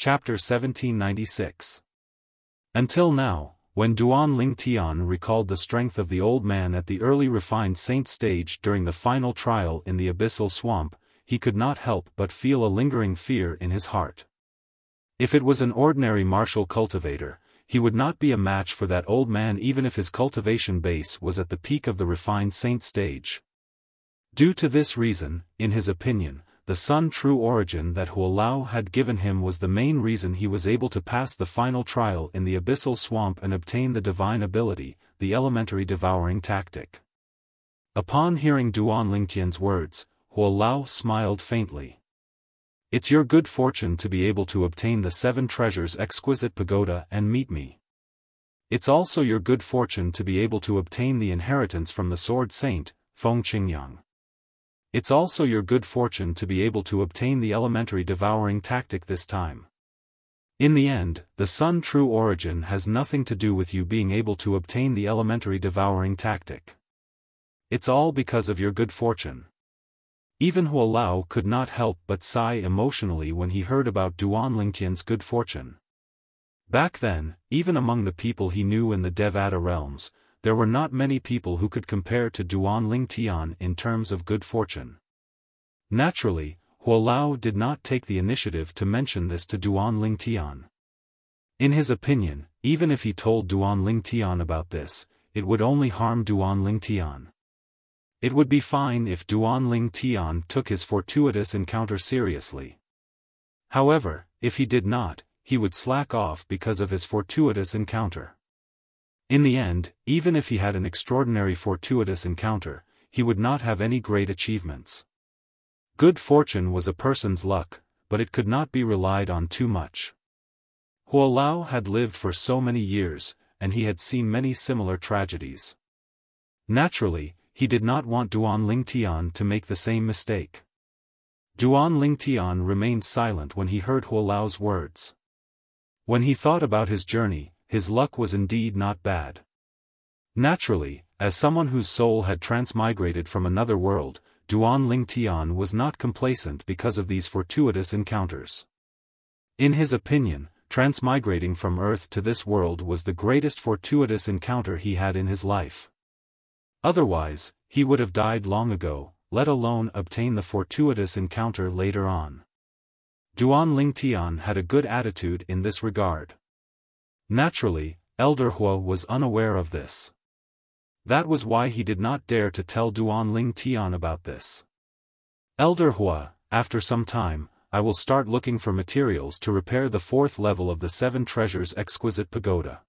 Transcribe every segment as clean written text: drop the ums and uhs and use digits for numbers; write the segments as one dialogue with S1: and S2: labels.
S1: Chapter 1796. Until now, when Duan Ling Tian recalled the strength of the old man at the early refined saint stage during the final trial in the abyssal swamp, he could not help but feel a lingering fear in his heart. If it was an ordinary martial cultivator, he would not be a match for that old man even if his cultivation base was at the peak of the refined saint stage. Due to this reason, in his opinion, the Sun true origin that Huo Lao had given him was the main reason he was able to pass the final trial in the abyssal swamp and obtain the divine ability, the elementary devouring tactic. Upon hearing Duan Lingtian's words, Huo Lao smiled faintly. "It's your good fortune to be able to obtain the 7 treasures exquisite pagoda and meet me. It's also your good fortune to be able to obtain the inheritance from the sword saint, Feng Qingyang. It's also your good fortune to be able to obtain the elementary devouring tactic this time. In the end, the Sun true origin has nothing to do with you being able to obtain the elementary devouring tactic. It's all because of your good fortune." Even Huo Lao could not help but sigh emotionally when he heard about Duan Lingtian's good fortune. Back then, even among the people he knew in the Devata realms, there were not many people who could compare to Duan Ling Tian in terms of good fortune. Naturally, Huo Lao did not take the initiative to mention this to Duan Ling Tian. In his opinion, even if he told Duan Ling Tian about this, it would only harm Duan Ling Tian. It would be fine if Duan Ling Tian took his fortuitous encounter seriously. However, if he did not, he would slack off because of his fortuitous encounter. In the end, even if he had an extraordinary fortuitous encounter, he would not have any great achievements. Good fortune was a person's luck, but it could not be relied on too much. Huo Lao had lived for so many years, and he had seen many similar tragedies. Naturally, he did not want Duan Ling Tian to make the same mistake. Duan Ling Tian remained silent when he heard Huo Lao's words. When he thought about his journey, his luck was indeed not bad. Naturally, as someone whose soul had transmigrated from another world, Duan Ling Tian was not complacent because of these fortuitous encounters. In his opinion, transmigrating from Earth to this world was the greatest fortuitous encounter he had in his life. Otherwise, he would have died long ago, let alone obtain the fortuitous encounter later on. Duan Ling Tian had a good attitude in this regard. Naturally, Elder Huo was unaware of this. That was why he did not dare to tell Duan Ling Tian about this. "Elder Huo, after some time, I will start looking for materials to repair the 4th level of the 7 treasures exquisite pagoda."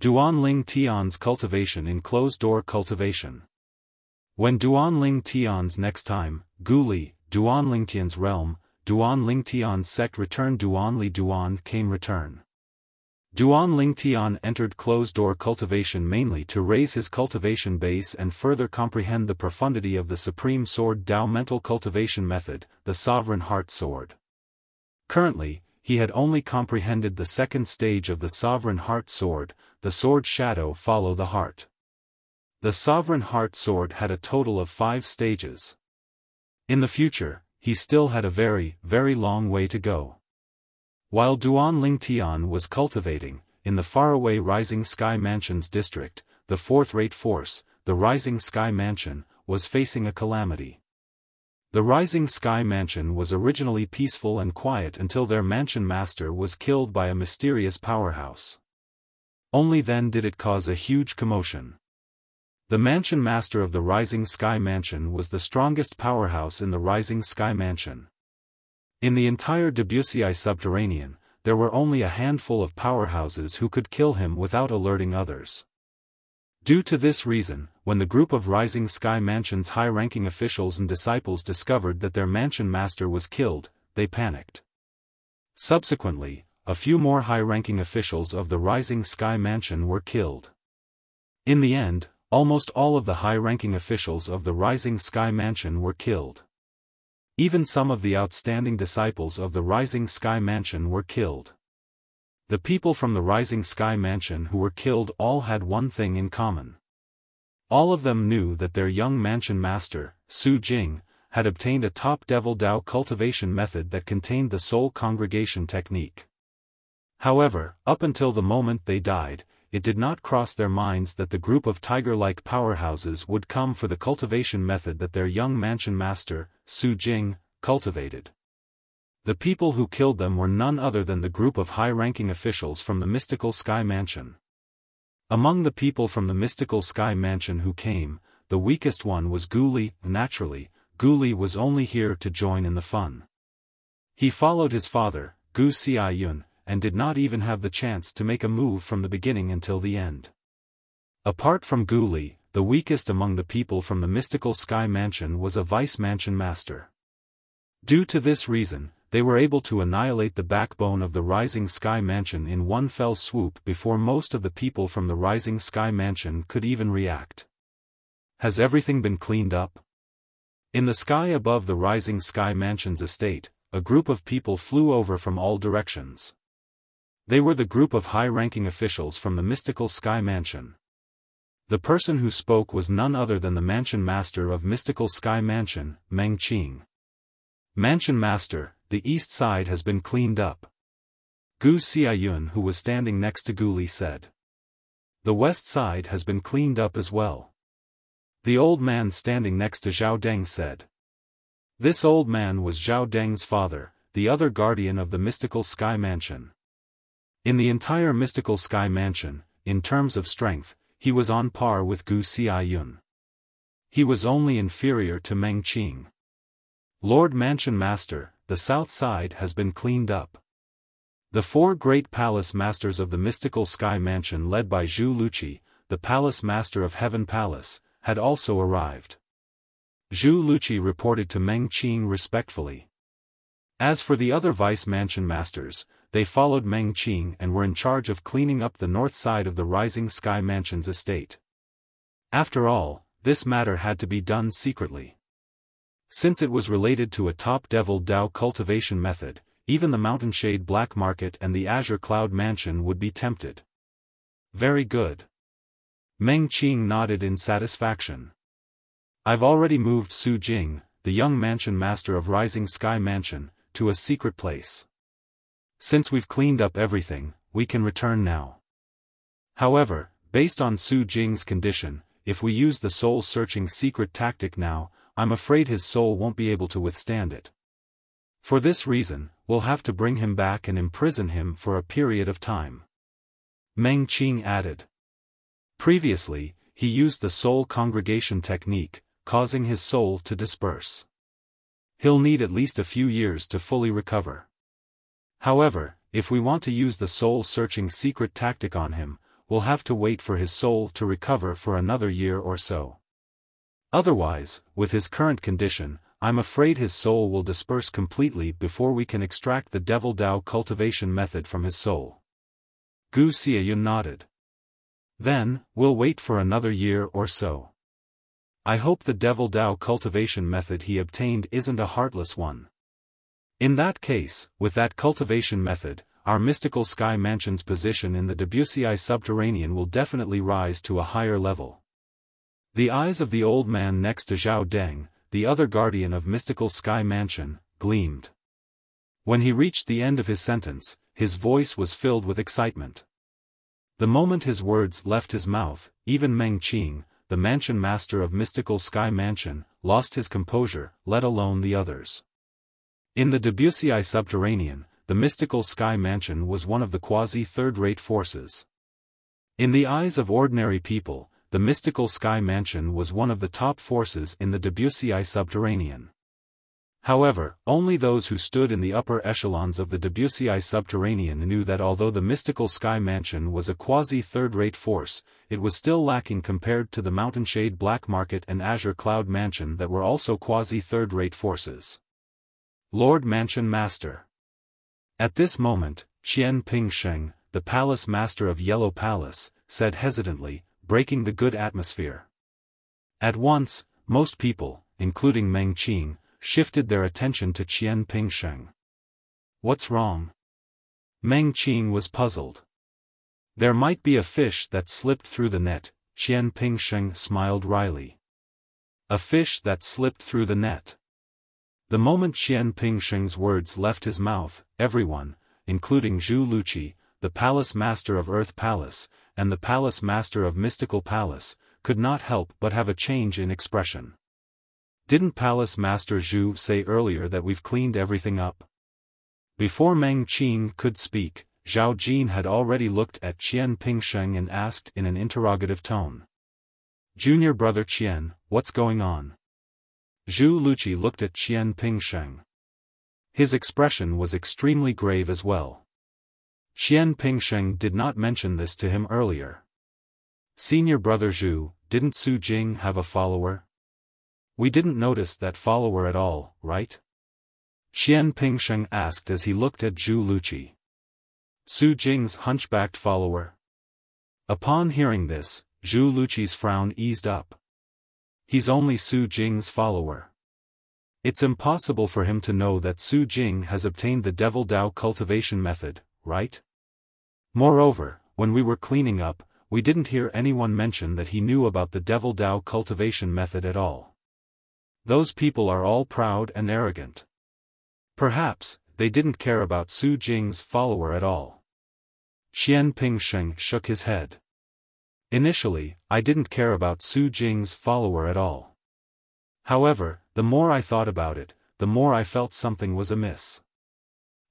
S1: Duan Ling Tian's cultivation in closed-door cultivation. When Duan Ling Tian's next time, Guli, Duan Lingtian's realm, Duan Ling Tian's sect returned Duan Li Duan came return. Duan Ling Tian entered closed-door cultivation mainly to raise his cultivation base and further comprehend the profundity of the Supreme Sword Dao mental cultivation method, the Sovereign Heart Sword. Currently, he had only comprehended the 2nd stage of the Sovereign Heart Sword, the Sword Shadow Follow the Heart. The Sovereign Heart Sword had a total of 5 stages. In the future, he still had a very, very long way to go. While Duan Ling Tian was cultivating, in the faraway Rising Sky Mansion's district, the 4th-rate force, the Rising Sky Mansion, was facing a calamity. The Rising Sky Mansion was originally peaceful and quiet until their mansion master was killed by a mysterious powerhouse. Only then did it cause a huge commotion. The mansion master of the Rising Sky Mansion was the strongest powerhouse in the Rising Sky Mansion. In the entire Debussy subterranean, there were only a handful of powerhouses who could kill him without alerting others. Due to this reason, when the group of Rising Sky Mansion's high-ranking officials and disciples discovered that their mansion master was killed, they panicked. Subsequently, a few more high-ranking officials of the Rising Sky Mansion were killed. In the end, almost all of the high-ranking officials of the Rising Sky Mansion were killed. Even some of the outstanding disciples of the Rising Sky Mansion were killed. The people from the Rising Sky Mansion who were killed all had one thing in common. All of them knew that their young mansion master, Su Jing, had obtained a top Devil Dao cultivation method that contained the soul congregation technique. However, up until the moment they died, it did not cross their minds that the group of tiger-like powerhouses would come for the cultivation method that their young mansion master, Su Jing, cultivated. The people who killed them were none other than the group of high-ranking officials from the mystical Sky Mansion. Among the people from the mystical Sky Mansion who came, the weakest one was Gu Li. Naturally, Gu Li was only here to join in the fun. He followed his father, Gu Xiaoyun, and did not even have the chance to make a move from the beginning until the end. Apart from Gu Li, the weakest among the people from the mystical Sky Mansion was a vice mansion master. Due to this reason, they were able to annihilate the backbone of the Rising Sky Mansion in one fell swoop before most of the people from the Rising Sky Mansion could even react. Has everything been cleaned up? In the sky above the Rising Sky Mansion's estate, a group of people flew over from all directions. They were the group of high-ranking officials from the mystical Sky Mansion. The person who spoke was none other than the Mansion Master of Mystical Sky Mansion, Meng Qing. Mansion Master, the east side has been cleaned up. Gu Xiaoyun, who was standing next to Gu Li, said. The west side has been cleaned up as well. The old man standing next to Zhao Deng said. This old man was Zhao Deng's father, the other guardian of the mystical Sky Mansion. In the entire mystical Sky Mansion, in terms of strength, he was on par with Gu Xiaoyun. He was only inferior to Meng Qing. Lord Mansion Master, the south side has been cleaned up. The four great palace masters of the mystical Sky Mansion led by Zhu Luqi, the palace master of Heaven Palace, had also arrived. Zhu Luqi reported to Meng Qing respectfully. As for the other vice mansion masters, they followed Meng Qing and were in charge of cleaning up the north side of the Rising Sky Mansion's estate. After all, this matter had to be done secretly. Since it was related to a top Devil Dao cultivation method, even the Mountain Shade Black Market and the Azure Cloud Mansion would be tempted. Very good. Meng Qing nodded in satisfaction. I've already moved Su Jing, the young mansion master of Rising Sky Mansion, to a secret place. Since we've cleaned up everything, we can return now. However, based on Su Jing's condition, if we use the soul-searching secret tactic now, I'm afraid his soul won't be able to withstand it. For this reason, we'll have to bring him back and imprison him for a period of time. Meng Qing added. Previously, he used the soul congregation technique, causing his soul to disperse. He'll need at least a few years to fully recover. However, if we want to use the soul-searching secret tactic on him, we'll have to wait for his soul to recover for another year or so. Otherwise, with his current condition, I'm afraid his soul will disperse completely before we can extract the Devil Dao cultivation method from his soul. Gu Xiaoyun nodded. Then, we'll wait for another year or so. I hope the Devil Dao cultivation method he obtained isn't a heartless one. In that case, with that cultivation method, our mystical Sky Mansion's position in the Debussy subterranean will definitely rise to a higher level. The eyes of the old man next to Zhao Deng, the other guardian of mystical Sky Mansion, gleamed. When he reached the end of his sentence, his voice was filled with excitement. The moment his words left his mouth, even Meng Qing, the mansion master of mystical Sky Mansion, lost his composure, let alone the others. In the Debussy subterranean, the mystical Sky Mansion was one of the quasi-third-rate forces. In the eyes of ordinary people, the mystical Sky Mansion was one of the top forces in the Debussy subterranean. However, only those who stood in the upper echelons of the Debussy subterranean knew that although the mystical Sky Mansion was a quasi-third-rate force, it was still lacking compared to the Mountain Shade Black Market and Azure Cloud Mansion that were also quasi-third-rate forces. Lord Mansion Master. At this moment, Qian Pingsheng, the palace master of Yellow Palace, said hesitantly, breaking the good atmosphere. At once, most people, including Meng Qing, shifted their attention to Qian Pingsheng. What's wrong? Meng Qing was puzzled. There might be a fish that slipped through the net, Qian Pingsheng smiled wryly. A fish that slipped through the net. The moment Qian Pingsheng's words left his mouth, everyone, including Zhu Luqi, the Palace Master of Earth Palace, and the Palace Master of Mystical Palace, could not help but have a change in expression. Didn't Palace Master Zhu say earlier that we've cleaned everything up? Before Meng Qing could speak, Zhao Jin had already looked at Qian Pingsheng and asked in an interrogative tone. Junior brother Qian, what's going on? Zhu Luqi looked at Qian Pingsheng. His expression was extremely grave as well. Qian Pingsheng did not mention this to him earlier. Senior brother Zhu, didn't Su Jing have a follower? We didn't notice that follower at all, right? Qian Pingsheng asked as he looked at Zhu Luqi. Su Jing's hunchbacked follower? Upon hearing this, Zhu Luqi's frown eased up. He's only Su Jing's follower. It's impossible for him to know that Su Jing has obtained the Devil Dao cultivation method, right? Moreover, when we were cleaning up, we didn't hear anyone mention that he knew about the Devil Dao cultivation method at all. Those people are all proud and arrogant. Perhaps, they didn't care about Su Jing's follower at all. Qian Pingsheng shook his head. Initially, I didn't care about Su Jing's follower at all. However, the more I thought about it, the more I felt something was amiss.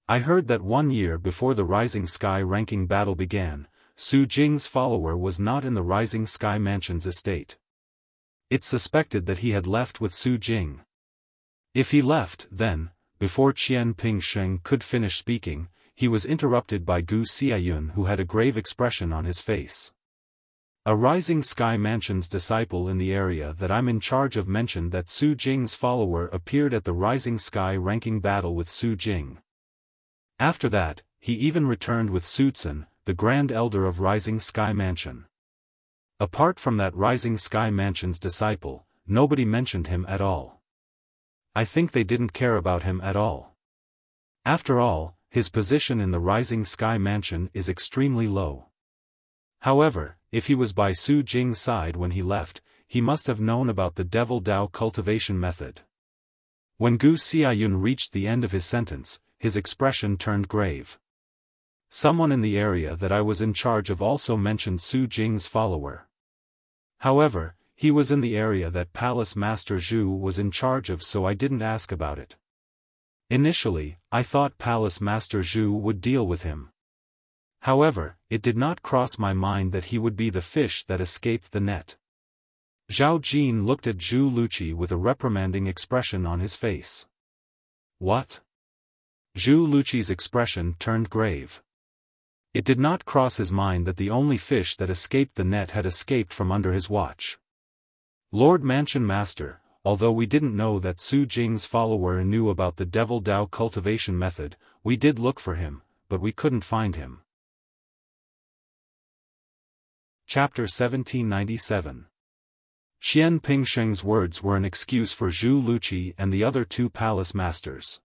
S1: I heard that 1 year before the Rising Sky ranking battle began, Su Jing's follower was not in the Rising Sky Mansion's estate. It's suspected that he had left with Su Jing. If he left, then, before Qian Pingsheng could finish speaking, he was interrupted by Gu Xiayun, who had a grave expression on his face. A Rising Sky Mansion's disciple in the area that I'm in charge of mentioned that Su Jing's follower appeared at the Rising Sky ranking battle with Su Jing. After that, he even returned with Su Tsun, the Grand Elder of Rising Sky Mansion. Apart from that Rising Sky Mansion's disciple, nobody mentioned him at all. I think they didn't care about him at all. After all, his position in the Rising Sky Mansion is extremely low. However, if he was by Su Jing's side when he left, he must have known about the Devil Dao cultivation method. When Gu Xiayun reached the end of his sentence, his expression turned grave. Someone in the area that I was in charge of also mentioned Su Jing's follower. However, he was in the area that Palace Master Zhu was in charge of, so I didn't ask about it. Initially, I thought Palace Master Zhu would deal with him. However, it did not cross my mind that he would be the fish that escaped the net. Zhao Jin looked at Zhu Luqi with a reprimanding expression on his face. What? Zhu Luqi's expression turned grave. It did not cross his mind that the only fish that escaped the net had escaped from under his watch. Lord Mansion Master, although we didn't know that Su Jing's follower knew about the Devil Dao cultivation method, we did look for him, but we couldn't find him. Chapter 1797. Qian Pingsheng's words were an excuse for Zhu Luqi and the other 2 palace masters.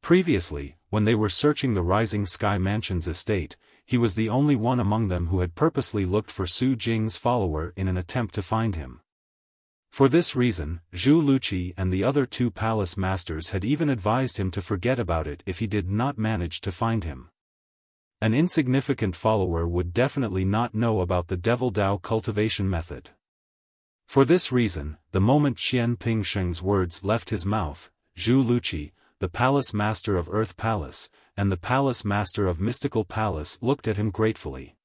S1: Previously, when they were searching the Rising Sky Mansion's estate, he was the only one among them who had purposely looked for Su Jing's follower in an attempt to find him. For this reason, Zhu Luqi and the other 2 palace masters had even advised him to forget about it if he did not manage to find him. An insignificant follower would definitely not know about the Devil Dao cultivation method. For this reason, the moment Qian Pingsheng's words left his mouth, Zhu Luqi, the Palace Master of Earth Palace, and the Palace Master of Mystical Palace looked at him gratefully.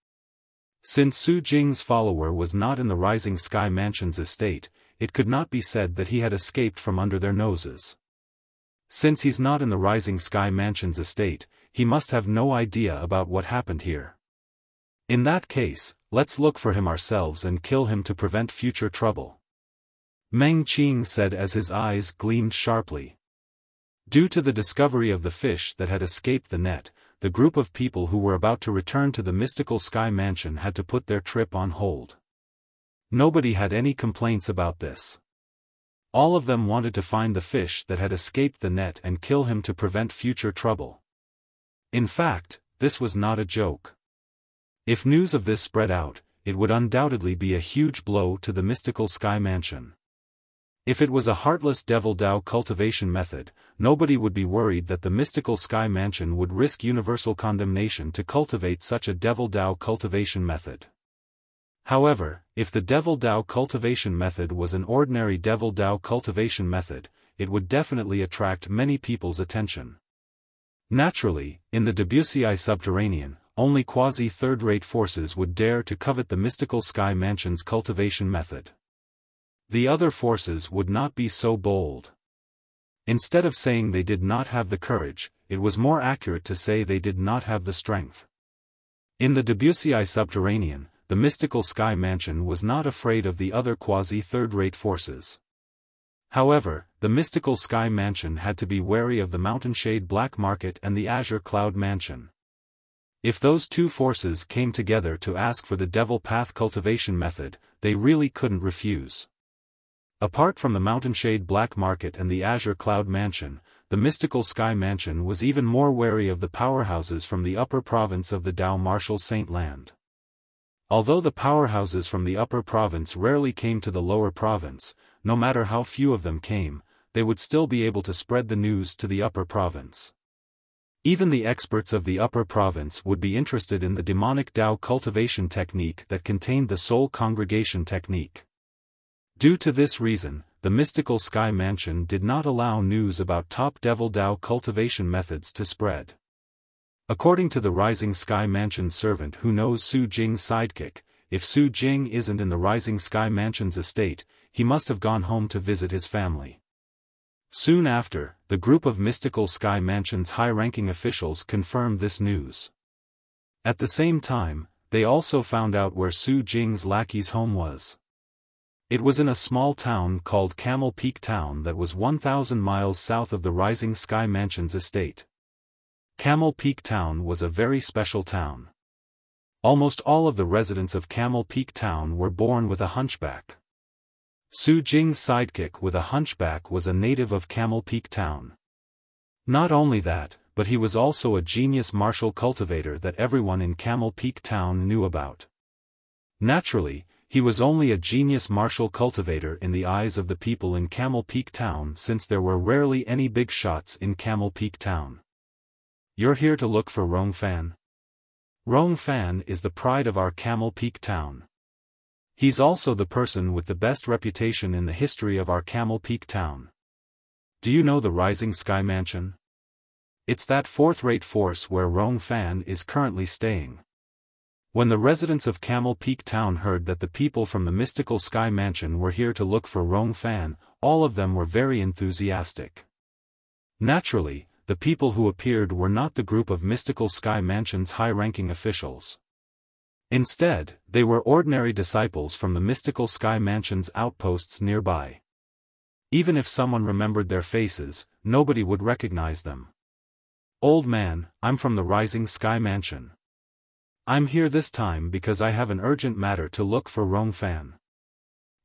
S1: Since Su Jing's follower was not in the Rising Sky Mansion's estate, it could not be said that he had escaped from under their noses. Since he's not in the Rising Sky Mansion's estate, he must have no idea about what happened here. In that case, let's look for him ourselves and kill him to prevent future trouble. Meng Qing said as his eyes gleamed sharply. Due to the discovery of the fish that had escaped the net, the group of people who were about to return to the Mystical Sky Mansion had to put their trip on hold. Nobody had any complaints about this. All of them wanted to find the fish that had escaped the net and kill him to prevent future trouble. In fact, this was not a joke. If news of this spread out, it would undoubtedly be a huge blow to the Mystical Sky Mansion. If it was a heartless devil Dao cultivation method, nobody would be worried that the mystical sky mansion would risk universal condemnation to cultivate such a devil Dao cultivation method. However, if the devil Dao cultivation method was an ordinary devil Dao cultivation method, it would definitely attract many people's attention. Naturally, in the Wuxia subterranean, only quasi-third-rate forces would dare to covet the mystical sky mansion's cultivation method. The other forces would not be so bold. Instead of saying they did not have the courage, it was more accurate to say they did not have the strength. In the Wuxia subterranean, the mystical sky mansion was not afraid of the other quasi-third-rate forces. However, the mystical sky mansion had to be wary of the mountainshade black market and the azure cloud mansion. If those two forces came together to ask for the devil path cultivation method, they really couldn't refuse. Apart from the mountainshade black market and the azure cloud mansion, the mystical sky mansion was even more wary of the powerhouses from the upper province of the Dao Martial Saint Land. Although the powerhouses from the upper province rarely came to the lower province, no matter how few of them came, they would still be able to spread the news to the upper province. Even the experts of the upper province would be interested in the demonic Dao cultivation technique that contained the soul congregation technique. Due to this reason, the mystical sky mansion did not allow news about top devil Dao cultivation methods to spread. According to the Rising Sky Mansion's servant who knows Su Jing's sidekick, if Su Jing isn't in the Rising Sky Mansion's estate, he must have gone home to visit his family. Soon after, the group of mystical Sky Mansion's high-ranking officials confirmed this news. At the same time, they also found out where Su Jing's lackey's home was. It was in a small town called Camel Peak Town that was 1,000 miles south of the Rising Sky Mansion's estate. Camel Peak Town was a very special town. Almost all of the residents of Camel Peak Town were born with a hunchback. Su Jing's sidekick with a hunchback was a native of Camel Peak Town. Not only that, but he was also a genius martial cultivator that everyone in Camel Peak Town knew about. Naturally, he was only a genius martial cultivator in the eyes of the people in Camel Peak Town since there were rarely any big shots in Camel Peak Town. You're here to look for Rong Fan? Rong Fan is the pride of our Camel Peak Town. He's also the person with the best reputation in the history of our Camel Peak Town. Do you know the Rising Sky Mansion? It's that fourth-rate force where Rong Fan is currently staying. When the residents of Camel Peak Town heard that the people from the mystical Sky Mansion were here to look for Rong Fan, all of them were very enthusiastic. Naturally, the people who appeared were not the group of mystical Sky Mansion's high-ranking officials. Instead, they were ordinary disciples from the mystical Sky Mansion's outposts nearby. Even if someone remembered their faces, nobody would recognize them. "Old man, I'm from the Rising Sky Mansion. I'm here this time because I have an urgent matter to look for Rong Fan.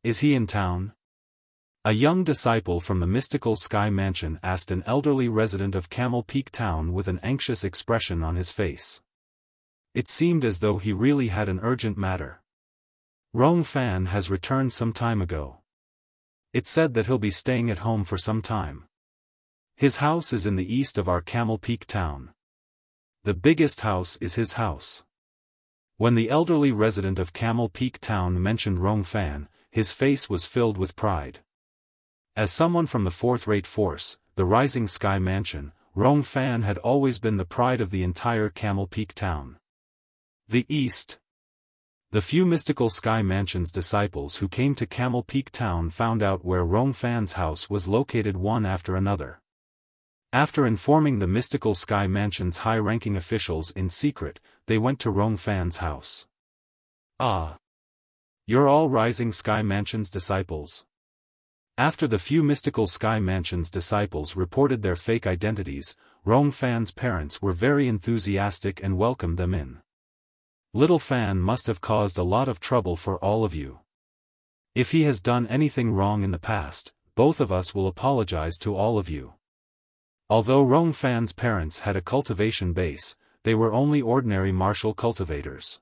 S1: Is he in town?" A young disciple from the mystical Sky Mansion asked an elderly resident of Camel Peak Town with an anxious expression on his face. It seemed as though he really had an urgent matter. "Rong Fan has returned some time ago. It said that he'll be staying at home for some time. His house is in the east of our Camel Peak Town. The biggest house is his house." When the elderly resident of Camel Peak Town mentioned Rong Fan, his face was filled with pride. As someone from the fourth-rate force, the Rising Sky Mansion, Rong Fan had always been the pride of the entire Camel Peak Town. The East. The few mystical Sky Mansion's disciples who came to Camel Peak Town found out where Rong Fan's house was located one after another. After informing the mystical Sky Mansion's high-ranking officials in secret, they went to Rong Fan's house. "Ah! You're all Rising Sky Mansion's disciples?" After the few mystical Sky Mansion's disciples reported their fake identities, Rong Fan's parents were very enthusiastic and welcomed them in. "Little Fan must have caused a lot of trouble for all of you. If he has done anything wrong in the past, both of us will apologize to all of you." Although Rong Fan's parents had a cultivation base, they were only ordinary martial cultivators.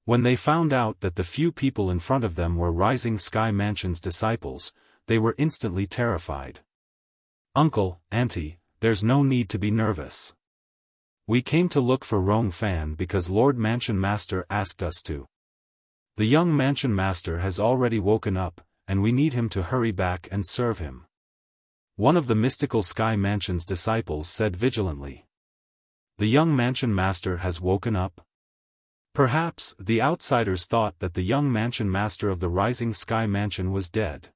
S1: When they found out that the few people in front of them were Rising Sky Mansion's disciples, they were instantly terrified. "Uncle, Auntie, there's no need to be nervous. We came to look for Rong Fan because Lord Mansion Master asked us to. The young Mansion Master has already woken up, and we need him to hurry back and serve him," one of the mystical Sky Mansion's disciples said vigilantly. "The young Mansion Master has woken up?" Perhaps the outsiders thought that the young Mansion Master of the Rising Sky Mansion was dead.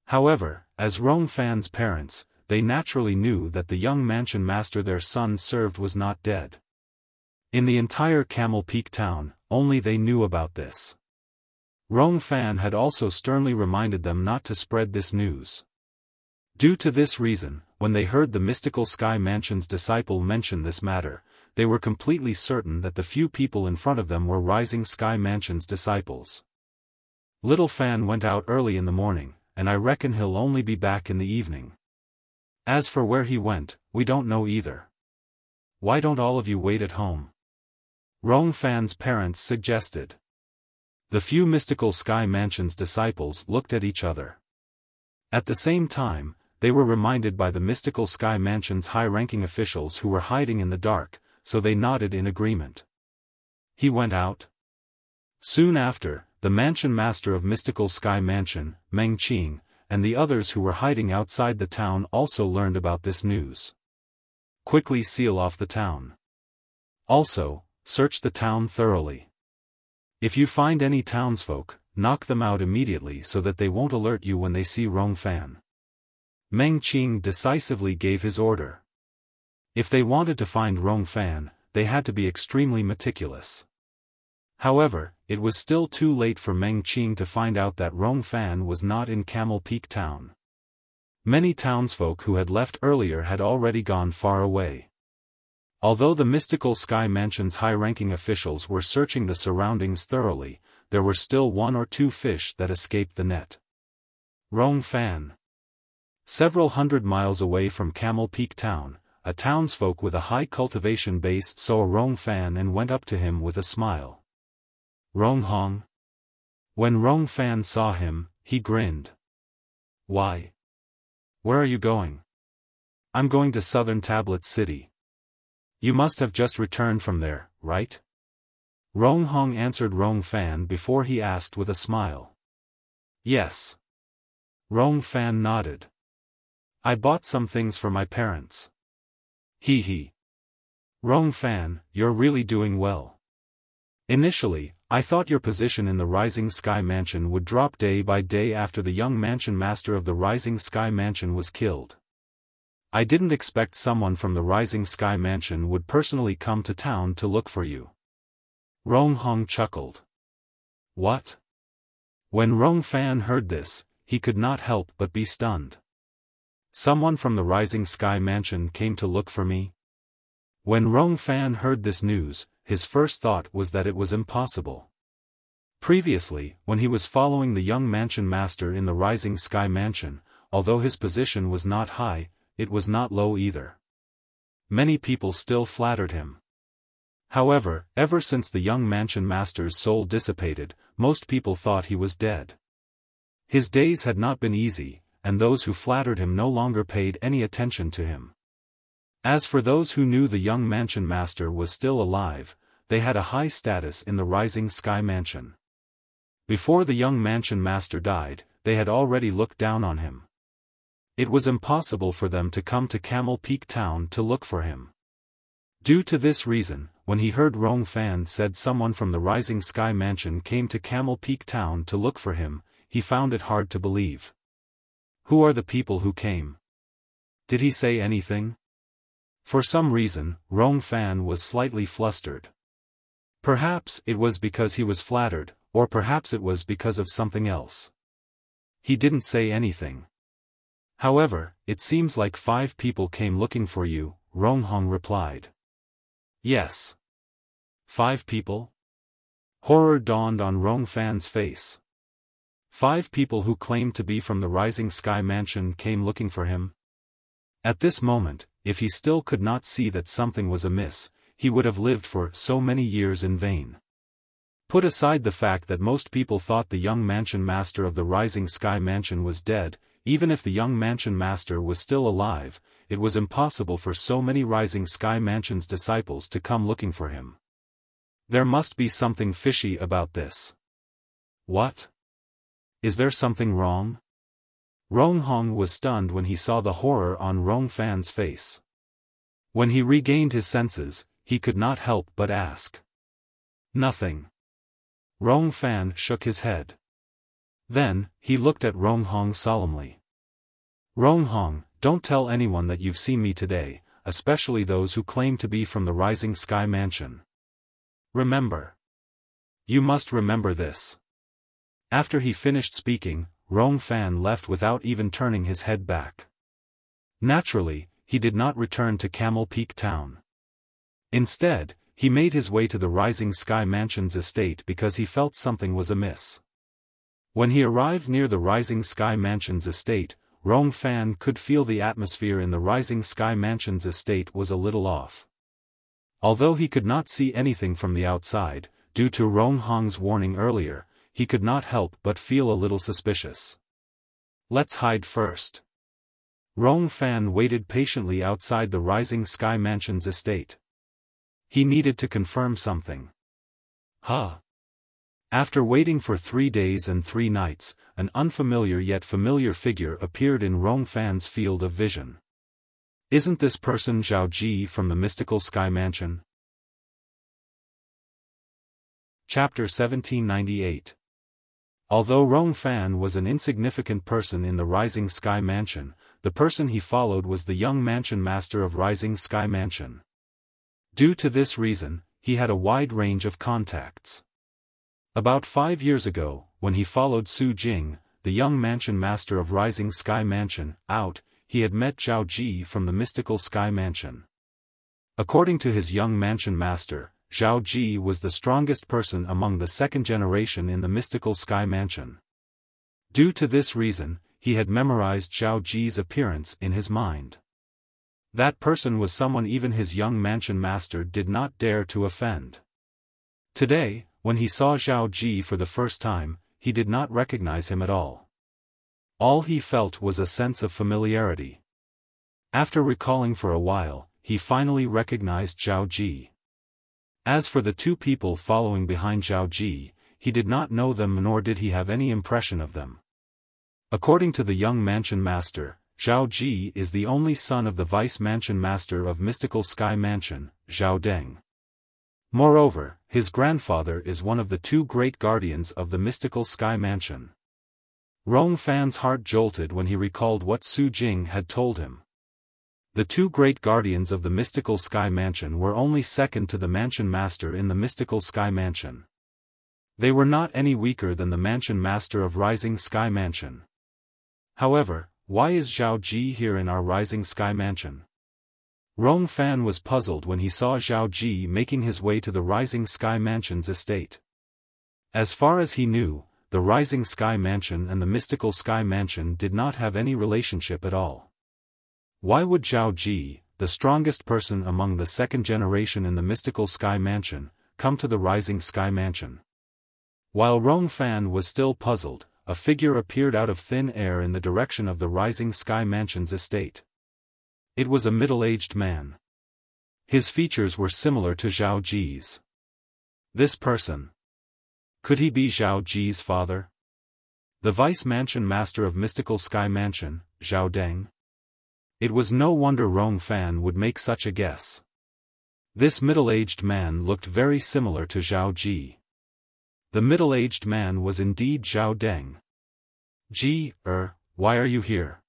S1: However, as Rong Fan's parents, they naturally knew that the young Mansion Master their son served was not dead. In the entire Camel Peak town, only they knew about this. Rong Fan had also sternly reminded them not to spread this news. Due to this reason, when they heard the mystical Sky Mansion's disciple mention this matter, they were completely certain that the few people in front of them were Rising Sky Mansion's disciples. "Little Fan went out early in the morning, and I reckon he'll only be back in the evening. As for where he went, we don't know either. Why don't all of you wait at home?" Rong Fan's parents suggested. The few mystical Sky Mansion's disciples looked at each other. At the same time, they were reminded by the mystical Sky Mansion's high-ranking officials who were hiding in the dark, so they nodded in agreement. "He went out?" Soon after, the Mansion Master of Mystical Sky Mansion, Meng Qing, and the others who were hiding outside the town also learned about this news. "Quickly seal off the town. Also, search the town thoroughly. If you find any townsfolk, knock them out immediately so that they won't alert you when they see Rong Fan." Meng Qing decisively gave his order. If they wanted to find Rong Fan, they had to be extremely meticulous. However, it was still too late for Meng Qing to find out that Rong Fan was not in Camel Peak Town. Many townsfolk who had left earlier had already gone far away. Although the mystical Sky Mansion's high-ranking officials were searching the surroundings thoroughly, there were still one or two fish that escaped the net. Rong Fan. Several hundred miles away from Camel Peak Town, a townsfolk with a high cultivation base saw Rong Fan and went up to him with a smile. "Rong Hong?" When Rong Fan saw him, he grinned. "Why? Where are you going?" "I'm going to Southern Tablet City." "You must have just returned from there, right?" Rong Hong answered Rong Fan before he asked with a smile. "Yes." Rong Fan nodded. "I bought some things for my parents." Hee hee. "Rong Fan, you're really doing well. Initially, I thought your position in the Rising Sky Mansion would drop day by day after the young Mansion Master of the Rising Sky Mansion was killed. I didn't expect someone from the Rising Sky Mansion would personally come to town to look for you." Rong Hong chuckled. "What?" When Rong Fan heard this, he could not help but be stunned. "Someone from the Rising Sky Mansion came to look for me?" When Rong Fan heard this news, his first thought was that it was impossible. Previously, when he was following the young Mansion Master in the Rising Sky Mansion, although his position was not high, it was not low either. Many people still flattered him. However, ever since the young Mansion Master's soul dissipated, most people thought he was dead. His days had not been easy, and those who flattered him no longer paid any attention to him. As for those who knew the young Mansion Master was still alive, they had a high status in the Rising Sky Mansion. Before the young Mansion Master died, they had already looked down on him. It was impossible for them to come to Camel Peak Town to look for him. Due to this reason, when he heard Rong Fan said someone from the Rising Sky Mansion came to Camel Peak Town to look for him, he found it hard to believe. "Who are the people who came? Did he say anything?" For some reason, Rong Fan was slightly flustered. Perhaps it was because he was flattered, or perhaps it was because of something else. "He didn't say anything. However, it seems like 5 people came looking for you," Rong Hong replied. "Yes. 5 people?" Horror dawned on Rong Fan's face. 5 people who claimed to be from the Rising Sky Mansion came looking for him? At this moment, if he still could not see that something was amiss, he would have lived for so many years in vain. Put aside the fact that most people thought the young mansion master of the Rising Sky Mansion was dead, even if the young mansion master was still alive, it was impossible for so many Rising Sky Mansion's disciples to come looking for him. There must be something fishy about this. What? Is there something wrong? Ronghong was stunned when he saw the horror on Rongfan's face. When he regained his senses, he could not help but ask. Nothing. Rongfan shook his head. Then, he looked at Ronghong solemnly. Ronghong, don't tell anyone that you've seen me today, especially those who claim to be from the Rising Sky Mansion. Remember. You must remember this. After he finished speaking, Rongfan left without even turning his head back. Naturally, he did not return to Camel Peak Town. Instead, he made his way to the Rising Sky Mansion's estate because he felt something was amiss. When he arrived near the Rising Sky Mansion's estate, Rongfan could feel the atmosphere in the Rising Sky Mansion's estate was a little off. Although he could not see anything from the outside, due to Ronghong's warning earlier, he could not help but feel a little suspicious. Let's hide first. Rongfan waited patiently outside the Rising Sky Mansion's estate. He needed to confirm something. After waiting for 3 days and 3 nights, an unfamiliar yet familiar figure appeared in Rongfan's field of vision. Isn't this person Zhao Ji from the Mystical Sky Mansion? Chapter 1798. Although Rongfan was an insignificant person in the Rising Sky Mansion, the person he followed was the young mansion master of Rising Sky Mansion. Due to this reason, he had a wide range of contacts. About 5 years ago, when he followed Su Jing, the young mansion master of Rising Sky Mansion, out, he had met Zhao Ji from the Mystical Sky Mansion. According to his young mansion master, Zhao Ji was the strongest person among the second generation in the Mystical Sky Mansion. Due to this reason, he had memorized Zhao Ji's appearance in his mind. That person was someone even his young mansion master did not dare to offend. Today, when he saw Zhao Ji for the first time, he did not recognize him at all. All he felt was a sense of familiarity. After recalling for a while, he finally recognized Zhao Ji. As for the 2 people following behind Zhao Ji, he did not know them nor did he have any impression of them. According to the young mansion master, Zhao Ji is the only son of the vice mansion master of Mystical Sky Mansion, Zhao Deng. Moreover, his grandfather is one of the 2 great guardians of the Mystical Sky Mansion. Rongfan's heart jolted when he recalled what Su Jing had told him. The 2 great guardians of the Mystical Sky Mansion were only second to the mansion master in the Mystical Sky Mansion. They were not any weaker than the mansion master of Rising Sky Mansion. However, why is Zhao Ji here in our Rising Sky Mansion? Rongfan was puzzled when he saw Zhao Ji making his way to the Rising Sky Mansion's estate. As far as he knew, the Rising Sky Mansion and the Mystical Sky Mansion did not have any relationship at all. Why would Zhao Ji, the strongest person among the second generation in the Mystical Sky Mansion, come to the Rising Sky Mansion? While Rongfan was still puzzled, a figure appeared out of thin air in the direction of the Rising Sky Mansion's estate. It was a middle-aged man. His features were similar to Zhao Ji's. This person. Could he be Zhao Ji's father? The vice mansion master of Mystical Sky Mansion, Zhao Deng? It was no wonder Rongfan would make such a guess. This middle-aged man looked very similar to Zhao Ji. The middle-aged man was indeed Zhao Deng. Ji, why are you here?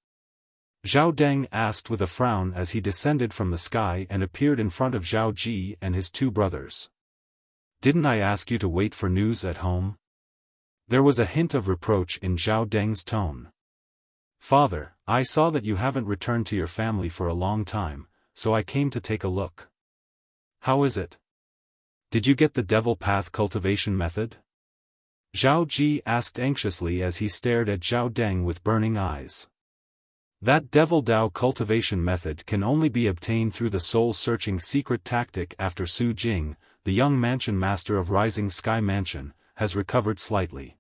S1: Zhao Deng asked with a frown as he descended from the sky and appeared in front of Zhao Ji and his 2 brothers. Didn't I ask you to wait for news at home? There was a hint of reproach in Zhao Deng's tone. Father, I saw that you haven't returned to your family for a long time, so I came to take a look. How is it? Did you get the Devil Path cultivation method? Zhao Ji asked anxiously as he stared at Zhao Deng with burning eyes. That Devil Dao cultivation method can only be obtained through the soul-searching secret tactic after Su Jing, the young mansion master of Rising Sky Mansion, has recovered slightly.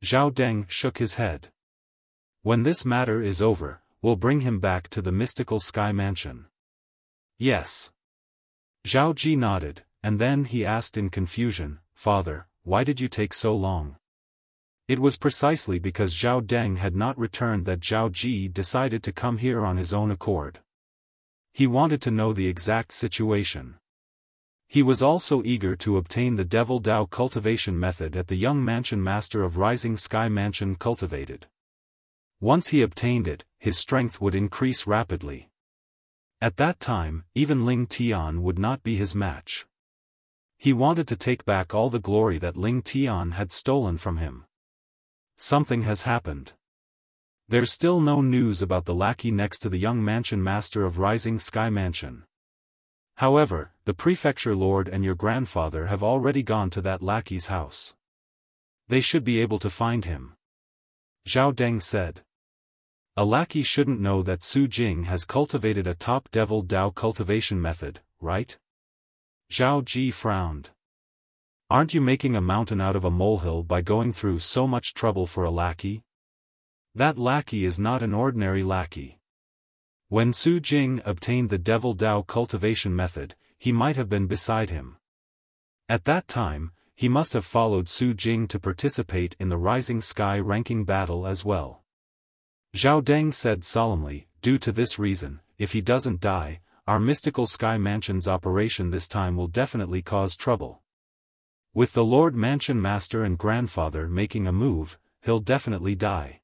S1: Zhao Deng shook his head. When this matter is over, we'll bring him back to the mystical Sky Mansion. Yes. Zhao Ji nodded, and then he asked in confusion, Father, why did you take so long? It was precisely because Zhao Deng had not returned that Zhao Ji decided to come here on his own accord. He wanted to know the exact situation. He was also eager to obtain the Devil Dao cultivation method at the young mansion master of Rising Sky Mansion cultivated. Once he obtained it, his strength would increase rapidly. At that time, even Ling Tian would not be his match. He wanted to take back all the glory that Ling Tian had stolen from him. Something has happened. There's still no news about the lackey next to the young mansion master of Rising Sky Mansion. However, the prefecture lord and your grandfather have already gone to that lackey's house. They should be able to find him. Zhao Deng said. A lackey shouldn't know that Su Jing has cultivated a top Devil Dao cultivation method, right? Zhao Ji frowned. Aren't you making a mountain out of a molehill by going through so much trouble for a lackey? That lackey is not an ordinary lackey. When Su Jing obtained the Devil Dao cultivation method, he might have been beside him. At that time, he must have followed Su Jing to participate in the Rising Sky ranking battle as well. Zhao Deng said solemnly, due to this reason, if he doesn't die, our mystical Sky Mansion's operation this time will definitely cause trouble. With the Lord Mansion Master and Grandfather making a move, he'll definitely die.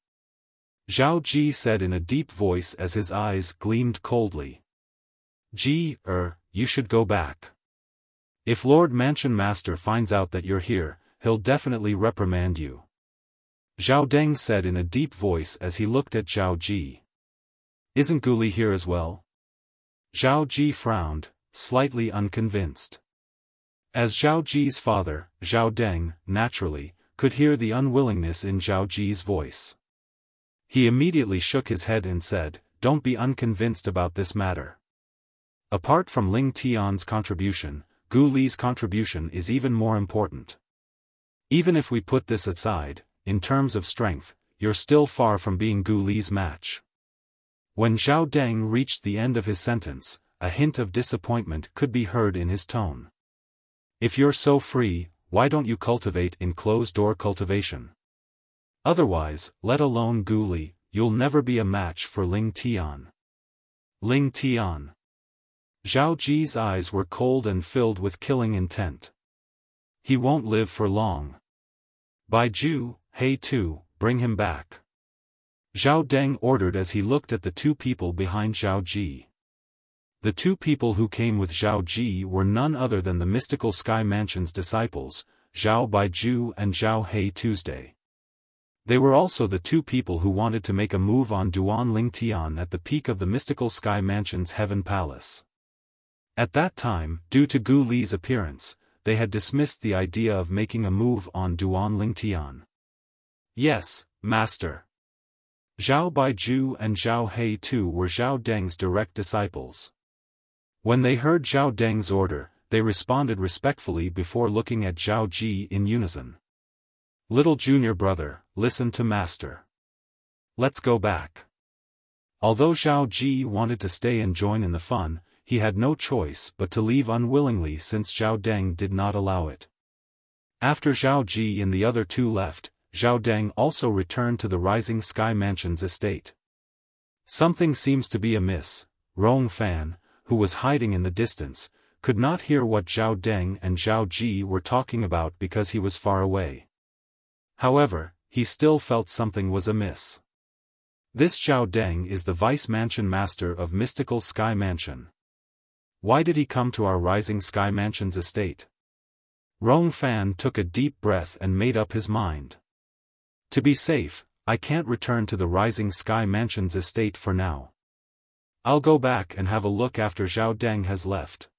S1: Zhao Ji said in a deep voice as his eyes gleamed coldly. Ji, you should go back. If Lord Mansion Master finds out that you're here, he'll definitely reprimand you. Zhao Deng said in a deep voice as he looked at Zhao Ji. Isn't Guli here as well? Zhao Ji frowned, slightly unconvinced. As Zhao Ji's father, Zhao Deng, naturally, could hear the unwillingness in Zhao Ji's voice. He immediately shook his head and said, Don't be unconvinced about this matter. Apart from Ling Tian's contribution, Gu Li's contribution is even more important. Even if we put this aside, in terms of strength, you're still far from being Gu Li's match. When Zhao Deng reached the end of his sentence, a hint of disappointment could be heard in his tone. If you're so free, why don't you cultivate in closed-door cultivation? Otherwise, let alone Gu Li, you'll never be a match for Ling Tian. Ling Tian. Zhao Ji's eyes were cold and filled with killing intent. He won't live for long. Bai Ju, He Tu, bring him back. Zhao Deng ordered as he looked at the two people behind Zhao Ji. The two people who came with Zhao Ji were none other than the mystical Sky Mansion's disciples, Zhao Baiju and Zhao He Tuesday. They were also the two people who wanted to make a move on Duan Ling Tian at the peak of the mystical Sky Mansion's Heaven Palace. At that time, due to Gu Li's appearance, they had dismissed the idea of making a move on Duan Ling Tian. Yes, Master. Zhao Baiju and Zhao He Tu were Zhao Deng's direct disciples. When they heard Zhao Deng's order, they responded respectfully before looking at Zhao Ji in unison. Little junior brother, listen to Master. Let's go back. Although Zhao Ji wanted to stay and join in the fun, he had no choice but to leave unwillingly since Zhao Deng did not allow it. After Zhao Ji and the other two left, Zhao Deng also returned to the Rising Sky Mansion's estate. Something seems to be amiss. Rong Fan, who was hiding in the distance, could not hear what Zhao Deng and Zhao Ji were talking about because he was far away. However, he still felt something was amiss. This Zhao Deng is the Vice Mansion Master of Mystical Sky Mansion. Why did he come to our Rising Sky Mansion's estate? Rong Fan took a deep breath and made up his mind. To be safe, I can't return to the Rising Sky Mansion's estate for now. I'll go back and have a look after Zhao Deng has left.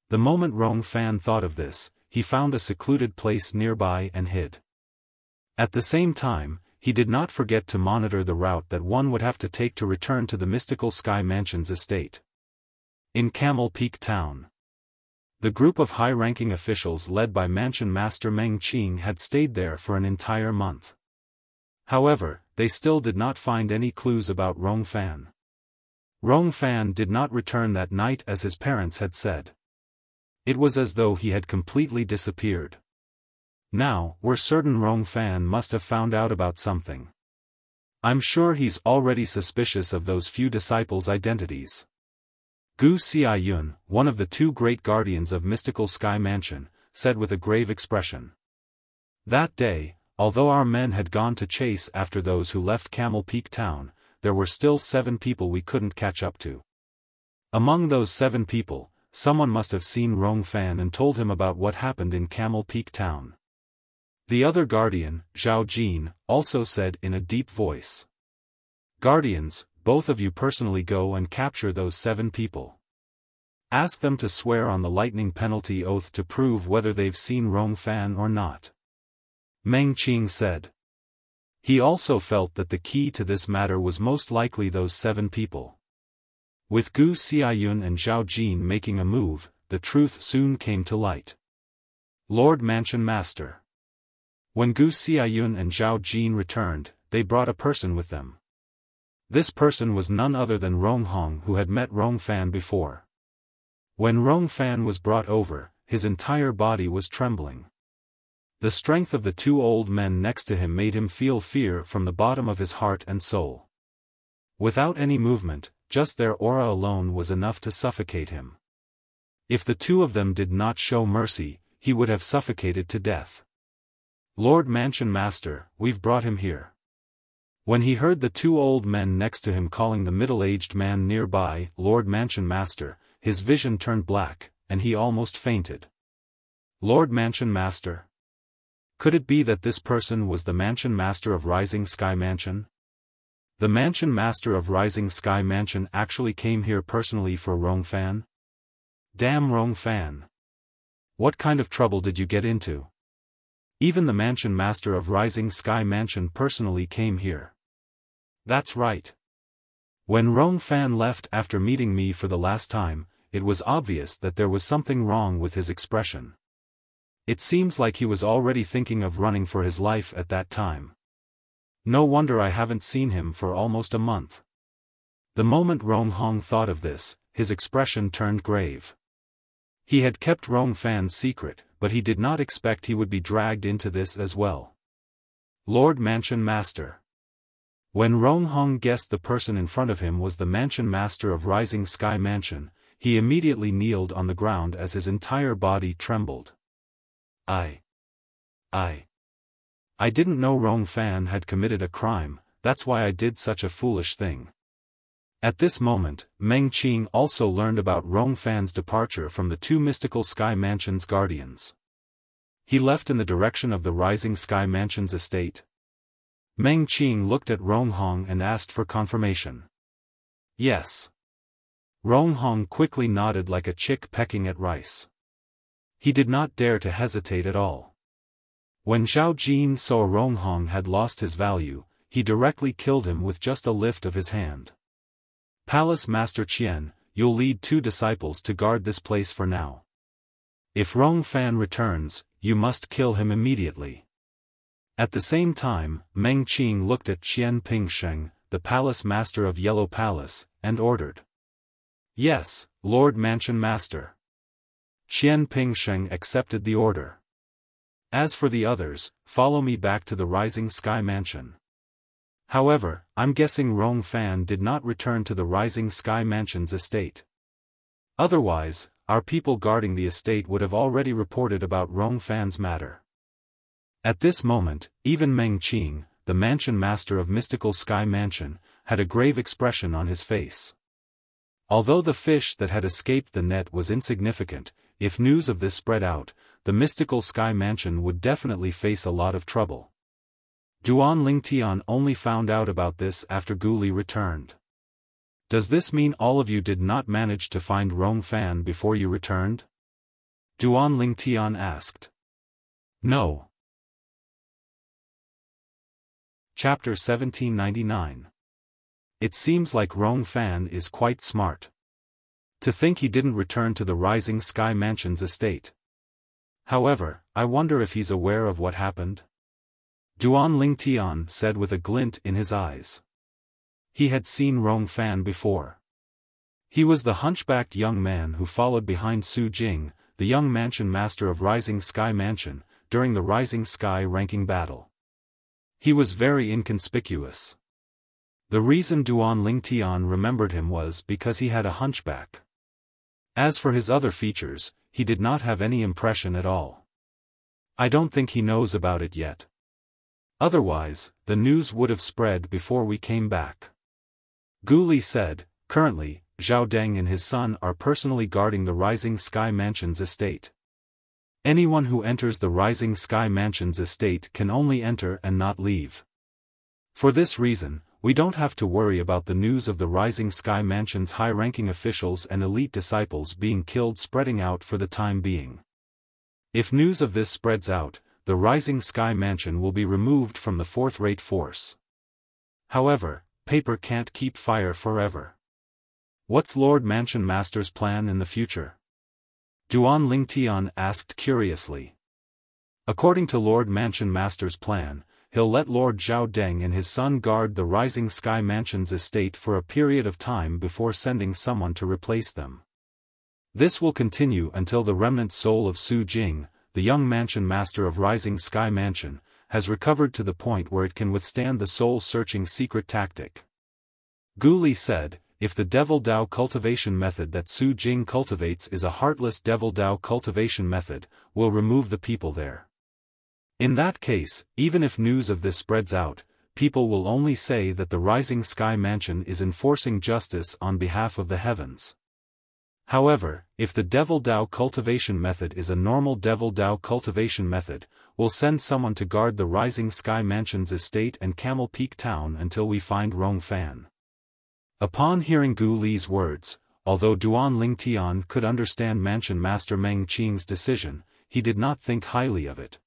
S1: The moment Rong Fan thought of this, he found a secluded place nearby and hid. At the same time, he did not forget to monitor the route that one would have to take to return to the mystical Sky Mansion's estate. In Camel Peak Town. The group of high-ranking officials led by Mansion Master Meng Qing had stayed there for an entire month. However, they still did not find any clues about Rong Fan. Rong Fan did not return that night as his parents had said. It was as though he had completely disappeared. Now, we're certain Rong Fan must have found out about something. I'm sure he's already suspicious of those few disciples' identities. Gu Xiaoyun, one of the two great guardians of Mystical Sky Mansion, said with a grave expression. That day, although our men had gone to chase after those who left Camel Peak Town, there were still 7 people we couldn't catch up to. Among those 7 people, someone must have seen Rong Fan and told him about what happened in Camel Peak Town. The other guardian, Zhao Jin, also said in a deep voice. Guardians, both of you personally go and capture those 7 people. Ask them to swear on the lightning penalty oath to prove whether they've seen Rong Fan or not. Meng Qing said. He also felt that the key to this matter was most likely those 7 people. With Gu Xiaoyun and Zhao Jin making a move, the truth soon came to light. Lord Mansion Master. When Gu Xiaoyun and Zhao Jin returned, they brought a person with them. This person was none other than Rong Hong, who had met Rong Fan before. When Rong Fan was brought over, his entire body was trembling. The strength of the 2 old men next to him made him feel fear from the bottom of his heart and soul. Without any movement, just their aura alone was enough to suffocate him. If the 2 of them did not show mercy, he would have suffocated to death. Lord Mansion Master, we've brought him here. When he heard the 2 old men next to him calling the middle-aged man nearby Lord Mansion Master, his vision turned black, and he almost fainted. Lord Mansion Master? Could it be that this person was the Mansion Master of Rising Sky Mansion? The Mansion Master of Rising Sky Mansion actually came here personally for Rong Fan? Damn Rong Fan! What kind of trouble did you get into? Even the Mansion Master of Rising Sky Mansion personally came here. That's right. When Rong Fan left after meeting me for the last time, it was obvious that there was something wrong with his expression. It seems like he was already thinking of running for his life at that time. No wonder I haven't seen him for almost a month. The moment Rong Hong thought of this, his expression turned grave. He had kept Rong Fan's secret, but he did not expect he would be dragged into this as well. Lord Mansion Master. When Rong Hong guessed the person in front of him was the Mansion Master of Rising Sky Mansion, he immediately kneeled on the ground as his entire body trembled. I didn't know Rong Fan had committed a crime, that's why I did such a foolish thing. At this moment, Meng Qing also learned about Rong Fan's departure from the 2 Mystical Sky Mansion's guardians. He left in the direction of the Rising Sky Mansion's estate. Meng Qing looked at Rong Hong and asked for confirmation. Yes. Rong Hong quickly nodded like a chick pecking at rice. He did not dare to hesitate at all. When Zhao Jin saw Rong Hong had lost his value, he directly killed him with just a lift of his hand. Palace Master Qian, you'll lead 2 disciples to guard this place for now. If Rong Fan returns, you must kill him immediately. At the same time, Meng Qing looked at Qian Pingsheng, the Palace Master of Yellow Palace, and ordered. Yes, Lord Mansion Master. Qian Pingsheng accepted the order. As for the others, follow me back to the Rising Sky Mansion. However, I'm guessing Rong Fan did not return to the Rising Sky Mansion's estate. Otherwise, our people guarding the estate would have already reported about Rong Fan's matter. At this moment, even Meng Qing, the Mansion Master of Mystical Sky Mansion, had a grave expression on his face. Although the fish that had escaped the net was insignificant, if news of this spread out, the Mystical Sky Mansion would definitely face a lot of trouble. Duan Lingtian only found out about this after Guli returned. Does this mean all of you did not manage to find Rong Fan before you returned? Duan Lingtian asked. No. Chapter 1799. It seems like Rong Fan is quite smart. To think he didn't return to the Rising Sky Mansion's estate. However, I wonder if he's aware of what happened? Duan Lingtian said with a glint in his eyes. He had seen Rong Fan before. He was the hunchbacked young man who followed behind Su Jing, the young mansion master of Rising Sky Mansion, during the Rising Sky ranking battle. He was very inconspicuous. The reason Duan Lingtian remembered him was because he had a hunchback. As for his other features, he did not have any impression at all. I don't think he knows about it yet. Otherwise, the news would have spread before we came back. Gu Li said, currently, Zhao Deng and his son are personally guarding the Rising Sky Mansion's estate. Anyone who enters the Rising Sky Mansion's estate can only enter and not leave. For this reason, we don't have to worry about the news of the Rising Sky Mansion's high-ranking officials and elite disciples being killed spreading out for the time being. If news of this spreads out, the Rising Sky Mansion will be removed from the fourth-rate force. However, paper can't keep fire forever. What's Lord Mansion Master's plan in the future? Duan Lingtian asked curiously. According to Lord Mansion Master's plan, he'll let Lord Zhao Deng and his son guard the Rising Sky Mansion's estate for a period of time before sending someone to replace them. This will continue until the remnant soul of Su Jing, the young mansion master of Rising Sky Mansion, has recovered to the point where it can withstand the soul-searching secret tactic. Gu Li said, if the Devil Dao cultivation method that Su Jing cultivates is a heartless Devil Dao cultivation method, we'll remove the people there. In that case, even if news of this spreads out, people will only say that the Rising Sky Mansion is enforcing justice on behalf of the heavens. However, if the Devil Dao cultivation method is a normal Devil Dao cultivation method, we'll send someone to guard the Rising Sky Mansion's estate and Camel Peak Town until we find Rong Fan. Upon hearing Gu Li's words, although Duan Lingtian could understand Mansion Master Meng Qing's decision, he did not think highly of it.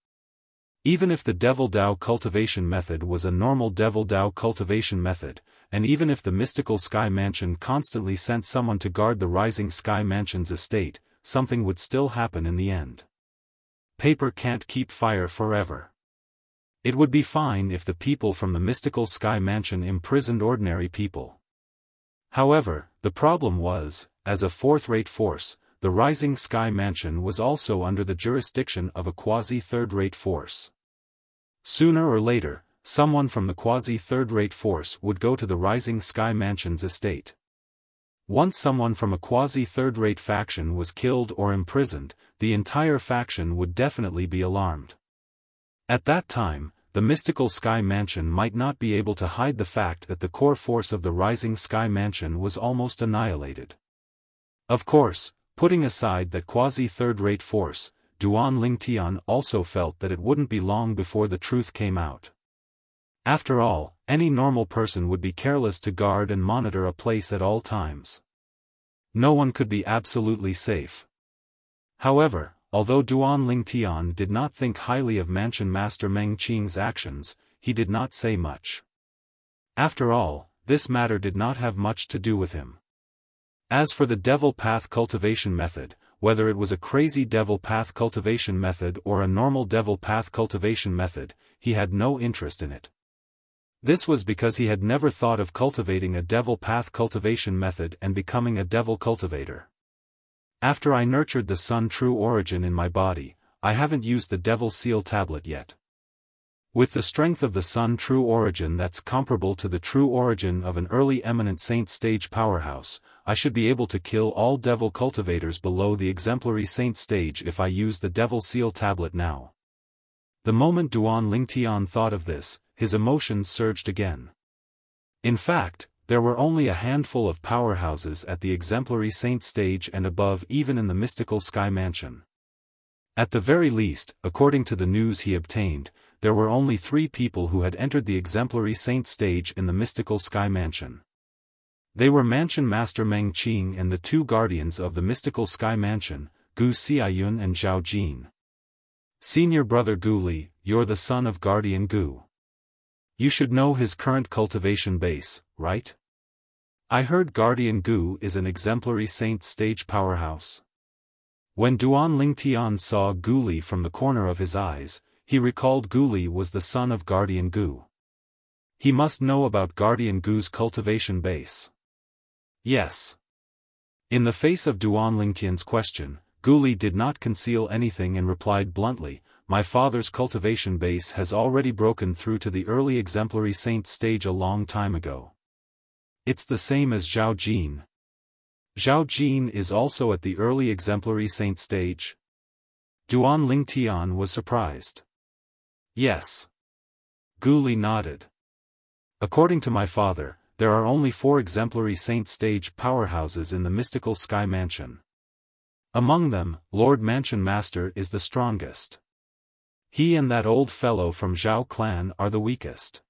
S1: Even if the Devil Dao cultivation method was a normal Devil Dao cultivation method, and even if the mystical Sky Mansion constantly sent someone to guard the Rising Sky Mansion's estate, something would still happen in the end. Paper can't keep fire forever. It would be fine if the people from the mystical Sky Mansion imprisoned ordinary people. However, the problem was, as a fourth-rate force, the Rising Sky Mansion was also under the jurisdiction of a quasi-third-rate force. Sooner or later, someone from the quasi-third-rate force would go to the Rising Sky Mansion's estate. Once someone from a quasi-third-rate faction was killed or imprisoned, the entire faction would definitely be alarmed. At that time, the mystical Sky Mansion might not be able to hide the fact that the core force of the Rising Sky Mansion was almost annihilated. Of course, putting aside that quasi-third-rate force, Duan Lingtian also felt that it wouldn't be long before the truth came out. After all, any normal person would be careless to guard and monitor a place at all times. No one could be absolutely safe. However, although Duan Lingtian did not think highly of Mansion Master Meng Qing's actions, he did not say much. After all, this matter did not have much to do with him. As for the Devil Path cultivation method, whether it was a crazy Devil Path cultivation method or a normal Devil Path cultivation method, he had no interest in it. This was because he had never thought of cultivating a Devil Path cultivation method and becoming a Devil cultivator. After I nurtured the Sun True Origin in my body, I haven't used the Devil Seal tablet yet. With the strength of the Sun True Origin that's comparable to the true origin of an early eminent saint stage powerhouse, I should be able to kill all Devil cultivators below the exemplary saint stage if I use the Devil Seal tablet now. The moment Duan Lingtian thought of this, his emotions surged again. In fact, there were only a handful of powerhouses at the exemplary saint stage and above even in the mystical Sky Mansion. At the very least, according to the news he obtained, there were only 3 people who had entered the exemplary saint stage in the mystical Sky Mansion. They were Mansion Master Meng Qing and the 2 guardians of the mystical Sky Mansion, Gu Xiayun and Zhao Jin. Senior brother Gu Li, you're the son of Guardian Gu. You should know his current cultivation base, right? I heard Guardian Gu is an exemplary saint stage powerhouse. When Duan Lingtian saw Gu Li from the corner of his eyes, he recalled Gu Li was the son of Guardian Gu. He must know about Guardian Gu's cultivation base. Yes. In the face of Duan Lingtian's question, Gu Li did not conceal anything and replied bluntly, "My father's cultivation base has already broken through to the early exemplary saint stage a long time ago. It's the same as Zhao Jin." Zhao Jin is also at the early exemplary saint stage? Duan Lingtian was surprised. Yes. Gu Li nodded. According to my father, there are only 4 exemplary saint stage powerhouses in the mystical sky mansion. Among them, Lord Mansion Master is the strongest. He and that old fellow from Zhao clan are the weakest.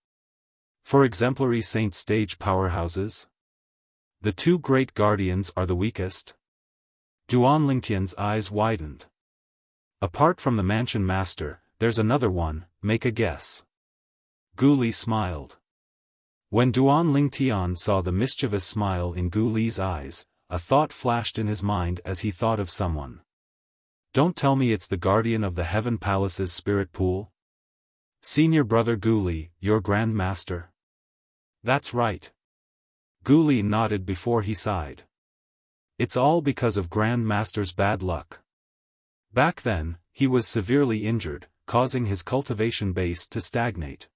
S1: For exemplary saint stage powerhouses, the 2 great guardians are the weakest? Duan Lingtian's eyes widened. Apart from the Mansion Master, there's another one, make a guess. Gu Li smiled. When Duan Lingtian saw the mischievous smile in Gu Li's eyes, a thought flashed in his mind as he thought of someone. Don't tell me it's the guardian of the Heaven Palace's spirit pool? Senior brother Gu Li, your Grand Master? That's right. Gu Li nodded before he sighed. It's all because of Grand Master's bad luck. Back then, he was severely injured, causing his cultivation base to stagnate.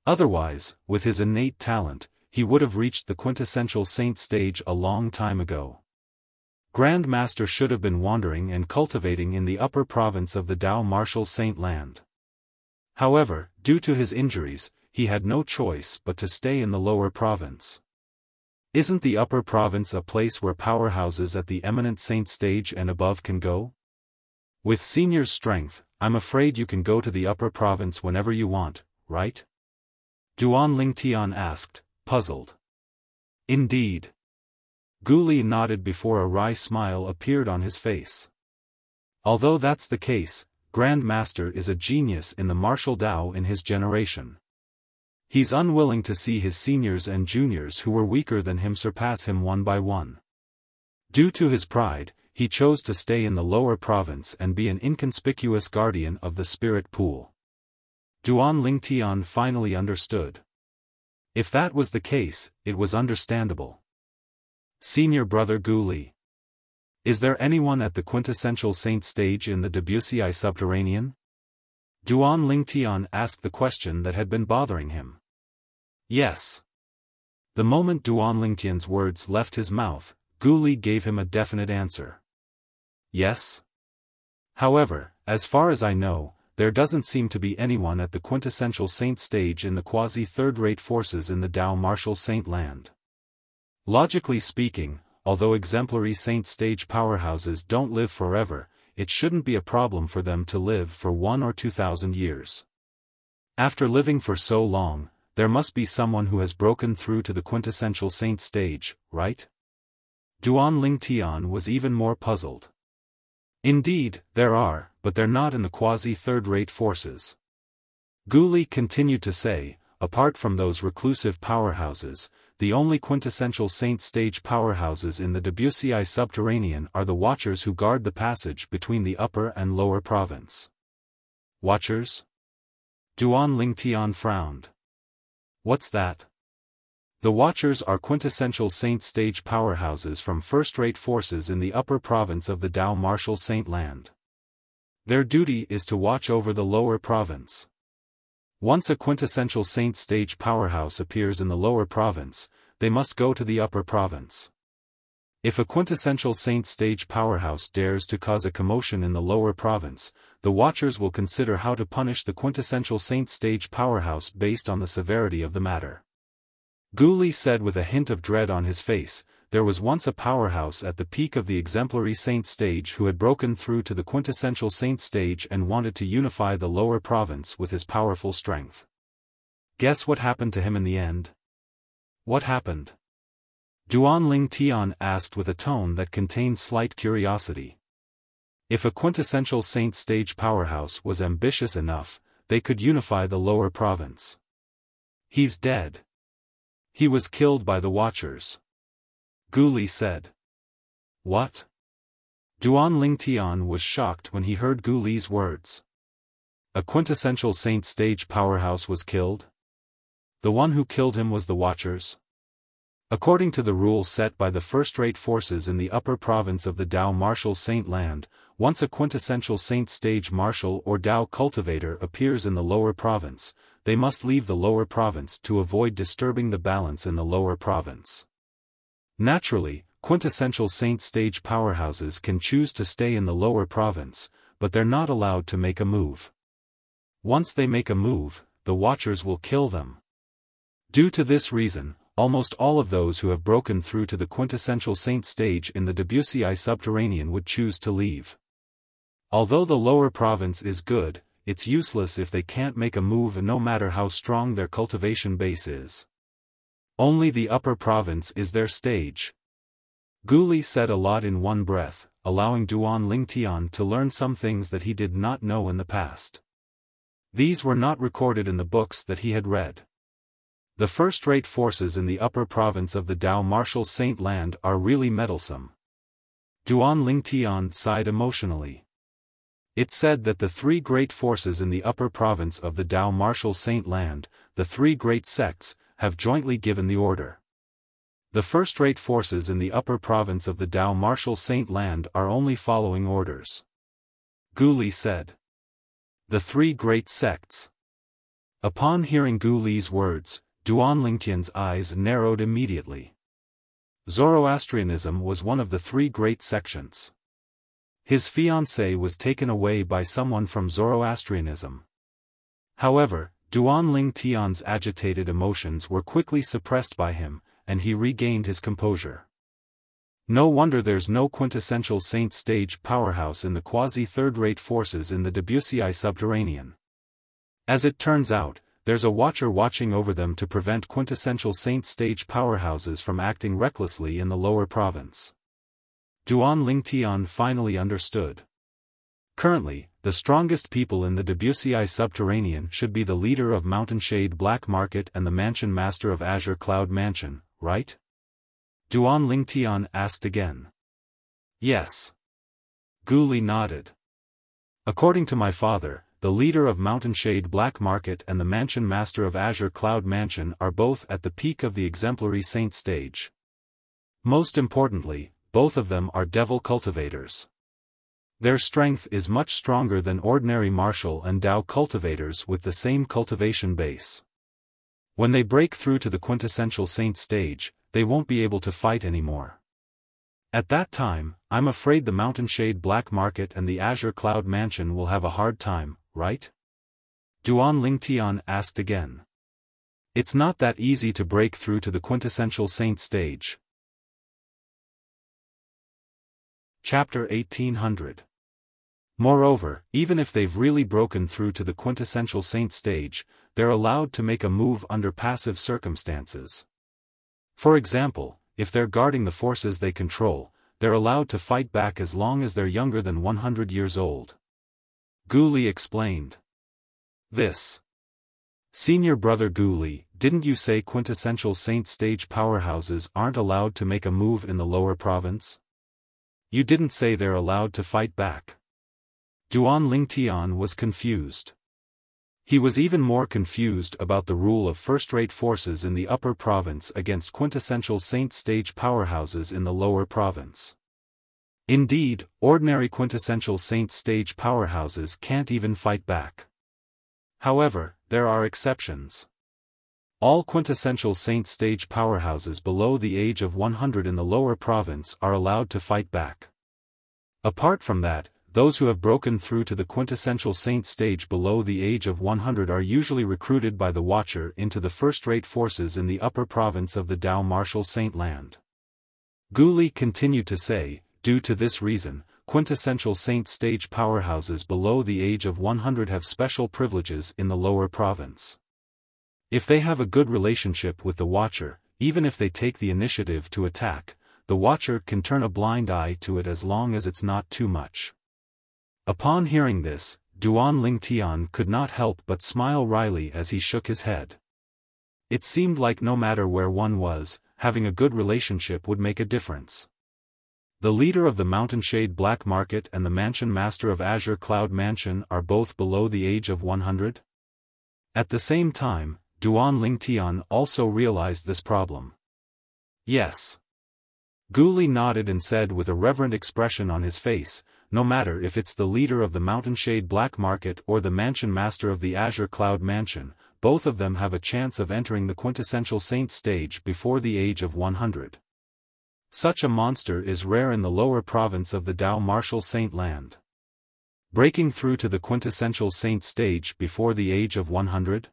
S1: Otherwise, with his innate talent, he would have reached the quintessential saint stage a long time ago. Grand Master should have been wandering and cultivating in the upper province of the Dao Martial Saint Land. However, due to his injuries, he had no choice but to stay in the lower province. Isn't the upper province a place where powerhouses at the eminent saint stage and above can go? With Senior's strength, I'm afraid you can go to the upper province whenever you want, right? Duan Lingtian asked, puzzled. Indeed. Gu Li nodded before a wry smile appeared on his face. Although that's the case, Grand Master is a genius in the martial Dao in his generation. He's unwilling to see his seniors and juniors who were weaker than him surpass him one by one. Due to his pride, he chose to stay in the lower province and be an inconspicuous guardian of the spirit pool. Duan Lingtian finally understood. If that was the case, it was understandable. Senior brother Gu Li. Is there anyone at the quintessential saint stage in the Debussy subterranean? Duan Lingtian asked the question that had been bothering him. Yes. The moment Duan Lingtian's words left his mouth, Gu Li gave him a definite answer. Yes. However, as far as I know, there doesn't seem to be anyone at the quintessential saint stage in the quasi-third-rate forces in the Dao Martial Saint Land. Logically speaking, although exemplary saint stage powerhouses don't live forever, it shouldn't be a problem for them to live for 1 or 2,000 years. After living for so long, there must be someone who has broken through to the quintessential saint stage, right? Duan Lingtian was even more puzzled. Indeed, there are, but they're not in the quasi-third-rate forces. Gu Li continued to say, apart from those reclusive powerhouses, the only quintessential saint stage powerhouses in the Debussy subterranean are the Watchers who guard the passage between the upper and lower province. Watchers? Duan Lingtian frowned. What's that? The Watchers are quintessential saint stage powerhouses from first-rate forces in the upper province of the Dao Martial Saint Land. Their duty is to watch over the lower province. Once a quintessential saint stage powerhouse appears in the lower province, they must go to the upper province. If a quintessential saint stage powerhouse dares to cause a commotion in the lower province, the Watchers will consider how to punish the quintessential saint stage powerhouse based on the severity of the matter. Gu Li said with a hint of dread on his face, there was once a powerhouse at the peak of the exemplary saint stage who had broken through to the quintessential saint stage and wanted to unify the lower province with his powerful strength. Guess what happened to him in the end? What happened? Duan Lingtian asked with a tone that contained slight curiosity. If a quintessential saint stage powerhouse was ambitious enough, they could unify the lower province. He's dead. He was killed by the Watchers. Gu Li said. What? Duan Lingtian was shocked when he heard Gu Li's words. A quintessential Saint stage powerhouse was killed? The one who killed him was the Watchers? According to the rules set by the first-rate forces in the upper province of the Dao Martial Saint Land, once a quintessential Saint stage martial or Dao cultivator appears in the lower province, they must leave the lower province to avoid disturbing the balance in the lower province. Naturally, quintessential Saint stage powerhouses can choose to stay in the lower province, but they're not allowed to make a move. Once they make a move, the Watchers will kill them. Due to this reason, almost all of those who have broken through to the quintessential Saint stage in the Wuxia subterranean would choose to leave. Although the lower province is good, it's useless if they can't make a move no matter how strong their cultivation base is. Only the upper province is their stage. Gu Li said a lot in one breath, allowing Duan Lingtian to learn some things that he did not know in the past. These were not recorded in the books that he had read. The first-rate forces in the upper province of the Dao Martial Saint Land are really meddlesome. Duan Lingtian sighed emotionally. It said that the three great forces in the upper province of the Dao Martial Saint Land, the three great sects, have jointly given the order. The first-rate forces in the upper province of the Dao Martial Saint Land are only following orders. Gu Li said. The three great sects. Upon hearing Gu Li's words, Duan Lingtian's eyes narrowed immediately. Zoroastrianism was one of the three great sections. His fiancée was taken away by someone from Zoroastrianism. However, Duan Lingtian's agitated emotions were quickly suppressed by him, and he regained his composure. No wonder there's no quintessential Saint stage powerhouse in the quasi-third-rate forces in the Wuxia subterranean. As it turns out, there's a Watcher watching over them to prevent quintessential Saint stage powerhouses from acting recklessly in the lower province. Duan Lingtian finally understood. Currently, the strongest people in the Wuxia subterranean should be the leader of Mountain Shade Black Market and the Mansion Master of Azure Cloud Mansion, right? Duan Lingtian asked again. Yes. Gu Li nodded. According to my father, the leader of Mountain Shade Black Market and the Mansion Master of Azure Cloud Mansion are both at the peak of the exemplary saint stage. Most importantly, both of them are devil cultivators. Their strength is much stronger than ordinary martial and Dao cultivators with the same cultivation base. When they break through to the quintessential saint stage, they won't be able to fight anymore. At that time, I'm afraid the Mountain Shade Black Market and the Azure Cloud Mansion will have a hard time, right? Duan Lingtian asked again. It's not that easy to break through to the quintessential saint stage. Chapter 1800. Moreover, even if they've really broken through to the quintessential saint stage, they're allowed to make a move under passive circumstances. For example, if they're guarding the forces they control, they're allowed to fight back as long as they're younger than 100 years old. Gu Li explained. This. Senior brother Gu Li, didn't you say quintessential saint stage powerhouses aren't allowed to make a move in the lower province? You didn't say they're allowed to fight back. Duan Lingtian was confused. He was even more confused about the rule of first-rate forces in the upper province against quintessential saint stage powerhouses in the lower province. Indeed, ordinary quintessential saint stage powerhouses can't even fight back. However, there are exceptions. All quintessential saint stage powerhouses below the age of 100 in the lower province are allowed to fight back. Apart from that, those who have broken through to the quintessential saint stage below the age of 100 are usually recruited by the Watcher into the first-rate forces in the upper province of the Dao Martial Saint Land. Gu Li continued to say, due to this reason, quintessential saint stage powerhouses below the age of 100 have special privileges in the lower province. If they have a good relationship with the Watcher, even if they take the initiative to attack, the Watcher can turn a blind eye to it as long as it's not too much. Upon hearing this, Duan Lingtian could not help but smile wryly as he shook his head. It seemed like no matter where one was, having a good relationship would make a difference. The leader of the Mountainshade Black Market and the mansion master of Azure Cloud Mansion are both below the age of 100? At the same time, Duan Lingtian also realized this problem. Yes. Gu Li nodded and said with a reverent expression on his face, no matter if it's the leader of the Mountainshade Black Market or the mansion master of the Azure Cloud Mansion, both of them have a chance of entering the quintessential saint stage before the age of 100. Such a monster is rare in the lower province of the Dao Martial Saint Land. Breaking through to the quintessential saint stage before the age of 100?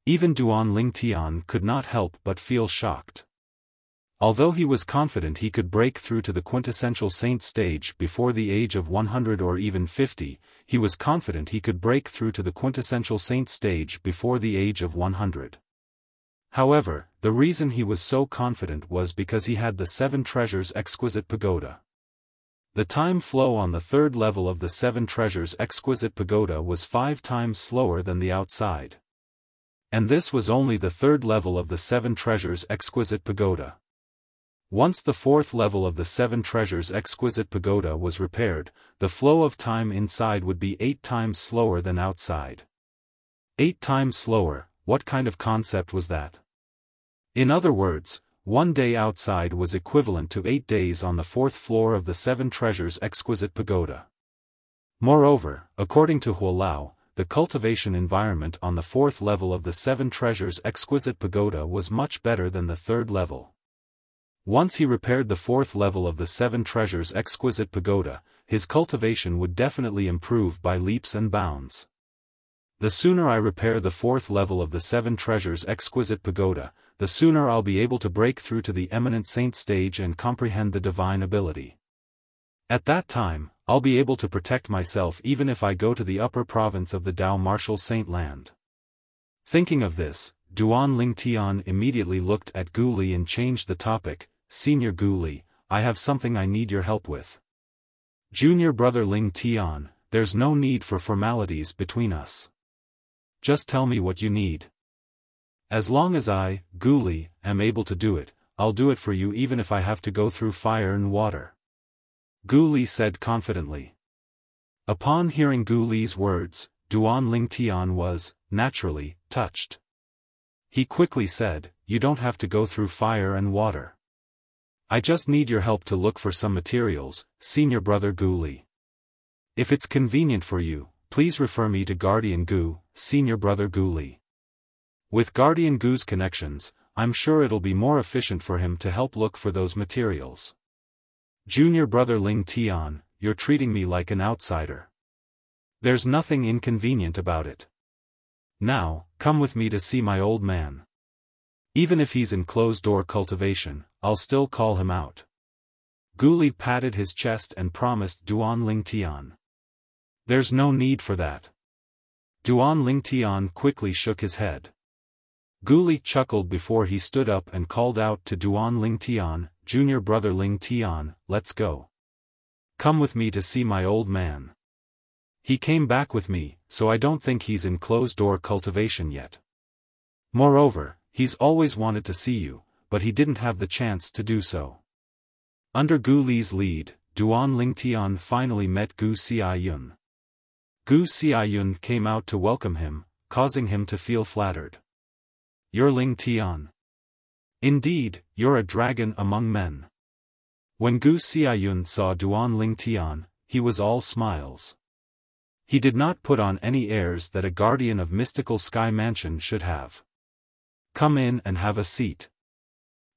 S1: Even Duan Lingtian could not help but feel shocked. Although he was confident he could break through to the quintessential saint stage before the age of 100 or even 50, he was confident he could break through to the quintessential saint stage before the age of 100. However, the reason he was so confident was because he had the 7 Treasures Exquisite Pagoda. The time flow on the 3rd level of the 7 Treasures Exquisite Pagoda was 5 times slower than the outside. And this was only the 3rd level of the 7 Treasures Exquisite Pagoda. Once the 4th level of the 7 Treasures Exquisite Pagoda was repaired, the flow of time inside would be 8 times slower than outside. 8 times slower, what kind of concept was that? In other words, 1 day outside was equivalent to 8 days on the 4th floor of the 7 Treasures Exquisite Pagoda. Moreover, according to Huolao, the cultivation environment on the 4th level of the 7 Treasures Exquisite Pagoda was much better than the 3rd level. Once he repaired the 4th level of the 7 Treasures Exquisite Pagoda, his cultivation would definitely improve by leaps and bounds. The sooner I repair the 4th level of the 7 Treasures Exquisite Pagoda, the sooner I'll be able to break through to the eminent saint stage and comprehend the divine ability. At that time, I'll be able to protect myself even if I go to the upper province of the Dao Martial Saint Land. Thinking of this, Duan Lingtian immediately looked at Gu Li and changed the topic. Senior Gu Li, I have something I need your help with. Junior brother Lingtian, there's no need for formalities between us. Just tell me what you need. As long as I, Gu Li, am able to do it, I'll do it for you even if I have to go through fire and water. Gu Li said confidently. Upon hearing Gu Li's words, Duan Lingtian was, naturally, touched. He quickly said, you don't have to go through fire and water. I just need your help to look for some materials, senior brother Gu Li. If it's convenient for you, please refer me to Guardian Gu, senior brother Gu Li. With Guardian Gu's connections, I'm sure it'll be more efficient for him to help look for those materials. Junior brother Lingtian, you're treating me like an outsider. There's nothing inconvenient about it. Now, come with me to see my old man. Even if he's in closed-door cultivation, I'll still call him out. Gu Li patted his chest and promised Duan Lingtian. There's no need for that. Duan Lingtian quickly shook his head. Gu Li chuckled before he stood up and called out to Duan Lingtian, Junior brother Lingtian, let's go. Come with me to see my old man. He came back with me, so I don't think he's in closed-door cultivation yet. Moreover, he's always wanted to see you, but he didn't have the chance to do so. Under Gu Li's lead, Duan Lingtian finally met Gu Xiaoyun. Gu Xiaoyun came out to welcome him, causing him to feel flattered. You're Lingtian. Indeed, you're a dragon among men. When Gu Xiaoyun saw Duan Lingtian, he was all smiles. He did not put on any airs that a guardian of mystical sky mansion should have. Come in and have a seat.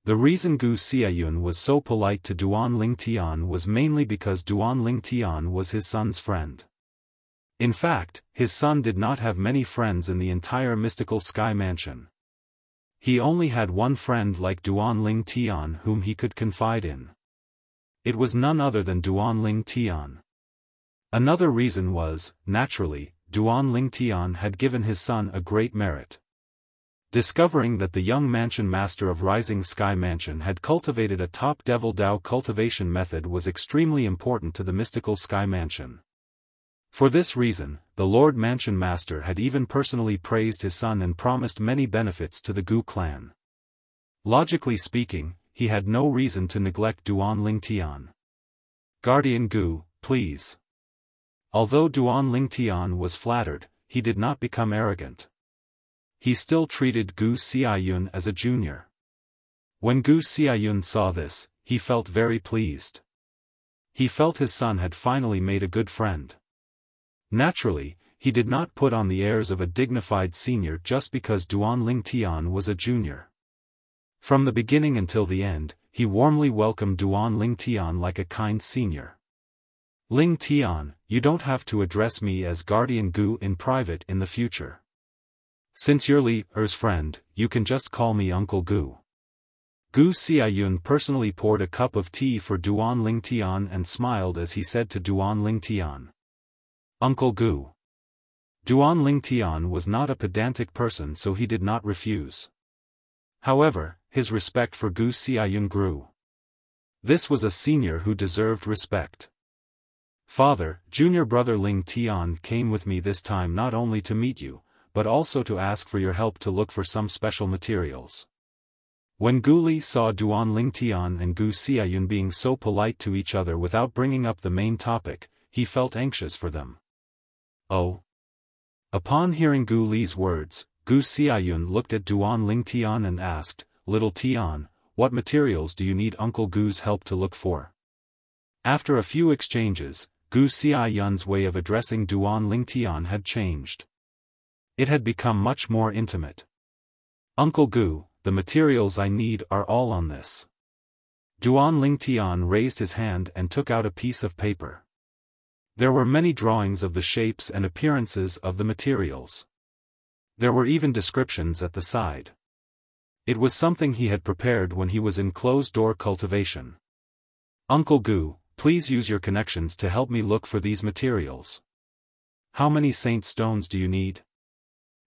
S1: The reason Gu Xiaoyun was so polite to Duan Lingtian was mainly because Duan Lingtian was his son's friend. In fact, his son did not have many friends in the entire mystical sky mansion. He only had one friend like Duan Lingtian whom he could confide in. It was none other than Duan Lingtian. Another reason was, naturally, Duan Lingtian had given his son a great merit. Discovering that the young mansion master of Rising Sky Mansion had cultivated a top Devil Dao cultivation method was extremely important to the mystical sky mansion. For this reason, the Lord Mansion Master had even personally praised his son and promised many benefits to the Gu clan. Logically speaking, he had no reason to neglect Duan Lingtian. Guardian Gu, please. Although Duan Lingtian was flattered, he did not become arrogant. He still treated Gu Xiaoyun as a junior. When Gu Xiaoyun saw this, he felt very pleased. He felt his son had finally made a good friend. Naturally, he did not put on the airs of a dignified senior just because Duan Lingtian was a junior. From the beginning until the end, he warmly welcomed Duan Lingtian like a kind senior. Lingtian, you don't have to address me as Guardian Gu in private in the future. Since you're Li Er's friend, you can just call me Uncle Gu. Gu Xiaoyun personally poured a cup of tea for Duan Lingtian and smiled as he said to Duan Lingtian, Uncle Gu. Duan Lingtian was not a pedantic person, so he did not refuse. However, his respect for Gu Xiaoyun grew. This was a senior who deserved respect. Father, junior brother Lingtian came with me this time not only to meet you, but also to ask for your help to look for some special materials. When Gu Li saw Duan Lingtian and Gu Xiaoyun being so polite to each other without bringing up the main topic, he felt anxious for them. Oh. Upon hearing Gu Li's words, Gu Xiaoyun looked at Duan Lingtian and asked, Little Tian, what materials do you need Uncle Gu's help to look for? After a few exchanges, Gu Xiaoyun's way of addressing Duan Lingtian had changed. It had become much more intimate. Uncle Gu, the materials I need are all on this. Duan Lingtian raised his hand and took out a piece of paper. There were many drawings of the shapes and appearances of the materials. There were even descriptions at the side. It was something he had prepared when he was in closed-door cultivation. Uncle Gu, please use your connections to help me look for these materials. How many saint stones do you need?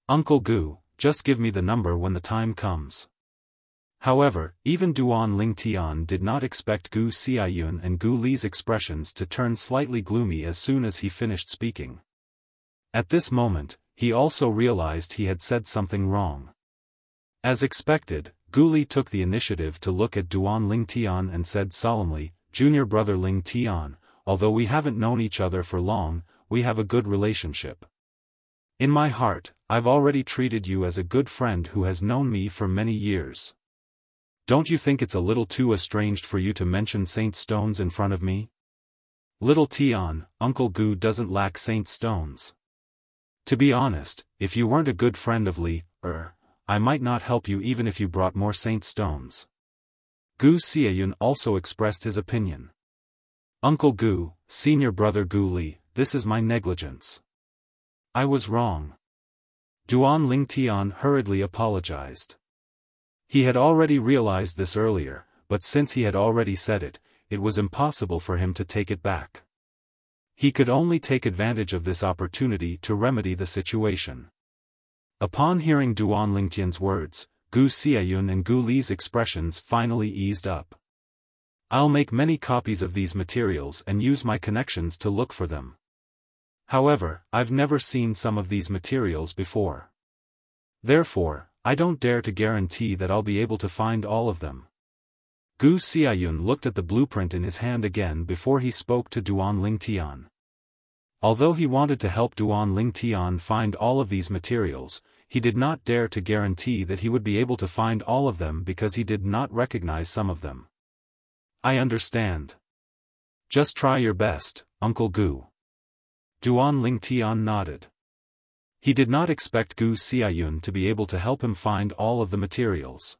S1: Uncle Gu, just give me the number when the time comes. However, even Duan Lingtian did not expect Gu Xiaoyun and Gu Li's expressions to turn slightly gloomy as soon as he finished speaking. At this moment, he also realized he had said something wrong. As expected, Gu Li took the initiative to look at Duan Lingtian and said solemnly, Junior brother Lingtian, although we haven't known each other for long, we have a good relationship. In my heart, I've already treated you as a good friend who has known me for many years. Don't you think it's a little too estranged for you to mention saint stones in front of me? Little Tian, Uncle Gu doesn't lack saint stones. To be honest, if you weren't a good friend of Li Er, I might not help you even if you brought more saint stones. Gu Xiaoyun also expressed his opinion. Uncle Gu, senior brother Gu Li, this is my negligence. I was wrong. Duan Lingtian hurriedly apologized. He had already realized this earlier, but since he had already said it, it was impossible for him to take it back. He could only take advantage of this opportunity to remedy the situation. Upon hearing Duan Lingtian's words, Gu Xiaoyun and Gu Li's expressions finally eased up. I'll make many copies of these materials and use my connections to look for them. However, I've never seen some of these materials before. Therefore, I don't dare to guarantee that I'll be able to find all of them. Gu Xiaoyun looked at the blueprint in his hand again before he spoke to Duan Lingtian. Although he wanted to help Duan Lingtian find all of these materials, he did not dare to guarantee that he would be able to find all of them because he did not recognize some of them. I understand. Just try your best, Uncle Gu. Duan Lingtian nodded. He did not expect Gu Xiaoyun to be able to help him find all of the materials.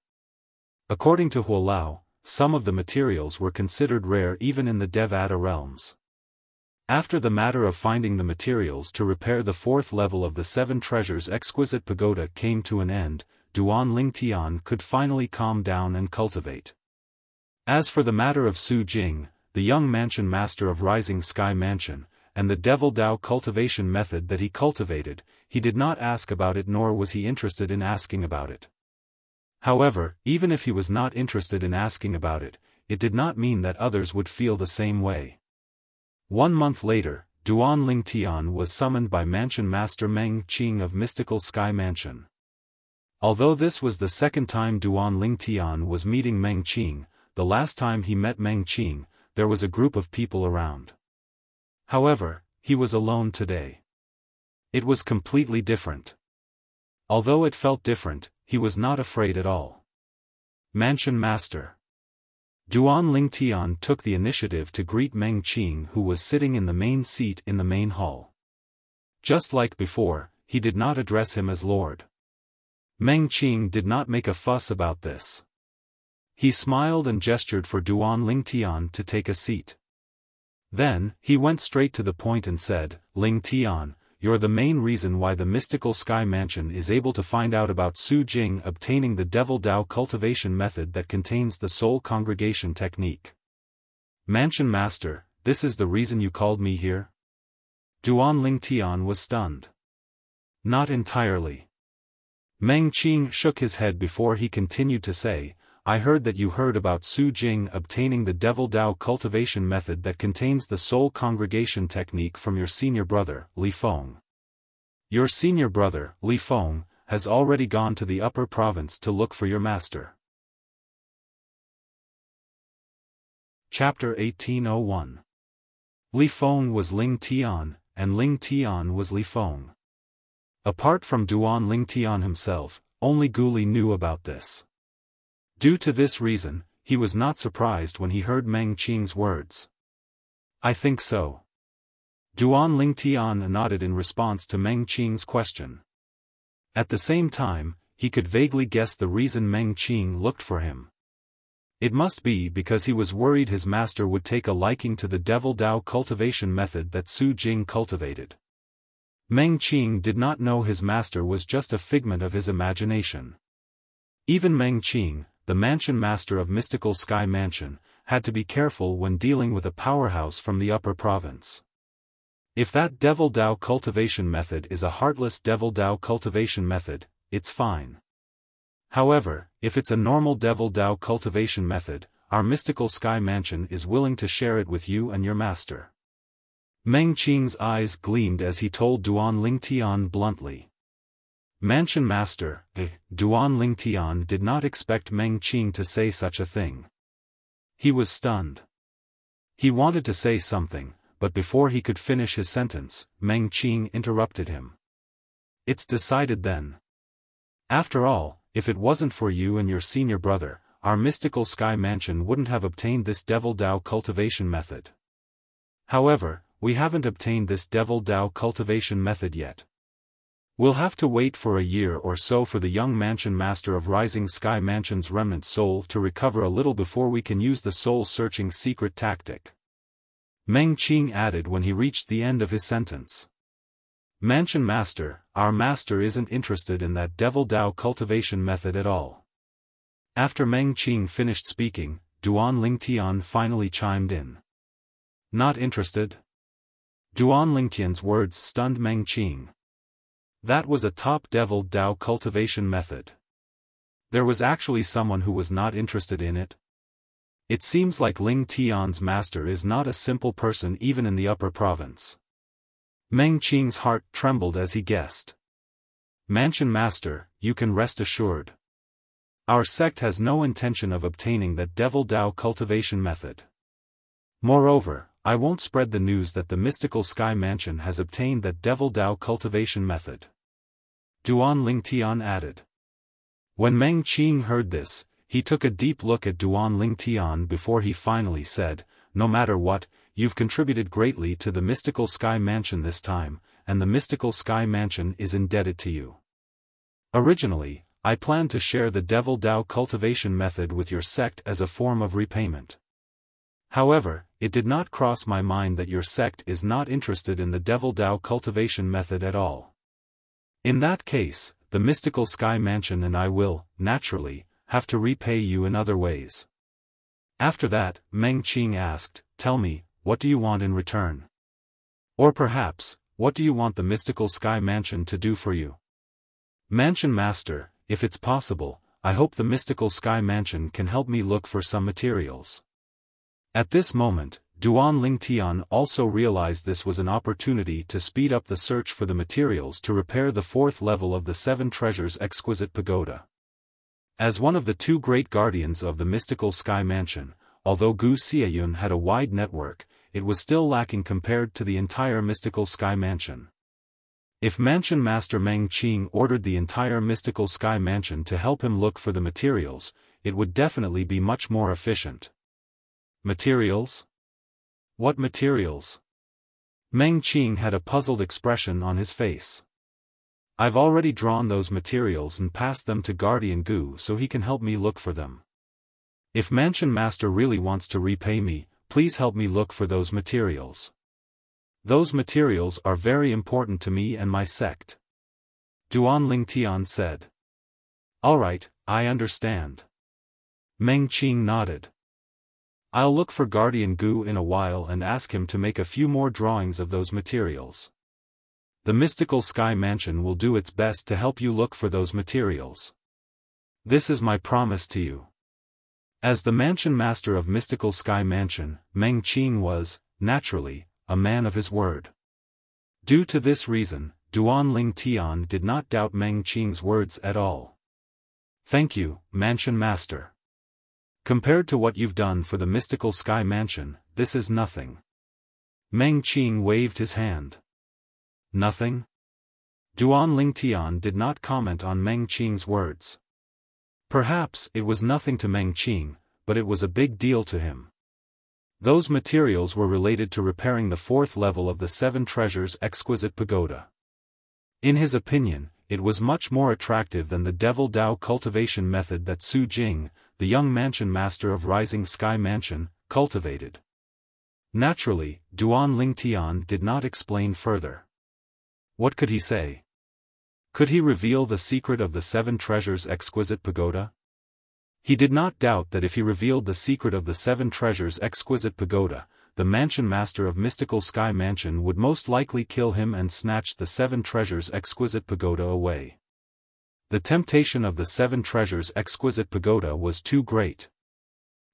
S1: According to Huolao, some of the materials were considered rare even in the Devata realms. After the matter of finding the materials to repair the fourth level of the Seven Treasures Exquisite Pagoda came to an end, Duan Lingtian could finally calm down and cultivate. As for the matter of Su Jing, the young mansion master of Rising Sky Mansion, and the Devil Dao cultivation method that he cultivated, he did not ask about it nor was he interested in asking about it. However, even if he was not interested in asking about it, it did not mean that others would feel the same way. 1 month later, Duan Lingtian was summoned by Mansion Master Meng Qing of Mystical Sky Mansion. Although this was the second time Duan Lingtian was meeting Meng Qing, the last time he met Meng Qing, there was a group of people around. However, he was alone today. It was completely different. Although it felt different, he was not afraid at all. Mansion Master. Duan Lingtian took the initiative to greet Meng Qing, who was sitting in the main seat in the main hall. Just like before, he did not address him as Lord. Meng Qing did not make a fuss about this. He smiled and gestured for Duan Lingtian to take a seat. Then, he went straight to the point and said, "Lingtian, you're the main reason why the mystical Sky Mansion is able to find out about Su Jing obtaining the Devil Dao cultivation method that contains the Soul Congregation technique." Mansion Master, this is the reason you called me here? Duan Lingtian was stunned. Not entirely. Meng Qing shook his head before he continued to say, "I heard that you heard about Su Jing obtaining the Devil Dao cultivation method that contains the Soul Congregation technique from your senior brother, Li Feng. Your senior brother, Li Feng, has already gone to the upper province to look for your master." Chapter 1801. Li Feng was Ling Tian, and Ling Tian was Li Feng. Apart from Duan Lingtian himself, only Guli knew about this. Due to this reason, he was not surprised when he heard Meng Qing's words. "I think so." Duan Lingtian nodded in response to Meng Qing's question. At the same time, he could vaguely guess the reason Meng Qing looked for him. It must be because he was worried his master would take a liking to the Devil Dao cultivation method that Su Jing cultivated. Meng Qing did not know his master was just a figment of his imagination. Even Meng Qing, the mansion master of Mystical Sky Mansion, had to be careful when dealing with a powerhouse from the upper province. If that Devil Dao cultivation method is a heartless Devil Dao cultivation method, it's fine. However, if it's a normal Devil Dao cultivation method, our Mystical Sky Mansion is willing to share it with you and your master. Meng Qing's eyes gleamed as he told Duan Lingtian bluntly. Mansion Master, Duan Lingtian did not expect Meng Qing to say such a thing. He was stunned. He wanted to say something, but before he could finish his sentence, Meng Qing interrupted him. "It's decided then. After all, if it wasn't for you and your senior brother, our Mystical Sky Mansion wouldn't have obtained this Devil Dao cultivation method. However, we haven't obtained this Devil Dao cultivation method yet. We'll have to wait for a year or so for the young Mansion Master of Rising Sky Mansion's remnant soul to recover a little before we can use the soul-searching secret tactic," Meng Qing added when he reached the end of his sentence. "Mansion Master, our master isn't interested in that Devil Dao cultivation method at all." After Meng Qing finished speaking, Duan Lingtian finally chimed in. "Not interested?" Duan Lingtian's words stunned Meng Qing. That was a top Devil Dao cultivation method. There was actually someone who was not interested in it. It seems like Ling Tian's master is not a simple person even in the upper province. Meng Qing's heart trembled as he guessed. "Mansion Master, you can rest assured. Our sect has no intention of obtaining that Devil Dao cultivation method. Moreover, I won't spread the news that the Mystical Sky Mansion has obtained that Devil Dao cultivation method," Duan Lingtian added. When Meng Qing heard this, he took a deep look at Duan Lingtian before he finally said, "No matter what, you've contributed greatly to the Mystical Sky Mansion this time, and the Mystical Sky Mansion is indebted to you. Originally, I planned to share the Devil Dao cultivation method with your sect as a form of repayment. However, it did not cross my mind that your sect is not interested in the Devil Dao cultivation method at all. In that case, the Mystical Sky Mansion and I will, naturally, have to repay you in other ways." After that, Meng Qing asked, "Tell me, what do you want in return? Or perhaps, what do you want the Mystical Sky Mansion to do for you?" "Mansion Master, if it's possible, I hope the Mystical Sky Mansion can help me look for some materials." At this moment, Duan Lingtian also realized this was an opportunity to speed up the search for the materials to repair the fourth level of the Seven Treasures Exquisite Pagoda. As one of the two great guardians of the mystical Sky Mansion, although Gu Xiayun had a wide network, it was still lacking compared to the entire mystical Sky Mansion. If Mansion Master Meng Qing ordered the entire mystical Sky Mansion to help him look for the materials, it would definitely be much more efficient. Materials? What materials? Meng Qing had a puzzled expression on his face. I've already drawn those materials and passed them to Guardian Gu so he can help me look for them. If Mansion Master really wants to repay me, please help me look for those materials. Those materials are very important to me and my sect. Duan Lingtian said. Alright, I understand. Meng Qing nodded. I'll look for Guardian Gu in a while and ask him to make a few more drawings of those materials. The mystical Sky Mansion will do its best to help you look for those materials. This is my promise to you. As the Mansion Master of Mystical Sky Mansion, Meng Qing was, naturally, a man of his word. Due to this reason, Duan Lingtian did not doubt Meng Qing's words at all. Thank you, Mansion Master. Compared to what you've done for the mystical Sky Mansion, this is nothing. Meng Qing waved his hand. Nothing? Duan Lingtian did not comment on Meng Qing's words. Perhaps it was nothing to Meng Qing, but it was a big deal to him. Those materials were related to repairing the fourth level of the Seven Treasures Exquisite Pagoda. In his opinion, it was much more attractive than the Devil Dao cultivation method that Su Jing, the young Mansion Master of Rising Sky Mansion, cultivated. Naturally, Duan Lingtian did not explain further. What could he say? Could he reveal the secret of the Seven Treasures Exquisite Pagoda? He did not doubt that if he revealed the secret of the Seven Treasures Exquisite Pagoda, the Mansion Master of Mystical Sky Mansion would most likely kill him and snatch the Seven Treasures Exquisite Pagoda away. The temptation of the Seven Treasures Exquisite Pagoda was too great.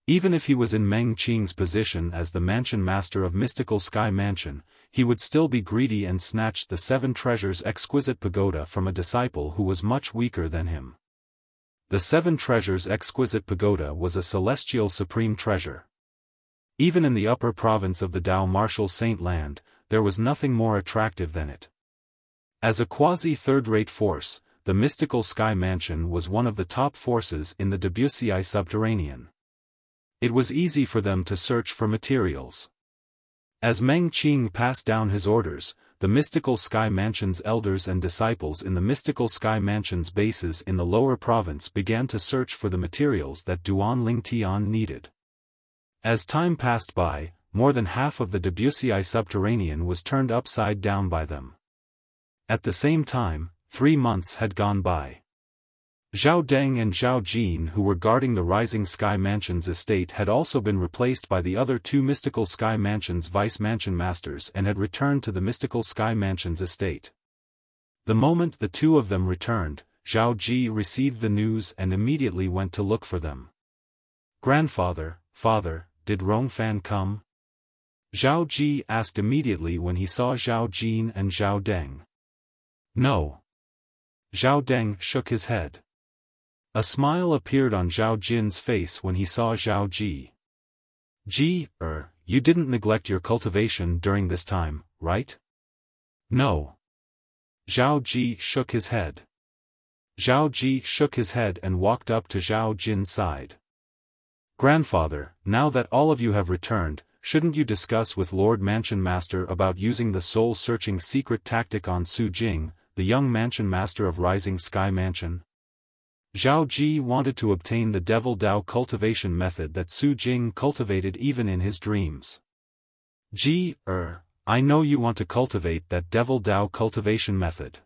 S1: Even if he was in Meng Qing's position as the Mansion Master of Mystical Sky Mansion, he would still be greedy and snatch the Seven Treasures Exquisite Pagoda from a disciple who was much weaker than him. The Seven Treasures Exquisite Pagoda was a celestial supreme treasure. Even in the upper province of the Dao Martial Saint Land, there was nothing more attractive than it. As a quasi-third-rate force, the Mystical Sky Mansion was one of the top forces in the Debussy subterranean. It was easy for them to search for materials. As Meng Qing passed down his orders, the Mystical Sky Mansion's elders and disciples in the Mystical Sky Mansion's bases in the lower province began to search for the materials that Duan Lingtian needed. As time passed by, more than half of the Debussy subterranean was turned upside down by them. At the same time, 3 months had gone by. Zhao Deng and Zhao Jin, who were guarding the Rising Sky Mansion's estate, had also been replaced by the other two Mystical Sky Mansion's Vice Mansion Masters and had returned to the Mystical Sky Mansion's estate. The moment the two of them returned, Zhao Ji received the news and immediately went to look for them. Grandfather, father, did Rongfan come? Zhao Ji asked immediately when he saw Zhao Jin and Zhao Deng. No. Zhao Deng shook his head. A smile appeared on Zhao Jin's face when he saw Zhao Ji. Ji, you didn't neglect your cultivation during this time, right? No. Zhao Ji shook his head. Zhao Ji shook his head and walked up to Zhao Jin's side. Grandfather, now that all of you have returned, shouldn't you discuss with Lord Mansion Master about using the soul-searching secret tactic on Su Jing, the young Mansion Master of Rising Sky Mansion? Zhao Ji wanted to obtain the Devil Dao cultivation method that Su Jing cultivated even in his dreams. Ji, I know you want to cultivate that Devil Dao cultivation method.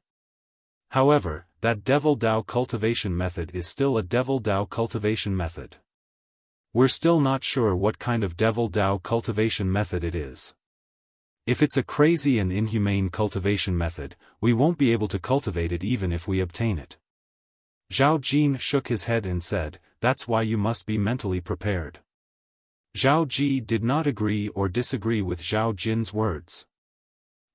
S1: However, that Devil Dao cultivation method is still a Devil Dao cultivation method. We're still not sure what kind of Devil Dao cultivation method it is. If it's a crazy and inhumane cultivation method, we won't be able to cultivate it even if we obtain it. Zhao Jin shook his head and said, that's why you must be mentally prepared. Zhao Ji did not agree or disagree with Zhao Jin's words.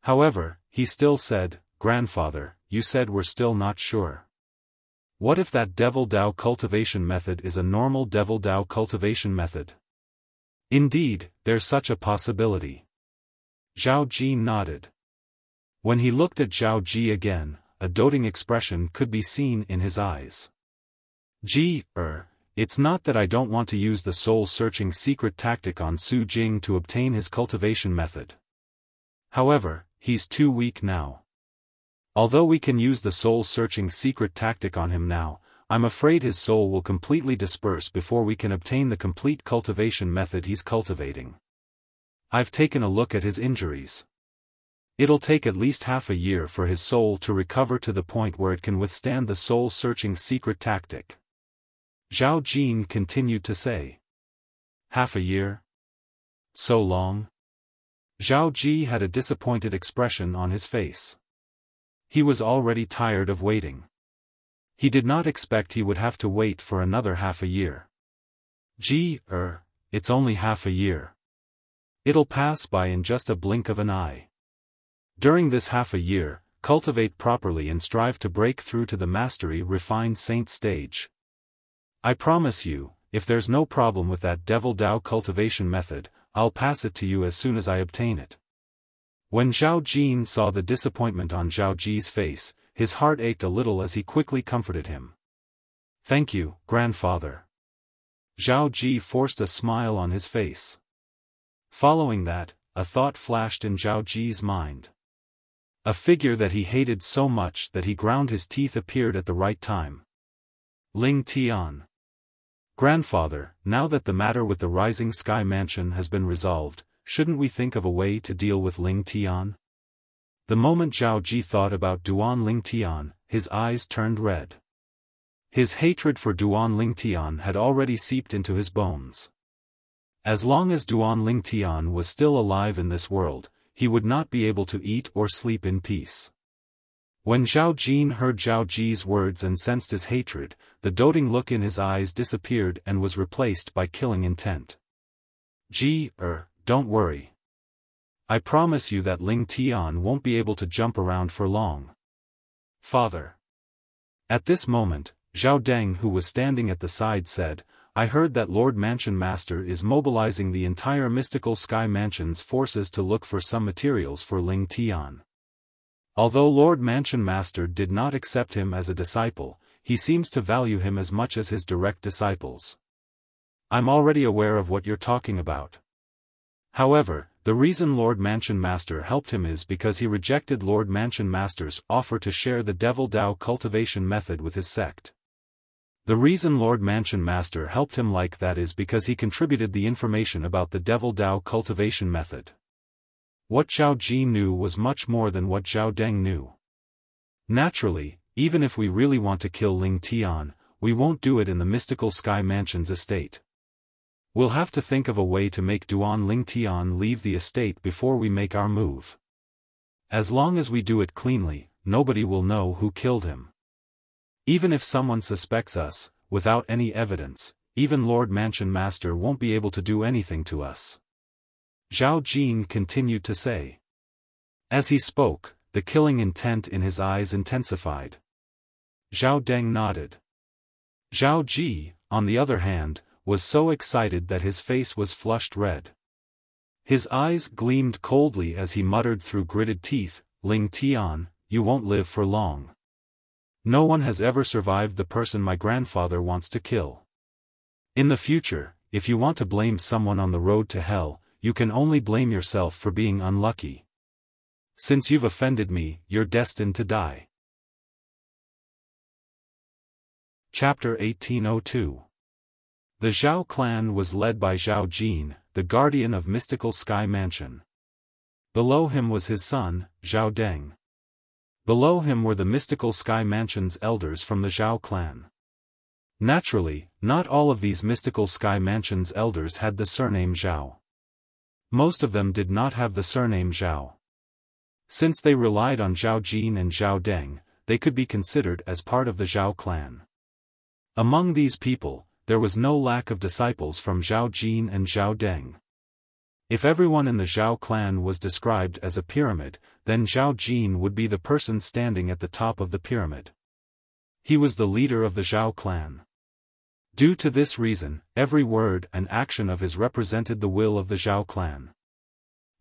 S1: However, he still said, "Grandfather, you said we're still not sure. What if that devil Dao cultivation method is a normal devil Dao cultivation method?" "Indeed, there's such a possibility." Zhao Ji nodded. When he looked at Zhao Ji again, a doting expression could be seen in his eyes. "Ji, it's not that I don't want to use the soul-searching secret tactic on Su Jing to obtain his cultivation method. However, he's too weak now. Although we can use the soul-searching secret tactic on him now, I'm afraid his soul will completely disperse before we can obtain the complete cultivation method he's cultivating. I've taken a look at his injuries. It'll take at least half a year for his soul to recover to the point where it can withstand the soul-searching secret tactic." Zhao Jin continued to say. "Half a year? So long?" Zhao Ji had a disappointed expression on his face. He was already tired of waiting. He did not expect he would have to wait for another half a year. "Ji, it's only half a year. It'll pass by in just a blink of an eye. During this half a year, cultivate properly and strive to break through to the mastery refined saint stage. I promise you, if there's no problem with that devil Dao cultivation method, I'll pass it to you as soon as I obtain it." When Zhao Jin saw the disappointment on Zhao Ji's face, his heart ached a little as he quickly comforted him. "Thank you, grandfather." Zhao Ji forced a smile on his face. Following that, a thought flashed in Zhao Ji's mind. A figure that he hated so much that he ground his teeth appeared at the right time. Ling Tian. "Grandfather, now that the matter with the Rising Sky Mansion has been resolved, shouldn't we think of a way to deal with Ling Tian?" The moment Zhao Ji thought about Duan Ling Tian, his eyes turned red. His hatred for Duan Ling Tian had already seeped into his bones. As long as Duan Ling Tian was still alive in this world, he would not be able to eat or sleep in peace. When Zhao Jin heard Zhao Ji's words and sensed his hatred, the doting look in his eyes disappeared and was replaced by killing intent. "Ji, don't worry. I promise you that Ling Tian won't be able to jump around for long. Father." At this moment, Zhao Deng, who was standing at the side, said, "I heard that Lord Mansion Master is mobilizing the entire Mystical Sky Mansion's forces to look for some materials for Ling Tian. Although Lord Mansion Master did not accept him as a disciple, he seems to value him as much as his direct disciples. I'm already aware of what you're talking about. However, the reason Lord Mansion Master helped him is because he rejected Lord Mansion Master's offer to share the Devil Dao cultivation method with his sect. The reason Lord Mansion Master helped him like that is because he contributed the information about the Devil Dao cultivation method." What Zhao Ji knew was much more than what Zhao Deng knew. Naturally, even if we really want to kill Ling Tian, we won't do it in the Mystical Sky Mansion's estate. We'll have to think of a way to make Duan Ling Tian leave the estate before we make our move. As long as we do it cleanly, nobody will know who killed him. Even if someone suspects us, without any evidence, even Lord Mansion Master won't be able to do anything to us." Zhao Jin continued to say. As he spoke, the killing intent in his eyes intensified. Zhao Deng nodded. Zhao Ji, on the other hand, was so excited that his face was flushed red. His eyes gleamed coldly as he muttered through gritted teeth, "Ling Tian, you won't live for long. No one has ever survived the person my grandfather wants to kill. In the future, if you want to blame someone on the road to hell, you can only blame yourself for being unlucky. Since you've offended me, you're destined to die." Chapter 1802. The Zhao clan was led by Zhao Jin, the guardian of Mystical Sky Mansion. Below him was his son, Zhao Deng. Below him were the Mystical Sky Mansion's elders from the Zhao clan. Naturally, not all of these Mystical Sky Mansion's elders had the surname Zhao. Most of them did not have the surname Zhao. Since they relied on Zhao Jin and Zhao Deng, they could be considered as part of the Zhao clan. Among these people, there was no lack of disciples from Zhao Jin and Zhao Deng. If everyone in the Zhao clan was described as a pyramid, then Zhao Jin would be the person standing at the top of the pyramid. He was the leader of the Zhao clan. Due to this reason, every word and action of his represented the will of the Zhao clan.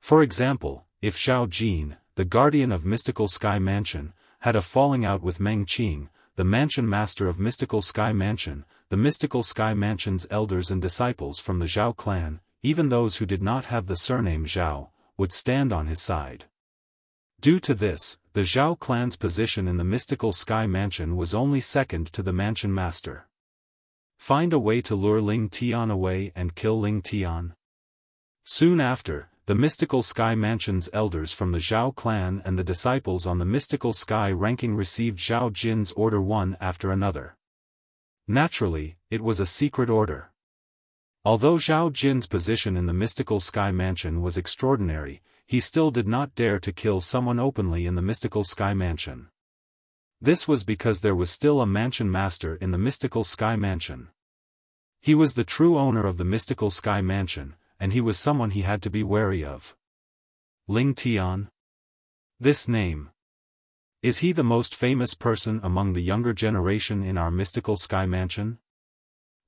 S1: For example, if Zhao Jin, the guardian of Mystical Sky Mansion, had a falling out with Meng Qing, the mansion master of Mystical Sky Mansion, the Mystical Sky Mansion's elders and disciples from the Zhao clan, even those who did not have the surname Zhao, would stand on his side. Due to this, the Zhao clan's position in the Mystical Sky Mansion was only second to the mansion master. Find a way to lure Ling Tian away and kill Ling Tian. Soon after, the Mystical Sky Mansion's elders from the Zhao clan and the disciples on the Mystical Sky ranking received Zhao Jin's order one after another. Naturally, it was a secret order. Although Zhao Jin's position in the Mystical Sky Mansion was extraordinary, he still did not dare to kill someone openly in the Mystical Sky Mansion. This was because there was still a mansion master in the Mystical Sky Mansion. He was the true owner of the Mystical Sky Mansion, and he was someone he had to be wary of. Ling Tian? This name. Is he the most famous person among the younger generation in our Mystical Sky Mansion?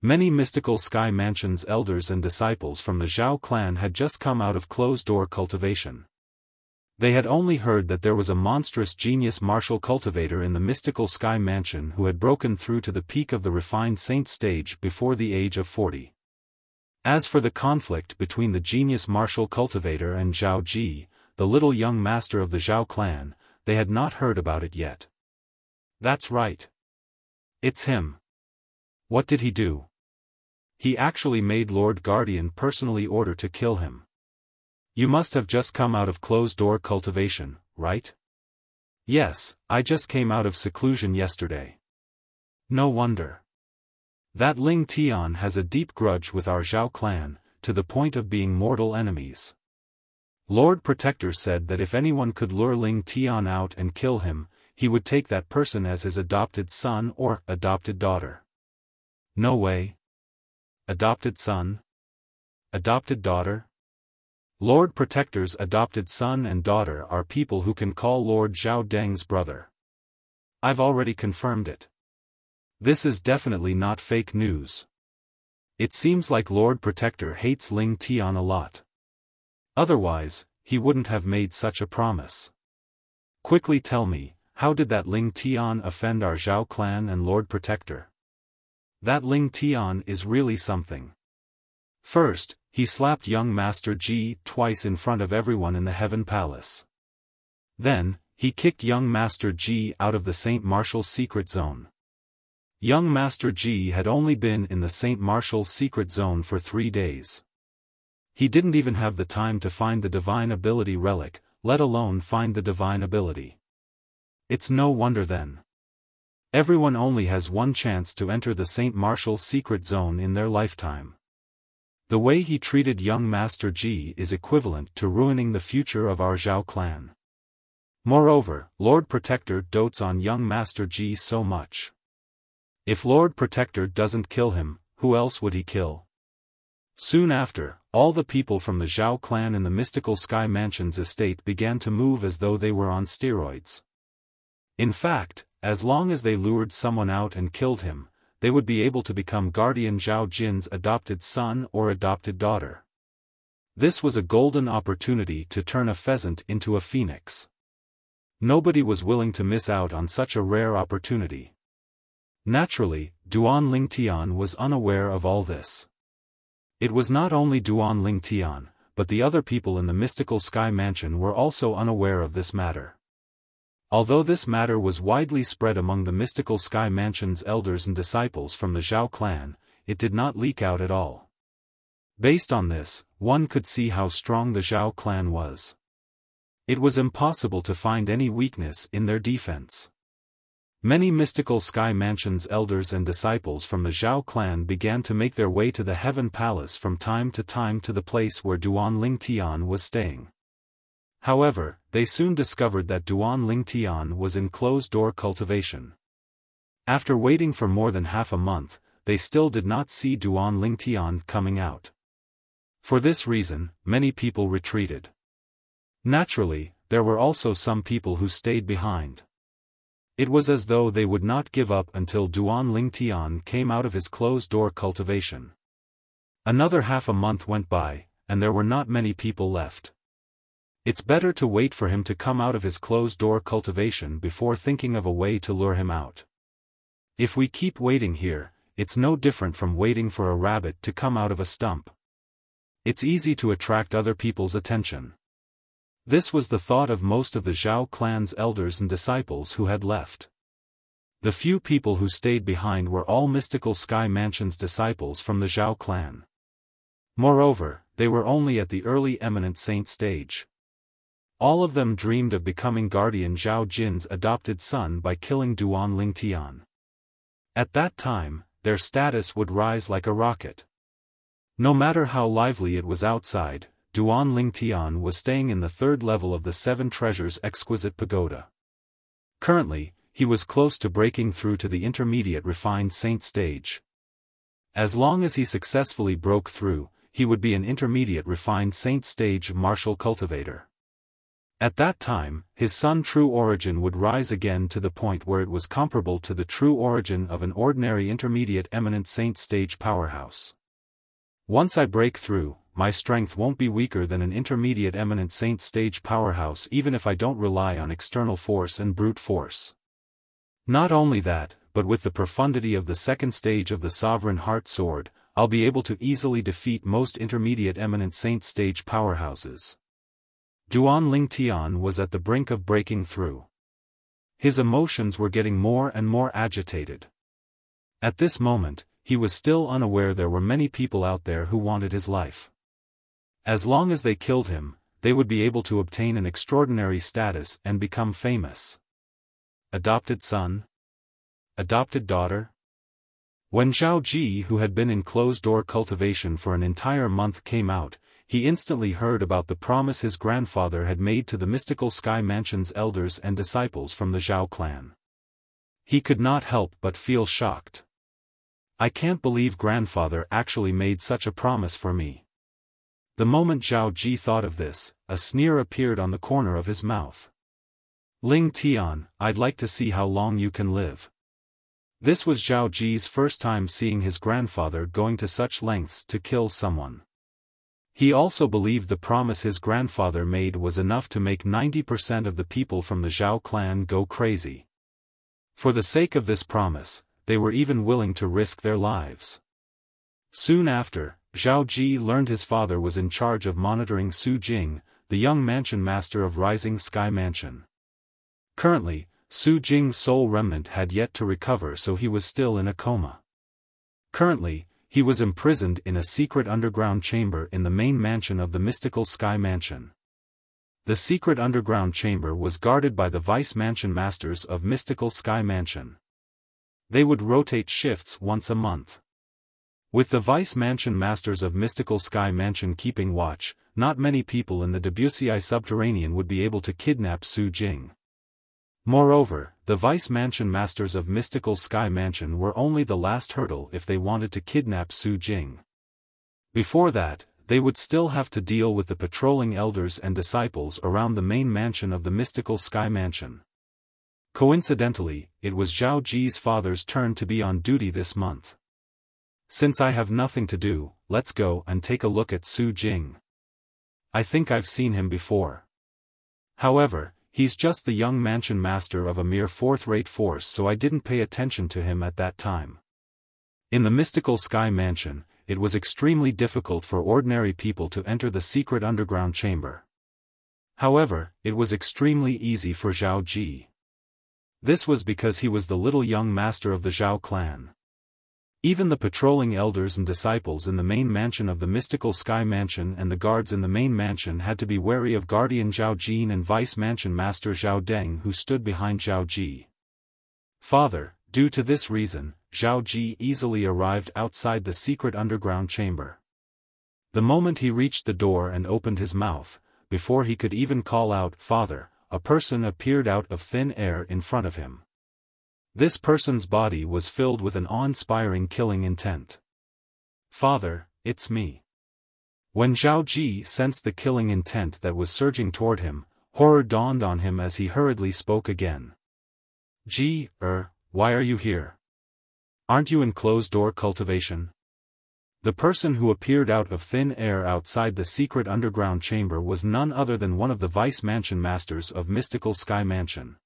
S1: Many Mystical Sky Mansion's elders and disciples from the Zhao clan had just come out of closed-door cultivation. They had only heard that there was a monstrous genius martial cultivator in the Mystical Sky Mansion who had broken through to the peak of the refined saint stage before the age of 40. As for the conflict between the genius martial cultivator and Zhao Ji, the little young master of the Zhao clan, they had not heard about it yet. That's right. It's him. What did he do? He actually made Lord Guardian personally order to kill him. You must have just come out of closed-door cultivation, right? Yes, I just came out of seclusion yesterday. No wonder. That Ling Tian has a deep grudge with our Zhao clan, to the point of being mortal enemies. Lord Protector said that if anyone could lure Ling Tian out and kill him, he would take that person as his adopted son or adopted daughter. No way. Adopted son? Adopted daughter? Lord Protector's adopted son and daughter are people who can call Lord Zhao Deng's brother. I've already confirmed it. This is definitely not fake news. It seems like Lord Protector hates Ling Tian a lot. Otherwise, he wouldn't have made such a promise. Quickly tell me, how did that Ling Tian offend our Zhao clan and Lord Protector? That Ling Tian is really something. First, he slapped young Master Ji twice in front of everyone in the Heaven Palace. Then, he kicked young Master Ji out of the Saint Martial's secret zone. Young Master Ji had only been in the Saint Martial secret zone for 3 days. He didn't even have the time to find the Divine Ability relic, let alone find the Divine Ability. It's no wonder then. Everyone only has one chance to enter the Saint Martial secret zone in their lifetime. The way he treated young Master Ji is equivalent to ruining the future of our Zhao clan. Moreover, Lord Protector dotes on young Master Ji so much. If Lord Protector doesn't kill him, who else would he kill? Soon after, all the people from the Zhao clan in the Mystical Sky Mansion's estate began to move as though they were on steroids. In fact, as long as they lured someone out and killed him, they would be able to become Guardian Zhao Jin's adopted son or adopted daughter. This was a golden opportunity to turn a pheasant into a phoenix. Nobody was willing to miss out on such a rare opportunity. Naturally, Duan Lingtian was unaware of all this. It was not only Duan Lingtian, but the other people in the Mystical Sky Mansion were also unaware of this matter. Although this matter was widely spread among the Mystical Sky Mansion's elders and disciples from the Zhao clan, it did not leak out at all. Based on this, one could see how strong the Zhao clan was. It was impossible to find any weakness in their defense. Many Mystical Sky Mansion's elders and disciples from the Zhao clan began to make their way to the Heaven Palace from time to time to the place where Duan Lingtian was staying. However, they soon discovered that Duan Lingtian was in closed-door cultivation. After waiting for more than half a month, they still did not see Duan Lingtian coming out. For this reason, many people retreated. Naturally, there were also some people who stayed behind. It was as though they would not give up until Duan Lingtian came out of his closed-door cultivation. Another half a month went by, and there were not many people left. It's better to wait for him to come out of his closed-door cultivation before thinking of a way to lure him out. If we keep waiting here, it's no different from waiting for a rabbit to come out of a stump. It's easy to attract other people's attention. This was the thought of most of the Zhao clan's elders and disciples who had left. The few people who stayed behind were all Mystical Sky Mansion's disciples from the Zhao clan. Moreover, they were only at the early eminent saint stage. All of them dreamed of becoming guardian Zhao Jin's adopted son by killing Duan Lingtian. At that time, their status would rise like a rocket. No matter how lively it was outside, Duan Lingtian was staying in the third level of the Seven Treasures Exquisite Pagoda. Currently, he was close to breaking through to the intermediate refined saint stage. As long as he successfully broke through, he would be an intermediate refined saint stage martial cultivator. At that time, his son True Origin would rise again to the point where it was comparable to the true origin of an ordinary intermediate eminent saint stage powerhouse. Once I break through, my strength won't be weaker than an intermediate eminent saint stage powerhouse even if I don't rely on external force and brute force. Not only that, but with the profundity of the second stage of the Sovereign Heart Sword, I'll be able to easily defeat most intermediate eminent saint stage powerhouses. Duan Lingtian was at the brink of breaking through. His emotions were getting more and more agitated. At this moment, he was still unaware there were many people out there who wanted his life. As long as they killed him, they would be able to obtain an extraordinary status and become famous. Adopted son? Adopted daughter? When Zhao Ji, who had been in closed-door cultivation for an entire month, came out, he instantly heard about the promise his grandfather had made to the Mystical Sky Mansion's elders and disciples from the Zhao clan. He could not help but feel shocked. I can't believe grandfather actually made such a promise for me. The moment Zhao Ji thought of this, a sneer appeared on the corner of his mouth. Ling Tian, I'd like to see how long you can live. This was Zhao Ji's first time seeing his grandfather going to such lengths to kill someone. He also believed the promise his grandfather made was enough to make 90% of the people from the Zhao clan go crazy. For the sake of this promise, they were even willing to risk their lives. Soon after, Zhao Ji learned his father was in charge of monitoring Su Jing, the young mansion master of Rising Sky Mansion. Currently, Su Jing's soul remnant had yet to recover, so he was still in a coma. Currently, he was imprisoned in a secret underground chamber in the main mansion of the Mystical Sky Mansion. The secret underground chamber was guarded by the vice mansion masters of Mystical Sky Mansion. They would rotate shifts once a month. With the vice mansion masters of Mystical Sky Mansion keeping watch, not many people in the Debussy subterranean would be able to kidnap Su Jing. Moreover, the vice mansion masters of Mystical Sky Mansion were only the last hurdle if they wanted to kidnap Su Jing. Before that, they would still have to deal with the patrolling elders and disciples around the main mansion of the Mystical Sky Mansion. Coincidentally, it was Zhao Ji's father's turn to be on duty this month. Since I have nothing to do, let's go and take a look at Su Jing. I think I've seen him before. However, he's just the young mansion master of a mere fourth-rate force, so I didn't pay attention to him at that time. In the Mystical Sky Mansion, it was extremely difficult for ordinary people to enter the secret underground chamber. However, it was extremely easy for Zhao Ji. This was because he was the little young master of the Zhao clan. Even the patrolling elders and disciples in the main mansion of the Mystical Sky Mansion and the guards in the main mansion had to be wary of Guardian Zhao Jin and Vice Mansion Master Zhao Deng, who stood behind Zhao Ji. Father, due to this reason, Zhao Ji easily arrived outside the secret underground chamber. The moment he reached the door and opened his mouth, before he could even call out, "Father," a person appeared out of thin air in front of him. This person's body was filled with an awe-inspiring killing intent. "Father, it's me." When Zhao Ji sensed the killing intent that was surging toward him, horror dawned on him as he hurriedly spoke again. "Ji, why are you here? Aren't you in closed-door cultivation?" The person who appeared out of thin air outside the secret underground chamber was none other than one of the vice mansion masters of Mystical Sky Mansion.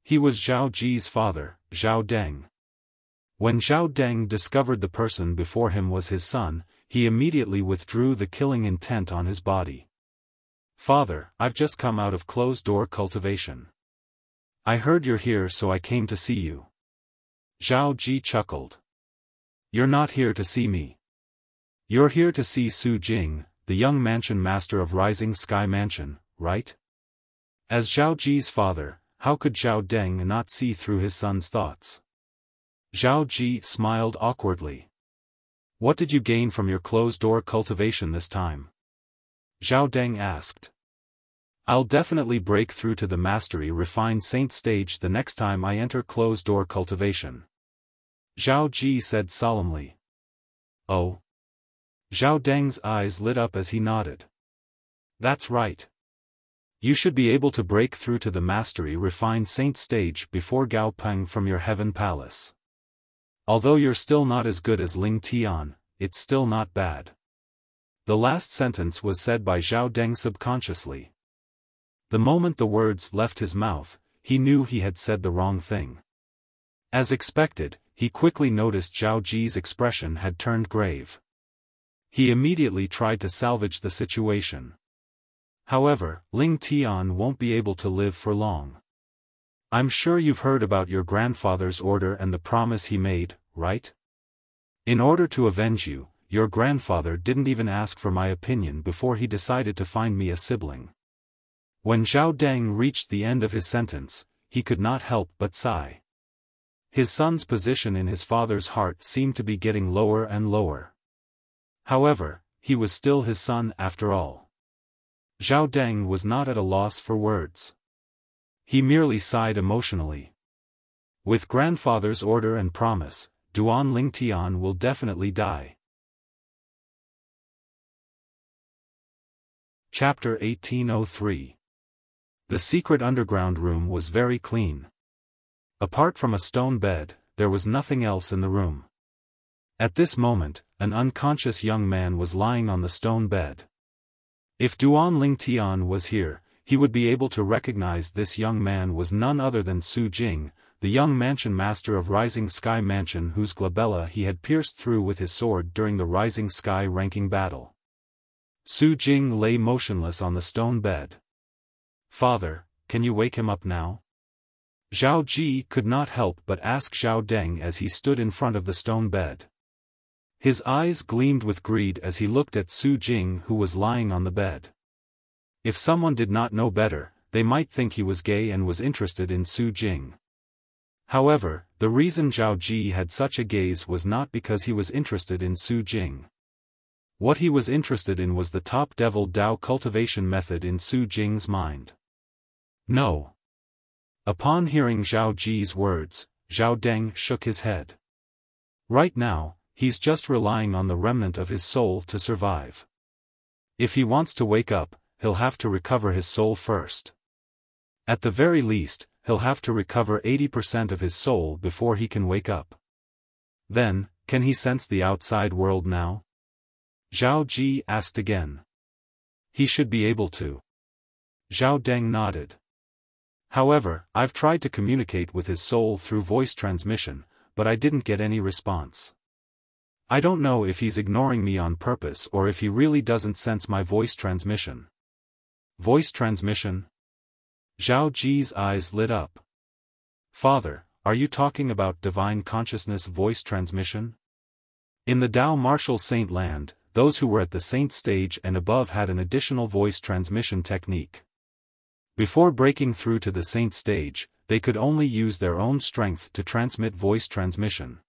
S1: He was Zhao Ji's father, Zhao Deng. When Zhao Deng discovered the person before him was his son, he immediately withdrew the killing intent on his body. "Father, I've just come out of closed-door cultivation. I heard you're here so I came to see you." Zhao Ji chuckled. "You're not here to see me. You're here to see Su Jing, the young mansion master of Rising Sky Mansion, right?" As Zhao Ji's father, how could Zhao Deng not see through his son's thoughts? Zhao Ji smiled awkwardly. "What did you gain from your closed-door cultivation this time?" Zhao Deng asked. "I'll definitely break through to the mastery refined saint stage the next time I enter closed-door cultivation," Zhao Ji said solemnly. "Oh?" Zhao Deng's eyes lit up as he nodded. "That's right. You should be able to break through to the mastery refined saint stage before Gao Peng from your heaven palace. Although you're still not as good as Ling Tian, it's still not bad." The last sentence was said by Zhao Deng subconsciously. The moment the words left his mouth, he knew he had said the wrong thing. As expected, he quickly noticed Zhao Ji's expression had turned grave. He immediately tried to salvage the situation. "However, Ling Tian won't be able to live for long. I'm sure you've heard about your grandfather's order and the promise he made, right? In order to avenge you, your grandfather didn't even ask for my opinion before he decided to find me a sibling." When Zhao Deng reached the end of his sentence, he could not help but sigh. His son's position in his father's heart seemed to be getting lower and lower. However, he was still his son after all. Zhao Deng was not at a loss for words. He merely sighed emotionally. With grandfather's order and promise, Duan Lingtian will definitely die. Chapter 1803. The secret underground room was very clean. Apart from a stone bed, there was nothing else in the room. At this moment, an unconscious young man was lying on the stone bed. If Duan Lingtian was here, he would be able to recognize this young man was none other than Su Jing, the young mansion master of Rising Sky Mansion whose glabella he had pierced through with his sword during the Rising Sky ranking battle. Su Jing lay motionless on the stone bed. "Father, can you wake him up now?" Zhao Ji could not help but ask Zhao Deng as he stood in front of the stone bed. His eyes gleamed with greed as he looked at Su Jing who was lying on the bed. If someone did not know better, they might think he was gay and was interested in Su Jing. However, the reason Zhao Ji had such a gaze was not because he was interested in Su Jing. What he was interested in was the top devil Dao cultivation method in Su Jing's mind. No. Upon hearing Zhao Ji's words, Zhao Deng shook his head. Right now, he's just relying on the remnant of his soul to survive. If he wants to wake up, he'll have to recover his soul first. At the very least, he'll have to recover 80% of his soul before he can wake up. Then, can he sense the outside world now? Zhao Ji asked again. He should be able to. Zhao Deng nodded. However, I've tried to communicate with his soul through voice transmission, but I didn't get any response. I don't know if he's ignoring me on purpose or if he really doesn't sense my voice transmission. Voice transmission? Zhao Ji's eyes lit up. Father, are you talking about divine consciousness voice transmission? In the Dao Martial Saint land, those who were at the saint stage and above had an additional voice transmission technique. Before breaking through to the saint stage, they could only use their own strength to transmit voice transmission.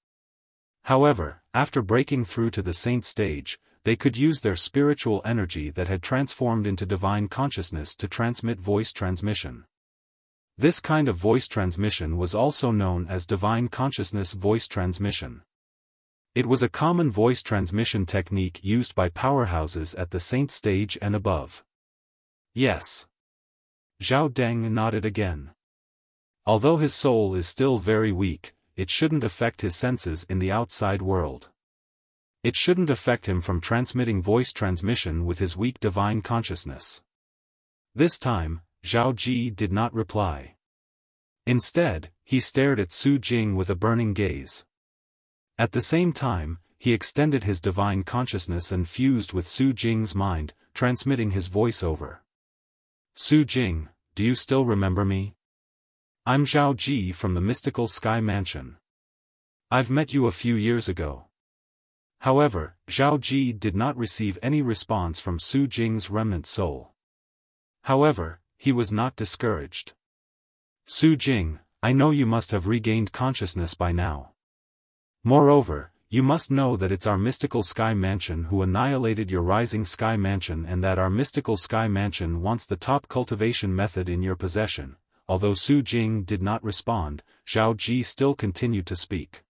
S1: However, after breaking through to the saint stage, they could use their spiritual energy that had transformed into divine consciousness to transmit voice transmission. This kind of voice transmission was also known as divine consciousness voice transmission. It was a common voice transmission technique used by powerhouses at the saint stage and above. Yes. Zhao Deng nodded again. Although his soul is still very weak, it shouldn't affect his senses in the outside world. It shouldn't affect him from transmitting voice transmission with his weak divine consciousness. This time, Zhao Ji did not reply. Instead, he stared at Su Jing with a burning gaze. At the same time, he extended his divine consciousness and fused with Su Jing's mind, transmitting his voice over. Su Jing, do you still remember me? I'm Zhao Ji from the mystical Sky Mansion. I've met you a few years ago. However, Zhao Ji did not receive any response from Su Jing's remnant soul. However, he was not discouraged. Su Jing, I know you must have regained consciousness by now. Moreover, you must know that it's our mystical Sky Mansion who annihilated your rising Sky Mansion and that our mystical Sky Mansion wants the top cultivation method in your possession. Although Su Jing did not respond, Zhao Ji still continued to speak.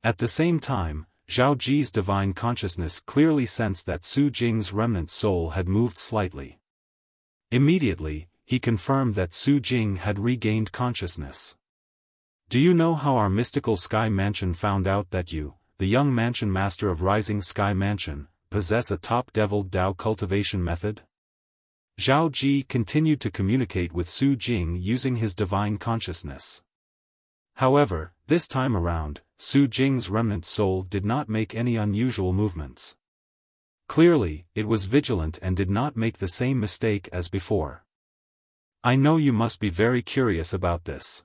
S1: At the same time, Zhao Ji's divine consciousness clearly sensed that Su Jing's remnant soul had moved slightly. Immediately, he confirmed that Su Jing had regained consciousness. Do you know how our mystical Sky Mansion found out that you, the young mansion master of Rising Sky Mansion, possess a top devil Dao cultivation method? Zhao Ji continued to communicate with Su Jing using his divine consciousness. However, this time around, Su Jing's remnant soul did not make any unusual movements. Clearly, it was vigilant and did not make the same mistake as before. I know you must be very curious about this.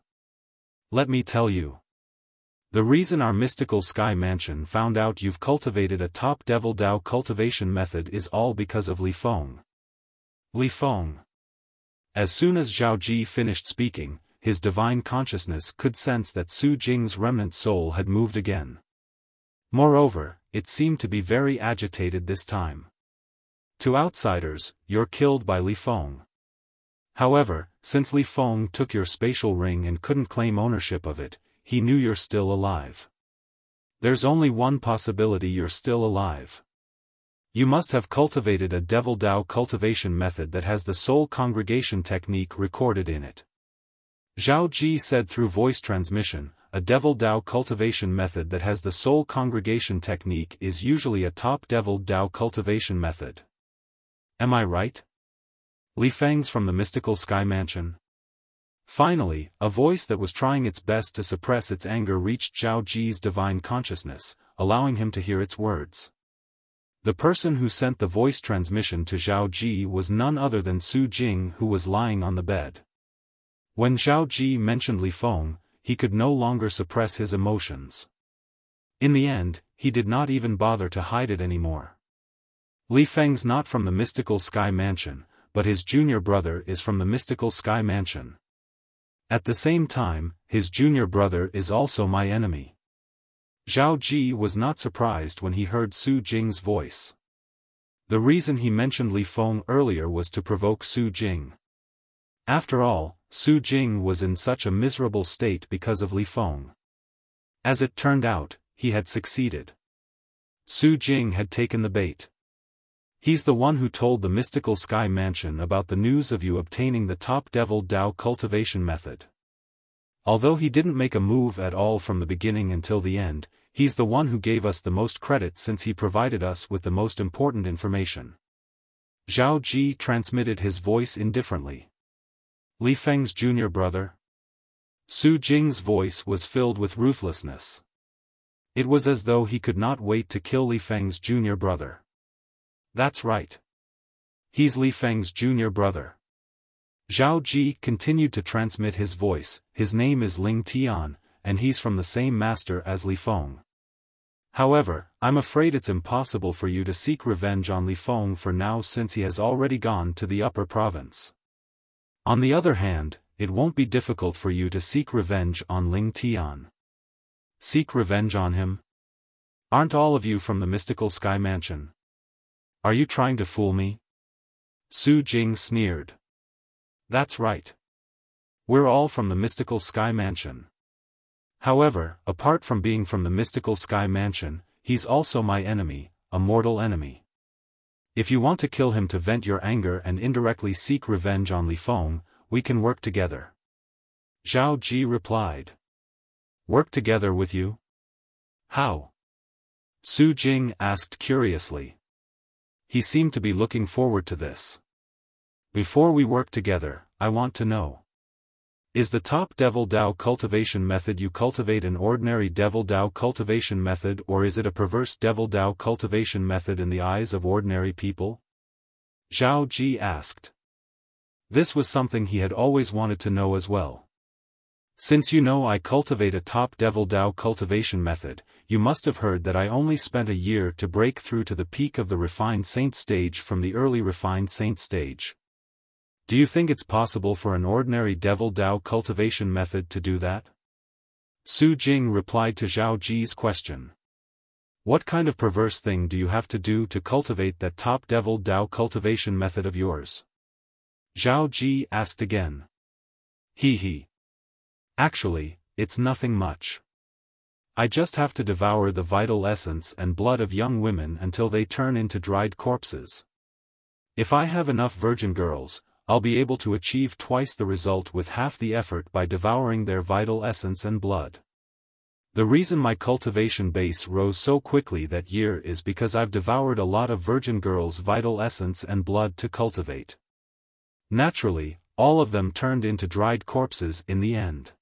S1: Let me tell you. The reason our mystical Sky Mansion found out you've cultivated a top devil Dao cultivation method is all because of Li Feng. Li Feng. As soon as Zhao Ji finished speaking, his divine consciousness could sense that Su Jing's remnant soul had moved again. Moreover, it seemed to be very agitated this time. To outsiders, you're killed by Li Feng. However, since Li Feng took your spatial ring and couldn't claim ownership of it, he knew you're still alive. There's only one possibility you're still alive. You must have cultivated a devil Dao cultivation method that has the soul congregation technique recorded in it. Zhao Ji said through voice transmission, a devil Dao cultivation method that has the soul congregation technique is usually a top devil Dao cultivation method. Am I right? Li Feng's from the mystical Sky Mansion. Finally, a voice that was trying its best to suppress its anger reached Zhao Ji's divine consciousness, allowing him to hear its words. The person who sent the voice transmission to Zhao Ji was none other than Su Jing, who was lying on the bed. When Zhao Ji mentioned Li Feng, he could no longer suppress his emotions. In the end, he did not even bother to hide it anymore. Li Feng's not from the mystical Sky Mansion, but his junior brother is from the mystical Sky Mansion. At the same time, his junior brother is also my enemy. Zhao Ji was not surprised when he heard Su Jing's voice. The reason he mentioned Li Feng earlier was to provoke Su Jing. After all, Su Jing was in such a miserable state because of Li Feng. As it turned out, he had succeeded. Su Jing had taken the bait. He's the one who told the mystical Sky Mansion about the news of you obtaining the top devil Dao cultivation method. Although he didn't make a move at all from the beginning until the end, he's the one who gave us the most credit since he provided us with the most important information. Zhao Ji transmitted his voice indifferently. Li Feng's junior brother? Su Jing's voice was filled with ruthlessness. It was as though he could not wait to kill Li Feng's junior brother. That's right. He's Li Feng's junior brother. Zhao Ji continued to transmit his voice. His name is Ling Tian, and he's from the same master as Li Feng. However, I'm afraid it's impossible for you to seek revenge on Li Feng for now since he has already gone to the upper province. On the other hand, it won't be difficult for you to seek revenge on Ling Tian. Seek revenge on him? Aren't all of you from the mystical Sky Mansion? Are you trying to fool me? Su Jing sneered. That's right. We're all from the mystical Sky Mansion. However, apart from being from the mystical Sky Mansion, he's also my enemy, a mortal enemy. If you want to kill him to vent your anger and indirectly seek revenge on Li Feng, we can work together. Zhao Ji replied. Work together with you? How? Su Jing asked curiously. He seemed to be looking forward to this. Before we work together, I want to know. Is the top Devil Dao cultivation method you cultivate an ordinary Devil Dao cultivation method, or is it a perverse Devil Dao cultivation method in the eyes of ordinary people? Zhao Ji asked. This was something he had always wanted to know as well. Since you know I cultivate a top Devil Dao cultivation method, you must have heard that I only spent a year to break through to the peak of the refined saint stage from the early refined saint stage. Do you think it's possible for an ordinary Devil Dao cultivation method to do that? Su Jing replied to Zhao Ji's question. What kind of perverse thing do you have to do to cultivate that top Devil Dao cultivation method of yours? Zhao Ji asked again. He. Actually, it's nothing much. I just have to devour the vital essence and blood of young women until they turn into dried corpses. If I have enough virgin girls, I'll be able to achieve twice the result with half the effort by devouring their vital essence and blood. The reason my cultivation base rose so quickly that year is because I've devoured a lot of virgin girls' vital essence and blood to cultivate. Naturally, all of them turned into dried corpses in the end.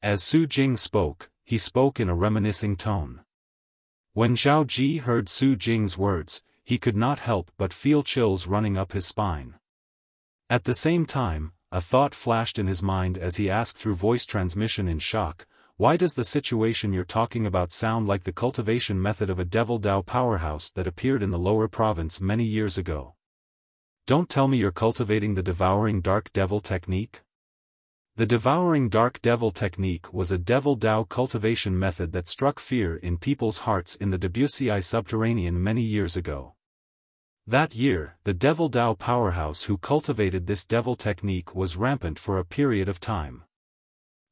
S1: As Su Jing spoke, he spoke in a reminiscing tone. When Zhao Ji heard Su Jing's words, he could not help but feel chills running up his spine. At the same time, a thought flashed in his mind as he asked through voice transmission in shock, why does the situation you're talking about sound like the cultivation method of a Devil Dao powerhouse that appeared in the lower province many years ago? Don't tell me you're cultivating the Devouring Dark Devil technique? The Devouring Dark Devil technique was a Devil Dao cultivation method that struck fear in people's hearts in the Debussy subterranean many years ago. That year, the Devil Dao powerhouse who cultivated this devil technique was rampant for a period of time.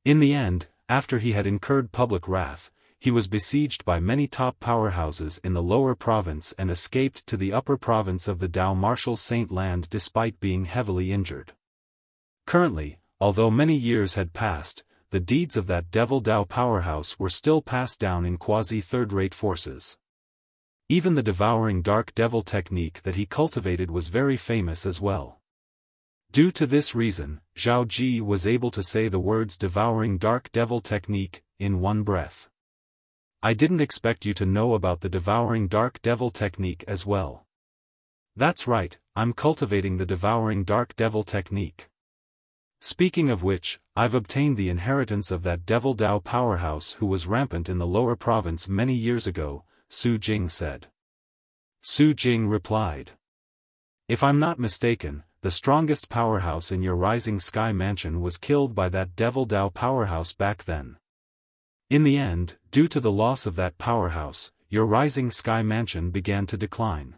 S1: In the end, after he had incurred public wrath, he was besieged by many top powerhouses in the lower province and escaped to the upper province of the Dao Martial Saint Land despite being heavily injured. Currently, although many years had passed, the deeds of that Devil Dao powerhouse were still passed down in quasi-third-rate forces. Even the Devouring Dark Devil technique that he cultivated was very famous as well. Due to this reason, Zhao Ji was able to say the words Devouring Dark Devil technique in one breath. I didn't expect you to know about the Devouring Dark Devil technique as well. That's right, I'm cultivating the Devouring Dark Devil technique. Speaking of which, I've obtained the inheritance of that Devil Dao powerhouse who was rampant in the lower province many years ago, Su Jing said. Su Jing replied. If I'm not mistaken, the strongest powerhouse in your Rising Sky Mansion was killed by that Devil Dao powerhouse back then. In the end, due to the loss of that powerhouse, your Rising Sky Mansion began to decline.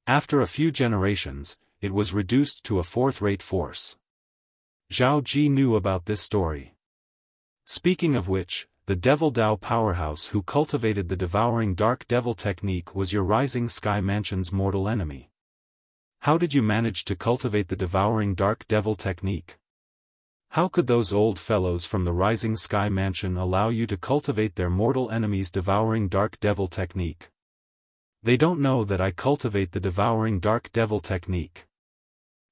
S1: After a few generations, it was reduced to a fourth-rate force. Zhao Ji knew about this story. Speaking of which, the Devil Dao powerhouse who cultivated the Devouring Dark Devil technique was your Rising Sky Mansion's mortal enemy. How did you manage to cultivate the Devouring Dark Devil technique? How could those old fellows from the Rising Sky Mansion allow you to cultivate their mortal enemy's Devouring Dark Devil technique? They don't know that I cultivate the Devouring Dark Devil technique.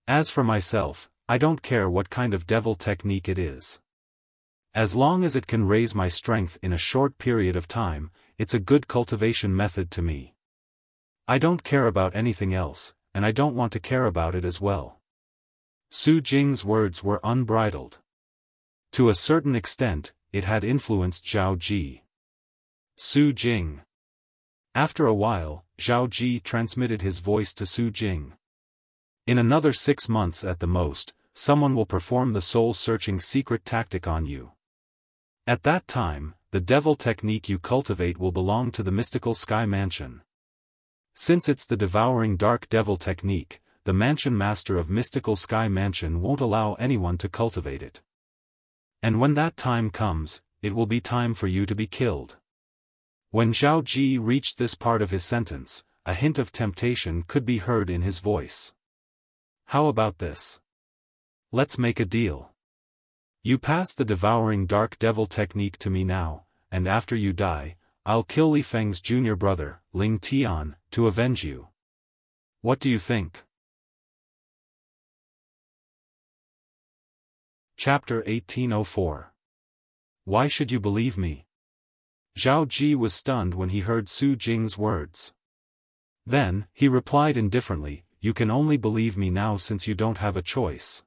S1: As for myself, I don't care what kind of devil technique it is. As long as it can raise my strength in a short period of time, it's a good cultivation method to me. I don't care about anything else, and I don't want to care about it as well. Su Jing's words were unbridled. To a certain extent, it had influenced Zhao Ji. Su Jing. After a while, Zhao Ji transmitted his voice to Su Jing. In another 6 months at the most, someone will perform the soul-searching secret tactic on you. At that time, the devil technique you cultivate will belong to the mystical Sky Mansion. Since it's the Devouring Dark Devil technique, the mansion master of Mystical Sky Mansion won't allow anyone to cultivate it. And when that time comes, it will be time for you to be killed. When Zhao Ji reached this part of his sentence, a hint of temptation could be heard in his voice. How about this? Let's make a deal. You pass the devouring dark devil technique to me now, and after you die, I'll kill Li Feng's junior brother, Ling Tian, to avenge you. What do you think? Chapter 1804. Why should you believe me? Zhao Ji was stunned when he heard Su Jing's words. Then, he replied indifferently, you can only believe me now since you don't have a choice.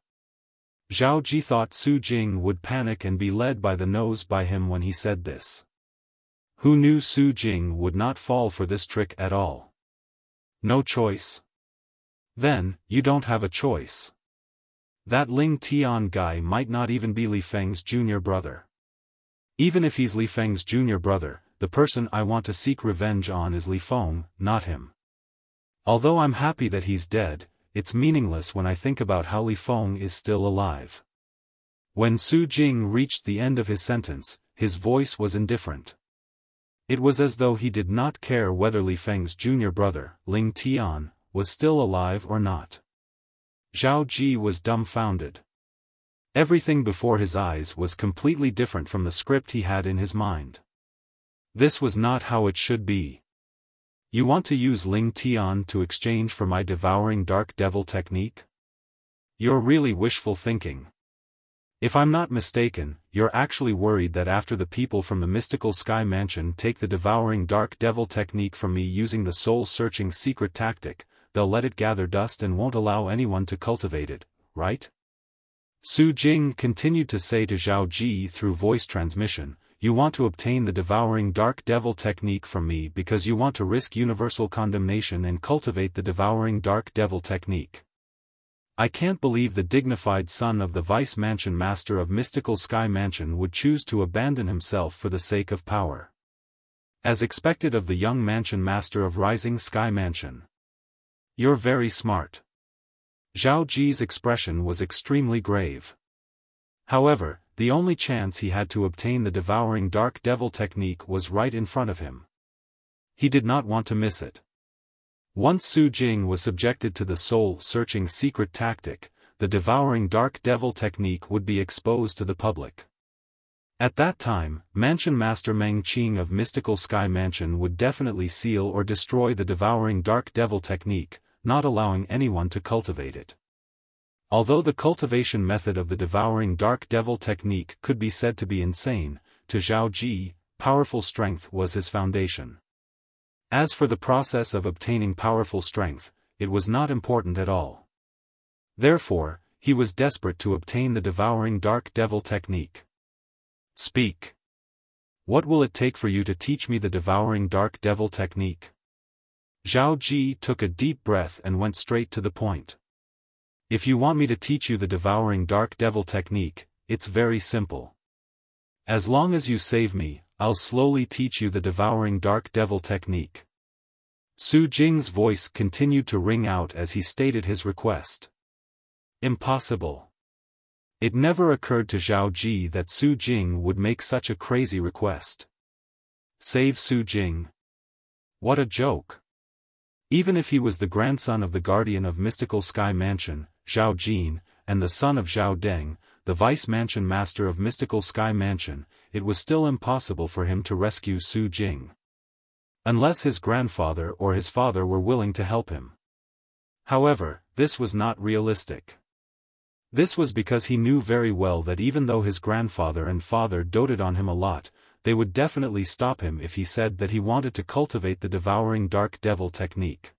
S1: Zhao Ji thought Su Jing would panic and be led by the nose by him when he said this. Who knew Su Jing would not fall for this trick at all? No choice? Then, you don't have a choice. That Ling Tian guy might not even be Li Feng's junior brother. Even if he's Li Feng's junior brother, the person I want to seek revenge on is Li Feng, not him. Although I'm happy that he's dead, it's meaningless when I think about how Li Feng is still alive. When Su Jing reached the end of his sentence, his voice was indifferent. It was as though he did not care whether Li Feng's junior brother, Ling Tian, was still alive or not. Zhao Ji was dumbfounded. Everything before his eyes was completely different from the script he had in his mind. This was not how it should be. You want to use Ling Tian to exchange for my devouring dark devil technique? You're really wishful thinking. If I'm not mistaken, you're actually worried that after the people from the Mystical Sky Mansion take the devouring dark devil technique from me using the soul-searching secret tactic, they'll let it gather dust and won't allow anyone to cultivate it, right? Su Jing continued to say to Zhao Ji through voice transmission, you want to obtain the devouring dark devil technique from me because you want to risk universal condemnation and cultivate the devouring dark devil technique. I can't believe the dignified son of the Vice Mansion Master of Mystical Sky Mansion would choose to abandon himself for the sake of power. As expected of the young Mansion Master of Rising Sky Mansion. You're very smart. Zhao Ji's expression was extremely grave. However, the only chance he had to obtain the devouring dark devil technique was right in front of him. He did not want to miss it. Once Su Jing was subjected to the soul-searching secret tactic, the devouring dark devil technique would be exposed to the public. At that time, Mansion Master Meng Qing of Mystical Sky Mansion would definitely seal or destroy the devouring dark devil technique, not allowing anyone to cultivate it. Although the cultivation method of the devouring dark devil technique could be said to be insane, to Zhao Ji, powerful strength was his foundation. As for the process of obtaining powerful strength, it was not important at all. Therefore, he was desperate to obtain the devouring dark devil technique. Speak. What will it take for you to teach me the devouring dark devil technique? Zhao Ji took a deep breath and went straight to the point. If you want me to teach you the devouring dark devil technique, it's very simple. As long as you save me, I'll slowly teach you the devouring dark devil technique. Su Jing's voice continued to ring out as he stated his request. Impossible. It never occurred to Zhao Ji that Su Jing would make such a crazy request. Save Su Jing? What a joke. Even if he was the grandson of the guardian of Mystical Sky Mansion, Zhao Jin, and the son of Zhao Deng, the Vice Mansion Master of Mystical Sky Mansion, it was still impossible for him to rescue Su Jing. Unless his grandfather or his father were willing to help him. However, this was not realistic. This was because he knew very well that even though his grandfather and father doted on him a lot, they would definitely stop him if he said that he wanted to cultivate the devouring dark devil technique.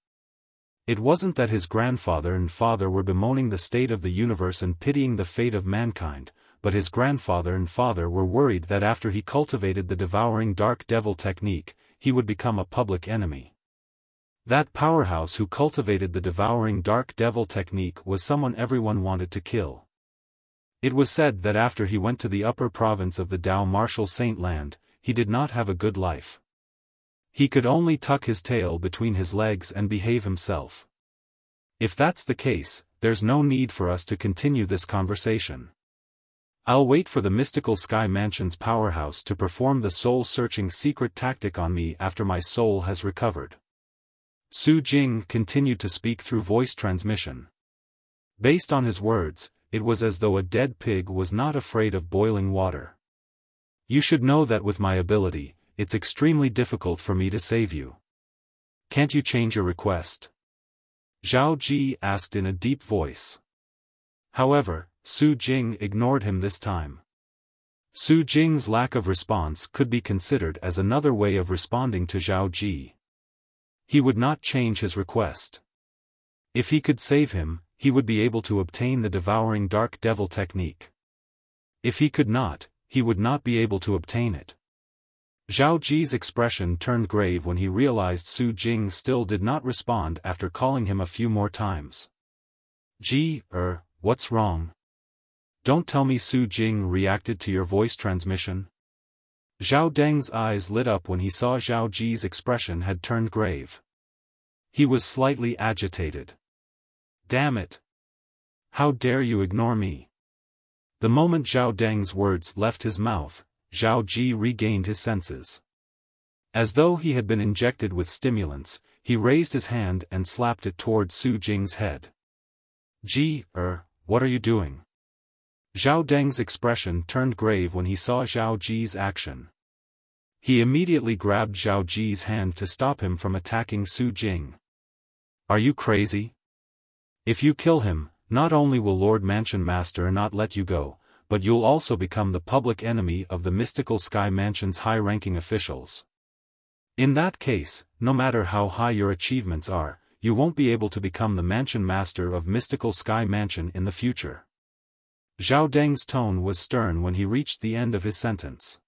S1: It wasn't that his grandfather and father were bemoaning the state of the universe and pitying the fate of mankind, but his grandfather and father were worried that after he cultivated the devouring dark devil technique, he would become a public enemy. That powerhouse who cultivated the devouring dark devil technique was someone everyone wanted to kill. It was said that after he went to the upper province of the Dao Martial Saint Land, he did not have a good life. He could only tuck his tail between his legs and behave himself. If that's the case, there's no need for us to continue this conversation. I'll wait for the mystical Sky Mansion's powerhouse to perform the soul-searching secret tactic on me after my soul has recovered. Su Jing continued to speak through voice transmission. Based on his words, it was as though a dead pig was not afraid of boiling water. You should know that with my ability, it's extremely difficult for me to save you. Can't you change your request? Zhao Ji asked in a deep voice. However, Su Jing ignored him this time. Su Jing's lack of response could be considered as another way of responding to Zhao Ji. He would not change his request. If he could save him, he would be able to obtain the devouring dark devil technique. If he could not, he would not be able to obtain it. Zhao Ji's expression turned grave when he realized Su Jing still did not respond after calling him a few more times. What's wrong? Don't tell me Su Jing reacted to your voice transmission? Zhao Deng's eyes lit up when he saw Zhao Ji's expression had turned grave. He was slightly agitated. Damn it! How dare you ignore me? The moment Zhao Deng's words left his mouth, Zhao Ji regained his senses. As though he had been injected with stimulants, he raised his hand and slapped it toward Su Jing's head. What are you doing? Zhao Deng's expression turned grave when he saw Zhao Ji's action. He immediately grabbed Zhao Ji's hand to stop him from attacking Su Jing. Are you crazy? If you kill him, not only will Lord Mansion Master not let you go, but you'll also become the public enemy of the mystical Sky Mansion's high-ranking officials. In that case, no matter how high your achievements are, you won't be able to become the Mansion Master of mystical Sky Mansion in the future. Zhao Deng's tone was stern when he reached the end of his sentence.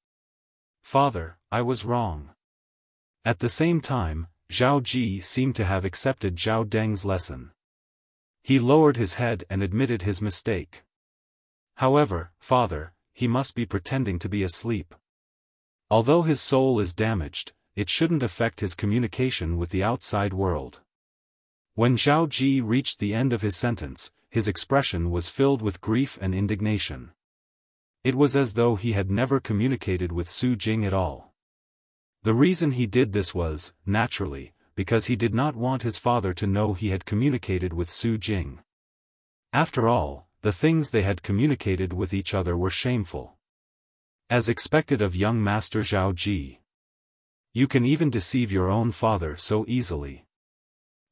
S1: Father, I was wrong. At the same time, Zhao Ji seemed to have accepted Zhao Deng's lesson. He lowered his head and admitted his mistake. However, Father, he must be pretending to be asleep. Although his soul is damaged, it shouldn't affect his communication with the outside world. When Zhao Ji reached the end of his sentence, his expression was filled with grief and indignation. It was as though he had never communicated with Su Jing at all. The reason he did this was, naturally, because he did not want his father to know he had communicated with Su Jing. After all, the things they had communicated with each other were shameful. As expected of young Master Zhao Ji. You can even deceive your own father so easily.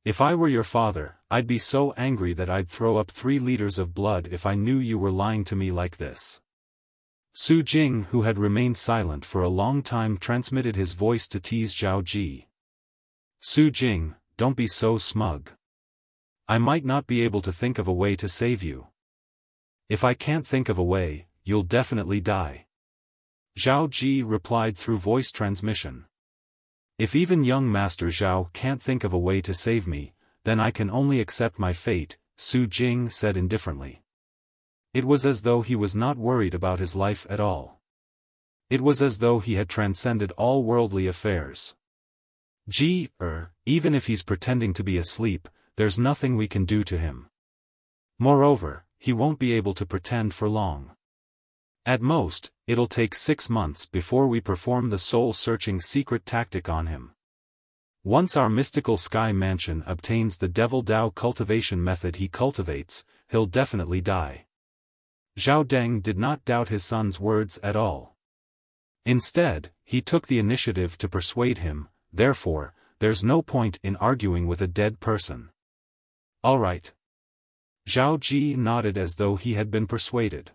S1: If I were your father, I'd be so angry that I'd throw up 3 liters of blood if I knew you were lying to me like this. Su Jing, who had remained silent for a long time, transmitted his voice to tease Zhao Ji. Su Jing, don't be so smug. I might not be able to think of a way to save you. If I can't think of a way, you'll definitely die. Zhao Ji replied through voice transmission. If even young Master Zhao can't think of a way to save me, then I can only accept my fate, Su Jing said indifferently. It was as though he was not worried about his life at all. It was as though he had transcended all worldly affairs. Even if he's pretending to be asleep, there's nothing we can do to him. Moreover, he won't be able to pretend for long. At most, it'll take 6 months before we perform the soul-searching secret tactic on him. Once our mystical Sky Mansion obtains the Devil Dao cultivation method he cultivates, he'll definitely die. Zhao Deng did not doubt his son's words at all. Instead, he took the initiative to persuade him, therefore, there's no point in arguing with a dead person. All right. Zhao Ji nodded as though he had been persuaded.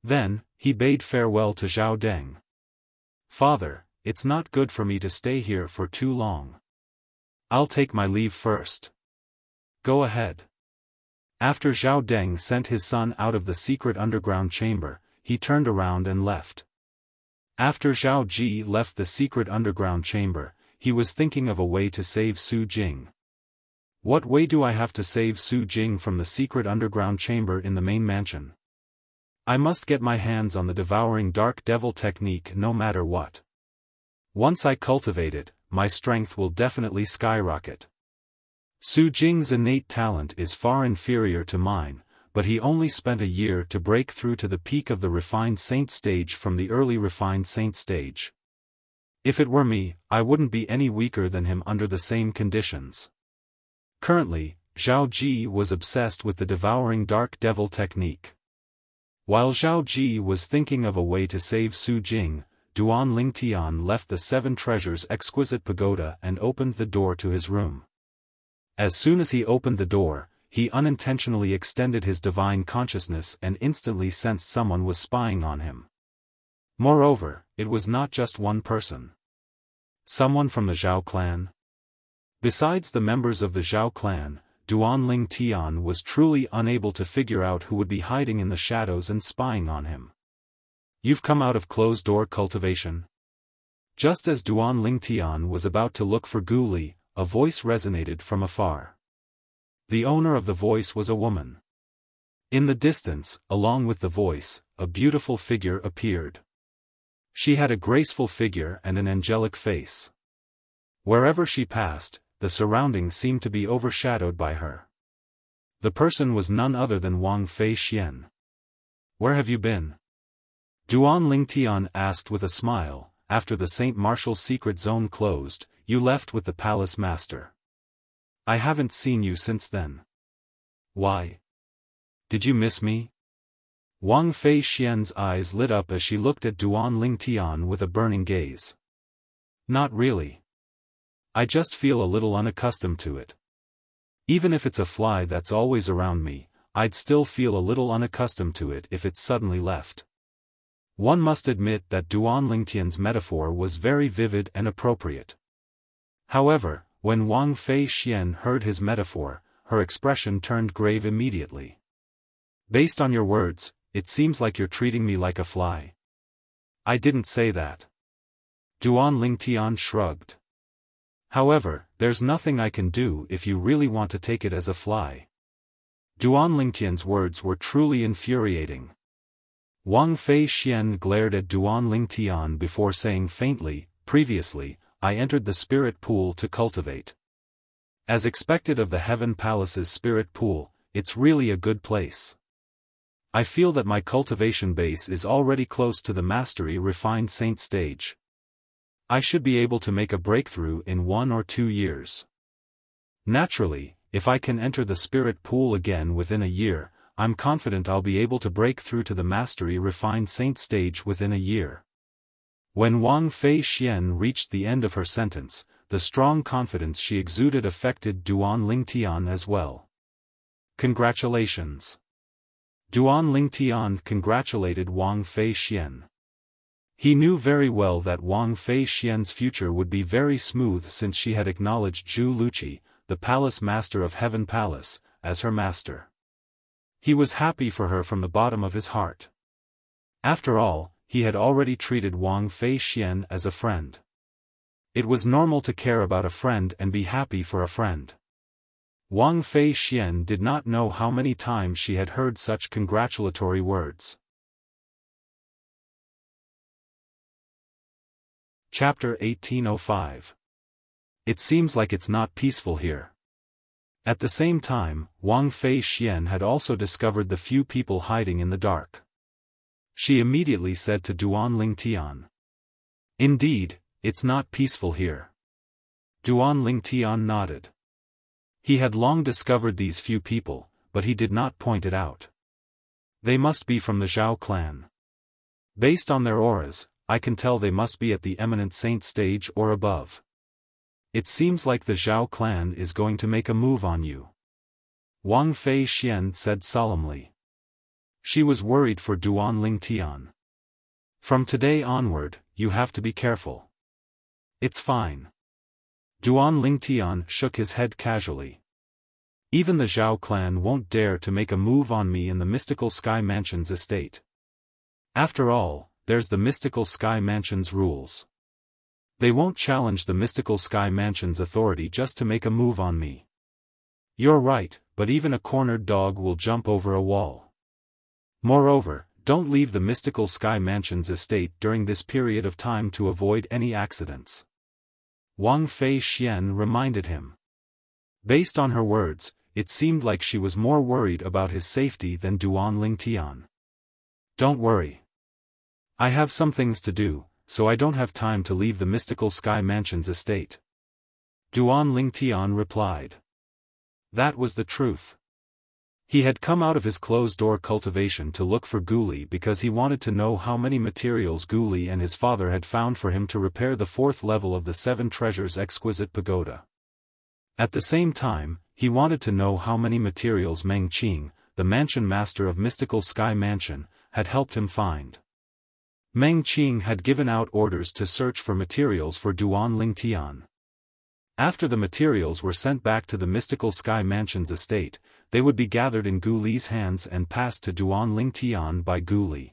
S1: Then, he bade farewell to Zhao Deng. Father, it's not good for me to stay here for too long. I'll take my leave first. Go ahead. After Zhao Deng sent his son out of the secret underground chamber, he turned around and left. After Zhao Ji left the secret underground chamber, he was thinking of a way to save Su Jing. What way do I have to save Su Jing from the secret underground chamber in the main mansion? I must get my hands on the devouring dark devil technique no matter what. Once I cultivate it, my strength will definitely skyrocket. Su Jing's innate talent is far inferior to mine, but he only spent a year to break through to the peak of the refined saint stage from the early refined saint stage. If it were me, I wouldn't be any weaker than him under the same conditions. Currently, Zhao Ji was obsessed with the devouring dark devil technique. While Zhao Ji was thinking of a way to save Su Jing, Duan Lingtian left the Seven Treasures exquisite pagoda and opened the door to his room. As soon as he opened the door, he unintentionally extended his divine consciousness and instantly sensed someone was spying on him. Moreover, it was not just one person. Someone from the Zhao clan? Besides the members of the Zhao clan, Duan Lingtian was truly unable to figure out who would be hiding in the shadows and spying on him. You've come out of closed-door cultivation? Just as Duan Lingtian was about to look for Gu Li, a voice resonated from afar. The owner of the voice was a woman. In the distance, along with the voice, a beautiful figure appeared. She had a graceful figure and an angelic face. Wherever she passed, the surroundings seemed to be overshadowed by her. The person was none other than Wang Fei Xian. Where have you been? Duan Lingtian asked with a smile. After the St. Martial's secret zone closed, you left with the palace master. I haven't seen you since then. Why? Did you miss me? Wang Fei Xian's eyes lit up as she looked at Duan Lingtian with a burning gaze. Not really. I just feel a little unaccustomed to it. Even if it's a fly that's always around me, I'd still feel a little unaccustomed to it if it suddenly left. One must admit that Duan Lingtian's metaphor was very vivid and appropriate. However, when Wang Fei Xian heard his metaphor, her expression turned grave immediately. Based on your words, it seems like you're treating me like a fly. I didn't say that. Duan Lingtian shrugged. However, there's nothing I can do if you really want to take it as a fly. Duan Lingtian's words were truly infuriating. Wang Fei Xian glared at Duan Lingtian before saying faintly, previously, I entered the spirit pool to cultivate. As expected of the Heaven Palace's spirit pool, it's really a good place. I feel that my cultivation base is already close to the mastery refined saint stage. I should be able to make a breakthrough in 1 or 2 years. Naturally, if I can enter the spirit pool again within a year, I'm confident I'll be able to break through to the mastery refined saint stage within a year. When Wang Fei Xian reached the end of her sentence, the strong confidence she exuded affected Duan Lingtian as well. Congratulations. Duan Lingtian congratulated Wang Fei Xian. He knew very well that Wang Fei Xian's future would be very smooth since she had acknowledged Zhu Luqi, the palace master of Heaven Palace, as her master. He was happy for her from the bottom of his heart. After all, he had already treated Wang Fei Xian as a friend. It was normal to care about a friend and be happy for a friend. Wang Fei Xian did not know how many times she had heard such congratulatory words. Chapter 1805. It seems like it's not peaceful here. At the same time, Wang Fei Xian had also discovered the few people hiding in the dark. She immediately said to Duan Lingtian. Indeed, it's not peaceful here. Duan Lingtian nodded. He had long discovered these few people, but he did not point it out. They must be from the Zhao clan. Based on their auras, I can tell they must be at the eminent saint stage or above. It seems like the Zhao clan is going to make a move on you. Wang Fei Xian said solemnly. She was worried for Duan Lingtian. From today onward, you have to be careful. It's fine. Duan Lingtian shook his head casually. Even the Zhao clan won't dare to make a move on me in the Mystical Sky Mansion's estate. After all, there's the Mystical Sky Mansion's rules. They won't challenge the Mystical Sky Mansion's authority just to make a move on me. You're right, but even a cornered dog will jump over a wall. Moreover, don't leave the Mystical Sky Mansion's estate during this period of time to avoid any accidents. Wang Fei Xian reminded him. Based on her words, it seemed like she was more worried about his safety than Duan Lingtian. Don't worry. I have some things to do, so I don't have time to leave the mystical Sky Mansion's estate. Duan Lingtian replied. That was the truth. He had come out of his closed-door cultivation to look for Guli because he wanted to know how many materials Guli and his father had found for him to repair the 4th level of the 7 Treasures Exquisite Pagoda. At the same time, he wanted to know how many materials Meng Qing, the mansion master of Mystical Sky Mansion, had helped him find. Meng Qing had given out orders to search for materials for Duan Lingtian. After the materials were sent back to the Mystical Sky Mansion's estate, they would be gathered in Guli's hands and passed to Duan Lingtian by Guli.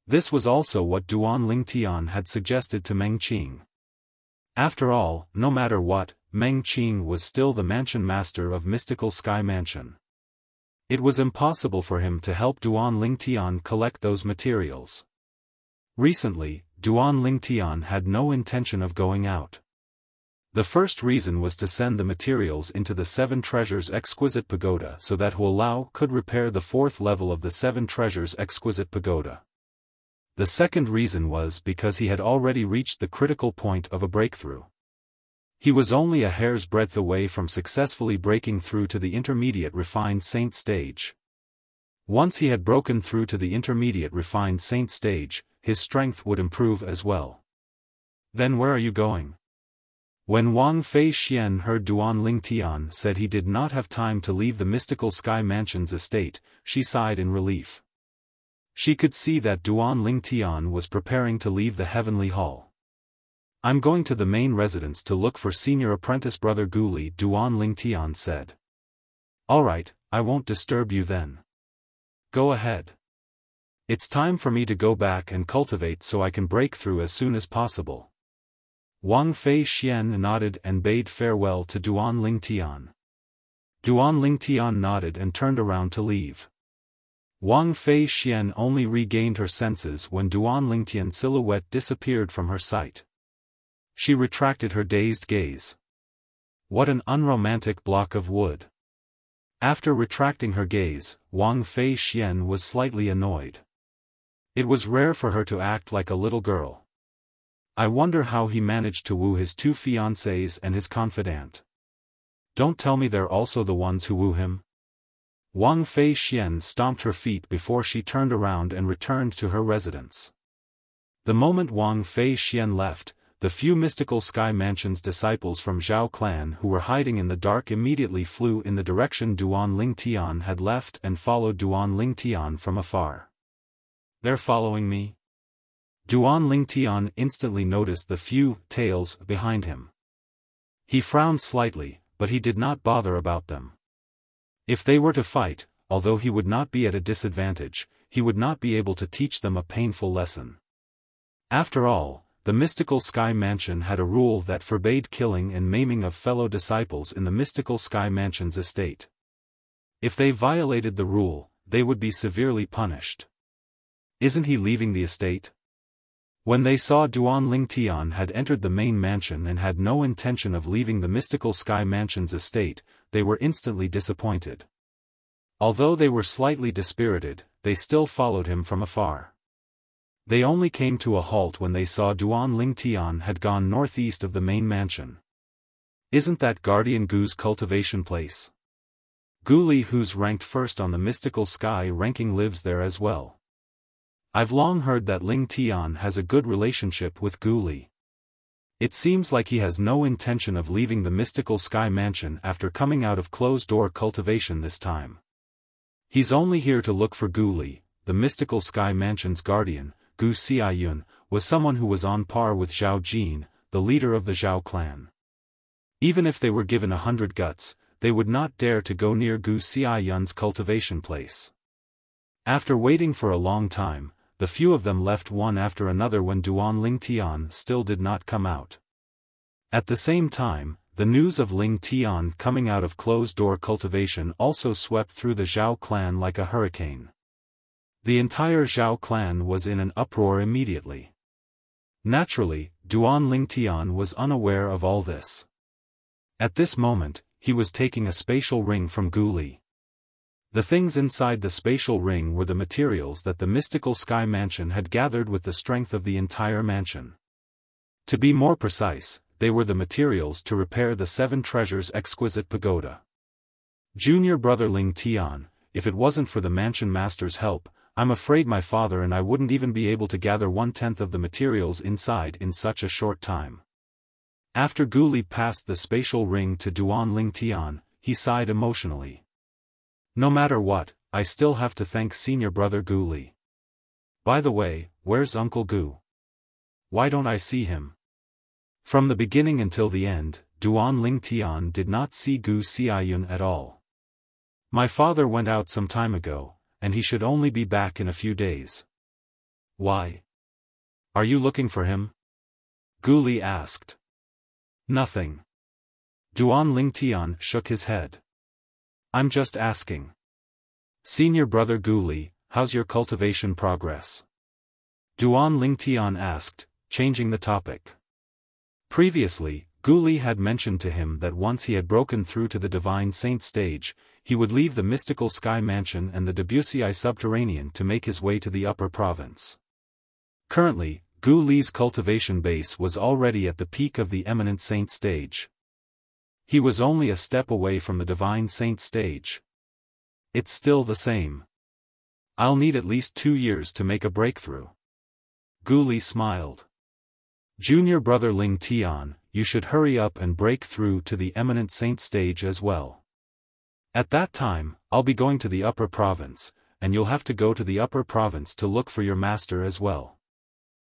S1: This was also what Duan Lingtian had suggested to Meng Qing. After all, no matter what, Meng Qing was still the mansion master of Mystical Sky Mansion. It was impossible for him to help Duan Lingtian collect those materials. Recently, Duan Lingtian had no intention of going out. The first reason was to send the materials into the 7 Treasures Exquisite Pagoda so that Huo Lao could repair the 4th level of the 7 Treasures Exquisite Pagoda. The second reason was because he had already reached the critical point of a breakthrough. He was only a hair's breadth away from successfully breaking through to the intermediate refined saint stage. Once he had broken through to the intermediate refined saint stage, his strength would improve as well. Then where are you going? When Wang Fei Xian heard Duan Lingtian said he did not have time to leave the Mystical Sky Mansion's estate, she sighed in relief. She could see that Duan Lingtian was preparing to leave the Heavenly Hall. I'm going to the main residence to look for senior apprentice brother Guli, Duan Lingtian said. Alright, I won't disturb you then. Go ahead. It's time for me to go back and cultivate so I can break through as soon as possible. Wang Fei Xian nodded and bade farewell to Duan Lingtian. Duan Lingtian nodded and turned around to leave. Wang Fei Xian only regained her senses when Duan Lingtian's silhouette disappeared from her sight. She retracted her dazed gaze. What an unromantic block of wood. After retracting her gaze, Wang Fei Xian was slightly annoyed. It was rare for her to act like a little girl. I wonder how he managed to woo his 2 fiancées and his confidant. Don't tell me they're also the ones who woo him. Wang Fei Xian stomped her feet before she turned around and returned to her residence. The moment Wang Fei Xian left, the few Mystical Sky Mansion's disciples from Zhao clan who were hiding in the dark immediately flew in the direction Duan Lingtian had left and followed Duan Lingtian from afar. They're following me? Duan Lingtian instantly noticed the few tails behind him. He frowned slightly, but he did not bother about them. If they were to fight, although he would not be at a disadvantage, he would not be able to teach them a painful lesson. After all, the Mystical Sky Mansion had a rule that forbade killing and maiming of fellow disciples in the Mystical Sky Mansion's estate. If they violated the rule, they would be severely punished. Isn't he leaving the estate? When they saw Duan Lingtian had entered the main mansion and had no intention of leaving the Mystical Sky Mansion's estate, they were instantly disappointed. Although they were slightly dispirited, they still followed him from afar. They only came to a halt when they saw Duan Lingtian had gone northeast of the main mansion. Isn't that Guardian Gu's cultivation place? Guli, who's ranked first on the Mystical Sky ranking, lives there as well. I've long heard that Lingtian has a good relationship with Guli. It seems like he has no intention of leaving the Mystical Sky Mansion after coming out of closed-door cultivation this time. He's only here to look for Guli. The Mystical Sky Mansion's guardian, Gu Xiayun, was someone who was on par with Zhao Jin, the leader of the Zhao clan. Even if they were given 100 guts, they would not dare to go near Gu Xiayun's cultivation place. After waiting for a long time, the few of them left one after another when Duan Lingtian still did not come out. At the same time, the news of Lingtian coming out of closed-door cultivation also swept through the Zhao clan like a hurricane. The entire Zhao clan was in an uproar immediately. Naturally, Duan Lingtian was unaware of all this. At this moment, he was taking a spatial ring from Gu Li. The things inside the spatial ring were the materials that the mystical sky mansion had gathered with the strength of the entire mansion. To be more precise, they were the materials to repair the 7 treasures exquisite pagoda. Junior brother Ling Tian, if it wasn't for the mansion master's help, I'm afraid my father and I wouldn't even be able to gather 1/10 of the materials inside in such a short time. After Gu Li passed the spatial ring to Duan Ling Tian, he sighed emotionally. No matter what, I still have to thank senior brother Gu Li. By the way, where's Uncle Gu? Why don't I see him? From the beginning until the end, Duan Ling Tian did not see Gu Xiaoyun at all. My father went out some time ago, and he should only be back in a few days. Why? Are you looking for him? Gu Li asked. Nothing. Duan Ling Tian shook his head. I'm just asking. Senior brother Gu Li, how's your cultivation progress? Duan Ling Tian asked, changing the topic. Previously, Gu Li had mentioned to him that once he had broken through to the Divine Saint stage, he would leave the mystical sky mansion and the Debussy subterranean to make his way to the upper province. Currently, Gu Li's cultivation base was already at the peak of the eminent saint stage. He was only a step away from the Divine Saint stage. It's still the same. I'll need at least 2 years to make a breakthrough. Gu Li smiled. Junior brother Ling Tian, you should hurry up and break through to the eminent saint stage as well. At that time, I'll be going to the upper province, and you'll have to go to the upper province to look for your master as well.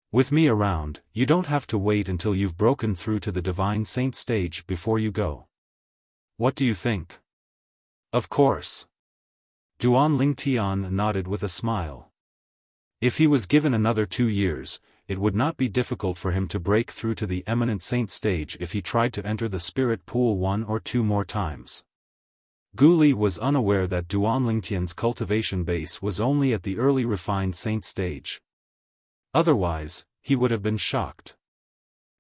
S1: With me around, you don't have to wait until you've broken through to the Divine Saint stage before you go. What do you think? Of course. Duan Ling Tian nodded with a smile. If he was given another 2 years, it would not be difficult for him to break through to the eminent saint stage if he tried to enter the spirit pool 1 or 2 more times. Gu Li was unaware that Duan Ling Tian's cultivation base was only at the early refined saint stage. Otherwise, he would have been shocked.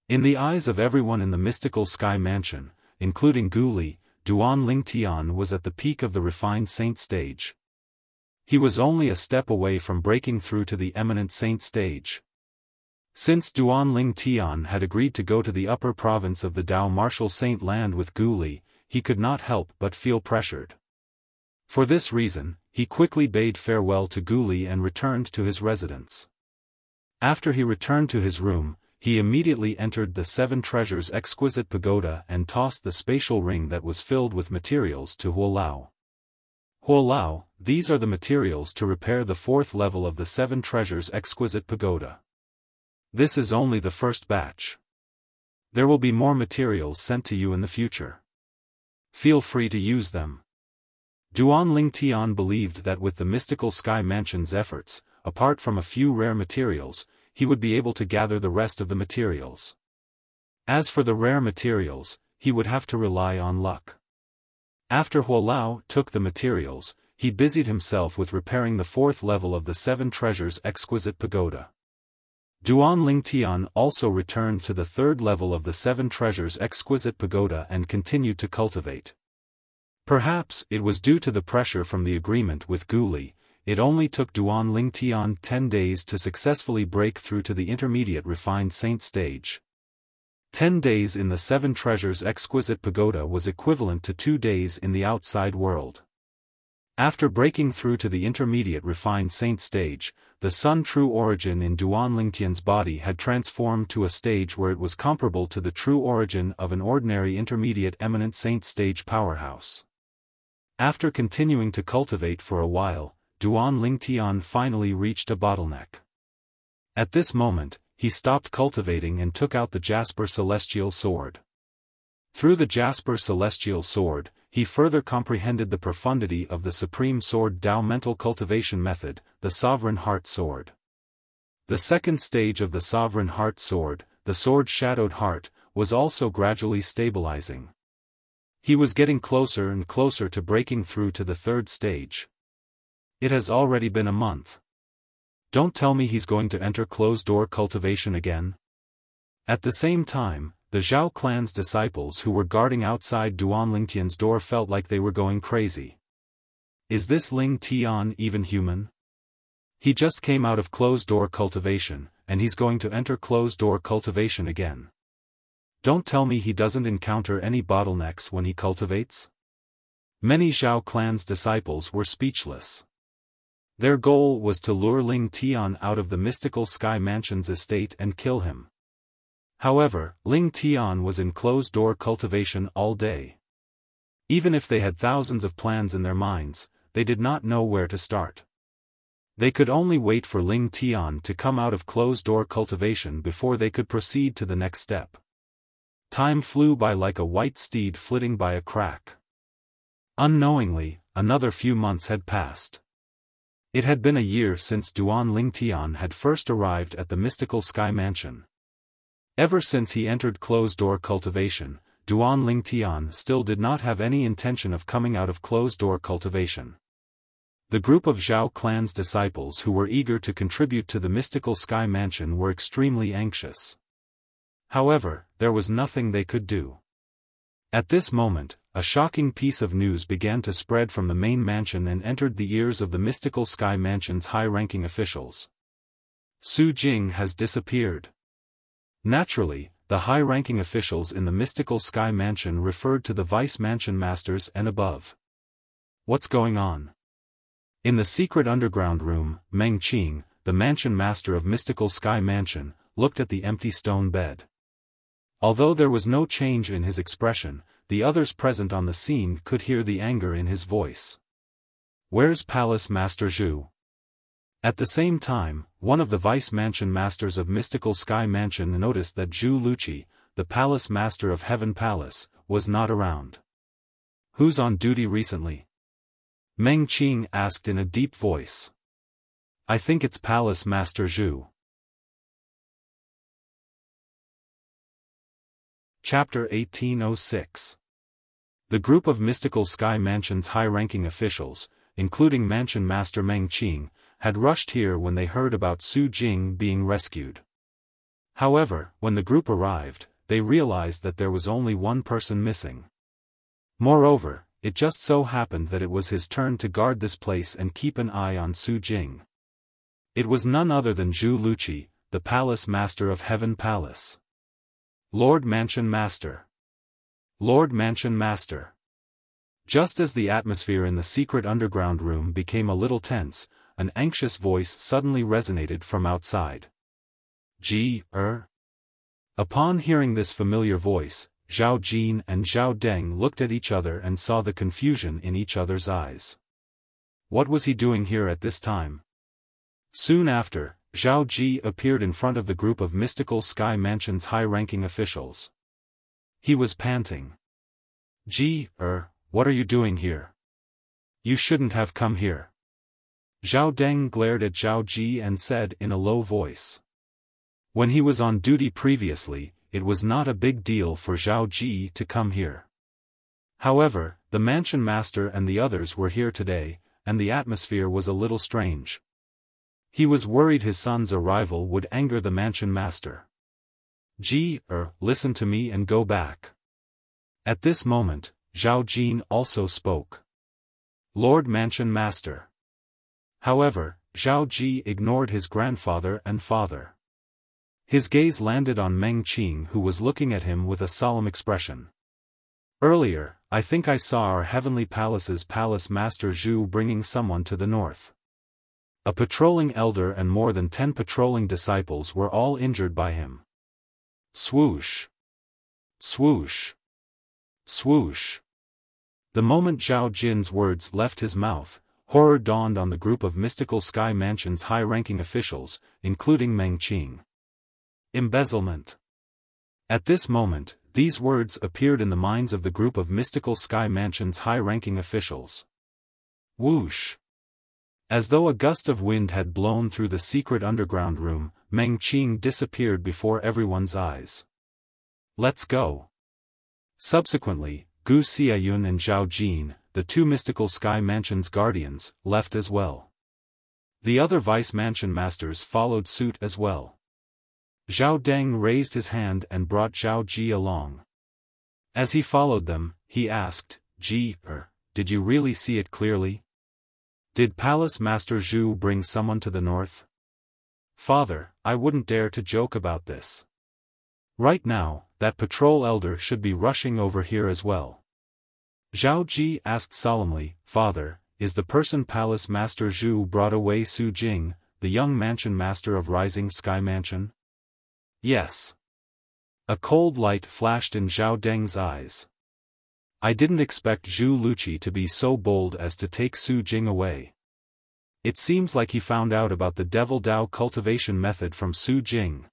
S1: In the eyes of everyone in the mystical sky mansion, including Gu Li, Duan Ling Tian was at the peak of the refined saint stage. He was only a step away from breaking through to the eminent saint stage. Since Duan Ling Tian had agreed to go to the upper province of the Dao Martial Saint land with Gu Li, he could not help but feel pressured. For this reason, he quickly bade farewell to Gu Li and returned to his residence. After he returned to his room, he immediately entered the 7 treasures exquisite pagoda and tossed the spatial ring that was filled with materials to Huolao. Huolao, these are the materials to repair the 4th level of the 7 treasures exquisite pagoda. This is only the first batch. There will be more materials sent to you in the future. Feel free to use them. Duan Ling Tian believed that with the mystical sky mansion's efforts, apart from a few rare materials, he would be able to gather the rest of the materials. As for the rare materials, he would have to rely on luck. After Huolao took the materials, he busied himself with repairing the 4th level of the 7 treasures exquisite pagoda. Duan Ling Tian also returned to the 3rd level of the 7 treasures exquisite pagoda and continued to cultivate. Perhaps it was due to the pressure from the agreement with Gu Li, it only took Duan Ling Tian 10 days to successfully break through to the intermediate refined saint stage. 10 days in the 7 treasures exquisite pagoda was equivalent to 2 days in the outside world. After breaking through to the intermediate refined saint stage, the Sun true origin in Duan Ling Tian's body had transformed to a stage where it was comparable to the true origin of an ordinary intermediate eminent saint stage powerhouse. After continuing to cultivate for a while, Duan Ling Tian finally reached a bottleneck. At this moment, he stopped cultivating and took out the Jasper Celestial Sword. Through the Jasper Celestial Sword, he further comprehended the profundity of the Supreme Sword Tao mental cultivation method, the Sovereign Heart Sword. The second stage of the Sovereign Heart Sword, the Sword Shadowed Heart, was also gradually stabilizing. He was getting closer and closer to breaking through to the 3rd stage. It has already been a month. Don't tell me he's going to enter closed-door cultivation again. At the same time, the Zhao clan's disciples who were guarding outside Duan Lingtian's door felt like they were going crazy. Is this Ling Tian even human? He just came out of closed-door cultivation, and he's going to enter closed-door cultivation again. Don't tell me he doesn't encounter any bottlenecks when he cultivates? Many Zhao clan's disciples were speechless. Their goal was to lure Ling Tian out of the mystical Sky Mansion's estate and kill him. However, Ling Tian was in closed-door cultivation all day. Even if they had thousands of plans in their minds, they did not know where to start. They could only wait for Ling Tian to come out of closed-door cultivation before they could proceed to the next step. Time flew by like a white steed flitting by a crack. Unknowingly, another few months had passed. It had been a year since Duan Lingtian had first arrived at the mystical Sky Mansion. Ever since he entered closed-door cultivation, Duan Lingtian still did not have any intention of coming out of closed-door cultivation. The group of Zhao clan's disciples who were eager to contribute to the mystical Sky Mansion were extremely anxious. However, there was nothing they could do. At this moment, a shocking piece of news began to spread from the main mansion and entered the ears of the mystical Sky Mansion's high-ranking officials. Su Jing has disappeared. Naturally, the high-ranking officials in the mystical Sky Mansion referred to the vice mansion masters and above. What's going on? In the secret underground room, Meng Qing, the mansion master of mystical Sky Mansion, looked at the empty stone bed. Although there was no change in his expression, the others present on the scene could hear the anger in his voice. Where's Palace Master Zhu? At the same time, one of the vice mansion masters of mystical Sky Mansion noticed that Zhu Luqi, the palace master of Heaven Palace, was not around. Who's on duty recently? Meng Qing asked in a deep voice. I think it's Palace Master Zhu. Chapter 1806. The group of mystical Sky Mansion's high-ranking officials, including Mansion Master Meng Qing, had rushed here when they heard about Su Jing being rescued. However, when the group arrived, they realized that there was only one person missing. Moreover, it just so happened that it was his turn to guard this place and keep an eye on Su Jing. It was none other than Zhu Luqi, the Palace Master of Heaven Palace. Lord Mansion Master. Lord Mansion Master. Just as the atmosphere in the secret underground room became a little tense, an anxious voice suddenly resonated from outside. Upon hearing this familiar voice, Zhao Jin and Zhao Deng looked at each other and saw the confusion in each other's eyes. What was he doing here at this time? Soon after, Zhao Ji appeared in front of the group of mystical Sky Mansion's high-ranking officials. He was panting. What are you doing here? You shouldn't have come here. Zhao Deng glared at Zhao Ji and said in a low voice. When he was on duty previously, it was not a big deal for Zhao Ji to come here. However, the mansion master and the others were here today, and the atmosphere was a little strange. He was worried his son's arrival would anger the mansion master. Listen to me and go back. At this moment, Zhao Jin also spoke. Lord Mansion Master. However, Zhao Ji ignored his grandfather and father. His gaze landed on Meng Qing, who was looking at him with a solemn expression. Earlier, I think I saw our Heavenly Palace's Palace Master Zhu bringing someone to the north. A patrolling elder and more than 10 patrolling disciples were all injured by him. Swoosh! Swoosh! Swoosh! The moment Zhao Jin's words left his mouth, horror dawned on the group of mystical Sky Mansion's high-ranking officials, including Meng Qing. Embezzlement. At this moment, these words appeared in the minds of the group of mystical Sky Mansion's high-ranking officials. Whoosh! As though a gust of wind had blown through the secret underground room, Meng Qing disappeared before everyone's eyes. Let's go. Subsequently, Gu Xiayun and Zhao Jin, the two mystical Sky Mansion's guardians, left as well. The other vice mansion masters followed suit as well. Zhao Deng raised his hand and brought Zhao Ji along. As he followed them, he asked, Ji, did you really see it clearly? Did Palace Master Zhu bring someone to the north? Father, I wouldn't dare to joke about this. Right now, that patrol elder should be rushing over here as well. Zhao Ji asked solemnly, Father, is the person Palace Master Zhu brought away Su Jing, the young mansion master of Rising Sky Mansion? Yes. A cold light flashed in Zhao Deng's eyes. I didn't expect Zhu Luqi to be so bold as to take Su Jing away. It seems like he found out about the Devil Dao cultivation method from Su Jing.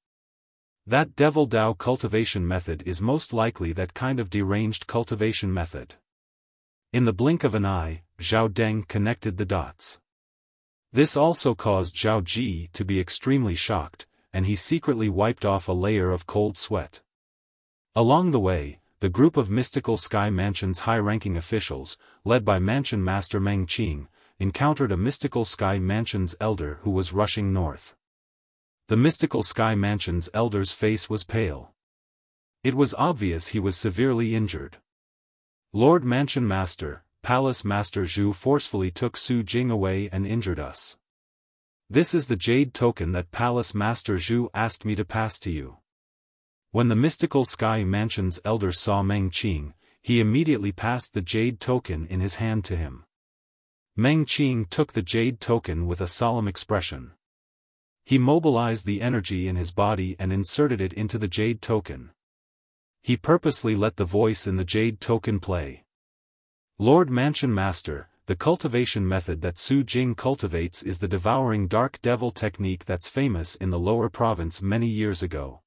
S1: That Devil Dao cultivation method is most likely that kind of deranged cultivation method. In the blink of an eye, Zhao Deng connected the dots. This also caused Zhao Ji to be extremely shocked, and he secretly wiped off a layer of cold sweat. Along the way, the group of Mystical Sky Mansion's high-ranking officials, led by Mansion Master Meng Qing, encountered a Mystical Sky Mansion's elder who was rushing north. The Mystical Sky Mansion's elder's face was pale. It was obvious he was severely injured. Lord Mansion Master, Palace Master Zhu forcefully took Su Jing away and injured us. This is the jade token that Palace Master Zhu asked me to pass to you. When the Mystical Sky Mansion's elder saw Meng Qing, he immediately passed the jade token in his hand to him. Meng Qing took the jade token with a solemn expression. He mobilized the energy in his body and inserted it into the jade token. He purposely let the voice in the jade token play. Lord Mansion Master, the cultivation method that Su Jing cultivates is the devouring dark devil technique that's famous in the lower province many years ago.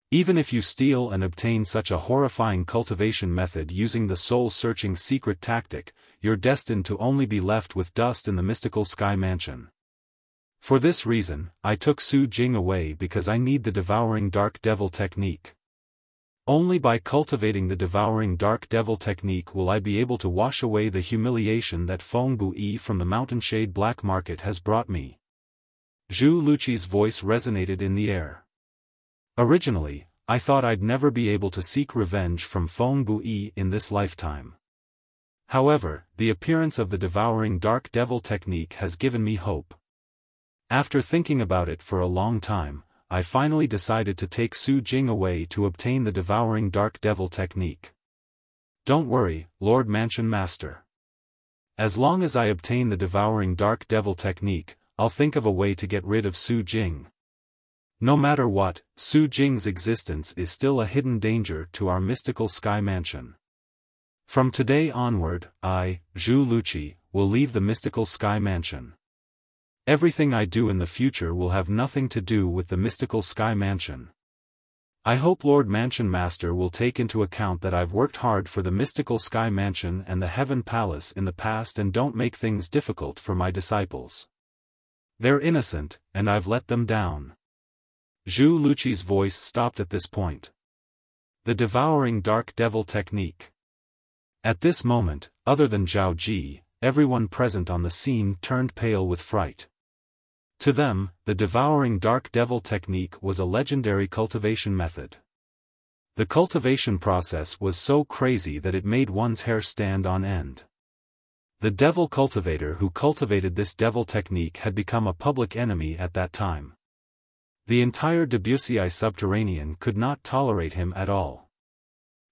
S1: Even if you steal and obtain such a horrifying cultivation method using the soul-searching secret tactic, you're destined to only be left with dust in the Mystical Sky Mansion. For this reason, I took Su Jing away because I need the devouring dark devil technique. Only by cultivating the devouring dark devil technique will I be able to wash away the humiliation that Feng Bui from the Mountainshade Black Market has brought me. Zhu Luqi's voice resonated in the air. Originally, I thought I'd never be able to seek revenge from Feng Bui in this lifetime. However, the appearance of the devouring dark devil technique has given me hope. After thinking about it for a long time, I finally decided to take Su Jing away to obtain the devouring dark devil technique. Don't worry, Lord Mansion Master. As long as I obtain the devouring dark devil technique, I'll think of a way to get rid of Su Jing. No matter what, Su Jing's existence is still a hidden danger to our Mystical Sky Mansion. From today onward, I, Zhu Luqi, will leave the Mystical Sky Mansion. Everything I do in the future will have nothing to do with the Mystical Sky Mansion. I hope Lord Mansion Master will take into account that I've worked hard for the Mystical Sky Mansion and the Heaven Palace in the past and don't make things difficult for my disciples. They're innocent, and I've let them down. Zhu Luqi's voice stopped at this point. The devouring dark devil technique. At this moment, other than Zhao Ji, everyone present on the scene turned pale with fright. To them, the devouring dark devil technique was a legendary cultivation method. The cultivation process was so crazy that it made one's hair stand on end. The devil cultivator who cultivated this devil technique had become a public enemy at that time. The entire Debussy subterranean could not tolerate him at all.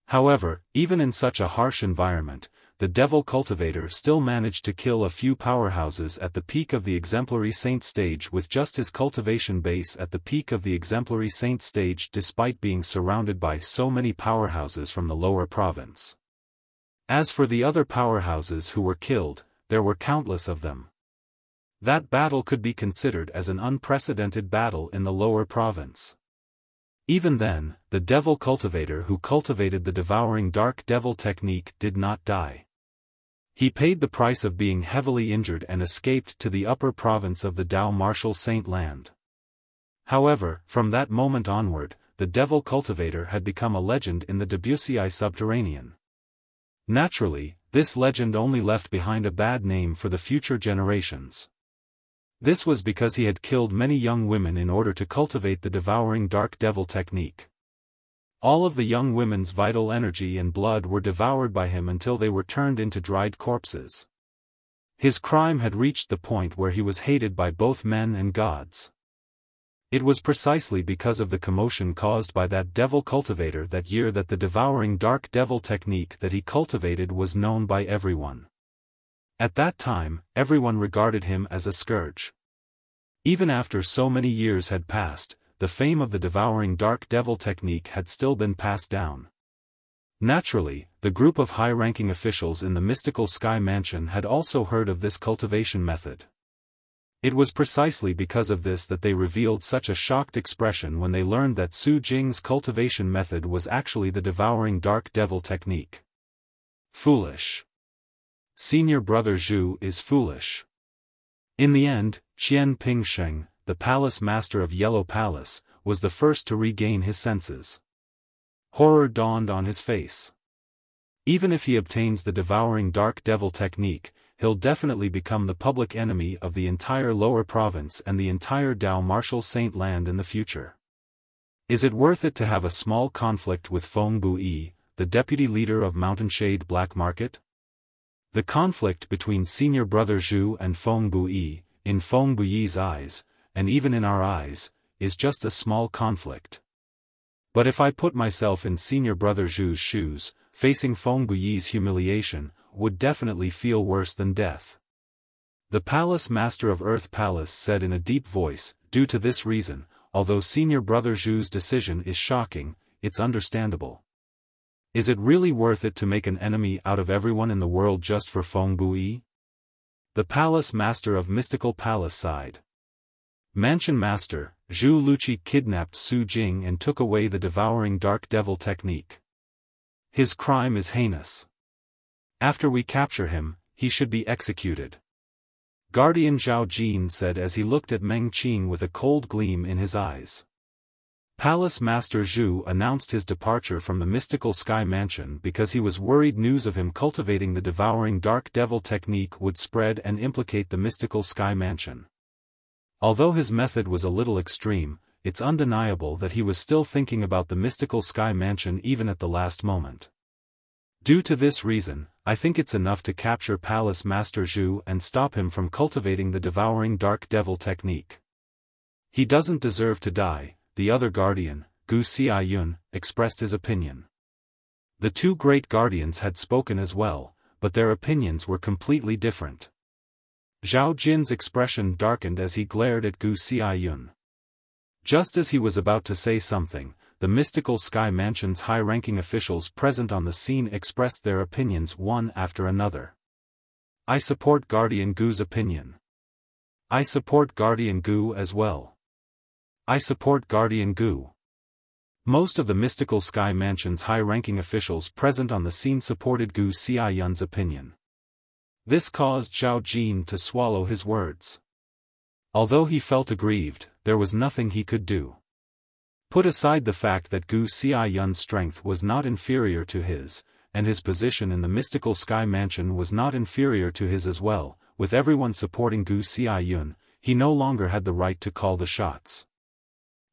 S1: However, even in such a harsh environment, the devil cultivator still managed to kill a few powerhouses at the peak of the exemplary saint stage with just his cultivation base at the peak of the exemplary saint stage despite being surrounded by so many powerhouses from the lower province. As for the other powerhouses who were killed, there were countless of them. That battle could be considered as an unprecedented battle in the lower province. Even then, the devil cultivator who cultivated the devouring dark devil technique did not die. He paid the price of being heavily injured and escaped to the upper province of the Dao Martial Saint Land. However, from that moment onward, the devil cultivator had become a legend in the Debussy subterranean. Naturally, this legend only left behind a bad name for the future generations. This was because he had killed many young women in order to cultivate the devouring dark devil technique. All of the young women's vital energy and blood were devoured by him until they were turned into dried corpses. His crime had reached the point where he was hated by both men and gods. It was precisely because of the commotion caused by that devil cultivator that year that the devouring dark devil technique that he cultivated was known by everyone. At that time, everyone regarded him as a scourge. Even after so many years had passed, the fame of the devouring dark devil technique had still been passed down. Naturally, the group of high-ranking officials in the mystical Sky Mansion had also heard of this cultivation method. It was precisely because of this that they revealed such a shocked expression when they learned that Su Jing's cultivation method was actually the devouring dark devil technique. Foolish. Senior brother Zhu is foolish. In the end, Qian Pingsheng, the palace master of Yellow Palace, was the first to regain his senses. Horror dawned on his face. Even if he obtains the devouring dark devil technique, he'll definitely become the public enemy of the entire lower province and the entire Dao Martial Saint land in the future. Is it worth it to have a small conflict with Feng Buyi, the deputy leader of Mountain Shade Black Market? The conflict between senior brother Zhu and Feng Buyi, in Feng Buyi's eyes, and even in our eyes, is just a small conflict. But if I put myself in senior brother Zhu's shoes, facing Feng Buyi's humiliation, would definitely feel worse than death. The palace master of Earth Palace said in a deep voice, due to this reason, although senior brother Zhu's decision is shocking, it's understandable. Is it really worth it to make an enemy out of everyone in the world just for Feng Buyi? The palace master of Mystical Palace sighed. Mansion master, Zhu Luqi kidnapped Su Jing and took away the devouring dark devil technique. His crime is heinous. After we capture him, he should be executed. Guardian Zhao Jin said as he looked at Meng Qing with a cold gleam in his eyes. Palace Master Zhu announced his departure from the mystical Sky Mansion because he was worried news of him cultivating the devouring dark devil technique would spread and implicate the mystical Sky Mansion. Although his method was a little extreme, it's undeniable that he was still thinking about the mystical Sky Mansion even at the last moment. Due to this reason, I think it's enough to capture Palace Master Zhu and stop him from cultivating the devouring dark devil technique. He doesn't deserve to die, the other guardian, Gu Xiayun, expressed his opinion. The two great guardians had spoken as well, but their opinions were completely different. Zhao Jin's expression darkened as he glared at Gu Xiayun. Just as he was about to say something, the mystical Sky Mansion's high-ranking officials present on the scene expressed their opinions one after another. I support Guardian Gu's opinion. I support Guardian Gu as well. I support Guardian Gu. Most of the mystical Sky Mansion's high-ranking officials present on the scene supported Gu Xiayun's opinion. This caused Zhao Jin to swallow his words. Although he felt aggrieved, there was nothing he could do. Put aside the fact that Gu Xiayun's strength was not inferior to his, and his position in the mystical Sky Mansion was not inferior to his as well, with everyone supporting Gu Xiayun, he no longer had the right to call the shots.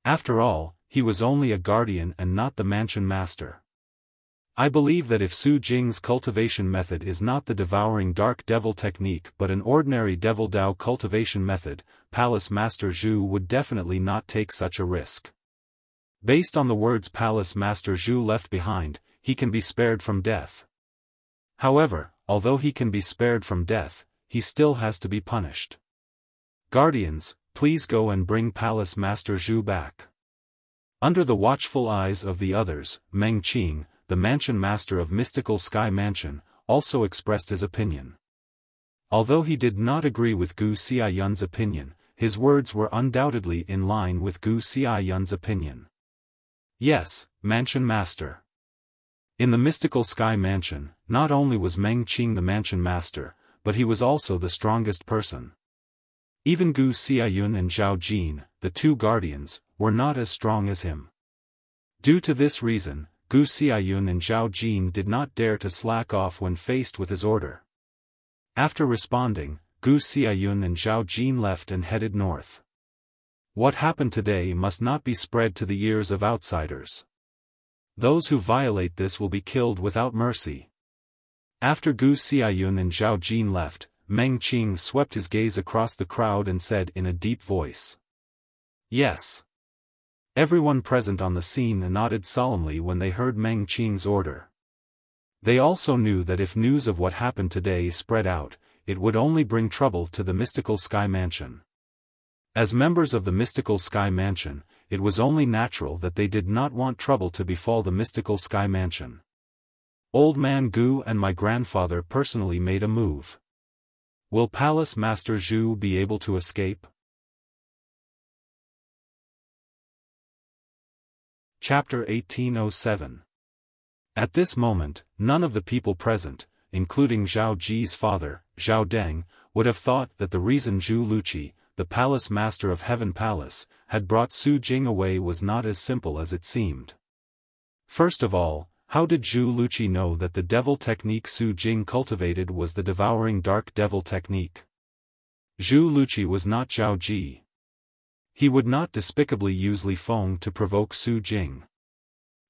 S1: After all, he was only a guardian and not the mansion master. I believe that if Su Jing's cultivation method is not the devouring dark devil technique but an ordinary devil Dao cultivation method, Palace Master Zhu would definitely not take such a risk. Based on the words Palace Master Zhu left behind, he can be spared from death. However, although he can be spared from death, he still has to be punished. Guardians, please go and bring Palace Master Zhu back. Under the watchful eyes of the others, Meng Qing, the mansion master of Mystical Sky Mansion, also expressed his opinion. Although he did not agree with Gu Xiayun's opinion, his words were undoubtedly in line with Gu Xiayun's opinion. Yes, Mansion Master. In the Mystical Sky Mansion, not only was Meng Qing the Mansion Master, but he was also the strongest person. Even Gu Xiayun and Zhao Jin, the two guardians, were not as strong as him. Due to this reason, Gu Xiayun and Zhao Jin did not dare to slack off when faced with his order. After responding, Gu Xiaoyun and Zhao Jin left and headed north. What happened today must not be spread to the ears of outsiders. Those who violate this will be killed without mercy. After Gu Xiaoyun and Zhao Jin left, Meng Qing swept his gaze across the crowd and said in a deep voice, "Yes." Everyone present on the scene nodded solemnly when they heard Meng Qing's order. They also knew that if news of what happened today spread out, it would only bring trouble to the mystical Sky Mansion. As members of the mystical Sky Mansion, it was only natural that they did not want trouble to befall the mystical Sky Mansion. Old Man Gu and my grandfather personally made a move. Will Palace Master Zhu be able to escape? Chapter 1807. At this moment, none of the people present, including Zhao Ji's father, Zhao Deng, would have thought that the reason Zhu Luqi, the Palace Master of Heaven Palace, had brought Su Jing away was not as simple as it seemed. First of all, how did Zhu Luqi know that the devil technique Su Jing cultivated was the devouring dark devil technique? Zhu Luqi was not Zhao Ji. He would not despicably use Li Feng to provoke Su Jing.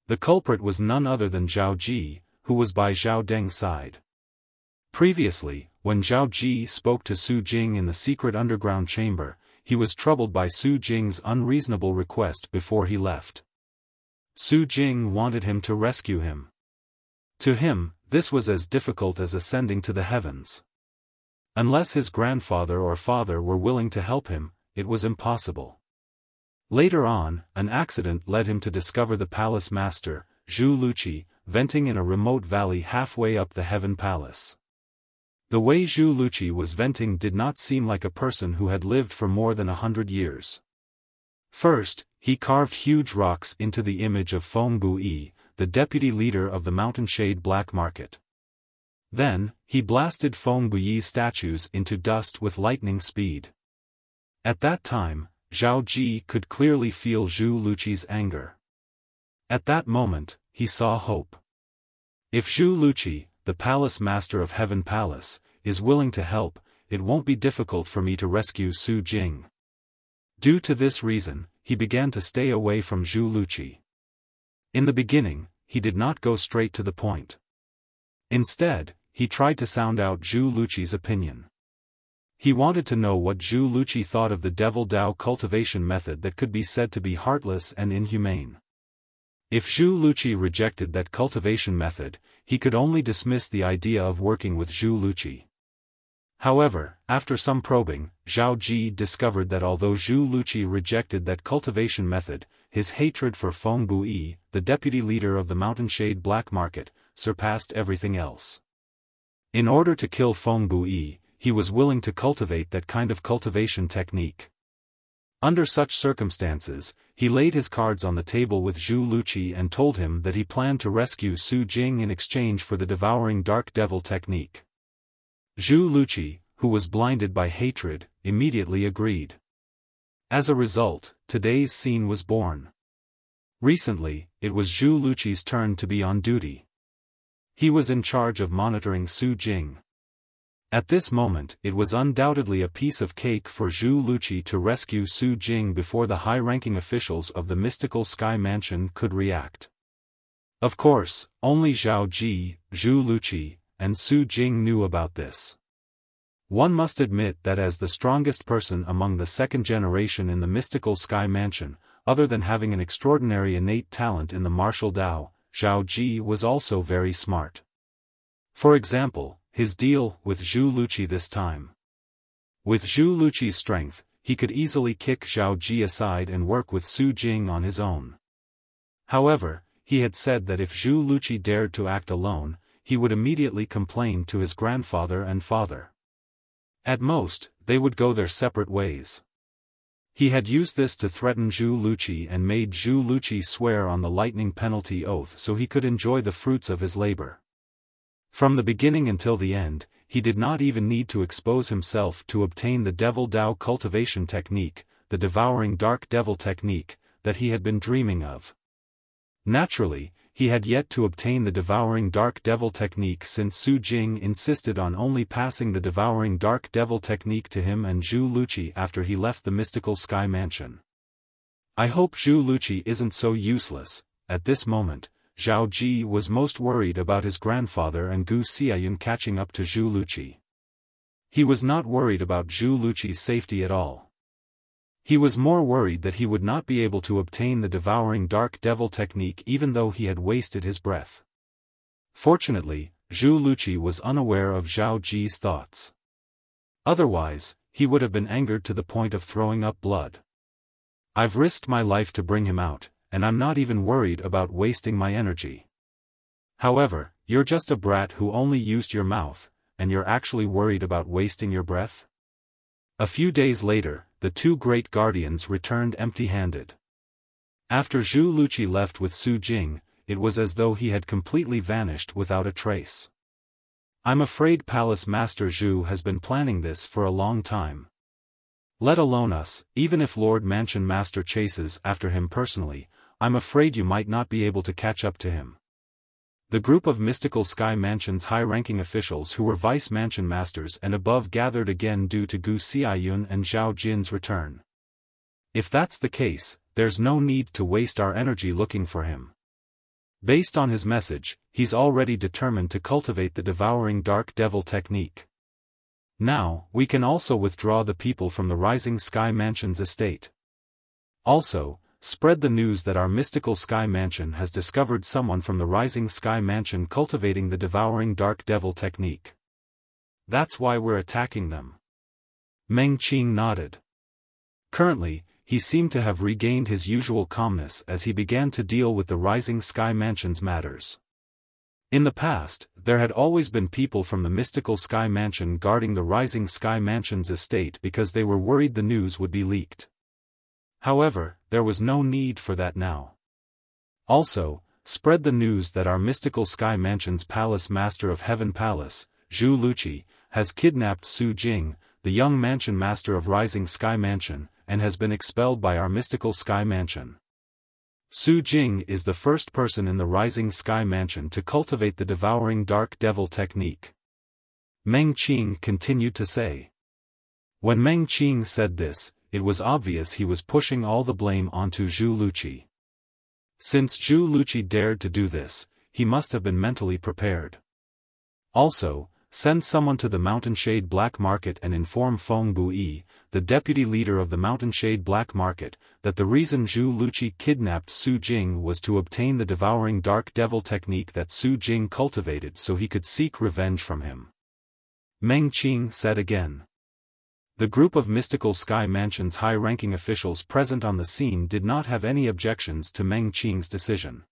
S1: The culprit was none other than Zhao Ji, who was by Zhao Deng's side. Previously, when Zhao Ji spoke to Su Jing in the secret underground chamber, he was troubled by Su Jing's unreasonable request before he left. Su Jing wanted him to rescue him. To him, this was as difficult as ascending to the heavens. Unless his grandfather or father were willing to help him, it was impossible. Later on, an accident led him to discover the palace master, Zhu Luqi, venting in a remote valley halfway up the Heaven Palace. The way Zhu Luqi was venting did not seem like a person who had lived for more than 100 years. First, he carved huge rocks into the image of Feng Bui, the deputy leader of the Mountain Shade Black Market. Then, he blasted Feng Bui's statues into dust with lightning speed. At that time, Zhao Ji could clearly feel Zhu Luqi's anger. At that moment, he saw hope. If Zhu Luqi, the Palace Master of Heaven Palace, is willing to help, it won't be difficult for me to rescue Su Jing. Due to this reason, he began to stay away from Zhu Luqi. In the beginning, he did not go straight to the point. Instead, he tried to sound out Zhu Luqi's opinion. He wanted to know what Zhu Luqi thought of the Devil Dao cultivation method that could be said to be heartless and inhumane. If Zhu Luqi rejected that cultivation method, he could only dismiss the idea of working with Zhu Luqi. However, after some probing, Zhao Ji discovered that although Zhu Luqi rejected that cultivation method, his hatred for Feng Bui, the deputy leader of the Mountain Shade Black Market, surpassed everything else. In order to kill Feng Bui, he was willing to cultivate that kind of cultivation technique. Under such circumstances, he laid his cards on the table with Zhu Luqi and told him that he planned to rescue Su Jing in exchange for the devouring dark devil technique. Zhu Luqi, who was blinded by hatred, immediately agreed. As a result, today's scene was born. Recently, it was Zhu Luqi's turn to be on duty. He was in charge of monitoring Su Jing. At this moment, it was undoubtedly a piece of cake for Zhu Luqi to rescue Su Jing before the high-ranking officials of the mystical Sky Mansion could react. Of course, only Zhao Ji, Zhu Luqi, and Su Jing knew about this. One must admit that as the strongest person among the second generation in the mystical Sky Mansion, other than having an extraordinary innate talent in the martial Dao, Zhao Ji was also very smart. For example, his deal with Zhu Luqi this time. With Zhu Luqi's strength, he could easily kick Zhao Ji aside and work with Su Jing on his own. However, he had said that if Zhu Luqi dared to act alone, he would immediately complain to his grandfather and father. At most, they would go their separate ways. He had used this to threaten Zhu Luqi and made Zhu Luqi swear on the lightning penalty oath so he could enjoy the fruits of his labor. From the beginning until the end, he did not even need to expose himself to obtain the Devil Dao cultivation technique, the devouring dark devil technique, that he had been dreaming of. Naturally, he had yet to obtain the Devouring Dark Devil technique since Su Jing insisted on only passing the Devouring Dark Devil technique to him and Zhu Luqi after he left the mystical sky mansion. I hope Zhu Luqi isn't so useless. At this moment, Zhao Ji was most worried about his grandfather and Gu Xiaoyun catching up to Zhu Luqi. He was not worried about Zhu Luqi's safety at all. He was more worried that he would not be able to obtain the Devouring Dark Devil technique even though he had wasted his breath. Fortunately, Zhu Luqi was unaware of Zhao Ji's thoughts. Otherwise, he would have been angered to the point of throwing up blood. I've risked my life to bring him out, and I'm not even worried about wasting my energy. However, you're just a brat who only used your mouth, and you're actually worried about wasting your breath? A few days later, the two great guardians returned empty-handed. After Zhu Luqi left with Su Jing, it was as though he had completely vanished without a trace. I'm afraid Palace Master Zhu has been planning this for a long time. Let alone us, even if Lord Mansion Master chases after him personally, I'm afraid you might not be able to catch up to him. The group of Mystical Sky Mansion's high-ranking officials who were Vice Mansion Masters and above gathered again due to Gu Xiaoyun and Zhao Jin's return. If that's the case, there's no need to waste our energy looking for him. Based on his message, he's already determined to cultivate the Devouring Dark Devil technique. Now, we can also withdraw the people from the Rising Sky Mansion's estate. Also, spread the news that our Mystical Sky Mansion has discovered someone from the Rising Sky Mansion cultivating the Devouring Dark Devil technique. That's why we're attacking them. Meng Qing nodded. Currently, he seemed to have regained his usual calmness as he began to deal with the Rising Sky Mansion's matters. In the past, there had always been people from the Mystical Sky Mansion guarding the Rising Sky Mansion's estate because they were worried the news would be leaked. However, there was no need for that now. Also, spread the news that our Mystical Sky Mansion's Palace Master of Heaven Palace, Zhu Luqi, has kidnapped Su Jing, the young Mansion Master of Rising Sky Mansion, and has been expelled by our Mystical Sky Mansion. Su Jing is the first person in the Rising Sky Mansion to cultivate the Devouring Dark Devil technique. Meng Qing continued to say. When Meng Qing said this, it was obvious he was pushing all the blame onto Zhu Luqi. Since Zhu Luqi dared to do this, he must have been mentally prepared. Also, send someone to the Mountain Shade Black Market and inform Feng Bui, the deputy leader of the Mountain Shade Black Market, that the reason Zhu Luqi kidnapped Su Jing was to obtain the Devouring Dark Devil technique that Su Jing cultivated so he could seek revenge from him. Meng Qing said again. The group of Mystical Sky Mansion's high-ranking officials present on the scene did not have any objections to Meng Qing's decision.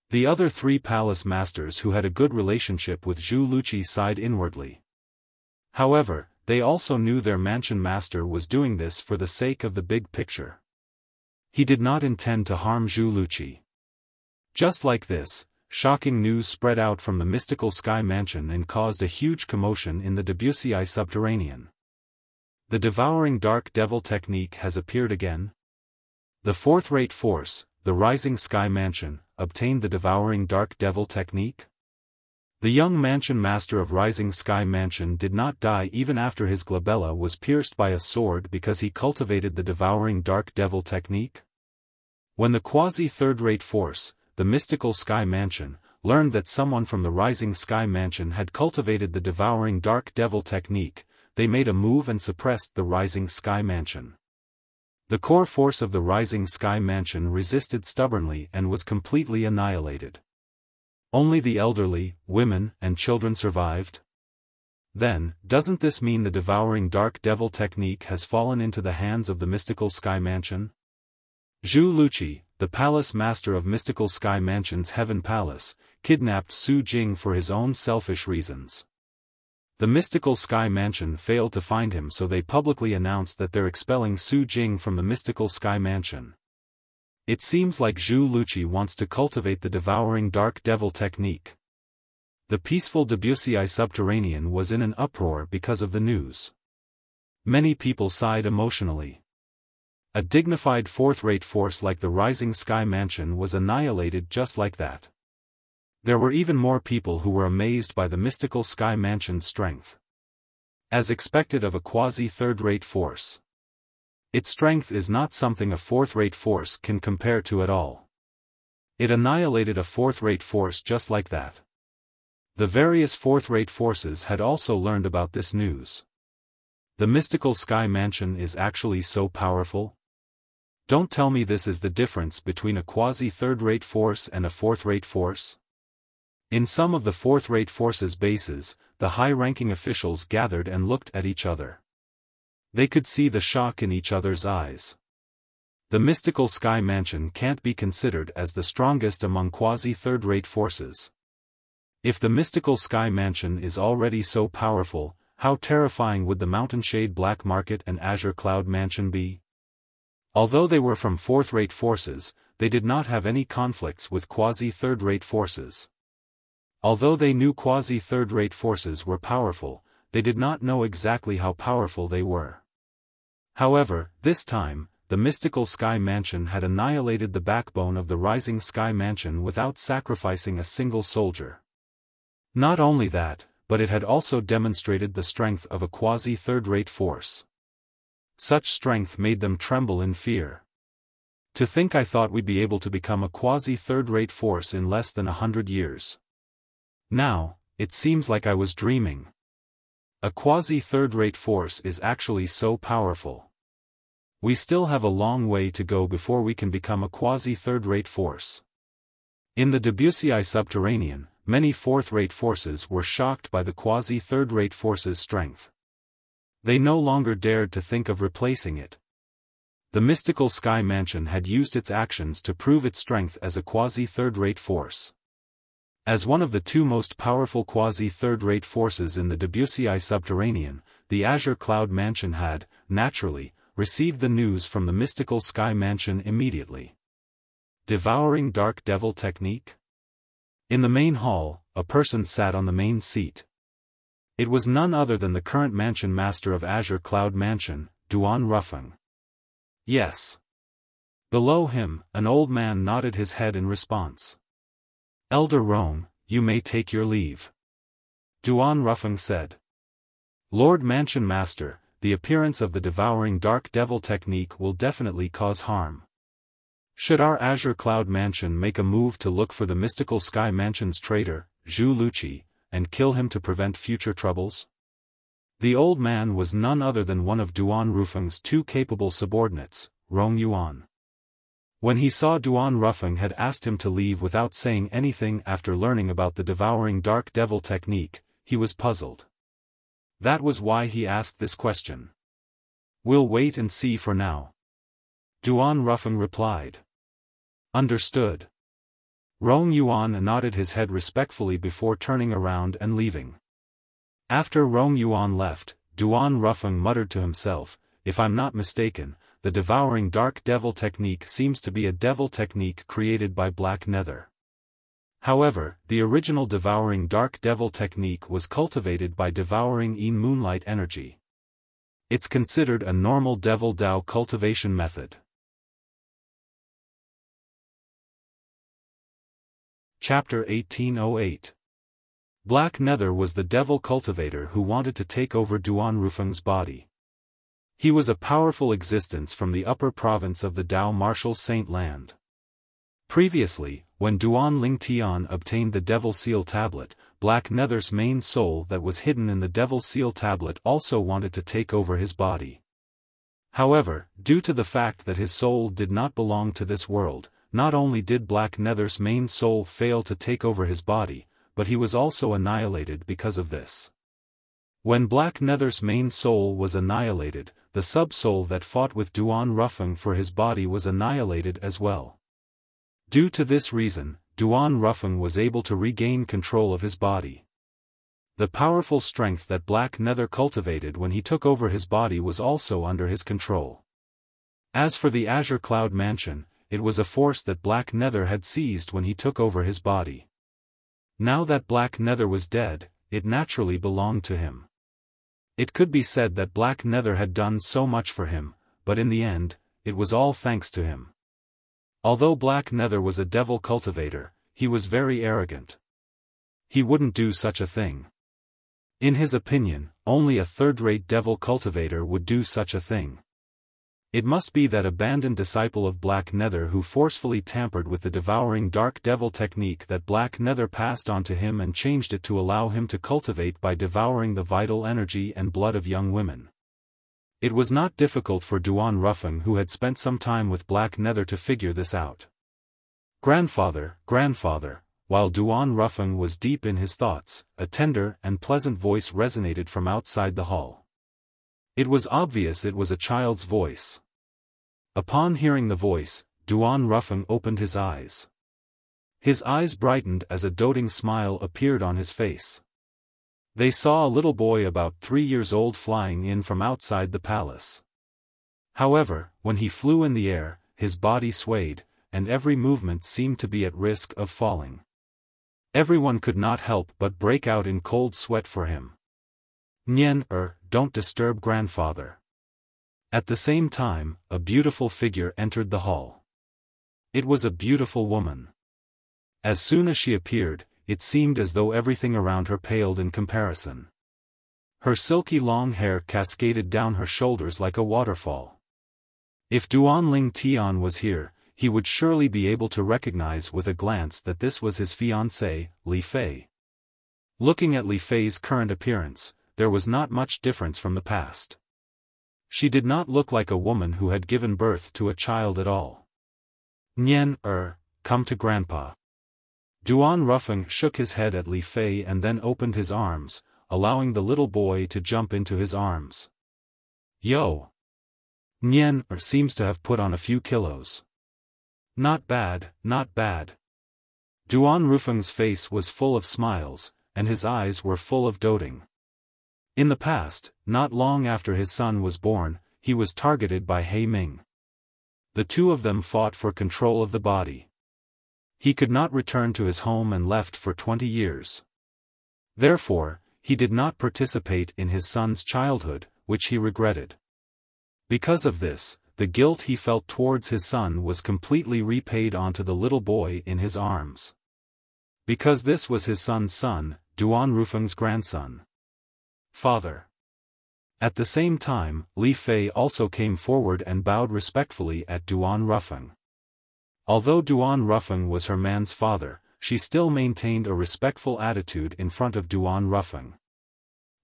S1: The other three palace masters who had a good relationship with Zhu Luqi sighed inwardly. However, they also knew their mansion master was doing this for the sake of the big picture. He did not intend to harm Zhu Luqi. Just like this, shocking news spread out from the Mystical Sky Mansion and caused a huge commotion in the Debussy subterranean. The Devouring Dark Devil technique has appeared again. The fourth-rate force, the Rising Sky Mansion, obtained the Devouring Dark Devil technique? The young mansion master of Rising Sky Mansion did not die even after his glabella was pierced by a sword because he cultivated the Devouring Dark Devil technique? When the quasi-third-rate force, the Mystical Sky Mansion, learned that someone from the Rising Sky Mansion had cultivated the Devouring Dark Devil technique, they made a move and suppressed the Rising Sky Mansion. The core force of the Rising Sky Mansion resisted stubbornly and was completely annihilated. Only the elderly, women, and children survived? Then, doesn't this mean the Devouring Dark Devil technique has fallen into the hands of the Mystical Sky Mansion? Zhu Luqi, the palace master of Mystical Sky Mansion's Heaven Palace, kidnapped Su Jing for his own selfish reasons. The Mystical Sky Mansion failed to find him, so they publicly announced that they're expelling Su Jing from the Mystical Sky Mansion. It seems like Zhu Luqi wants to cultivate the Devouring Dark Devil technique. The peaceful Debussy subterranean was in an uproar because of the news. Many people sighed emotionally. A dignified fourth-rate force like the Rising Sky Mansion was annihilated just like that. There were even more people who were amazed by the mystical sky mansion's strength. As expected of a quasi-third-rate force. Its strength is not something a fourth-rate force can compare to at all. It annihilated a fourth-rate force just like that. The various fourth-rate forces had also learned about this news. The mystical sky mansion is actually so powerful? Don't tell me this is the difference between a quasi-third-rate force and a fourth-rate force? In some of the fourth-rate forces' bases, the high-ranking officials gathered and looked at each other. They could see the shock in each other's eyes. The mystical sky mansion can't be considered as the strongest among quasi-third-rate forces. If the mystical sky mansion is already so powerful, how terrifying would the mountainshade black market and azure cloud mansion be? Although they were from fourth-rate forces, they did not have any conflicts with quasi-third-rate forces. Although they knew quasi-third-rate forces were powerful, they did not know exactly how powerful they were. However, this time, the mystical sky mansion had annihilated the backbone of the rising sky mansion without sacrificing a single soldier. Not only that, but it had also demonstrated the strength of a quasi-third-rate force. Such strength made them tremble in fear. To think I thought we'd be able to become a quasi-third-rate force in less than 100 years. Now, it seems like I was dreaming. A quasi-third-rate force is actually so powerful. We still have a long way to go before we can become a quasi-third-rate force. In the Debussy subterranean, many fourth-rate forces were shocked by the quasi-third-rate force's strength. They no longer dared to think of replacing it. The mystical sky mansion had used its actions to prove its strength as a quasi-third-rate force. As one of the two most powerful quasi-third-rate forces in the Debussy subterranean, the Azure Cloud Mansion had, naturally, received the news from the mystical sky mansion immediately. Devouring Dark Devil technique? In the main hall, a person sat on the main seat. It was none other than the current mansion master of Azure Cloud Mansion, Duan Rufeng. Yes. Below him, an old man nodded his head in response. Elder Rome, you may take your leave. Duan Rufeng said. Lord Mansion Master, the appearance of the Devouring Dark Devil technique will definitely cause harm. Should our Azure Cloud Mansion make a move to look for the mystical sky mansion's traitor, Zhu Luqi, and kill him to prevent future troubles? The old man was none other than one of Duan Rufeng's two capable subordinates, Rong Yuan. When he saw Duan Rufeng had asked him to leave without saying anything after learning about the Devouring Dark Devil technique, he was puzzled. That was why he asked this question. We'll wait and see for now. Duan Rufeng replied. Understood. Rong Yuan nodded his head respectfully before turning around and leaving. After Rong Yuan left, Duan Rufeng muttered to himself, if I'm not mistaken, the Devouring Dark Devil technique seems to be a devil technique created by Black Nether. However, the original Devouring Dark Devil technique was cultivated by devouring Yin Moonlight energy. It's considered a normal Devil Dao cultivation method. Chapter 1808. Black Nether was the devil cultivator who wanted to take over Duan Rufeng's body. He was a powerful existence from the upper province of the Dao Martial Saint Land. Previously, when Duan Lingtian obtained the Devil Seal Tablet, Black Nether's main soul that was hidden in the Devil Seal Tablet also wanted to take over his body. However, due to the fact that his soul did not belong to this world, not only did Black Nether's main soul fail to take over his body, but he was also annihilated because of this. When Black Nether's main soul was annihilated, the sub-soul that fought with Duan Rufeng for his body was annihilated as well. Due to this reason, Duan Rufeng was able to regain control of his body. The powerful strength that Black Nether cultivated when he took over his body was also under his control. As for the Azure Cloud Mansion, it was a force that Black Nether had seized when he took over his body. Now that Black Nether was dead, it naturally belonged to him. It could be said that Black Nether had done so much for him, but in the end, it was all thanks to him. Although Black Nether was a devil cultivator, he was very arrogant. He wouldn't do such a thing. In his opinion, only a third-rate devil cultivator would do such a thing. It must be that abandoned disciple of Black Nether who forcefully tampered with the devouring dark devil technique that Black Nether passed on to him and changed it to allow him to cultivate by devouring the vital energy and blood of young women. It was not difficult for Duan Rufeng, who had spent some time with Black Nether, to figure this out. "Grandfather, grandfather," while Duan Rufeng was deep in his thoughts, a tender and pleasant voice resonated from outside the hall. It was obvious it was a child's voice. Upon hearing the voice, Duan Rufeng opened his eyes. His eyes brightened as a doting smile appeared on his face. They saw a little boy about 3 years old flying in from outside the palace. However, when he flew in the air, his body swayed, and every movement seemed to be at risk of falling. Everyone could not help but break out in cold sweat for him. "Nien, don't disturb grandfather." At the same time, a beautiful figure entered the hall. It was a beautiful woman. As soon as she appeared, it seemed as though everything around her paled in comparison. Her silky long hair cascaded down her shoulders like a waterfall. If Duan Tian was here, he would surely be able to recognize with a glance that this was his fiancée, Li Fei. Looking at Li Fei's current appearance, there was not much difference from the past. She did not look like a woman who had given birth to a child at all. "Nien, come to grandpa." Duan Rufeng shook his head at Li Fei and then opened his arms, allowing the little boy to jump into his arms. "Yo! Nien seems to have put on a few kilos. Not bad, not bad." Duan Rufeng's face was full of smiles, and his eyes were full of doting. In the past, not long after his son was born, he was targeted by He Ming. The two of them fought for control of the body. He could not return to his home and left for 20 years. Therefore, he did not participate in his son's childhood, which he regretted. Because of this, the guilt he felt towards his son was completely repaid onto the little boy in his arms. Because this was his son's son, Duan Rufeng's grandson. "Father." At the same time, Li Fei also came forward and bowed respectfully at Duan Rufeng. Although Duan Rufeng was her man's father, she still maintained a respectful attitude in front of Duan Rufeng.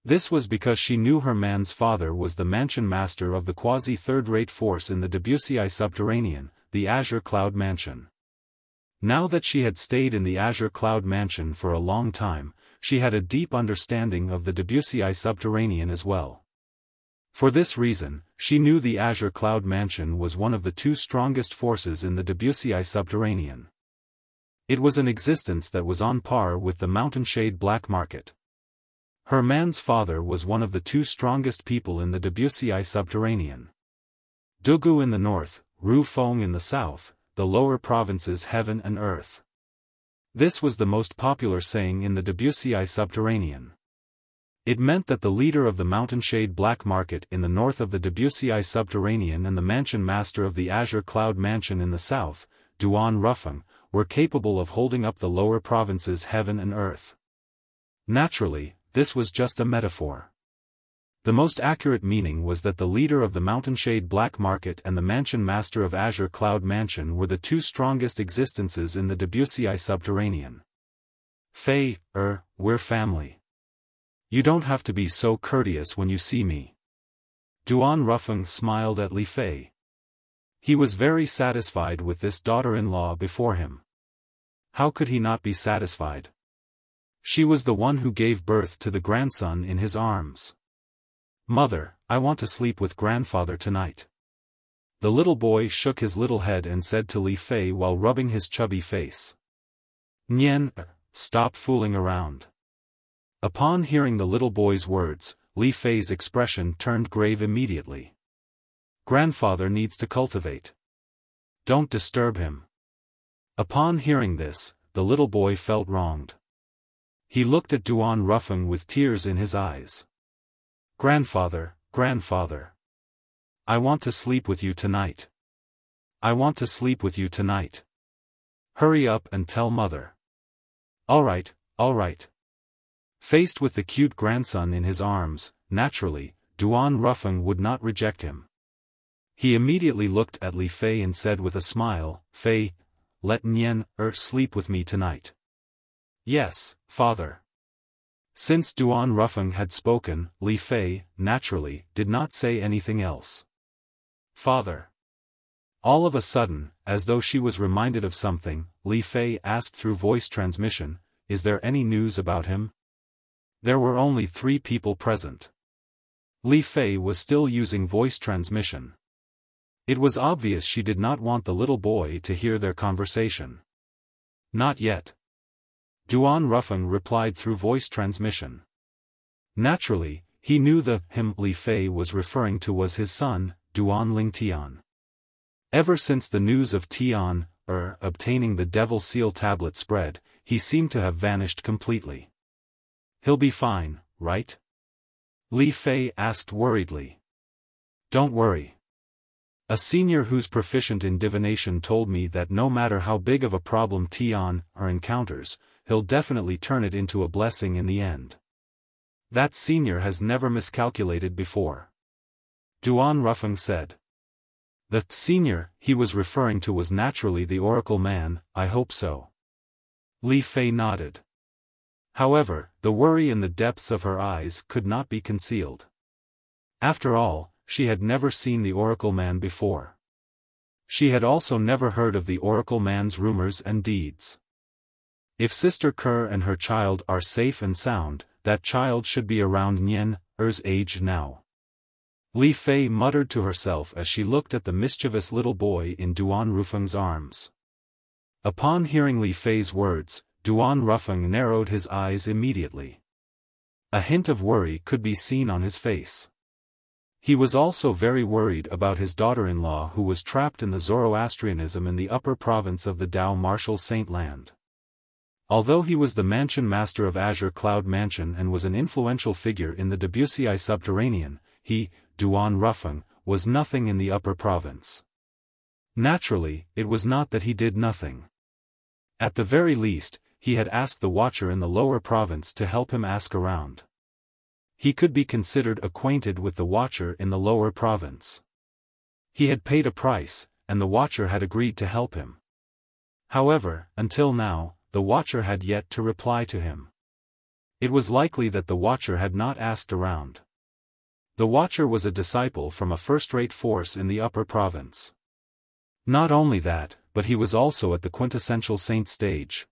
S1: This was because she knew her man's father was the mansion master of the quasi-third-rate force in the Debussy subterranean, the Azure Cloud Mansion. Now that she had stayed in the Azure Cloud Mansion for a long time, she had a deep understanding of the Debussy subterranean as well. For this reason, she knew the Azure Cloud Mansion was one of the two strongest forces in the Debussy subterranean. It was an existence that was on par with the Mountainshade black market. Her man's father was one of the two strongest people in the Debussy subterranean. Dugu in the north, Ru Feng in the south, the lower provinces heaven and earth. This was the most popular saying in the Debussy subterranean. It meant that the leader of the Mountainshade black market in the north of the Debussy subterranean and the mansion master of the Azure Cloud Mansion in the south, Duan Rufeng, were capable of holding up the lower provinces heaven and earth. Naturally, this was just a metaphor. The most accurate meaning was that the leader of the Mountainshade black market and the mansion master of Azure Cloud Mansion were the two strongest existences in the Debussy subterranean. "Fei, we're family. You don't have to be so courteous when you see me." Duan Rufeng smiled at Li Fei. He was very satisfied with this daughter-in-law before him. How could he not be satisfied? She was the one who gave birth to the grandson in his arms. "Mother, I want to sleep with grandfather tonight." The little boy shook his little head and said to Li Fei while rubbing his chubby face. "Nien, stop fooling around." Upon hearing the little boy's words, Li Fei's expression turned grave immediately. "Grandfather needs to cultivate. Don't disturb him." Upon hearing this, the little boy felt wronged. He looked at Duan Rufeng with tears in his eyes. "Grandfather, grandfather. I want to sleep with you tonight. I want to sleep with you tonight. Hurry up and tell mother." All right, Faced with the cute grandson in his arms, naturally, Duan Rufeng would not reject him. He immediately looked at Li Fei and said with a smile, "Fei, let Nian sleep with me tonight." "Yes, father." Since Duan Rufeng had spoken, Li Fei, naturally, did not say anything else. "Father." All of a sudden, as though she was reminded of something, Li Fei asked through voice transmission, "Is there any news about him?" There were only 3 people present. Li Fei was still using voice transmission. It was obvious she did not want the little boy to hear their conversation. "Not yet." Duan Rufeng replied through voice transmission. Naturally, he knew the him Li Fei was referring to was his son, Duan Lingtian. Ever since the news of Tian, obtaining the Devil Seal tablet spread, he seemed to have vanished completely. "He'll be fine, right?" Li Fei asked worriedly. "Don't worry. A senior who's proficient in divination told me that no matter how big of a problem Tian encounters, he'll definitely turn it into a blessing in the end. That senior has never miscalculated before." Duan Rufeng said. The senior he was referring to was naturally the Oracle man. "I hope so." Li Fei nodded. However, the worry in the depths of her eyes could not be concealed. After all, she had never seen the Oracle man before. She had also never heard of the Oracle man's rumors and deeds. If Sister Kerr and her child are safe and sound, that child should be around Nian Er's age now. Li Fei muttered to herself as she looked at the mischievous little boy in Duan Rufeng's arms. Upon hearing Li Fei's words, Duan Rufeng narrowed his eyes immediately. A hint of worry could be seen on his face. He was also very worried about his daughter-in-law who was trapped in the Zoroastrianism in the upper province of the Dao Martial Saint Land. Although he was the mansion master of Azure Cloud Mansion and was an influential figure in the Debussy Subterranean, he, Duan Rufeng, was nothing in the upper province. Naturally, it was not that he did nothing. At the very least, he had asked the Watcher in the lower province to help him ask around. He could be considered acquainted with the Watcher in the lower province. He had paid a price, and the Watcher had agreed to help him. However, until now, the Watcher had yet to reply to him. It was likely that the Watcher had not asked around. The Watcher was a disciple from a first-rate force in the upper province. Not only that, but he was also at the quintessential saint stage.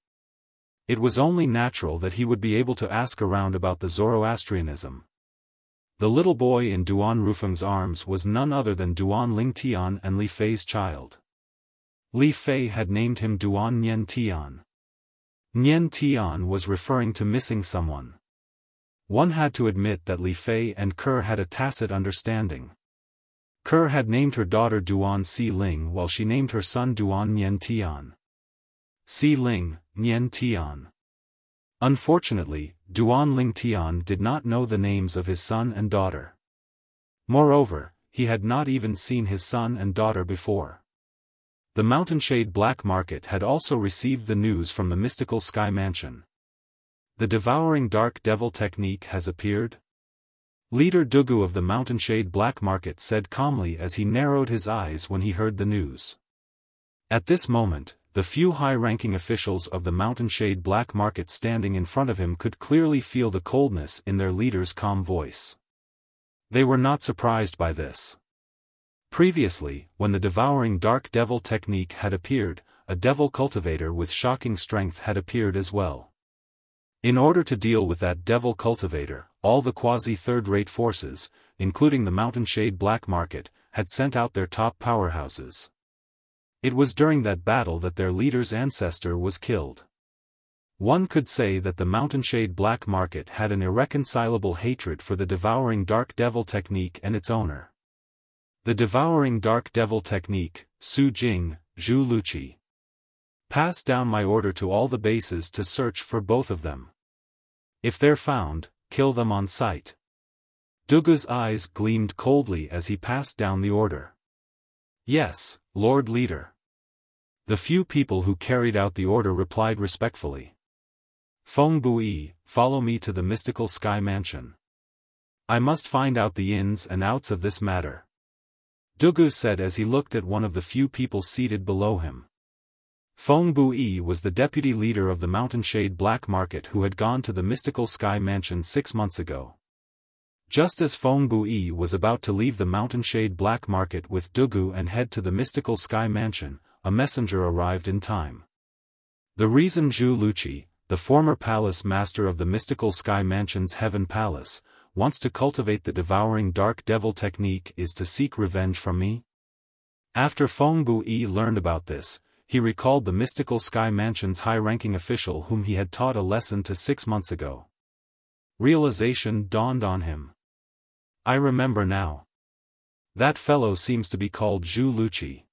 S1: It was only natural that he would be able to ask around about the Zoroastrianism. The little boy in Duan Rufeng's arms was none other than Duan Lingtian and Li Fei's child. Li Fei had named him Duan Nian Tian. Nian Tian was referring to missing someone. One had to admit that Li Fei and Kerr had a tacit understanding. Kerr had named her daughter Duan Si Ling while she named her son Duan Nian Tian. Si Ling, Nian Tian. Unfortunately, Duan Lingtian did not know the names of his son and daughter. Moreover, he had not even seen his son and daughter before. The Mountainshade Black Market had also received the news from the mystical Sky Mansion. The devouring dark devil technique has appeared? Leader Dugu of the Mountainshade Black Market said calmly as he narrowed his eyes when he heard the news. At this moment, the few high-ranking officials of the Mountainshade Black Market standing in front of him could clearly feel the coldness in their leader's calm voice. They were not surprised by this. Previously, when the devouring dark devil technique had appeared, a devil cultivator with shocking strength had appeared as well. In order to deal with that devil cultivator, all the quasi-third-rate forces, including the Mountainshade Black Market, had sent out their top powerhouses. It was during that battle that their leader's ancestor was killed. One could say that the Mountainshade Black Market had an irreconcilable hatred for the devouring dark devil technique and its owner. The devouring dark devil technique, Su Jing, Zhu Luqi. Pass down my order to all the bases to search for both of them. If they're found, kill them on sight. Dugu's eyes gleamed coldly as he passed down the order. Yes, Lord Leader. The few people who carried out the order replied respectfully. Feng Bui, follow me to the mystical sky mansion. I must find out the ins and outs of this matter. Dugu said as he looked at one of the few people seated below him. Feng Bui was the deputy leader of the Mountainshade Black Market who had gone to the mystical sky mansion 6 months ago. Just as Feng Bui was about to leave the Mountainshade Black Market with Dugu and head to the mystical sky mansion, a messenger arrived in time. The reason Zhu Luqi, the former palace master of the mystical sky mansion's Heaven Palace, wants to cultivate the devouring dark devil technique is to seek revenge from me? After Feng Bui learned about this, he recalled the mystical sky mansion's high-ranking official whom he had taught a lesson to 6 months ago. Realization dawned on him. I remember now. That fellow seems to be called Zhu Luqi.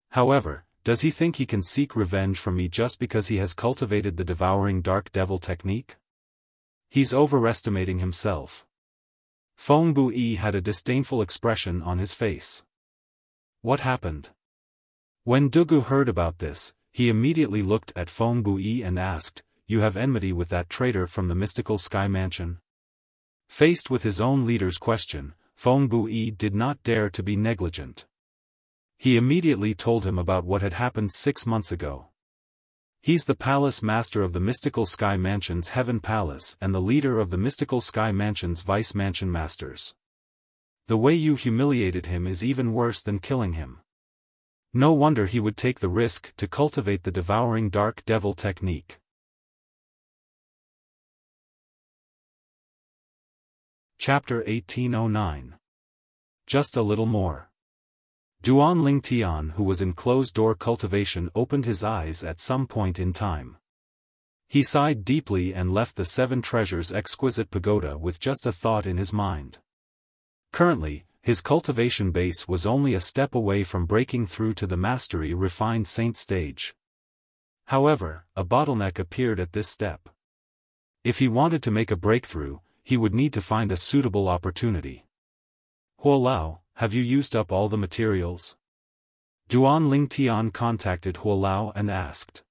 S1: However, does he think he can seek revenge from me just because he has cultivated the devouring dark devil technique? He's overestimating himself. Feng Bui had a disdainful expression on his face. What happened? When Dugu heard about this, he immediately looked at Feng Bui and asked, "You have enmity with that traitor from the mystical sky mansion?" Faced with his own leader's question, Feng Bui did not dare to be negligent. He immediately told him about what had happened 6 months ago. He's the palace master of the mystical sky mansion's Heaven Palace and the leader of the mystical sky mansion's vice mansion masters. The way you humiliated him is even worse than killing him. No wonder he would take the risk to cultivate the devouring dark devil technique. Chapter 1809. Just a little more. Duan Lingtian, who was in closed-door cultivation, opened his eyes at some point in time. He sighed deeply and left the 7 Treasures exquisite pagoda with just a thought in his mind. Currently, his cultivation base was only a step away from breaking through to the mastery refined saint stage. However, a bottleneck appeared at this step. If he wanted to make a breakthrough, he would need to find a suitable opportunity. Huolao, have you used up all the materials? Duan Lingtian contacted Huolao and asked.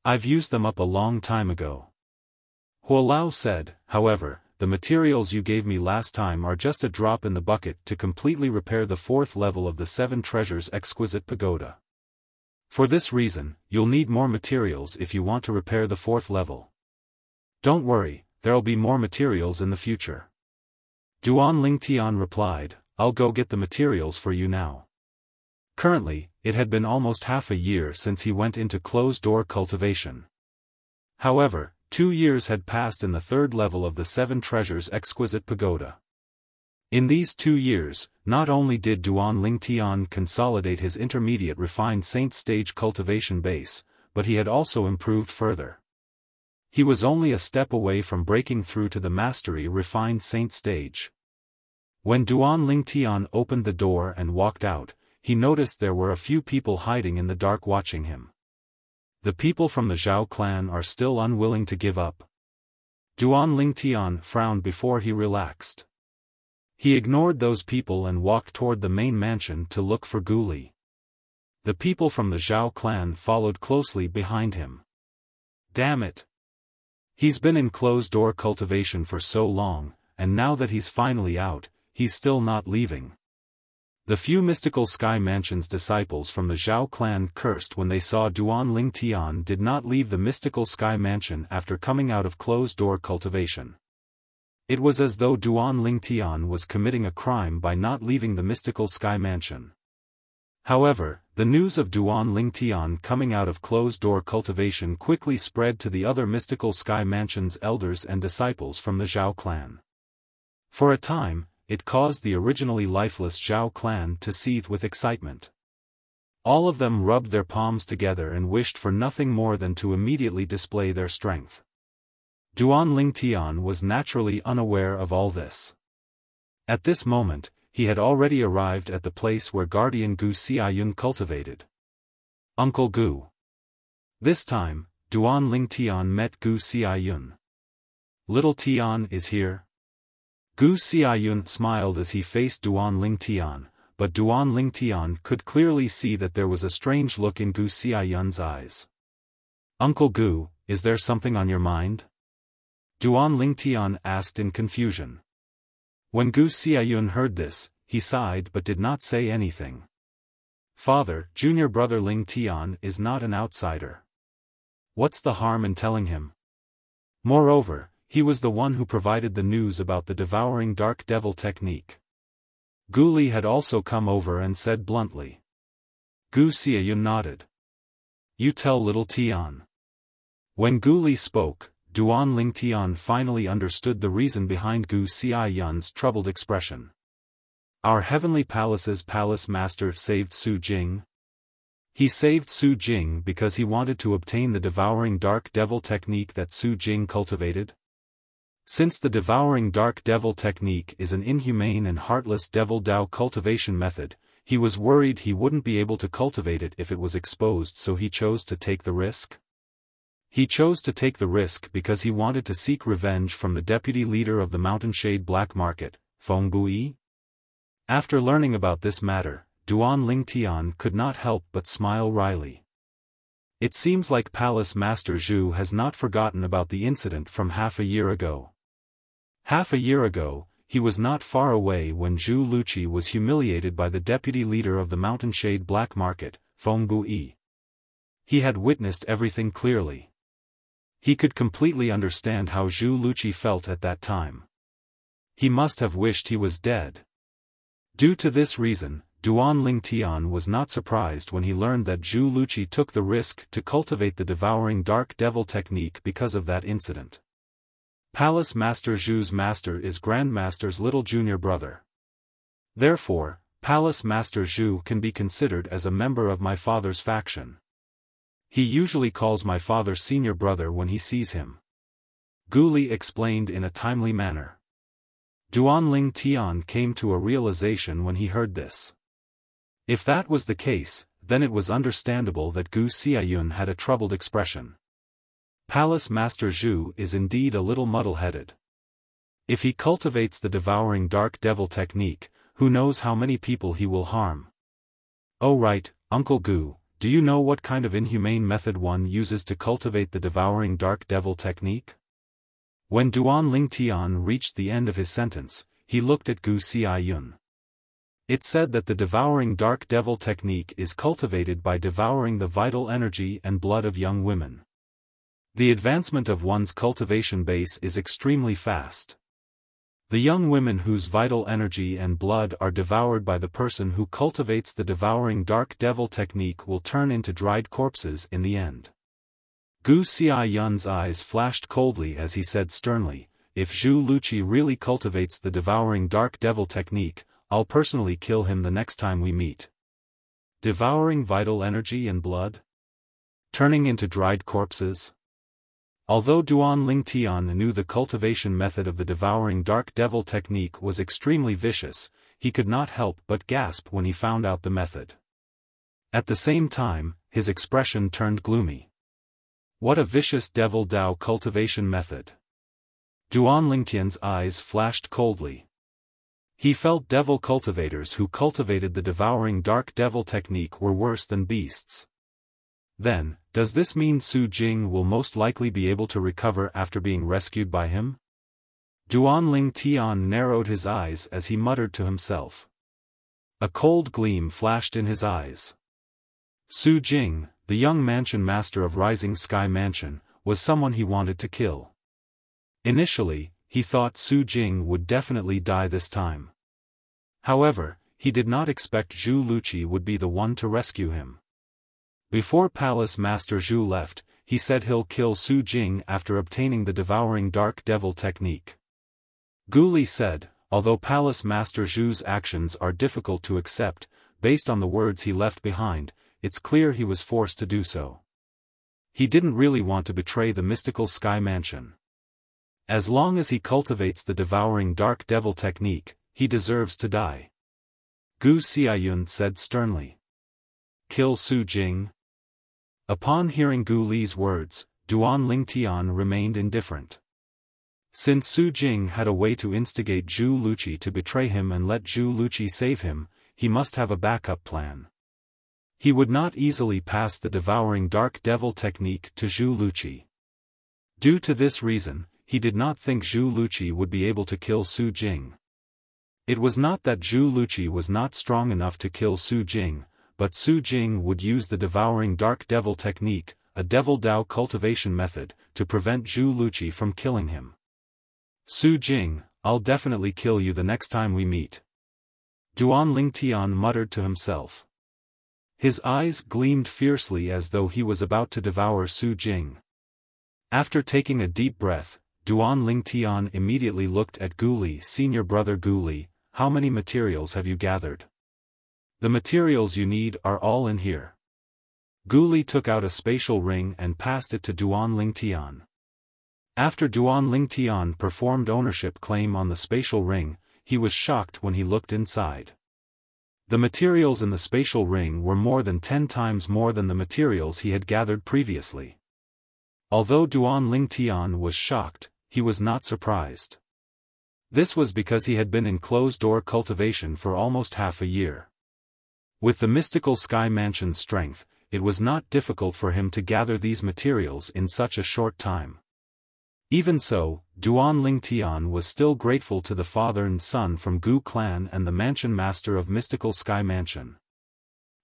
S1: I've used them up a long time ago. Huolao said, however, the materials you gave me last time are just a drop in the bucket to completely repair the 4th level of the 7 Treasures exquisite pagoda. For this reason, you'll need more materials if you want to repair the 4th level. Don't worry, there'll be more materials in the future. Duan Lingtian replied, I'll go get the materials for you now. Currently, it had been almost half a year since he went into closed-door cultivation. However, 2 years had passed in the 3rd level of the 7 Treasures exquisite pagoda. In these 2 years, not only did Duan Lingtian consolidate his intermediate refined saint stage cultivation base, but he had also improved further. He was only a step away from breaking through to the mastery refined saint stage. When Duan Lingtian opened the door and walked out, he noticed there were a few people hiding in the dark watching him. The people from the Zhao clan are still unwilling to give up. Duan Lingtian frowned before he relaxed. He ignored those people and walked toward the main mansion to look for Gu Li. The people from the Zhao clan followed closely behind him. Damn it! He's been in closed-door cultivation for so long, and now that he's finally out, he's still not leaving. The few mystical sky mansion's disciples from the Zhao clan cursed when they saw Duan Lingtian did not leave the mystical sky mansion after coming out of closed-door cultivation. It was as though Duan Lingtian was committing a crime by not leaving the mystical sky mansion. However, the news of Duan Lingtian coming out of closed-door cultivation quickly spread to the other mystical sky mansion's elders and disciples from the Zhao clan. For a time, it caused the originally lifeless Zhao clan to seethe with excitement. All of them rubbed their palms together and wished for nothing more than to immediately display their strength. Duan Lingtian was naturally unaware of all this. At this moment, he had already arrived at the place where guardian Gu Xiayun cultivated. Uncle Gu. This time, Duan Lingtian met Gu Xiayun. Little Tian is here. Gu Xiayun smiled as he faced Duan Lingtian, but Duan Lingtian could clearly see that there was a strange look in Gu Xiayun's eyes. Uncle Gu, is there something on your mind? Duan Lingtian asked in confusion. When Gu Xiaoyun heard this, he sighed but did not say anything. Father, junior brother Ling Tian is not an outsider. What's the harm in telling him? Moreover, he was the one who provided the news about the devouring dark devil technique. Gu Li had also come over and said bluntly. Gu Xiaoyun nodded. You tell little Tian. When Gu Li spoke, Duan Lingtian finally understood the reason behind Gu Xiaoyun's troubled expression. Our heavenly palace's palace master saved Su Jing. He saved Su Jing because he wanted to obtain the devouring dark devil technique that Su Jing cultivated? Since the devouring dark devil technique is an inhumane and heartless devil Dao cultivation method, he was worried he wouldn't be able to cultivate it if it was exposed, so he chose to take the risk. He chose to take the risk because he wanted to seek revenge from the deputy leader of the Mountainshade Black Market, Feng Bui. After learning about this matter, Duan Lingtian could not help but smile wryly. It seems like Palace Master Zhu has not forgotten about the incident from half a year ago. Half a year ago, he was not far away when Zhu Luqi was humiliated by the deputy leader of the Mountainshade Black Market, Feng Bui. He had witnessed everything clearly. He could completely understand how Zhu Luqi felt at that time. He must have wished he was dead. Due to this reason, Duan Lingtian was not surprised when he learned that Zhu Luqi took the risk to cultivate the devouring dark devil technique because of that incident. Palace Master Zhu's master is Grandmaster's little junior brother. Therefore, Palace Master Zhu can be considered as a member of my father's faction. He usually calls my father senior brother when he sees him. Gu Li explained in a timely manner. Duan Lingtian came to a realization when he heard this. If that was the case, then it was understandable that Gu Xiaoyun had a troubled expression. Palace Master Zhu is indeed a little muddle-headed. If he cultivates the devouring dark devil technique, who knows how many people he will harm. Oh right, Uncle Gu, do you know what kind of inhumane method one uses to cultivate the devouring dark devil technique? When Duan Lingtian reached the end of his sentence, he looked at Gu Xiaoyun. It said that the devouring dark devil technique is cultivated by devouring the vital energy and blood of young women. The advancement of one's cultivation base is extremely fast. The young women whose vital energy and blood are devoured by the person who cultivates the devouring dark devil technique will turn into dried corpses in the end. Gu Xiaoyun's eyes flashed coldly as he said sternly, if Zhu Luqi really cultivates the devouring dark devil technique, I'll personally kill him the next time we meet. Devouring vital energy and blood? Turning into dried corpses? Although Duan Lingtian knew the cultivation method of the devouring dark devil technique was extremely vicious, he could not help but gasp when he found out the method. At the same time, his expression turned gloomy. What a vicious devil Dao cultivation method! Duan Lingtian's eyes flashed coldly. He felt devil cultivators who cultivated the devouring dark devil technique were worse than beasts. Then, does this mean Su Jing will most likely be able to recover after being rescued by him? Duan Lingtian narrowed his eyes as he muttered to himself. A cold gleam flashed in his eyes. Su Jing, the young mansion master of Rising Sky Mansion, was someone he wanted to kill. Initially, he thought Su Jing would definitely die this time. However, he did not expect Zhu Luqi would be the one to rescue him. Before Palace Master Zhu left, he said he'll kill Su Jing after obtaining the devouring dark devil technique. Gu Li said, although Palace Master Zhu's actions are difficult to accept, based on the words he left behind, it's clear he was forced to do so. He didn't really want to betray the mystical Sky Mansion. As long as he cultivates the devouring dark devil technique, he deserves to die. Gu Xiaoyun said sternly. Kill Su Jing? Upon hearing Gu Li's words, Duan Lingtian remained indifferent. Since Su Jing had a way to instigate Zhu Luqi to betray him and let Zhu Luqi save him, he must have a backup plan. He would not easily pass the devouring dark devil technique to Zhu Luqi. Due to this reason, he did not think Zhu Luqi would be able to kill Su Jing. It was not that Zhu Luqi was not strong enough to kill Su Jing, but Su Jing would use the devouring dark devil technique, a devil Dao cultivation method, to prevent Zhu Luqi from killing him. Su Jing, I'll definitely kill you the next time we meet. Duan Lingtian muttered to himself. His eyes gleamed fiercely as though he was about to devour Su Jing. After taking a deep breath, Duan Lingtian immediately looked at Gu Li. Senior brother Gu Li, how many materials have you gathered? The materials you need are all in here. Gu Li took out a spatial ring and passed it to Duan Lingtian. After Duan Lingtian performed ownership claim on the spatial ring, he was shocked when he looked inside. The materials in the spatial ring were more than 10 times more than the materials he had gathered previously. Although Duan Lingtian was shocked, he was not surprised. This was because he had been in closed-door cultivation for almost half a year. With the mystical Sky Mansion's strength, it was not difficult for him to gather these materials in such a short time. Even so, Duan Lingtian was still grateful to the father and son from Gu clan and the mansion master of mystical Sky Mansion.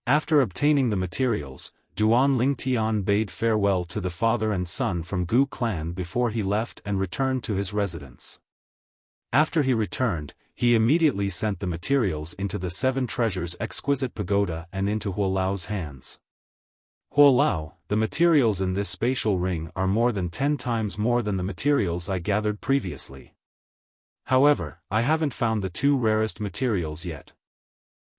S1: After obtaining the materials, Duan Lingtian bade farewell to the father and son from Gu clan before he left and returned to his residence. After he returned, he immediately sent the materials into the 7 treasures exquisite pagoda and into Huolao's hands. Huolao, the materials in this spatial ring are more than 10 times more than the materials I gathered previously. However, I haven't found the 2 rarest materials yet.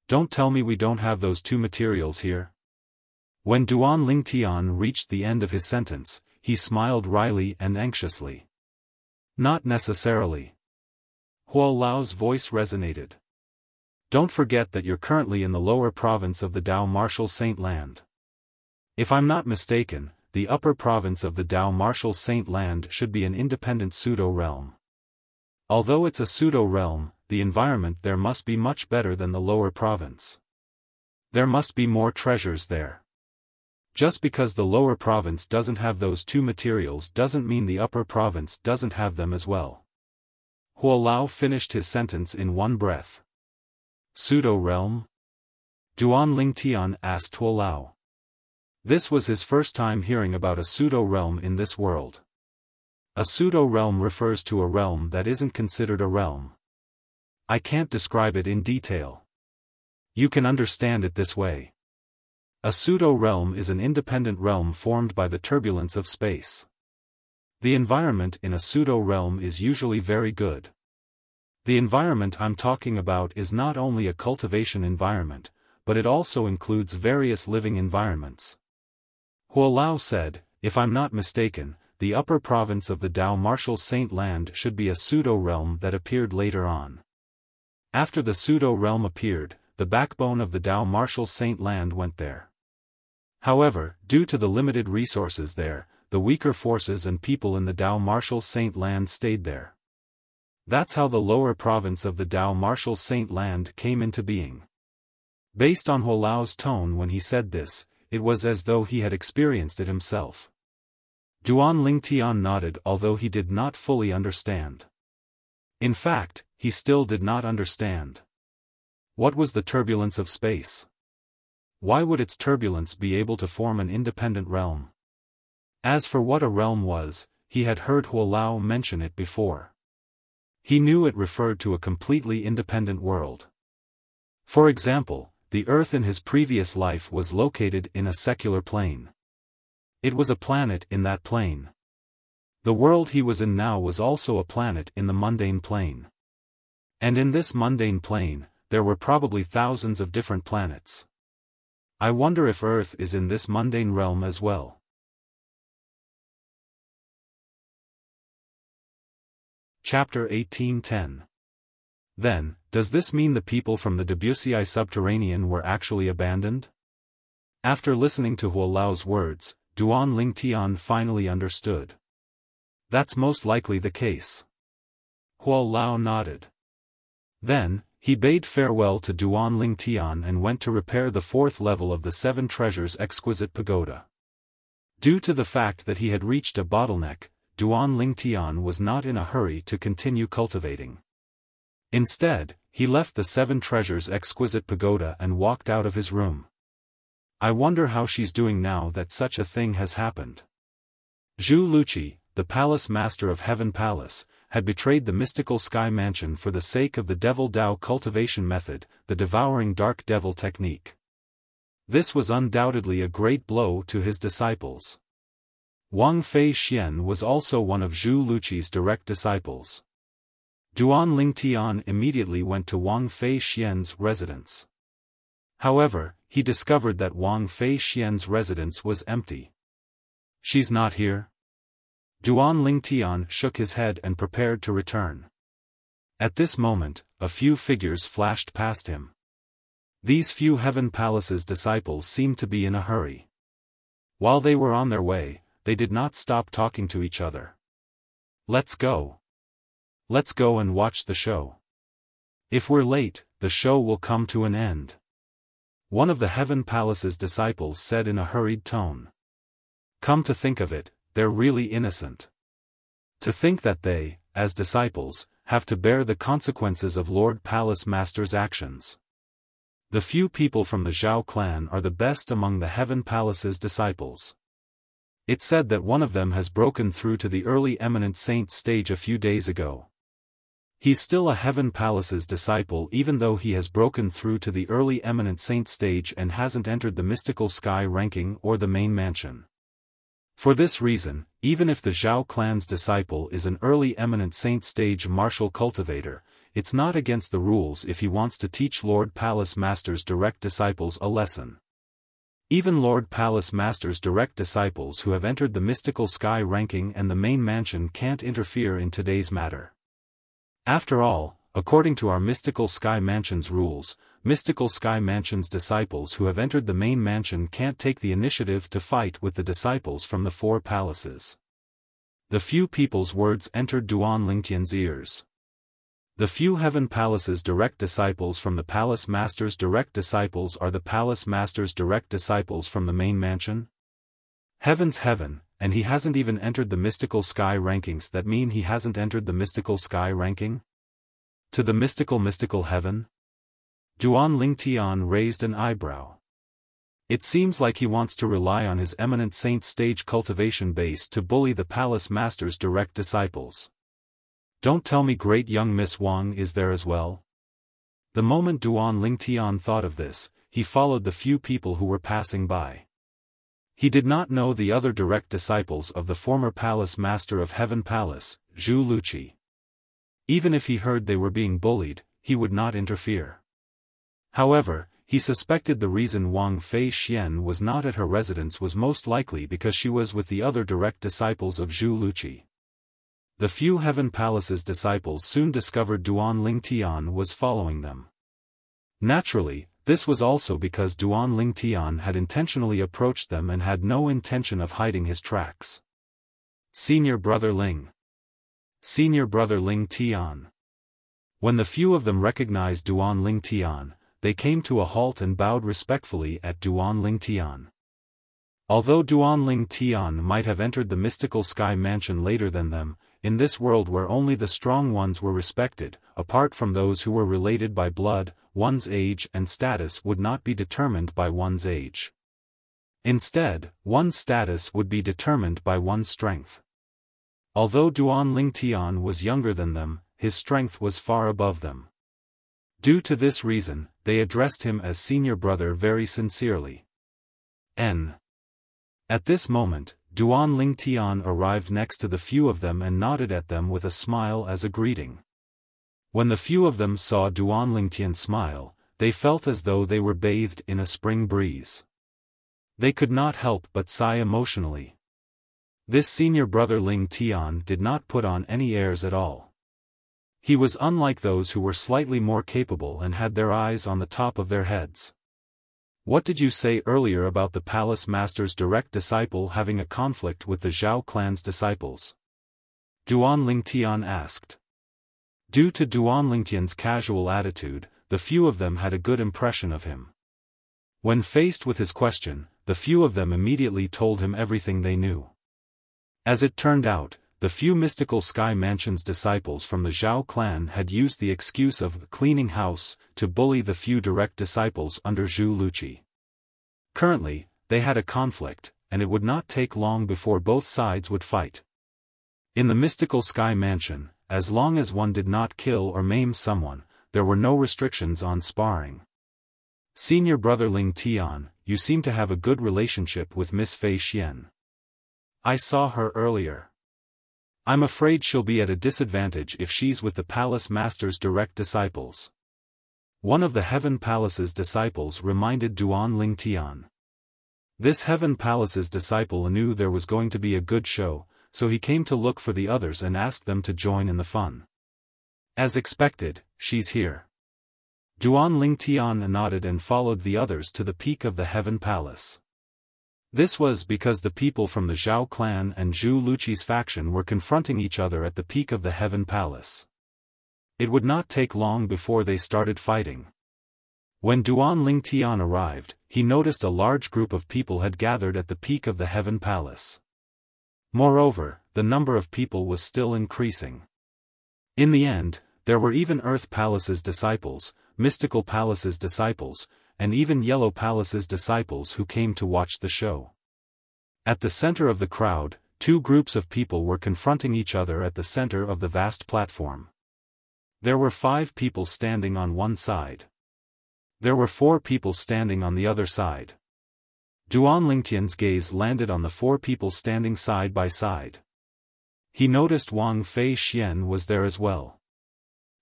S1: Don't tell me we don't have those 2 materials here. When Duan Lingtian reached the end of his sentence, he smiled wryly and anxiously. Not necessarily. Huolao's voice resonated. Don't forget that you're currently in the lower province of the Dao Martial Saint Land. If I'm not mistaken, the upper province of the Dao Martial Saint Land should be an independent pseudo-realm. Although it's a pseudo-realm, the environment there must be much better than the lower province. There must be more treasures there. Just because the lower province doesn't have those 2 materials doesn't mean the upper province doesn't have them as well. Huolao finished his sentence in one breath. Pseudo-realm? Duan Lingtian asked Huolao. This was his first time hearing about a pseudo-realm in this world. A pseudo-realm refers to a realm that isn't considered a realm. I can't describe it in detail. You can understand it this way. A pseudo-realm is an independent realm formed by the turbulence of space. The environment in a pseudo-realm is usually very good. The environment I'm talking about is not only a cultivation environment, but it also includes various living environments. Huolao said, if I'm not mistaken, the upper province of the Dao Martial Saint Land should be a pseudo-realm that appeared later on. After the pseudo-realm appeared, the backbone of the Dao Martial Saint Land went there. However, due to the limited resources there, the weaker forces and people in the Dao Martial Saint Land stayed there. That's how the lower province of the Dao Martial Saint Land came into being. Based on Huolao's tone when he said this, it was as though he had experienced it himself. Duan Lingtian nodded although he did not fully understand. In fact, he still did not understand. What was the turbulence of space? Why would its turbulence be able to form an independent realm? As for what a realm was, he had heard Huolao mention it before. He knew it referred to a completely independent world. For example, the Earth in his previous life was located in a secular plane. It was a planet in that plane. The world he was in now was also a planet in the mundane plane. And in this mundane plane, there were probably thousands of different planets. I wonder if Earth is in this mundane realm as well. Chapter 18:10. Then, does this mean the people from the Debussy subterranean were actually abandoned? After listening to Huolao's words, Duan Lingtian finally understood. That's most likely the case. Huolao nodded. Then, he bade farewell to Duan Lingtian and went to repair the 4th level of the 7 treasures exquisite pagoda. Due to the fact that he had reached a bottleneck, Duan Lingtian was not in a hurry to continue cultivating. Instead, he left the 7 treasures exquisite pagoda and walked out of his room. I wonder how she's doing now that such a thing has happened. Zhu Luqi, the palace master of Heaven Palace, had betrayed the mystical sky mansion for the sake of the devil Dao cultivation method, the devouring dark devil technique. This was undoubtedly a great blow to his disciples. Wang Fei Xian was also one of Zhu Luqi's direct disciples. Duan Lingtian immediately went to Wang Fei Xian's residence. However, he discovered that Wang Fei Xian's residence was empty. She's not here? Duan Lingtian shook his head and prepared to return. At this moment, a few figures flashed past him. These few Heaven Palace's disciples seemed to be in a hurry. While they were on their way, they did not stop talking to each other. Let's go. Let's go and watch the show. If we're late, the show will come to an end. One of the Heaven Palace's disciples said in a hurried tone. Come to think of it, they're really innocent. To think that they, as disciples, have to bear the consequences of Lord Palace Master's actions. The few people from the Zhao clan are the best among the Heaven Palace's disciples. It's said that one of them has broken through to the early eminent saint stage a few days ago. He's still a Heaven Palace's disciple even though he has broken through to the early eminent saint stage and hasn't entered the mystical sky ranking or the main mansion. For this reason, even if the Zhao clan's disciple is an early eminent saint stage martial cultivator, it's not against the rules if he wants to teach Lord Palace Master's direct disciples a lesson. Even Lord Palace Master's direct disciples who have entered the mystical sky ranking and the main mansion can't interfere in today's matter. After all, according to our mystical sky mansion's rules, mystical sky mansion's disciples who have entered the main mansion can't take the initiative to fight with the disciples from the 4 palaces. The few people's words entered Duan Lingtian's ears. The few Heaven Palace's direct disciples from the Palace Master's direct disciples are the Palace Master's direct disciples from the main mansion? Heaven's heaven, and he hasn't even entered the mystical sky rankings that mean he hasn't entered the mystical sky ranking? To the mystical heaven? Duan Lingtian raised an eyebrow. It seems like he wants to rely on his eminent saint stage cultivation base to bully the Palace Master's direct disciples. Don't tell me great young Miss Wang is there as well? The moment Duan Lingtian thought of this, he followed the few people who were passing by. He did not know the other direct disciples of the former Palace Master of Heaven Palace, Zhu Luqi. Even if he heard they were being bullied, he would not interfere. However, he suspected the reason Wang Fei Xian was not at her residence was most likely because she was with the other direct disciples of Zhu Luqi. The few Heaven Palace's disciples soon discovered Duan Lingtian was following them. Naturally, this was also because Duan Lingtian had intentionally approached them and had no intention of hiding his tracks. Senior Brother Ling. Senior Brother Lingtian. When the few of them recognized Duan Lingtian, they came to a halt and bowed respectfully at Duan Lingtian. Although Duan Lingtian might have entered the mystical sky mansion later than them, in this world where only the strong ones were respected, apart from those who were related by blood, one's age and status would not be determined by one's age. Instead, one's status would be determined by one's strength. Although Duan Lingtian was younger than them, his strength was far above them. Due to this reason, they addressed him as senior brother very sincerely. At this moment, Duan Lingtian arrived next to the few of them and nodded at them with a smile as a greeting. When the few of them saw Duan Lingtian smile, they felt as though they were bathed in a spring breeze. They could not help but sigh emotionally. This senior brother Lingtian did not put on any airs at all. He was unlike those who were slightly more capable and had their eyes on the top of their heads. What did you say earlier about the Palace Master's direct disciple having a conflict with the Zhao clan's disciples? Duan Lingtian asked. Due to Duan Lingtian's casual attitude, the few of them had a good impression of him. When faced with his question, the few of them immediately told him everything they knew. As it turned out, the few mystical Sky Mansion's disciples from the Zhao clan had used the excuse of cleaning house to bully the few direct disciples under Zhu Luqi. Currently, they had a conflict, and it would not take long before both sides would fight. In the mystical Sky Mansion, as long as one did not kill or maim someone, there were no restrictions on sparring. Senior brother Ling Tian, you seem to have a good relationship with Miss Fei Xian. I saw her earlier. I'm afraid she'll be at a disadvantage if she's with the Palace Master's direct disciples. One of the Heaven Palace's disciples reminded Duan Ling Tian. This Heaven Palace's disciple knew there was going to be a good show, so he came to look for the others and asked them to join in the fun. As expected, she's here. Duan Ling Tian nodded and followed the others to the peak of the Heaven Palace. This was because the people from the Zhao clan and Zhu Luqi's faction were confronting each other at the peak of the Heaven Palace. It would not take long before they started fighting. When Duan Ling Tian arrived, he noticed a large group of people had gathered at the peak of the Heaven Palace. Moreover, the number of people was still increasing. In the end, there were even Earth Palace's disciples, Mystical Palace's disciples, and even Yellow Palace's disciples who came to watch the show. At the center of the crowd, two groups of people were confronting each other at the center of the vast platform. There were 5 people standing on one side. There were 4 people standing on the other side. Duan Lingtian's gaze landed on the 4 people standing side by side. He noticed Wang Fei Xian was there as well.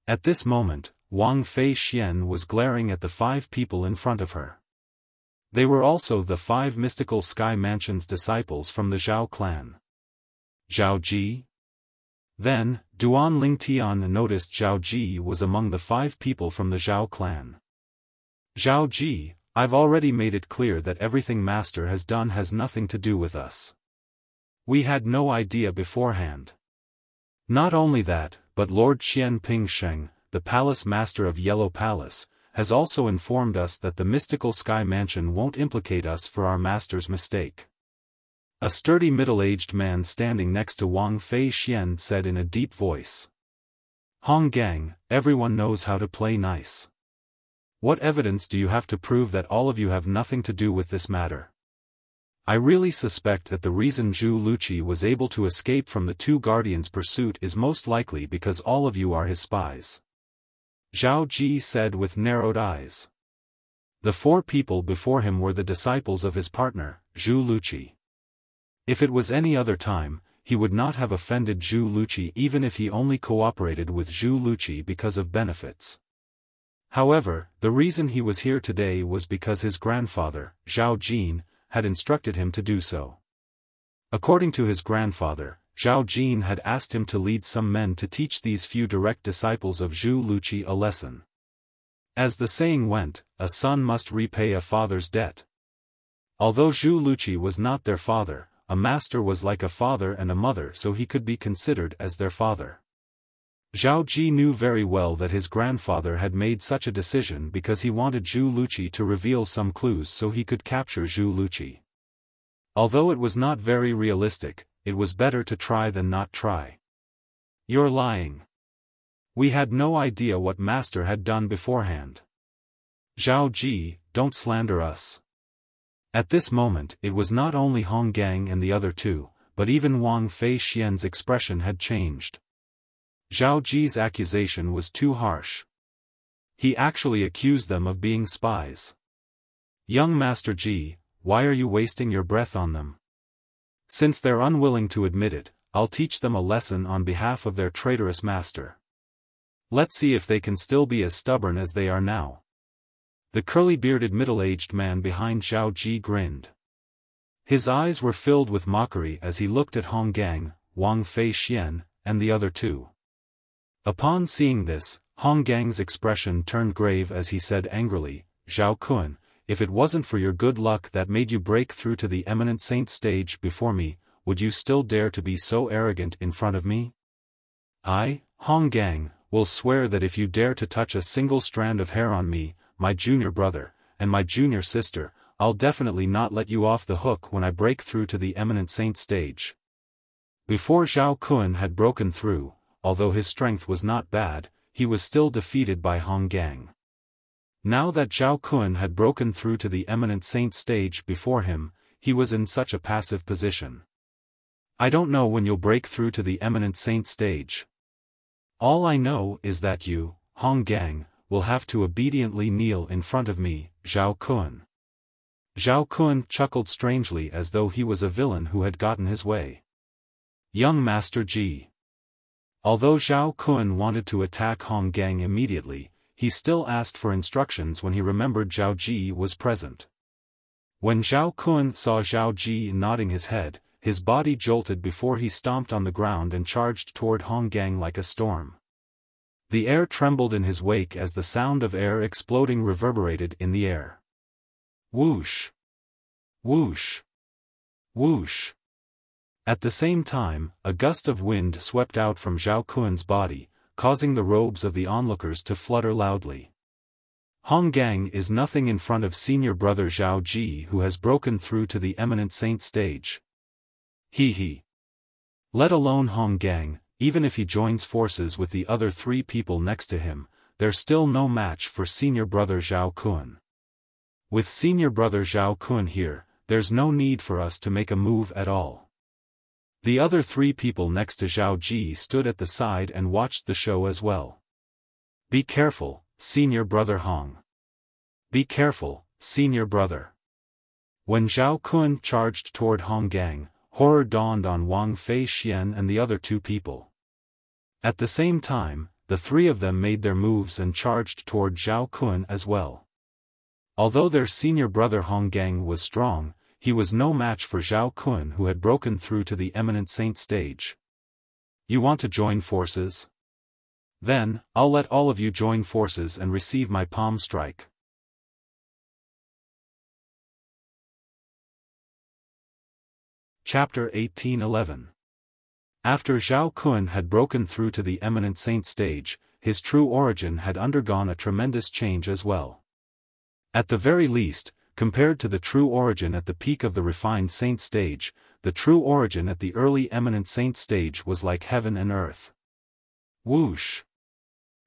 S1: At this moment, Wang Fei Xian was glaring at the 5 people in front of her. They were also the 5 mystical Sky Mansion's disciples from the Zhao clan. Zhao Ji? Then, Duan Ling Tian noticed Zhao Ji was among the 5 people from the Zhao clan. Zhao Ji, I've already made it clear that everything Master has done has nothing to do with us. We had no idea beforehand. Not only that, but Lord Qian Ping Sheng, the Palace Master of Yellow Palace, has also informed us that the mystical Sky Mansion won't implicate us for our master's mistake. A sturdy middle-aged man standing next to Wang Fei Xian said in a deep voice. Hong Gang, everyone knows how to play nice. What evidence do you have to prove that all of you have nothing to do with this matter? I really suspect that the reason Zhu Luqi was able to escape from the 2 guardians' pursuit is most likely because all of you are his spies. Zhao Ji said with narrowed eyes. The 4 people before him were the disciples of his partner, Zhu Luqi. If it was any other time, he would not have offended Zhu Luqi even if he only cooperated with Zhu Luqi because of benefits. However, the reason he was here today was because his grandfather, Zhao Jin, had instructed him to do so. According to his grandfather, Zhao Jin had asked him to lead some men to teach these few direct disciples of Zhu Luqi a lesson. As the saying went, a son must repay a father's debt. Although Zhu Luqi was not their father, a master was like a father and a mother, so he could be considered as their father. Zhao Ji knew very well that his grandfather had made such a decision because he wanted Zhu Luqi to reveal some clues so he could capture Zhu Luqi. Although it was not very realistic, it was better to try than not try. You're lying. We had no idea what Master had done beforehand. Zhao Ji, don't slander us. At this moment it was not only Hong Gang and the other 2, but even Wang Fei Xian's expression had changed. Zhao Ji's accusation was too harsh. He actually accused them of being spies. Young Master Ji, why are you wasting your breath on them? Since they're unwilling to admit it, I'll teach them a lesson on behalf of their traitorous master. Let's see if they can still be as stubborn as they are now. The curly-bearded middle-aged man behind Zhao Ji grinned. His eyes were filled with mockery as he looked at Hong Gang, Wang Fei Xian, and the other 2. Upon seeing this, Hong Gang's expression turned grave as he said angrily, Zhao Kun, if it wasn't for your good luck that made you break through to the eminent saint stage before me, would you still dare to be so arrogant in front of me? I, Hong Gang, will swear that if you dare to touch a single strand of hair on me, my junior brother, and my junior sister, I'll definitely not let you off the hook when I break through to the eminent saint stage. Before Zhao Kun had broken through, although his strength was not bad, he was still defeated by Hong Gang. Now that Zhao Kun had broken through to the eminent saint stage before him, he was in such a passive position. I don't know when you'll break through to the eminent saint stage. All I know is that you, Hong Gang, will have to obediently kneel in front of me, Zhao Kun. Zhao Kun chuckled strangely as though he was a villain who had gotten his way. Young Master Ji. Although Zhao Kun wanted to attack Hong Gang immediately, he still asked for instructions when he remembered Zhao Ji was present. When Zhao Kun saw Zhao Ji nodding his head, his body jolted before he stomped on the ground and charged toward Hong Gang like a storm. The air trembled in his wake as the sound of air exploding reverberated in the air. Whoosh! Whoosh! Whoosh! At the same time, a gust of wind swept out from Zhao Kun's body, causing the robes of the onlookers to flutter loudly. Hong Gang is nothing in front of senior brother Zhao Ji, who has broken through to the eminent saint stage. He. Let alone Hong Gang, even if he joins forces with the other three people next to him, they're still no match for senior brother Zhao Kun. With senior brother Zhao Kun here, there's no need for us to make a move at all. The other three people next to Zhao Ji stood at the side and watched the show as well. Be careful, senior brother Hong. Be careful, senior brother. When Zhao Kun charged toward Hong Gang, horror dawned on Wang Fei Xian and the other two people. At the same time, the three of them made their moves and charged toward Zhao Kun as well. Although their senior brother Hong Gang was strong, he was no match for Zhao Kun, who had broken through to the eminent saint stage. You want to join forces? Then, I'll let all of you join forces and receive my palm strike. Chapter 18:11. After Zhao Kun had broken through to the eminent saint stage, his true origin had undergone a tremendous change as well. At the very least, compared to the true origin at the peak of the refined saint stage, the true origin at the early eminent saint stage was like heaven and earth. Whoosh!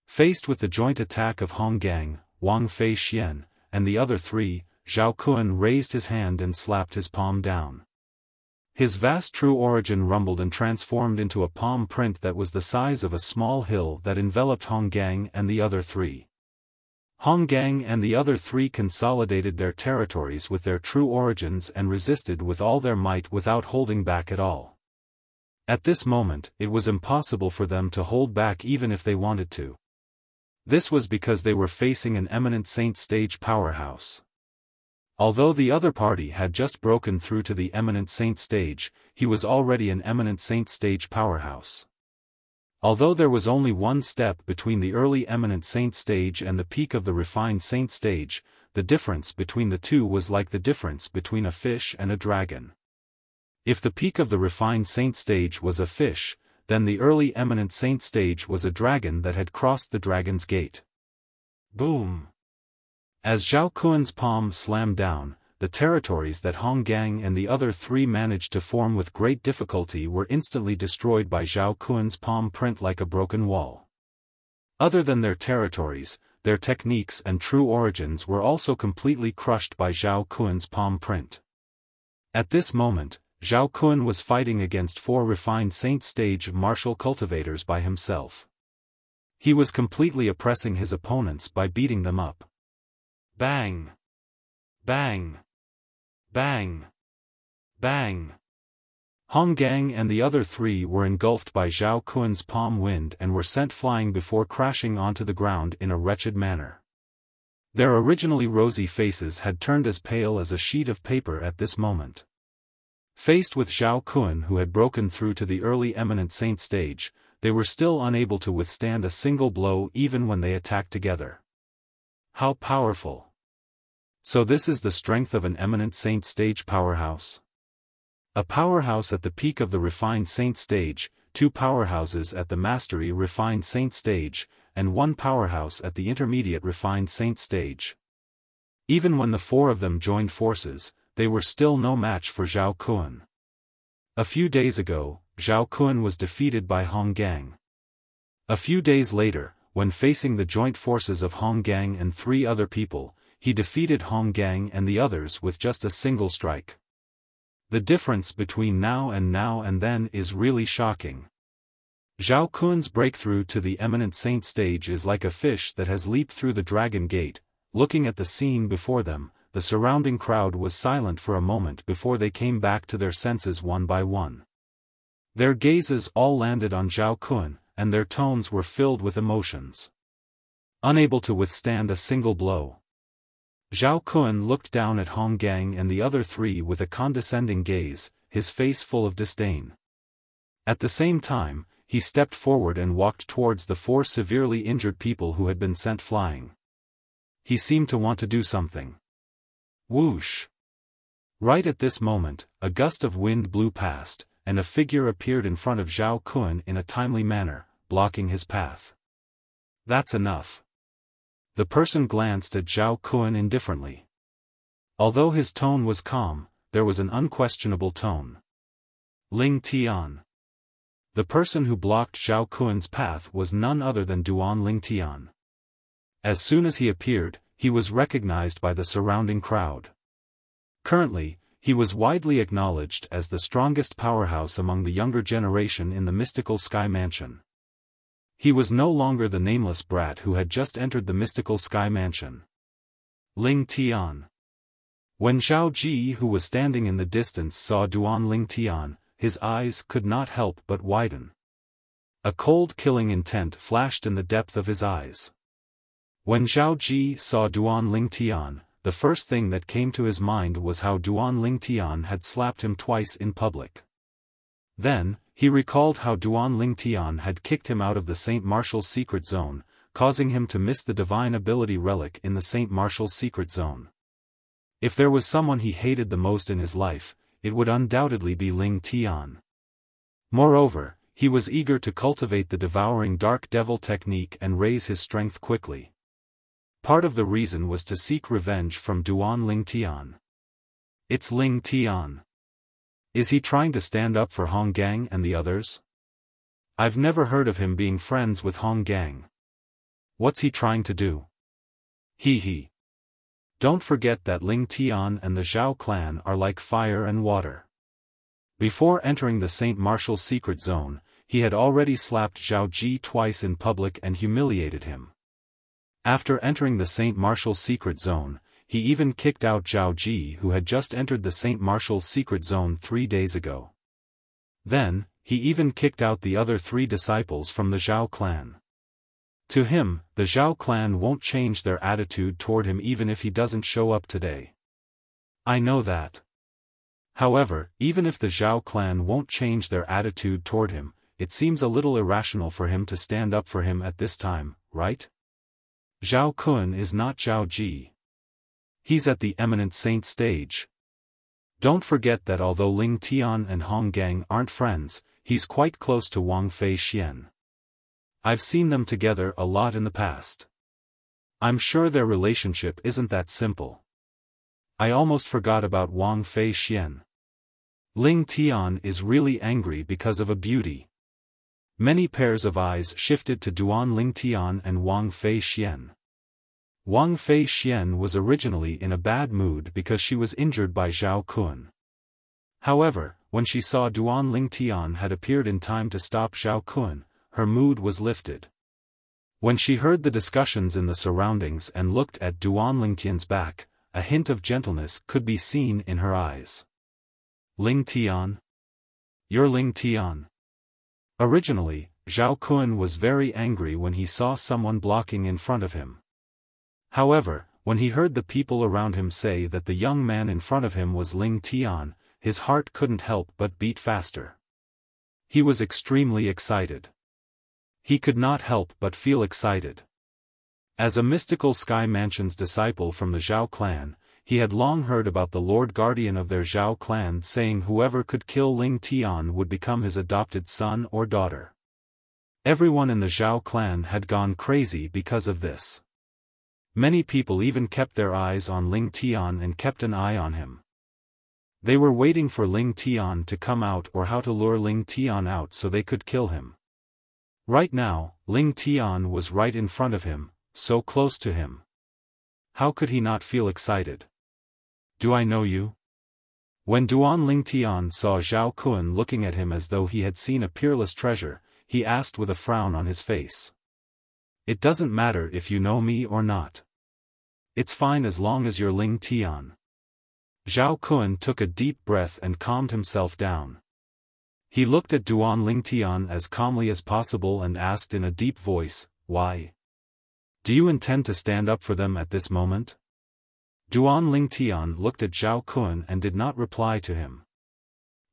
S1: Faced with the joint attack of Hong Gang, Wang Fei Xian, and the other three, Zhao Kun raised his hand and slapped his palm down. His vast true origin rumbled and transformed into a palm print that was the size of a small hill that enveloped Hong Gang and the other three. Hong Gang and the other three consolidated their territories with their true origins and resisted with all their might without holding back at all. At this moment, it was impossible for them to hold back even if they wanted to. This was because they were facing an eminent saint stage powerhouse. Although the other party had just broken through to the eminent saint stage, he was already an eminent saint stage powerhouse. Although there was only one step between the early eminent saint stage and the peak of the refined saint stage, the difference between the two was like the difference between a fish and a dragon. If the peak of the refined saint stage was a fish, then the early eminent saint stage was a dragon that had crossed the dragon's gate. Boom! As Zhao Kun's palm slammed down, the territories that Hong Gang and the other three managed to form with great difficulty were instantly destroyed by Zhao Kun's palm print like a broken wall. Other than their territories, their techniques and true origins were also completely crushed by Zhao Kun's palm print. At this moment, Zhao Kun was fighting against 4 refined saint stage martial cultivators by himself. He was completely oppressing his opponents by beating them up. Bang! Bang! Bang! Bang! Hong Gang and the other three were engulfed by Zhao Kun's palm wind and were sent flying before crashing onto the ground in a wretched manner. Their originally rosy faces had turned as pale as a sheet of paper at this moment. Faced with Zhao Kun, who had broken through to the early eminent saint stage, they were still unable to withstand a single blow even when they attacked together. How powerful! So this is the strength of an eminent saint stage powerhouse. A powerhouse at the peak of the refined saint stage, 2 powerhouses at the mastery refined saint stage, and 1 powerhouse at the intermediate refined saint stage. Even when the 4 of them joined forces, they were still no match for Zhao Kun. A few days ago, Zhao Kun was defeated by Hong Gang. A few days later, when facing the joint forces of Hong Gang and 3 other people, he defeated Hong Gang and the others with just a single strike. The difference between now and then is really shocking. Zhao Kun's breakthrough to the eminent saint stage is like a fish that has leaped through the dragon gate. Looking at the scene before them, the surrounding crowd was silent for a moment before they came back to their senses one by one. Their gazes all landed on Zhao Kun, and their tones were filled with emotions. Unable to withstand a single blow, Zhao Kun looked down at Hong Gang and the other 3 with a condescending gaze, his face full of disdain. At the same time, he stepped forward and walked towards the 4 severely injured people who had been sent flying. He seemed to want to do something. Whoosh! Right at this moment, a gust of wind blew past, and a figure appeared in front of Zhao Kun in a timely manner, blocking his path. That's enough. The person glanced at Zhao Kun indifferently. Although his tone was calm, there was an unquestionable tone. Ling Tian. The person who blocked Zhao Kun's path was none other than Duan Ling Tian. As soon as he appeared, he was recognized by the surrounding crowd. Currently, he was widely acknowledged as the strongest powerhouse among the younger generation in the mystical Sky Mansion. He was no longer the nameless brat who had just entered the mystical Sky Mansion. Ling Tian. When Zhao Ji, who was standing in the distance, saw Duan Ling Tian, his eyes could not help but widen. A cold killing intent flashed in the depth of his eyes. When Zhao Ji saw Duan Ling Tian, the first thing that came to his mind was how Duan Ling Tian had slapped him twice in public. Then, he recalled how Duan Ling Tian had kicked him out of the Saint Martial's secret zone, causing him to miss the divine ability relic in the Saint Martial's secret zone. If there was someone he hated the most in his life, it would undoubtedly be Ling Tian. Moreover, he was eager to cultivate the devouring dark devil technique and raise his strength quickly. Part of the reason was to seek revenge from Duan Ling Tian. It's Ling Tian. Is he trying to stand up for Hong Gang and the others? I've never heard of him being friends with Hong Gang. What's he trying to do? He. Don't forget that Ling Tian and the Zhao clan are like fire and water. Before entering the Saint Martial's secret zone, he had already slapped Zhao Ji twice in public and humiliated him. After entering the Saint Martial's secret zone, he even kicked out Zhao Ji, who had just entered the Saint Martial's secret zone 3 days ago. Then, he even kicked out the other 3 disciples from the Zhao clan. To him, the Zhao clan won't change their attitude toward him even if he doesn't show up today. I know that. However, even if the Zhao clan won't change their attitude toward him, it seems a little irrational for him to stand up for him at this time, right? Zhao Kun is not Zhao Ji. He's at the eminent saint stage. Don't forget that although Ling Tian and Hong Gang aren't friends, he's quite close to Wang Fei Xian. I've seen them together a lot in the past. I'm sure their relationship isn't that simple. I almost forgot about Wang Fei Xian. Ling Tian is really angry because of a beauty. Many pairs of eyes shifted to Duan Ling Tian and Wang Fei Xian. Wang Fei Xian was originally in a bad mood because she was injured by Zhao Kun. However, when she saw Duan Ling Tian had appeared in time to stop Zhao Kun, her mood was lifted. When she heard the discussions in the surroundings and looked at Duan Ling Tian's back, a hint of gentleness could be seen in her eyes. Ling Tian? You're Ling Tian. Originally, Zhao Kun was very angry when he saw someone blocking in front of him. However, when he heard the people around him say that the young man in front of him was Ling Tian, his heart couldn't help but beat faster. He was extremely excited. He could not help but feel excited. As a mystical Sky Mansion's disciple from the Zhao clan, he had long heard about the Lord Guardian of their Zhao clan saying whoever could kill Ling Tian would become his adopted son or daughter. Everyone in the Zhao clan had gone crazy because of this. Many people even kept their eyes on Ling Tian and kept an eye on him. They were waiting for Ling Tian to come out or how to lure Ling Tian out so they could kill him. Right now, Ling Tian was right in front of him, so close to him. How could he not feel excited? Do I know you? When Duan Ling Tian saw Zhao Kun looking at him as though he had seen a peerless treasure, he asked with a frown on his face. It doesn't matter if you know me or not. It's fine as long as you're Ling Tian. Zhao Kun took a deep breath and calmed himself down. He looked at Duan Ling Tian as calmly as possible and asked in a deep voice, "Why? Do you intend to stand up for them at this moment?" Duan Ling Tian looked at Zhao Kun and did not reply to him.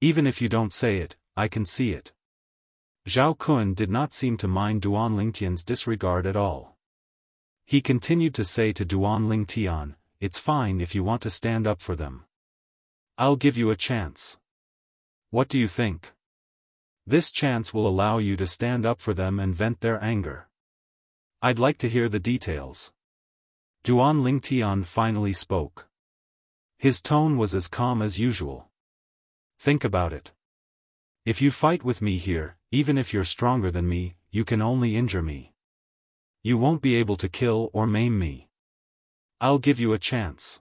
S1: "Even if you don't say it, I can see it." Zhao Kun did not seem to mind Duan Ling Tian's disregard at all. He continued to say to Duan Ling Tian, "It's fine if you want to stand up for them. I'll give you a chance. What do you think? This chance will allow you to stand up for them and vent their anger. I'd like to hear the details." Duan Ling Tian finally spoke. His tone was as calm as usual. "Think about it. If you fight with me here, even if you're stronger than me, you can only injure me. You won't be able to kill or maim me. I'll give you a chance.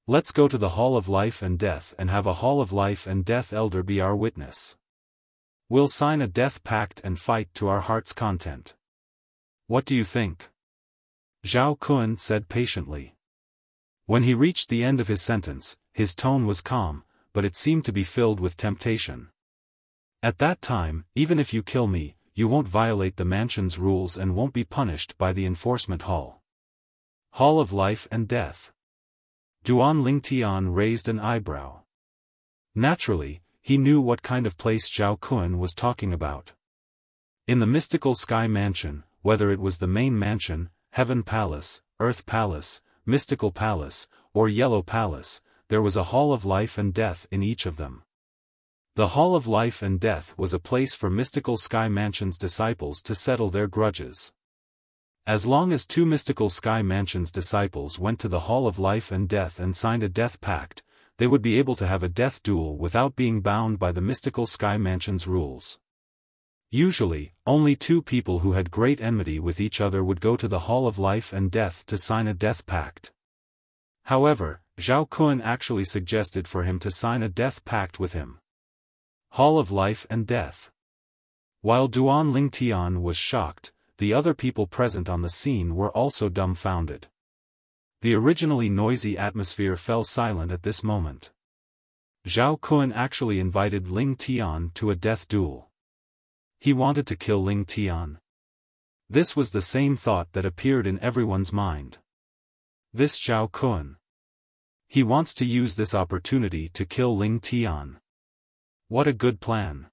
S1: Let's go to the Hall of Life and Death and have a Hall of Life and Death elder be our witness. We'll sign a death pact and fight to our heart's content. What do you think?" Zhao Kun said patiently. When he reached the end of his sentence, his tone was calm, but it seemed to be filled with temptation. "At that time, even if you kill me, you won't violate the mansion's rules and won't be punished by the enforcement hall. Hall of Life and Death." Duan Ling Tian raised an eyebrow. Naturally, he knew what kind of place Zhao Kun was talking about. In the mystical sky mansion, whether it was the main mansion, Heaven Palace, Earth Palace, Mystical Palace, or Yellow Palace, there was a Hall of Life and Death in each of them. The Hall of Life and Death was a place for Mystical Sky Mansion's disciples to settle their grudges. As long as two Mystical Sky Mansion's disciples went to the Hall of Life and Death and signed a death pact, they would be able to have a death duel without being bound by the Mystical Sky Mansion's rules. Usually, only two people who had great enmity with each other would go to the Hall of Life and Death to sign a death pact. However, Zhao Kun actually suggested for him to sign a death pact with him. Hall of Life and Death. While Duan Ling Tian was shocked, the other people present on the scene were also dumbfounded. The originally noisy atmosphere fell silent at this moment. Zhao Kun actually invited Ling Tian to a death duel. He wanted to kill Ling Tian. This was the same thought that appeared in everyone's mind. This Zhao Kun. He wants to use this opportunity to kill Ling Tian. What a good plan.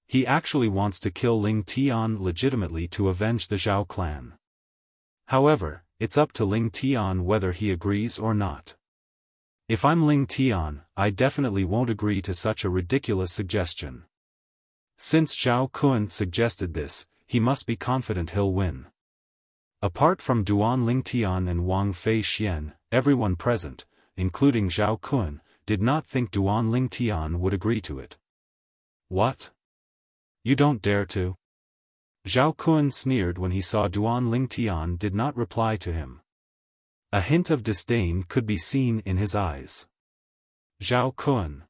S1: He actually wants to kill Ling Tian legitimately to avenge the Zhao clan. However, it's up to Ling Tian whether he agrees or not. If I'm Ling Tian, I definitely won't agree to such a ridiculous suggestion. Since Zhao Kun suggested this, he must be confident he'll win. Apart from Duan Ling Tian and Wang Fei Xian, everyone present, including Zhao Kun, did not think Duan Ling Tian would agree to it. What? You don't dare to? Zhao Kun sneered when he saw Duan Ling Tian did not reply to him. A hint of disdain could be seen in his eyes. Zhao Kun.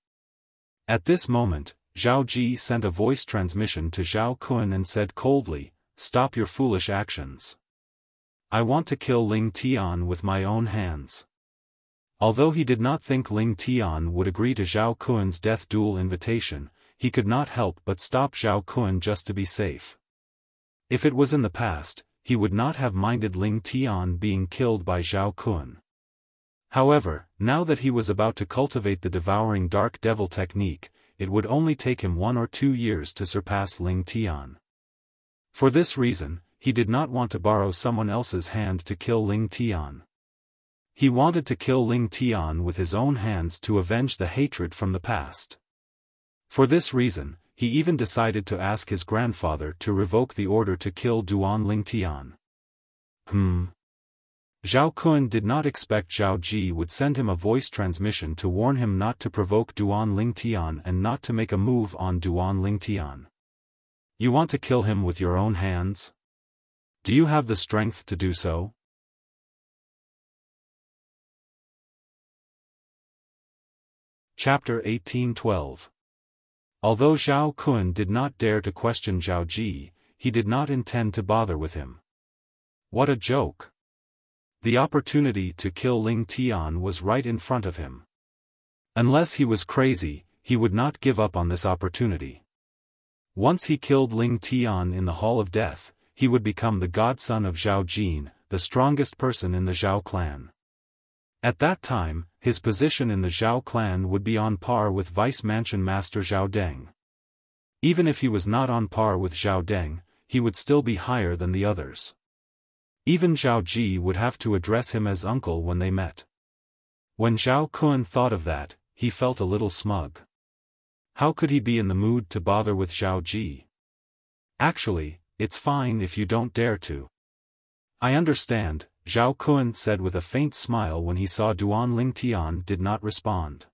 S1: At this moment, Zhao Ji sent a voice transmission to Zhao Kun and said coldly, "Stop your foolish actions. I want to kill Ling Tian with my own hands." Although he did not think Ling Tian would agree to Zhao Kun's death duel invitation, he could not help but stop Zhao Kun just to be safe. If it was in the past, he would not have minded Ling Tian being killed by Zhao Kun. However, now that he was about to cultivate the devouring dark devil technique, it would only take him 1 or 2 years to surpass Ling Tian. For this reason, he did not want to borrow someone else's hand to kill Ling Tian. He wanted to kill Ling Tian with his own hands to avenge the hatred from the past. For this reason, he even decided to ask his grandfather to revoke the order to kill Duan Ling Tian. Zhao Kun did not expect Zhao Ji would send him a voice transmission to warn him not to provoke Duan Lingtian and not to make a move on Duan Lingtian. You want to kill him with your own hands? Do you have the strength to do so? Chapter 18:12. Although Zhao Kun did not dare to question Zhao Ji, he did not intend to bother with him. What a joke! The opportunity to kill Ling Tian was right in front of him. Unless he was crazy, he would not give up on this opportunity. Once he killed Ling Tian in the Hall of Death, he would become the godson of Zhao Jin, the strongest person in the Zhao clan. At that time, his position in the Zhao clan would be on par with Vice Mansion Master Zhao Deng. Even if he was not on par with Zhao Deng, he would still be higher than the others. Even Zhao Ji would have to address him as uncle when they met. When Zhao Kun thought of that, he felt a little smug. How could he be in the mood to bother with Zhao Ji? Actually, it's fine if you don't dare to. I understand, Zhao Kun said with a faint smile when he saw Duan Lingtian did not respond.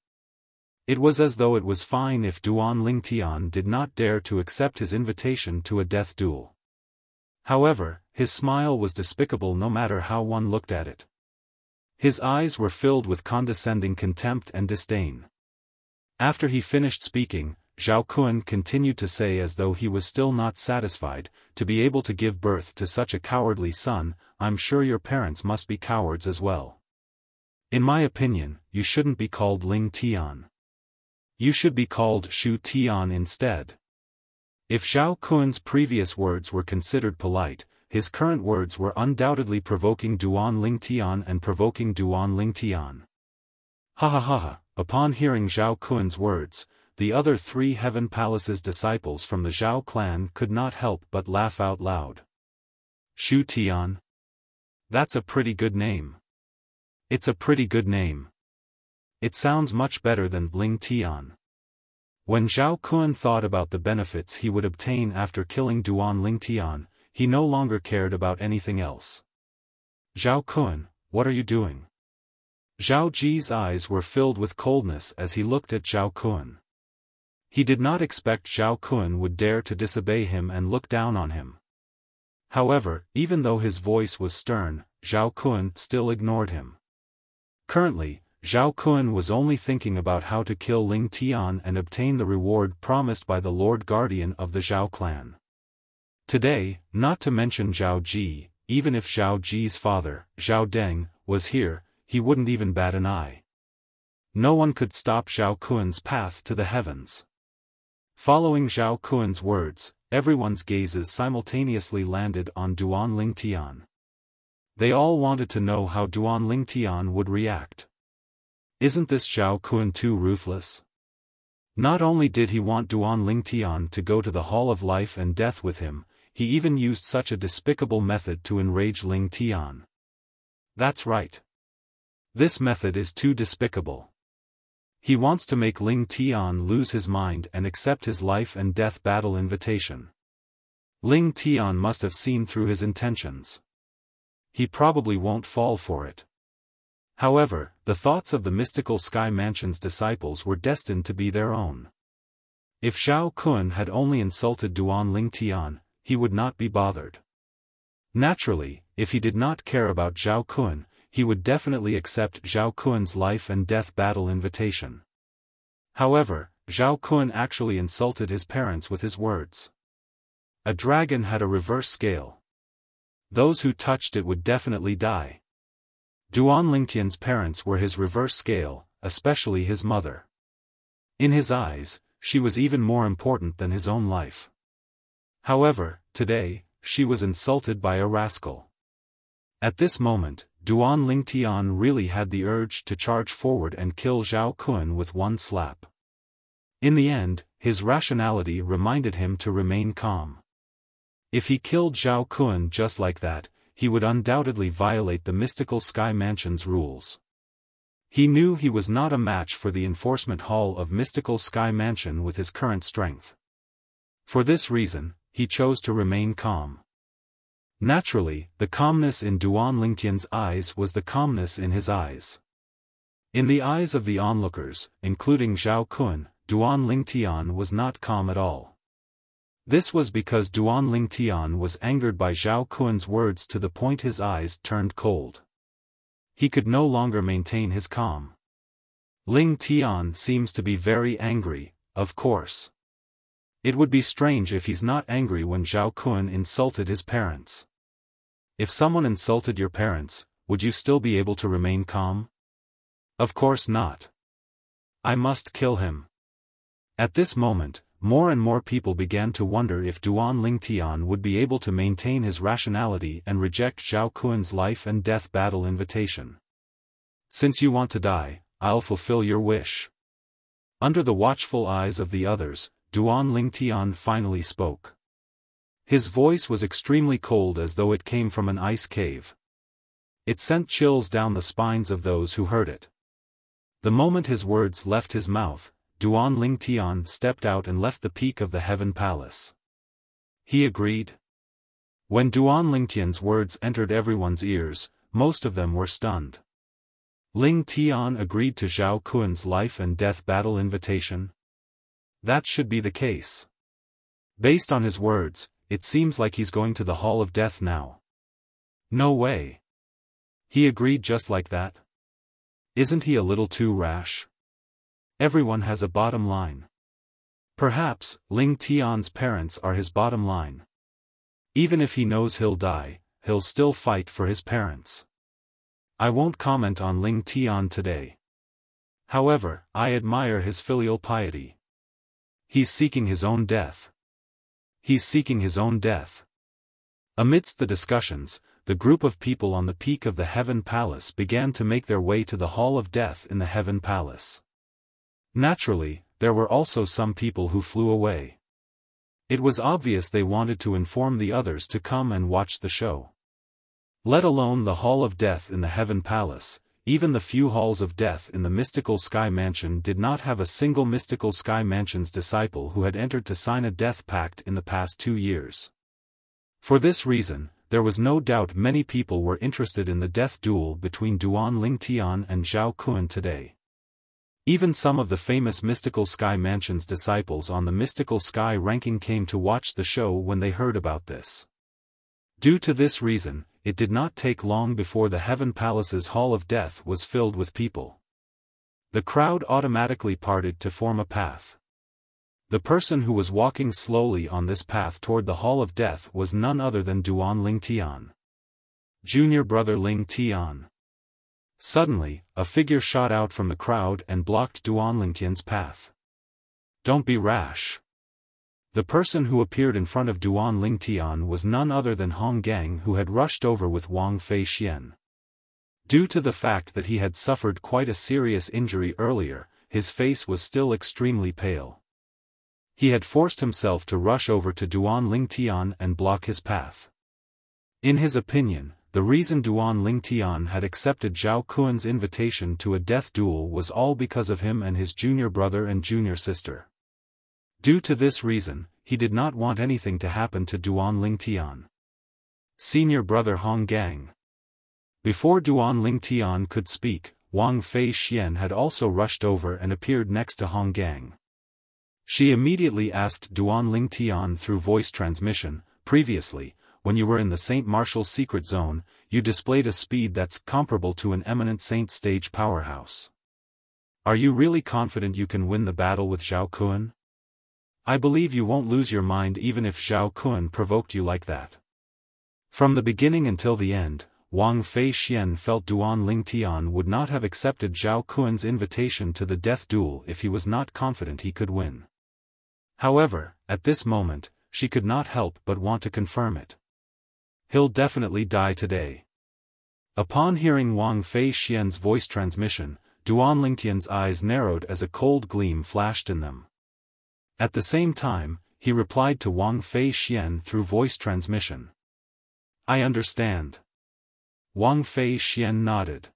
S1: It was as though it was fine if Duan Lingtian did not dare to accept his invitation to a death duel. However, his smile was despicable no matter how one looked at it. His eyes were filled with condescending contempt and disdain. After he finished speaking, Zhao Kun continued to say as though he was still not satisfied, to be able to give birth to such a cowardly son, I'm sure your parents must be cowards as well. In my opinion, you shouldn't be called Ling Tian. You should be called Shu Tian instead. If Zhao Kun's previous words were considered polite, his current words were undoubtedly provoking Duan Lingtian and provoking Duan Lingtian. Ha ha ha ha, upon hearing Zhao Kun's words, the other 3 Heaven Palace's disciples from the Zhao clan could not help but laugh out loud. Shu Tian? That's a pretty good name. It's a pretty good name. It sounds much better than Ling Tian. When Zhao Kun thought about the benefits he would obtain after killing Duan Lingtian, he no longer cared about anything else. Zhao Kun, what are you doing? Zhao Ji's eyes were filled with coldness as he looked at Zhao Kun. He did not expect Zhao Kun would dare to disobey him and look down on him. However, even though his voice was stern, Zhao Kun still ignored him. Currently, Zhao Kun was only thinking about how to kill Ling Tian and obtain the reward promised by the Lord Guardian of the Zhao clan. Today, not to mention Zhao Ji, even if Zhao Ji's father, Zhao Deng, was here, he wouldn't even bat an eye. No one could stop Zhao Kun's path to the heavens. Following Zhao Kun's words, everyone's gazes simultaneously landed on Duan Lingtian. They all wanted to know how Duan Lingtian would react. Isn't this Zhao Kun too ruthless? Not only did he want Duan Lingtian to go to the Hall of Life and Death with him, he even used such a despicable method to enrage Ling Tian. That's right. This method is too despicable. He wants to make Ling Tian lose his mind and accept his life and death battle invitation. Ling Tian must have seen through his intentions. He probably won't fall for it. However, the thoughts of the mystical Sky Mansion's disciples were destined to be their own. If Zhao Kun had only insulted Duan Lingtian, he would not be bothered. Naturally, if he did not care about Zhao Kun, he would definitely accept Zhao Kun's life and death battle invitation. However, Zhao Kun actually insulted his parents with his words. A dragon had a reverse scale. Those who touched it would definitely die. Duan Lingtian's parents were his reverse scale, especially his mother. In his eyes, she was even more important than his own life. However, today, she was insulted by a rascal. At this moment, Duan Lingtian really had the urge to charge forward and kill Zhao Kun with one slap. In the end, his rationality reminded him to remain calm. If he killed Zhao Kun just like that, he would undoubtedly violate the mystical Sky Mansion's rules. He knew he was not a match for the enforcement hall of mystical Sky Mansion with his current strength. For this reason, he chose to remain calm. Naturally, the calmness in Duan Lingtian's eyes was the calmness in his eyes. In the eyes of the onlookers, including Zhao Kun, Duan Lingtian was not calm at all. This was because Duan Lingtian was angered by Zhao Kun's words to the point his eyes turned cold. He could no longer maintain his calm. Ling Tian seems to be very angry, of course. It would be strange if he's not angry when Zhao Kun insulted his parents. If someone insulted your parents, would you still be able to remain calm? Of course not. I must kill him. At this moment, more and more people began to wonder if Duan Lingtian would be able to maintain his rationality and reject Zhao Kun's life and death battle invitation. Since you want to die, I'll fulfill your wish. Under the watchful eyes of the others, Duan Lingtian finally spoke. His voice was extremely cold as though it came from an ice cave. It sent chills down the spines of those who heard it. The moment his words left his mouth, Duan Lingtian stepped out and left the peak of the Heaven Palace. He agreed. When Duan Lingtian's words entered everyone's ears, most of them were stunned. Ling Tian agreed to Zhao Kun's life and death battle invitation? That should be the case. Based on his words, it seems like he's going to the Hall of Death now. No way. He agreed just like that? Isn't he a little too rash? Everyone has a bottom line. Perhaps, Ling Tian's parents are his bottom line. Even if he knows he'll die, he'll still fight for his parents. I won't comment on Ling Tian today. However, I admire his filial piety. He's seeking his own death. He's seeking his own death. Amidst the discussions, the group of people on the peak of the Heaven Palace began to make their way to the Hall of Death in the Heaven Palace. Naturally, there were also some people who flew away. It was obvious they wanted to inform the others to come and watch the show. Let alone the Hall of Death in the Heaven Palace, even the few halls of death in the Mystical Sky Mansion did not have a single Mystical Sky Mansion's disciple who had entered to sign a death pact in the past 2 years. For this reason, there was no doubt many people were interested in the death duel between Duan Lingtian and Zhao Kun today. Even some of the famous Mystical Sky Mansion's disciples on the Mystical Sky ranking came to watch the show when they heard about this. Due to this reason, it did not take long before the Heaven Palace's Hall of Death was filled with people. The crowd automatically parted to form a path. The person who was walking slowly on this path toward the Hall of Death was none other than Duan Lingtian. Junior brother Ling Tian. Suddenly, a figure shot out from the crowd and blocked Duan Lingtian's path. Don't be rash. The person who appeared in front of Duan Lingtian was none other than Hong Gang, who had rushed over with Wang Fei Xian. Due to the fact that he had suffered quite a serious injury earlier, his face was still extremely pale. He had forced himself to rush over to Duan Lingtian and block his path. In his opinion, the reason Duan Lingtian had accepted Zhao Kun's invitation to a death duel was all because of him and his junior brother and junior sister. Due to this reason, he did not want anything to happen to Duan Lingtian. Senior brother Hong Gang. Before Duan Lingtian could speak, Wang Fei Xian had also rushed over and appeared next to Hong Gang. She immediately asked Duan Lingtian through voice transmission, previously, when you were in the Saint Martial secret zone, you displayed a speed that's comparable to an eminent Saint stage powerhouse. Are you really confident you can win the battle with Zhao Kun? I believe you won't lose your mind even if Zhao Kun provoked you like that. From the beginning until the end, Wang Fei Xian felt Duan Lingtian would not have accepted Zhao Kun's invitation to the death duel if he was not confident he could win. However, at this moment, she could not help but want to confirm it. He'll definitely die today. Upon hearing Wang Fei Xian's voice transmission, Duan Lingtian's eyes narrowed as a cold gleam flashed in them. At the same time, he replied to Wang Fei Xian through voice transmission. I understand. Wang Fei Xian nodded.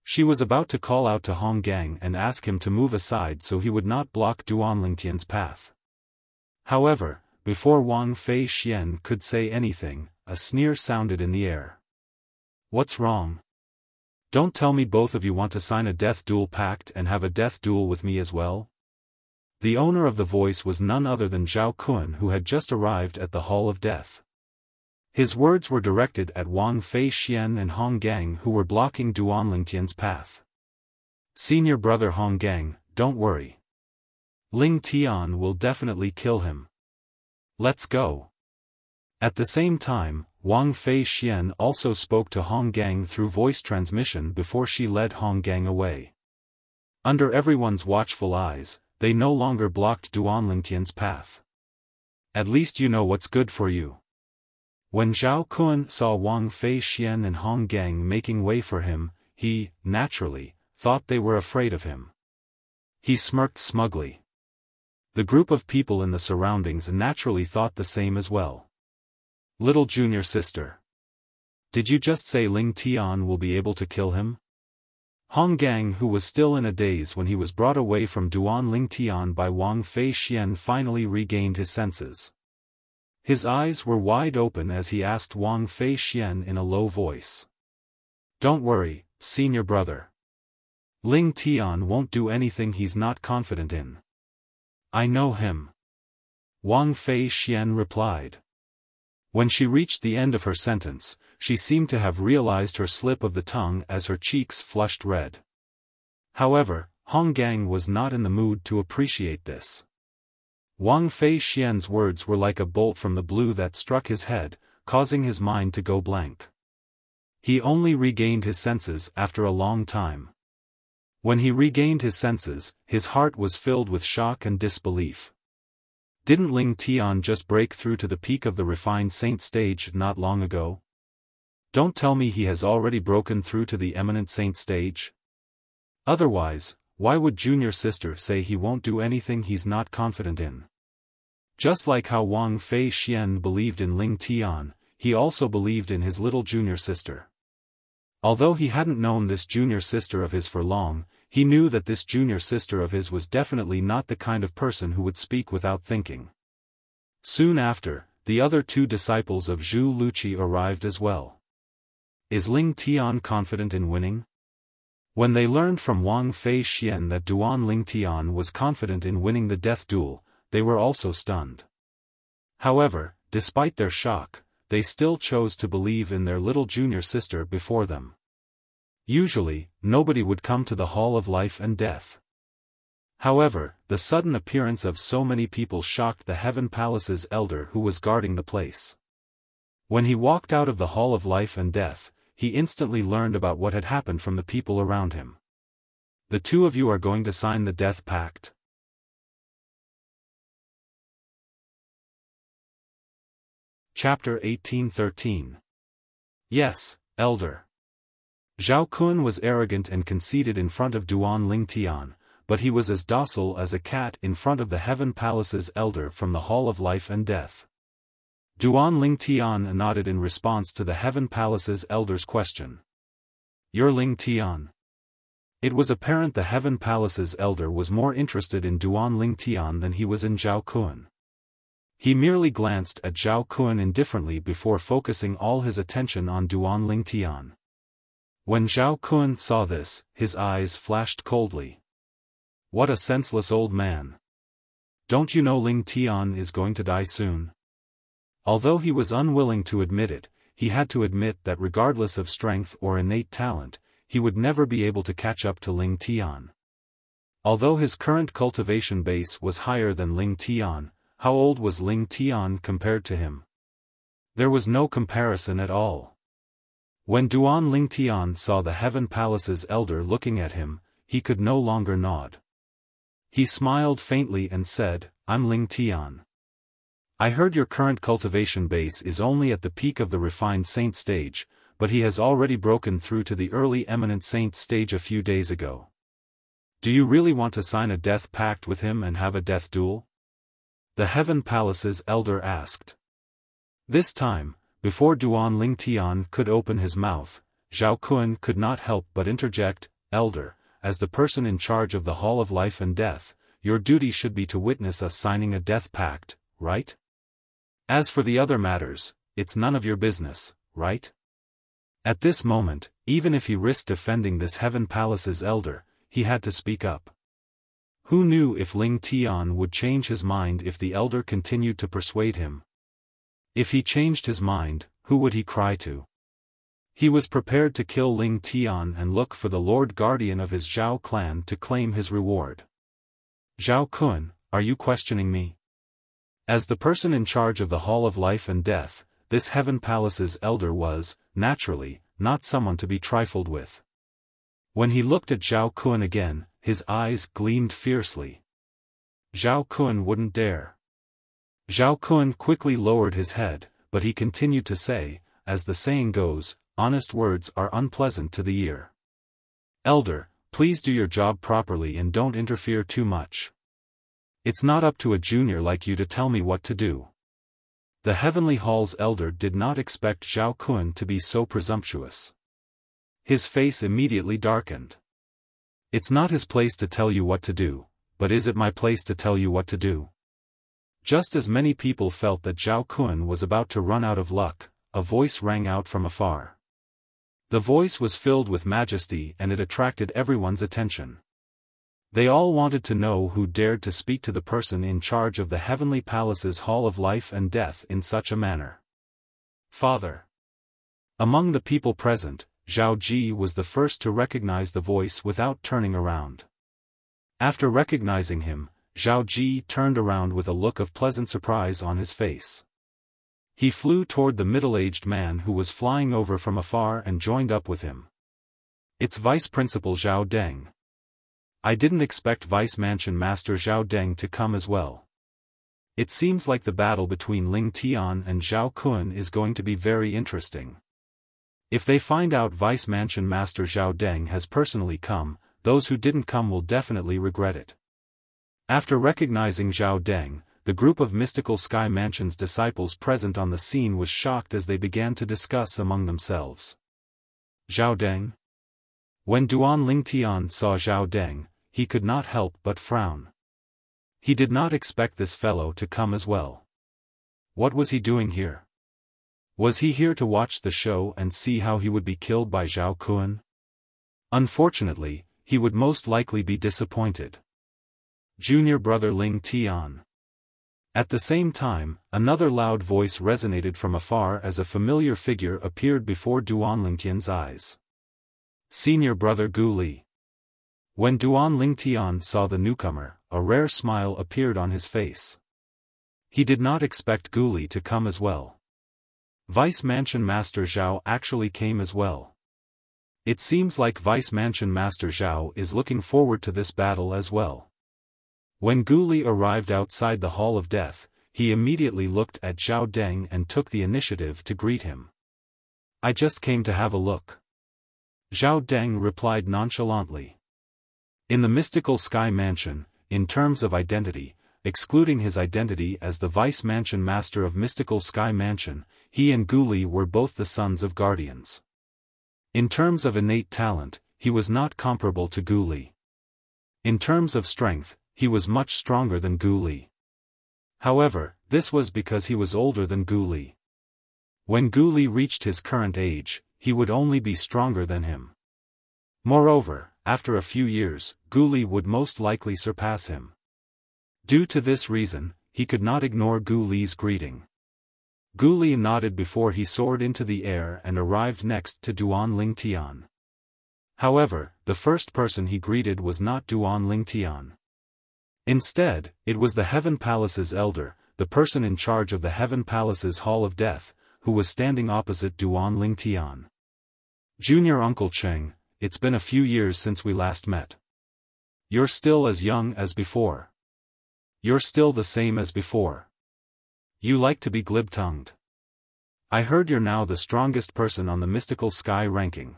S1: She was about to call out to Hong Gang and ask him to move aside so he would not block Duan Lingtian's path. However, before Wang Fei Xian could say anything, a sneer sounded in the air. What's wrong? Don't tell me both of you want to sign a death duel pact and have a death duel with me as well? The owner of the voice was none other than Zhao Kun, who had just arrived at the Hall of Death. His words were directed at Wang Fei Xian and Hong Gang, who were blocking Duan Lingtian's path. Senior brother Hong Gang, don't worry. Ling Tian will definitely kill him. Let's go. At the same time, Wang Fei Xian also spoke to Hong Gang through voice transmission before she led Hong Gang away. Under everyone's watchful eyes, they no longer blocked Duan Lingtian's path. At least you know what's good for you. When Zhao Kun saw Wang Fei Xian and Hong Gang making way for him, he, naturally, thought they were afraid of him. He smirked smugly. The group of people in the surroundings naturally thought the same as well. Little junior sister. Did you just say Ling Tian will be able to kill him? Hong Gang, who was still in a daze when he was brought away from Duan Ling Tian by Wang Fei Xian, finally regained his senses. His eyes were wide open as he asked Wang Fei Xian in a low voice. Don't worry, senior brother. Ling Tian won't do anything he's not confident in. I know him. Wang Fei Xian replied. When she reached the end of her sentence, she seemed to have realized her slip of the tongue as her cheeks flushed red. However, Hong Gang was not in the mood to appreciate this. Wang Fei Xian's words were like a bolt from the blue that struck his head, causing his mind to go blank. He only regained his senses after a long time. When he regained his senses, his heart was filled with shock and disbelief. Didn't Ling Tian just break through to the peak of the refined saint stage not long ago? Don't tell me he has already broken through to the eminent saint stage? Otherwise, why would junior sister say he won't do anything he's not confident in? Just like how Wang Fei Xian believed in Ling Tian, he also believed in his little junior sister. Although he hadn't known this junior sister of his for long, he knew that this junior sister of his was definitely not the kind of person who would speak without thinking. Soon after, the other two disciples of Zhu Luqi arrived as well. Is Ling Tian confident in winning? When they learned from Wang Fei Xian that Duan Ling Tian was confident in winning the death duel, they were also stunned. However, despite their shock, they still chose to believe in their little junior sister before them. Usually, nobody would come to the Hall of Life and Death. However, the sudden appearance of so many people shocked the Heaven Palace's elder who was guarding the place. When he walked out of the Hall of Life and Death, he instantly learned about what had happened from the people around him. The two of you are going to sign the death pact. Chapter 1813. Yes, elder. Zhao Kun was arrogant and conceited in front of Duan Ling Tian, but he was as docile as a cat in front of the Heaven Palace's elder from the Hall of Life and Death. Duan Ling Tian nodded in response to the Heaven Palace's elder's question. You're Ling Tian. It was apparent the Heaven Palace's elder was more interested in Duan Ling Tian than he was in Zhao Kun. He merely glanced at Zhao Kun indifferently before focusing all his attention on Duan Ling Tian. When Zhao Kun saw this, his eyes flashed coldly. What a senseless old man. Don't you know Ling Tian is going to die soon? Although he was unwilling to admit it, he had to admit that regardless of strength or innate talent, he would never be able to catch up to Ling Tian. Although his current cultivation base was higher than Ling Tian, how old was Ling Tian compared to him? There was no comparison at all. When Duan Ling Tian saw the Heaven Palace's elder looking at him, he could no longer nod. He smiled faintly and said, I'm Ling Tian. I heard your current cultivation base is only at the peak of the refined saint stage, but he has already broken through to the early eminent saint stage a few days ago. Do you really want to sign a death pact with him and have a death duel? The Heaven Palace's elder asked. This time, before Duan Ling Tian could open his mouth, Zhao Kun could not help but interject, Elder, as the person in charge of the Hall of Life and Death, your duty should be to witness us signing a death pact, right? As for the other matters, it's none of your business, right? At this moment, even if he risked offending this Heaven Palace's elder, he had to speak up. Who knew if Ling Tian would change his mind if the elder continued to persuade him? If he changed his mind, who would he cry to? He was prepared to kill Ling Tian and look for the Lord Guardian of his Zhao clan to claim his reward. Zhao Kun, are you questioning me? As the person in charge of the Hall of Life and Death, this Heaven Palace's elder was, naturally, not someone to be trifled with. When he looked at Zhao Kun again, his eyes gleamed fiercely. Zhao Kun wouldn't dare. Zhao Kun quickly lowered his head, but he continued to say, as the saying goes, honest words are unpleasant to the ear. Elder, please do your job properly and don't interfere too much. It's not up to a junior like you to tell me what to do. The Heavenly Hall's elder did not expect Zhao Kun to be so presumptuous. His face immediately darkened. It's not his place to tell you what to do, but is it my place to tell you what to do? Just as many people felt that Zhao Kun was about to run out of luck, a voice rang out from afar. The voice was filled with majesty and it attracted everyone's attention. They all wanted to know who dared to speak to the person in charge of the Heavenly Palace's Hall of Life and Death in such a manner. Father. Among the people present, Zhao Ji was the first to recognize the voice without turning around. After recognizing him, Zhao Ji turned around with a look of pleasant surprise on his face. He flew toward the middle-aged man who was flying over from afar and joined up with him. It's Vice Principal Zhao Deng. I didn't expect Vice Mansion Master Zhao Deng to come as well. It seems like the battle between Ling Tian and Zhao Kun is going to be very interesting. If they find out Vice Mansion Master Zhao Deng has personally come, those who didn't come will definitely regret it. After recognizing Zhao Deng, the group of Mystical Sky Mansion's disciples present on the scene was shocked as they began to discuss among themselves. Zhao Deng? When Duan Lingtian saw Zhao Deng, he could not help but frown. He did not expect this fellow to come as well. What was he doing here? Was he here to watch the show and see how he would be killed by Zhao Kun? Unfortunately, he would most likely be disappointed. Junior brother Ling Tian. At the same time, another loud voice resonated from afar as a familiar figure appeared before Duan Lingtian's eyes. Senior brother Gu Li. When Duan Lingtian saw the newcomer, a rare smile appeared on his face. He did not expect Gu Li to come as well. Vice Mansion Master Zhao actually came as well. It seems like Vice Mansion Master Zhao is looking forward to this battle as well. When Gu Li arrived outside the Hall of Death, he immediately looked at Zhao Deng and took the initiative to greet him. I just came to have a look. Zhao Deng replied nonchalantly. In the Mystical Sky Mansion, in terms of identity, excluding his identity as the Vice Mansion Master of Mystical Sky Mansion, he and Gu Li were both the sons of guardians. In terms of innate talent, he was not comparable to Gu Li. In terms of strength, he was much stronger than Gu Li. However, this was because he was older than Gu Li. When Gu Li reached his current age, he would only be stronger than him. Moreover, after a few years, Gu Li would most likely surpass him. Due to this reason, he could not ignore Gu Li's greeting. Gu Li nodded before he soared into the air and arrived next to Duan Lingtian. However, the first person he greeted was not Duan Lingtian. Instead, it was the Heaven Palace's elder, the person in charge of the Heaven Palace's Hall of Death, who was standing opposite Duan Lingtian. Junior Uncle Cheng, it's been a few years since we last met. You're still as young as before. You're still the same as before. You like to be glib-tongued. I heard you're now the strongest person on the Mystical Sky ranking.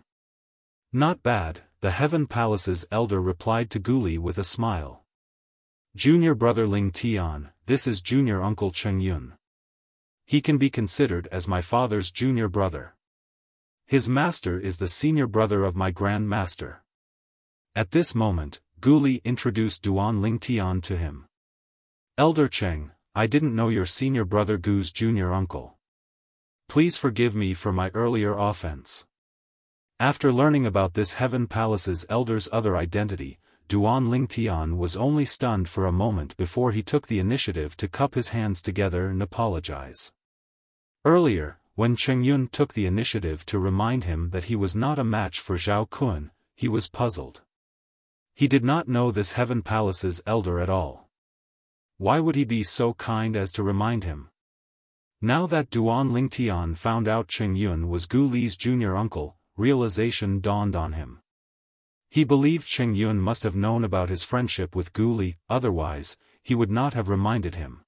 S1: Not bad, the Heaven Palace's elder replied to Gu Li with a smile. Junior brother Ling Tian, this is Junior Uncle Cheng Yun. He can be considered as my father's junior brother. His master is the senior brother of my Grand Master. At this moment, Gu Li introduced Duan Lingtian to him. Elder Cheng, I didn't know your senior brother Gu's junior uncle. Please forgive me for my earlier offense. After learning about this Heaven Palace's elder's other identity, Duan Lingtian was only stunned for a moment before he took the initiative to cup his hands together and apologize. Earlier, when Cheng Yun took the initiative to remind him that he was not a match for Zhao Kun, he was puzzled. He did not know this Heaven Palace's elder at all. Why would he be so kind as to remind him? Now that Duan Lingtian found out Cheng Yun was Gu Li's junior uncle, realization dawned on him. He believed Cheng Yun must have known about his friendship with Gu Li, otherwise, he would not have reminded him.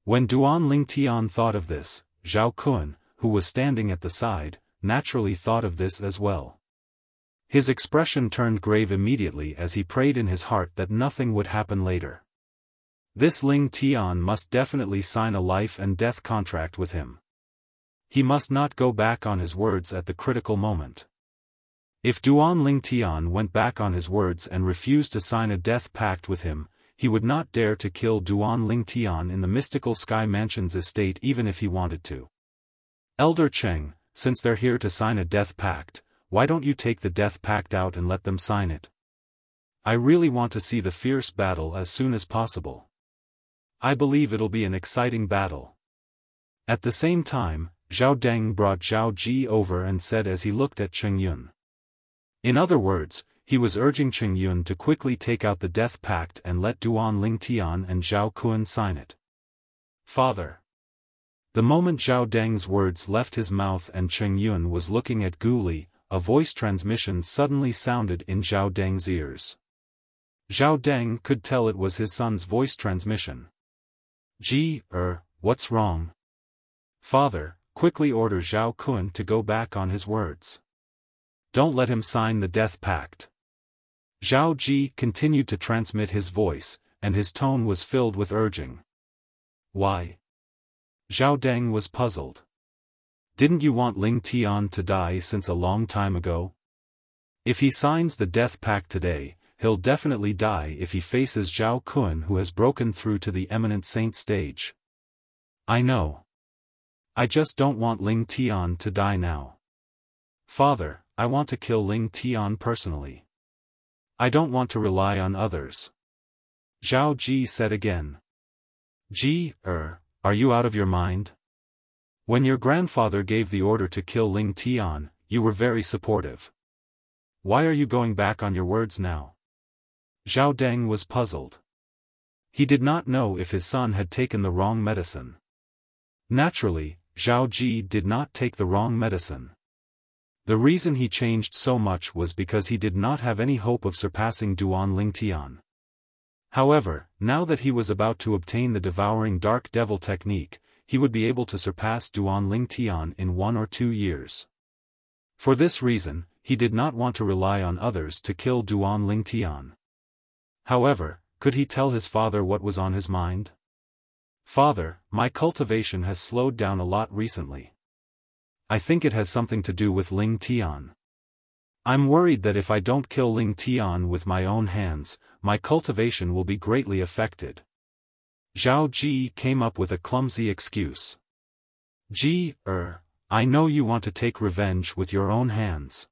S1: When Duan Lingtian thought of this, Zhao Kun, who was standing at the side, naturally thought of this as well. His expression turned grave immediately as he prayed in his heart that nothing would happen later. This Ling Tian must definitely sign a life and death contract with him. He must not go back on his words at the critical moment. If Duan Ling Tian went back on his words and refused to sign a death pact with him, he would not dare to kill Duan Ling Tian in the mystical Sky Mansion's estate even if he wanted to. Elder Cheng, since they're here to sign a death pact, why don't you take the death pact out and let them sign it? I really want to see the fierce battle as soon as possible. I believe it'll be an exciting battle. At the same time, Zhao Deng brought Zhao Ji over and said as he looked at Cheng Yun. In other words, he was urging Cheng Yun to quickly take out the death pact and let Duan Lingtian and Zhao Kun sign it. Father. The moment Zhao Deng's words left his mouth and Cheng Yun was looking at Gu Li, a voice transmission suddenly sounded in Zhao Deng's ears. Zhao Deng could tell it was his son's voice transmission. What's wrong? Father, quickly order Zhao Kun to go back on his words. Don't let him sign the death pact. Zhao Ji continued to transmit his voice, and his tone was filled with urging. Why? Zhao Deng was puzzled. Didn't you want Ling Tian to die since a long time ago? If he signs the death pact today, he'll definitely die if he faces Zhao Kun, who has broken through to the eminent saint stage. I know. I just don't want Ling Tian to die now. Father, I want to kill Ling Tian personally. I don't want to rely on others. Zhao Ji said again. Are you out of your mind? When your grandfather gave the order to kill Ling Tian, you were very supportive. Why are you going back on your words now? Zhao Deng was puzzled. He did not know if his son had taken the wrong medicine. Naturally, Zhao Ji did not take the wrong medicine. The reason he changed so much was because he did not have any hope of surpassing Duan Lingtian. However, now that he was about to obtain the devouring dark devil technique, he would be able to surpass Duan Lingtian in 1 or 2 years. For this reason, he did not want to rely on others to kill Duan Lingtian. However, could he tell his father what was on his mind? Father, my cultivation has slowed down a lot recently. I think it has something to do with Ling Tian. I'm worried that if I don't kill Ling Tian with my own hands, my cultivation will be greatly affected. Zhao Ji came up with a clumsy excuse. I know you want to take revenge with your own hands.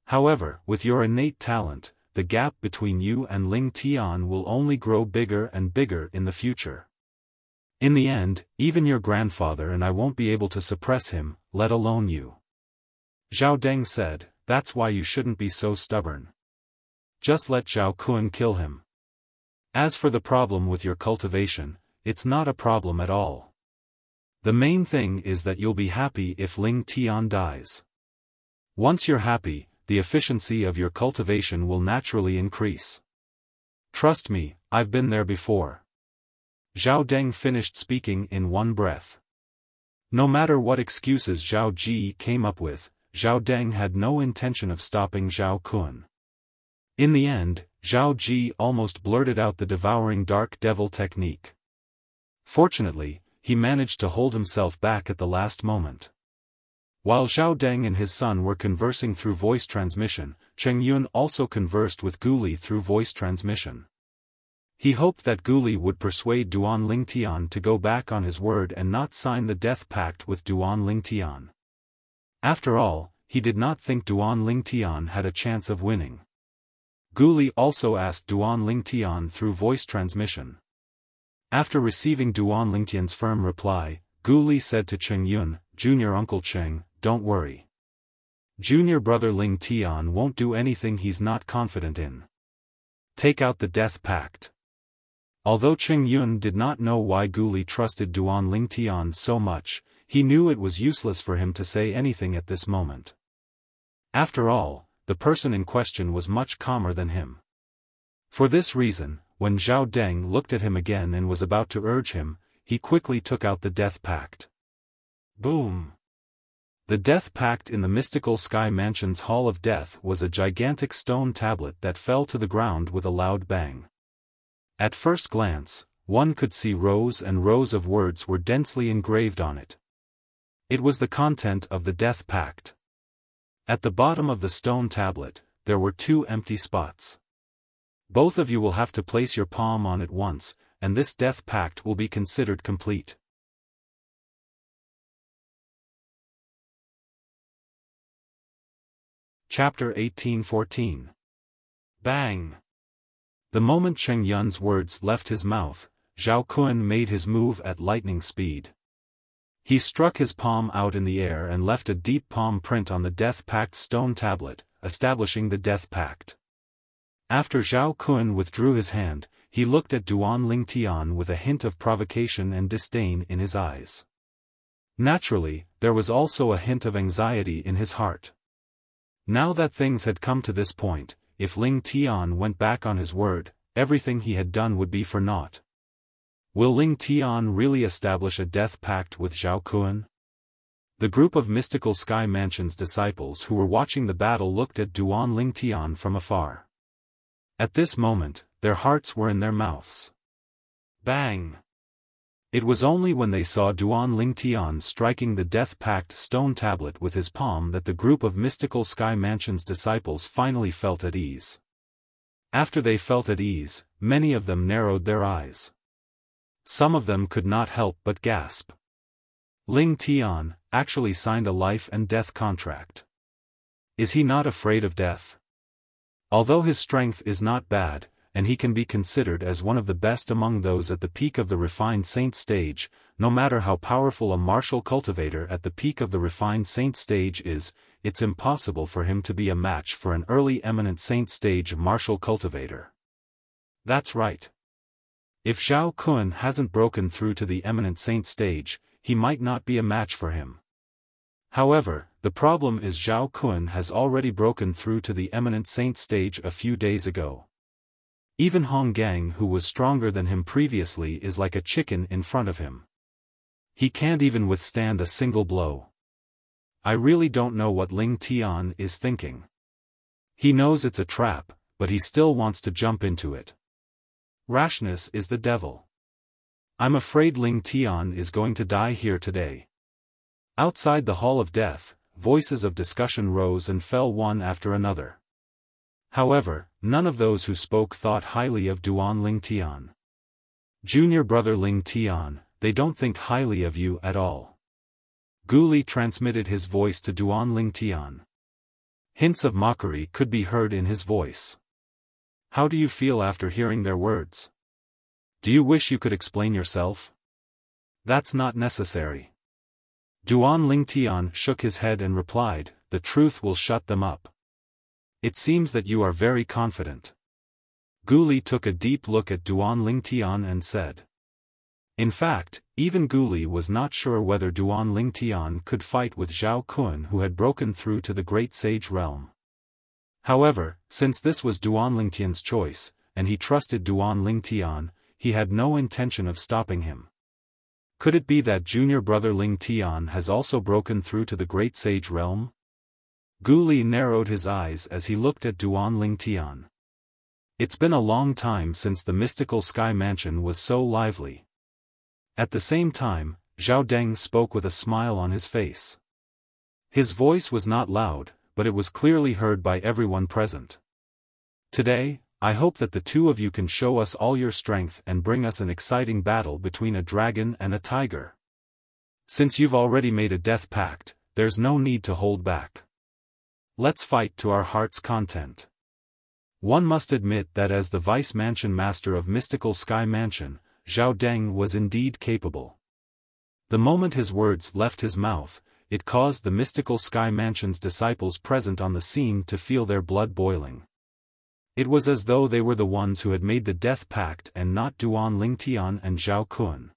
S1: However, with your innate talent, the gap between you and Ling Tian will only grow bigger and bigger in the future. In the end, even your grandfather and I won't be able to suppress him, let alone you. Zhao Deng said, that's why you shouldn't be so stubborn. Just let Zhao Kun kill him. As for the problem with your cultivation, it's not a problem at all. The main thing is that you'll be happy if Ling Tian dies. Once you're happy, the efficiency of your cultivation will naturally increase. Trust me, I've been there before. Zhao Deng finished speaking in one breath. No matter what excuses Zhao Ji came up with, Zhao Deng had no intention of stopping Zhao Kun. In the end, Zhao Ji almost blurted out the devouring dark devil technique. Fortunately, he managed to hold himself back at the last moment. While Zhao Deng and his son were conversing through voice transmission, Cheng Yun also conversed with Gu Li through voice transmission. He hoped that Guli would persuade Duan Lingtian to go back on his word and not sign the death pact with Duan Lingtian. After all, he did not think Duan Lingtian had a chance of winning. Guli also asked Duan Lingtian through voice transmission. After receiving Duan Lingtian's firm reply, Guli said to Cheng Yun, "Junior Uncle Cheng, don't worry. Junior brother Lingtian won't do anything he's not confident in. Take out the death pact." Although Cheng Yun did not know why Guli trusted Duan Lingtian so much, he knew it was useless for him to say anything at this moment. After all, the person in question was much calmer than him. For this reason, when Zhao Deng looked at him again and was about to urge him, he quickly took out the death pact. Boom! The death pact in the mystical Sky Mansion's Hall of Death was a gigantic stone tablet that fell to the ground with a loud bang. At first glance, one could see rows and rows of words were densely engraved on it. It was the content of the death pact. At the bottom of the stone tablet, there were 2 empty spots. Both of you will have to place your palm on it once, and this death pact will be considered complete. Chapter 1814. Bang! The moment Cheng Yun's words left his mouth, Zhao Kun made his move at lightning speed. He struck his palm out in the air and left a deep palm print on the death pact stone tablet, establishing the death pact. After Zhao Kun withdrew his hand, he looked at Duan Lingtian with a hint of provocation and disdain in his eyes. Naturally, there was also a hint of anxiety in his heart. Now that things had come to this point, if Lingtian went back on his word, everything he had done would be for naught. Will Lingtian really establish a death pact with Zhao Kun? The group of mystical Sky Mansion's disciples who were watching the battle looked at Duan Lingtian from afar. At this moment, their hearts were in their mouths. Bang! It was only when they saw Duan Lingtian striking the death pact stone tablet with his palm that the group of mystical Sky Mansion's disciples finally felt at ease. After they felt at ease, many of them narrowed their eyes. Some of them could not help but gasp. Lingtian actually signed a life and death contract. Is he not afraid of death? Although his strength is not bad, and he can be considered as one of the best among those at the peak of the refined saint stage, no matter how powerful a martial cultivator at the peak of the refined saint stage is, it's impossible for him to be a match for an early eminent saint stage martial cultivator. That's right. If Zhao Kun hasn't broken through to the eminent saint stage, he might not be a match for him. However, the problem is Zhao Kun has already broken through to the eminent saint stage a few days ago. Even Hong Gang, who was stronger than him previously, is like a chicken in front of him. He can't even withstand a single blow. I really don't know what Lingtian is thinking. He knows it's a trap, but he still wants to jump into it. Rashness is the devil. I'm afraid Lingtian is going to die here today. Outside the Hall of Death, voices of discussion rose and fell one after another. However, none of those who spoke thought highly of Duan Lingtian. Junior brother Lingtian, they don't think highly of you at all. Guli transmitted his voice to Duan Lingtian. Hints of mockery could be heard in his voice. How do you feel after hearing their words? Do you wish you could explain yourself? That's not necessary. Duan Lingtian shook his head and replied, the truth will shut them up. It seems that you are very confident. Guli took a deep look at Duan Lingtian and said. In fact, even Guli was not sure whether Duan Lingtian could fight with Zhao Kun, who had broken through to the Great Sage realm. However, since this was Duan Lingtian's choice, and he trusted Duan Lingtian, he had no intention of stopping him. Could it be that junior brother Lingtian has also broken through to the Great Sage realm? Guli narrowed his eyes as he looked at Duan Lingtian. It's been a long time since the mystical Sky Mansion was so lively. At the same time, Zhao Deng spoke with a smile on his face. His voice was not loud, but it was clearly heard by everyone present. Today, I hope that the two of you can show us all your strength and bring us an exciting battle between a dragon and a tiger. Since you've already made a death pact, there's no need to hold back. Let's fight to our heart's content. One must admit that as the vice mansion master of Mystical Sky Mansion, Zhao Deng was indeed capable. The moment his words left his mouth, it caused the Mystical Sky Mansion's disciples present on the scene to feel their blood boiling. It was as though they were the ones who had made the death pact and not Duan Lingtian and Zhao Kun.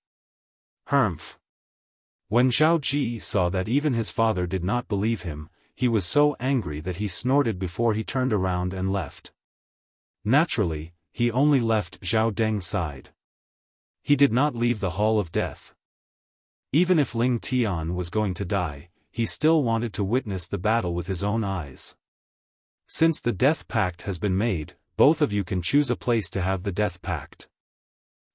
S1: Humph. When Zhao Ji saw that even his father did not believe him, he was so angry that he snorted before he turned around and left. Naturally, he only left Zhao Deng's side. He did not leave the Hall of Death. Even if Ling Tian was going to die, he still wanted to witness the battle with his own eyes. Since the death pact has been made, both of you can choose a place to have the death pact.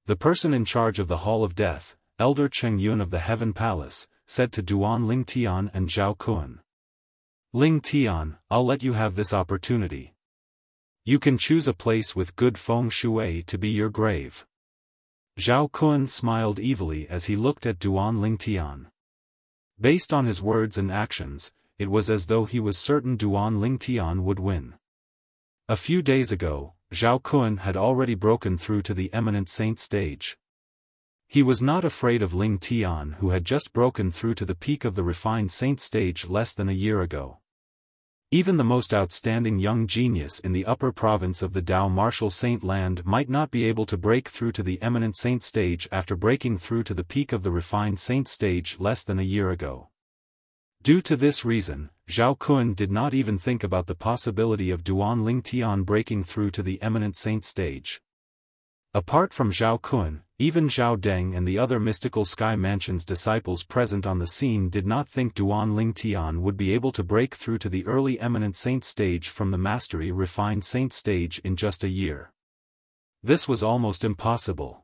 S1: The person in charge of the Hall of Death, Elder Cheng Yun of the Heaven Palace, said to Duan Ling Tian and Zhao Kun. Ling Tian, I'll let you have this opportunity. You can choose a place with good feng shui to be your grave. Zhao Kun smiled evilly as he looked at Duan Lingtian. Based on his words and actions, it was as though he was certain Duan Lingtian would win. A few days ago, Zhao Kun had already broken through to the Eminent Saint stage. He was not afraid of Ling Tian, who had just broken through to the peak of the refined saint stage less than a year ago. Even the most outstanding young genius in the upper province of the Dao Martial Saint Land might not be able to break through to the Eminent Saint stage after breaking through to the peak of the refined saint stage less than a year ago. Due to this reason, Zhao Kun did not even think about the possibility of Duan Lingtian breaking through to the Eminent Saint stage. Apart from Zhao Kun, even Zhao Deng and the other Mystical Sky Mansion's disciples present on the scene did not think Duan Lingtian would be able to break through to the early Eminent Saint stage from the Mastery Refined Saint stage in just a year. This was almost impossible.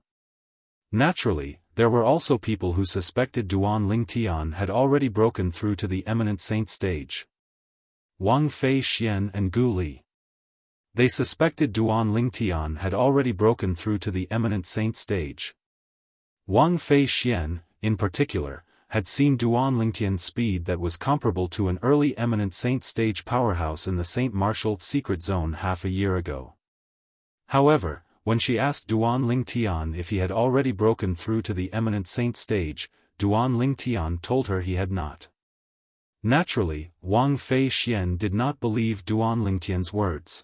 S1: Naturally, there were also people who suspected Duan Lingtian had already broken through to the Eminent Saint stage. Wang Fei Xian and Gu Li. They suspected Duan Lingtian had already broken through to the Eminent Saint stage. Wang Fei Xian, in particular, had seen Duan Lingtian's speed that was comparable to an early Eminent Saint stage powerhouse in the Saint Martial Secret Zone half a year ago. However, when she asked Duan Lingtian if he had already broken through to the Eminent Saint stage, Duan Lingtian told her he had not. Naturally, Wang Fei Xian did not believe Duan Lingtian's words.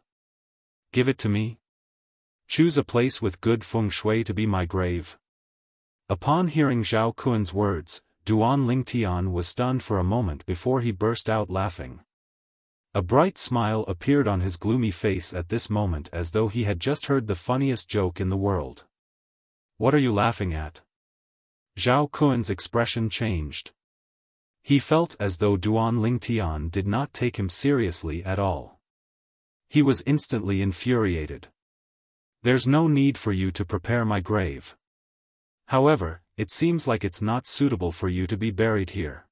S1: Give it to me? Choose a place with good feng shui to be my grave. Upon hearing Zhao Kun's words, Duan Lingtian was stunned for a moment before he burst out laughing. A bright smile appeared on his gloomy face at this moment as though he had just heard the funniest joke in the world. What are you laughing at? Zhao Kun's expression changed. He felt as though Duan Lingtian did not take him seriously at all. He was instantly infuriated. There's no need for you to prepare my grave. However, it seems like it's not suitable for you to be buried here.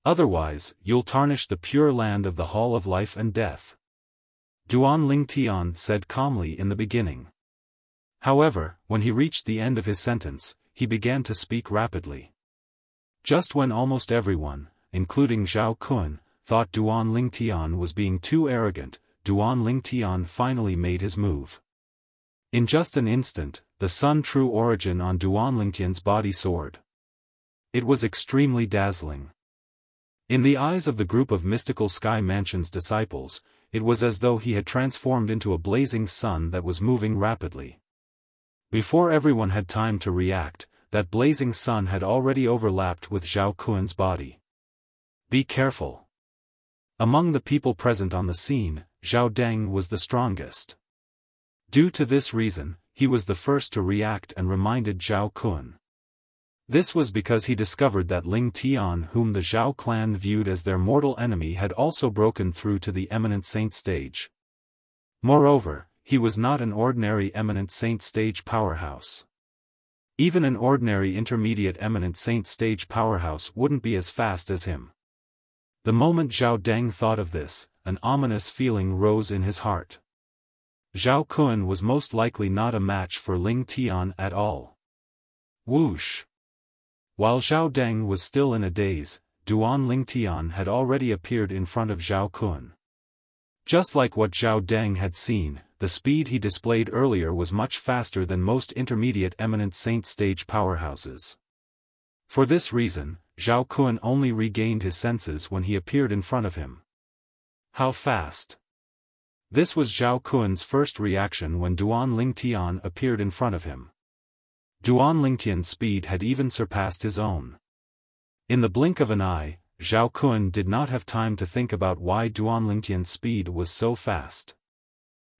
S1: Otherwise, you'll tarnish the pure land of the Hall of Life and Death. Duan Lingtian said calmly in the beginning. However, when he reached the end of his sentence, he began to speak rapidly. Just when almost everyone, including Zhao Kun, thought Duan Lingtian was being too arrogant, Duan Lingtian finally made his move. In just an instant, the Sun True Origin on Duan Lingtian's body soared. It was extremely dazzling. In the eyes of the group of Mystical Sky Mansion's disciples, it was as though he had transformed into a blazing sun that was moving rapidly. Before everyone had time to react, that blazing sun had already overlapped with Zhao Kun's body. Be careful. Among the people present on the scene, Zhao Deng was the strongest. Due to this reason, he was the first to react and reminded Zhao Kun. This was because he discovered that Ling Tian, whom the Zhao clan viewed as their mortal enemy, had also broken through to the Eminent Saint stage. Moreover, he was not an ordinary Eminent Saint stage powerhouse. Even an ordinary intermediate Eminent Saint stage powerhouse wouldn't be as fast as him. The moment Zhao Deng thought of this, an ominous feeling rose in his heart. Zhao Kun was most likely not a match for Ling Tian at all. Whoosh! While Zhao Deng was still in a daze, Duan Ling Tian had already appeared in front of Zhao Kun. Just like what Zhao Deng had seen, the speed he displayed earlier was much faster than most intermediate eminent saint stage powerhouses. For this reason, Zhao Kun only regained his senses when he appeared in front of him. How fast! This was Zhao Kun's first reaction when Duan Ling Tian appeared in front of him. Duan Ling Tian's speed had even surpassed his own. In the blink of an eye, Zhao Kun did not have time to think about why Duan Ling Tian's speed was so fast.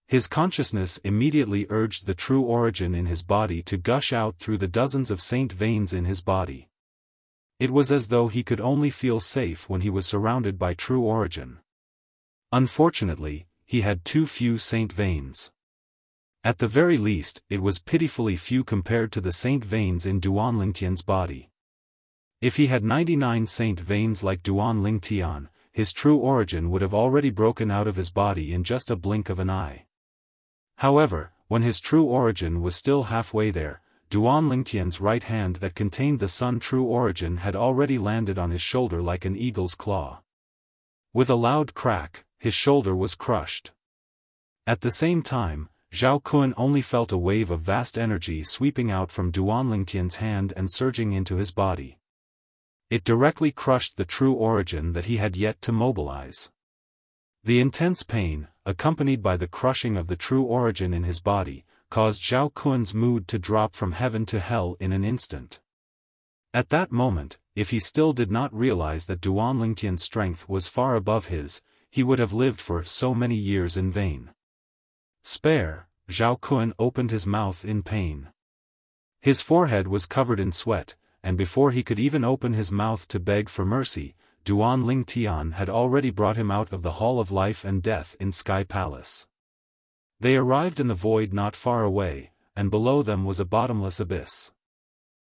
S1: His consciousness immediately urged the true origin in his body to gush out through the dozens of saint veins in his body. It was as though he could only feel safe when he was surrounded by true origin. Unfortunately, he had too few saint veins. At the very least, it was pitifully few compared to the saint veins in Duan Ling Tian's body. If he had 99 saint veins like Duan Ling Tian, his true origin would have already broken out of his body in just a blink of an eye. However, when his true origin was still halfway there, Duan Ling Tian's right hand that contained the sun true origin had already landed on his shoulder like an eagle's claw. With a loud crack, his shoulder was crushed. At the same time, Zhao Kun only felt a wave of vast energy sweeping out from Duan Ling Tian's hand and surging into his body. It directly crushed the true origin that he had yet to mobilize. The intense pain, accompanied by the crushing of the true origin in his body, caused Zhao Kun's mood to drop from heaven to hell in an instant. At that moment, if he still did not realize that Duan Ling Tian's strength was far above his, he would have lived for so many years in vain. Spare! Zhao Kun opened his mouth in pain. His forehead was covered in sweat, and before he could even open his mouth to beg for mercy, Duan Ling Tian had already brought him out of the Hall of Life and Death in Sky Palace. They arrived in the void not far away, and below them was a bottomless abyss.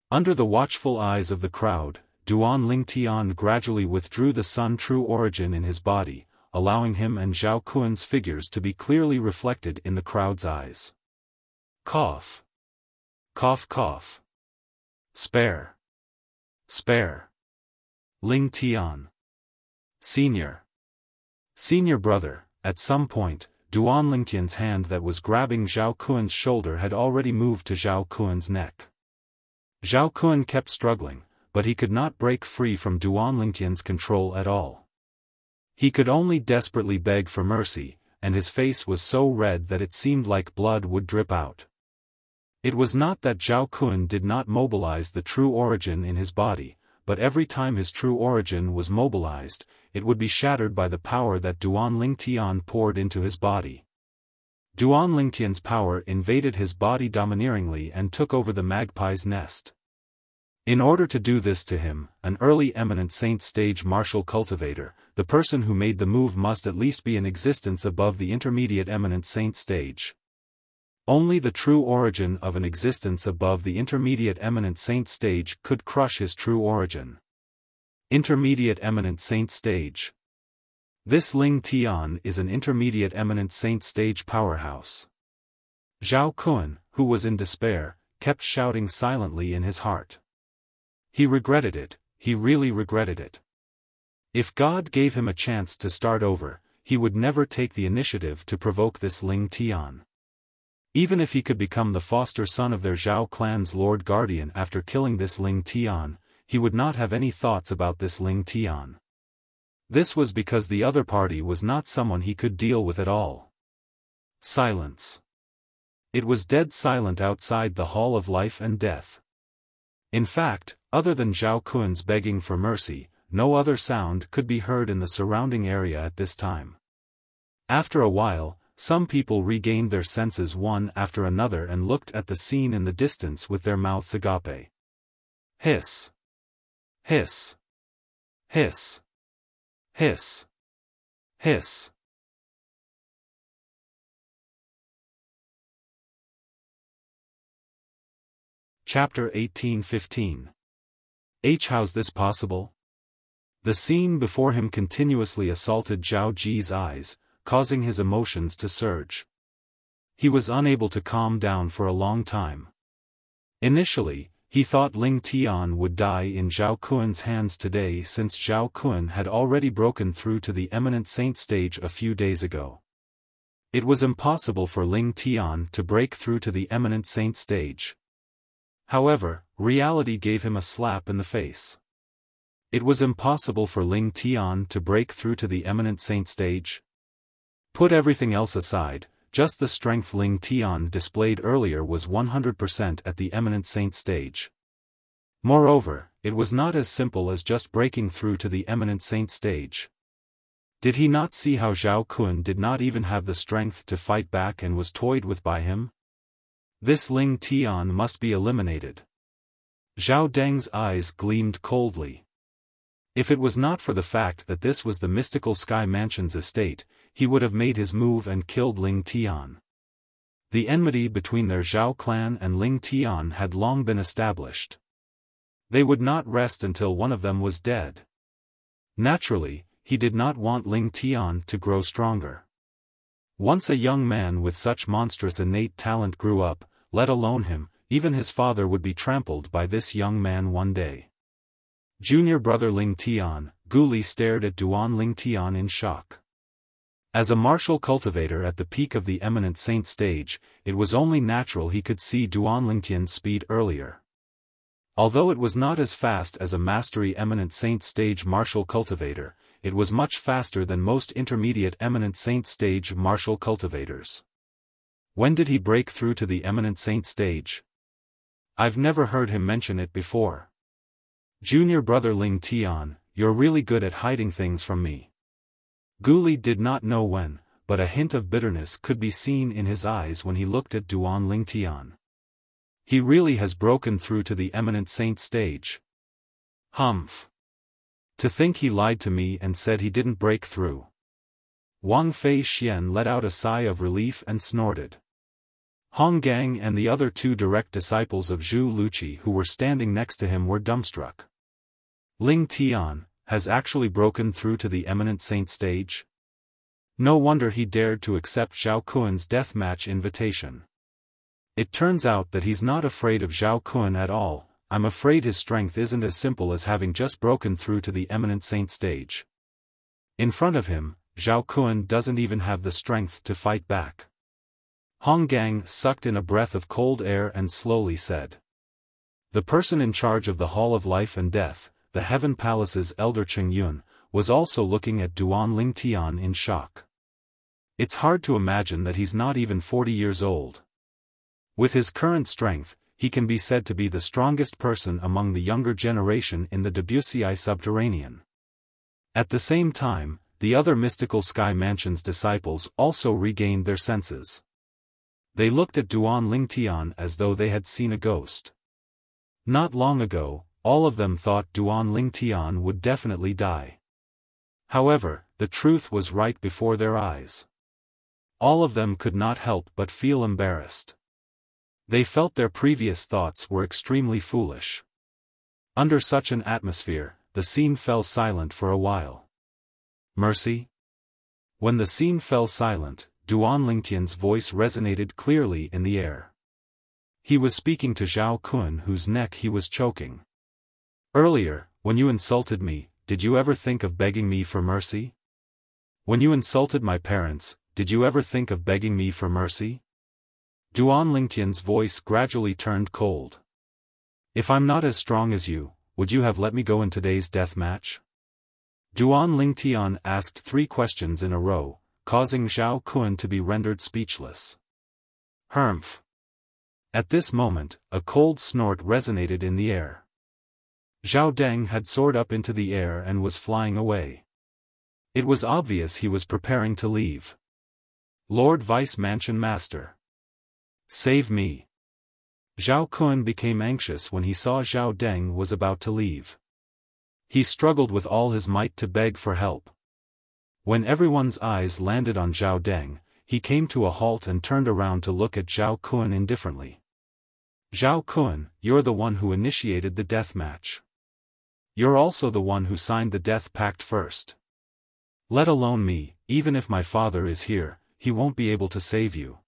S1: Under the watchful eyes of the crowd, Duan Ling Tian gradually withdrew the sun true origin in his body, allowing him and Zhao Kun's figures to be clearly reflected in the crowd's eyes. Cough. Cough cough. Spare. Spare. Ling Tian. Senior. Senior brother. At some point, Duan Ling Tian's hand that was grabbing Zhao Kun's shoulder had already moved to Zhao Kun's neck. Zhao Kun kept struggling, but he could not break free from Duan Ling Tian's control at all. He could only desperately beg for mercy, and his face was so red that it seemed like blood would drip out. It was not that Zhao Kun did not mobilize the true origin in his body, but every time his true origin was mobilized, it would be shattered by the power that Duan Ling Tian poured into his body. Duan Ling Tian's power invaded his body domineeringly and took over the magpie's nest. In order to do this to him, an early eminent saint stage martial cultivator, the person who made the move must at least be in existence above the intermediate eminent saint stage. Only the true origin of an existence above the intermediate eminent saint stage could crush his true origin. Intermediate eminent saint stage. This Ling Tian is an intermediate eminent saint stage powerhouse. Zhao Kun, who was in despair, kept shouting silently in his heart. He regretted it, he really regretted it. If God gave him a chance to start over, he would never take the initiative to provoke this Ling Tian. Even if he could become the foster son of their Zhao clan's Lord Guardian after killing this Ling Tian, he would not have any thoughts about this Ling Tian. This was because the other party was not someone he could deal with at all. Silence. It was dead silent outside the Hall of Life and Death. In fact, other than Zhao Kun's begging for mercy, no other sound could be heard in the surrounding area at this time. After a while, some people regained their senses one after another and looked at the scene in the distance with their mouths agape. Hiss. Hiss. Hiss. Hiss. Hiss. Chapter 18:15. How's this possible? The scene before him continuously assaulted Zhao Ji's eyes, causing his emotions to surge. He was unable to calm down for a long time. Initially, he thought Ling Tian would die in Zhao Kun's hands today since Zhao Kun had already broken through to the eminent saint stage a few days ago. It was impossible for Ling Tian to break through to the eminent saint stage. However, reality gave him a slap in the face. It was impossible for Ling Tian to break through to the eminent saint stage. Put everything else aside, just the strength Ling Tian displayed earlier was 100% at the eminent saint stage. Moreover, it was not as simple as just breaking through to the eminent saint stage. Did he not see how Zhao Kun did not even have the strength to fight back and was toyed with by him? This Ling Tian must be eliminated. Zhao Deng's eyes gleamed coldly. If it was not for the fact that this was the mystical Sky Mansion's estate, he would have made his move and killed Ling Tian. The enmity between their Zhao clan and Ling Tian had long been established. They would not rest until one of them was dead. Naturally, he did not want Ling Tian to grow stronger. Once a young man with such monstrous innate talent grew up, let alone him, even his father would be trampled by this young man one day. Junior brother Ling Tian, Guli stared at Duan Ling Tian in shock. As a martial cultivator at the peak of the eminent saint stage, it was only natural he could see Duan Ling Tian's speed earlier. Although it was not as fast as a mastery eminent saint stage martial cultivator, it was much faster than most intermediate eminent saint stage martial cultivators. When did he break through to the eminent saint stage? I've never heard him mention it before. Junior brother Ling Tian, you're really good at hiding things from me. Guli did not know when, but a hint of bitterness could be seen in his eyes when he looked at Duan Ling Tian. He really has broken through to the eminent saint stage. Humph. To think he lied to me and said he didn't break through. Wang Fei Xian let out a sigh of relief and snorted. Hong Gang and the other two direct disciples of Zhu Luqi who were standing next to him were dumbstruck. Ling Tian has actually broken through to the eminent saint stage? No wonder he dared to accept Zhao Kun's deathmatch invitation. It turns out that he's not afraid of Zhao Kun at all. I'm afraid his strength isn't as simple as having just broken through to the eminent saint stage. In front of him, Zhao Kun doesn't even have the strength to fight back. Hong Gang sucked in a breath of cold air and slowly said. The person in charge of the Hall of Life and Death, the Heaven Palace's elder Cheng Yun, was also looking at Duan Ling Tian in shock. It's hard to imagine that he's not even 40 years old. With his current strength, he can be said to be the strongest person among the younger generation in the Debussy subterranean. At the same time, the other mystical Sky Mansion's disciples also regained their senses. They looked at Duan Ling Tian as though they had seen a ghost. Not long ago, all of them thought Duan Ling Tian would definitely die. However, the truth was right before their eyes. All of them could not help but feel embarrassed. They felt their previous thoughts were extremely foolish. Under such an atmosphere, the scene fell silent for a while. Mercy? When the scene fell silent, Duan Lingtian's voice resonated clearly in the air. He was speaking to Zhao Kun whose neck he was choking. Earlier, when you insulted me, did you ever think of begging me for mercy? When you insulted my parents, did you ever think of begging me for mercy? Duan Lingtian's voice gradually turned cold. If I'm not as strong as you, would you have let me go in today's death match? Duan Lingtian asked 3 questions in a row, causing Zhao Kun to be rendered speechless. Humph. At this moment, a cold snort resonated in the air. Zhao Deng had soared up into the air and was flying away. It was obvious he was preparing to leave. Lord Vice Mansion Master. Save me. Zhao Kun became anxious when he saw Zhao Deng was about to leave. He struggled with all his might to beg for help. When everyone's eyes landed on Zhao Deng, he came to a halt and turned around to look at Zhao Kun indifferently. Zhao Kun, you're the one who initiated the death match. You're also the one who signed the death pact first. Let alone me, even if my father is here, he won't be able to save you.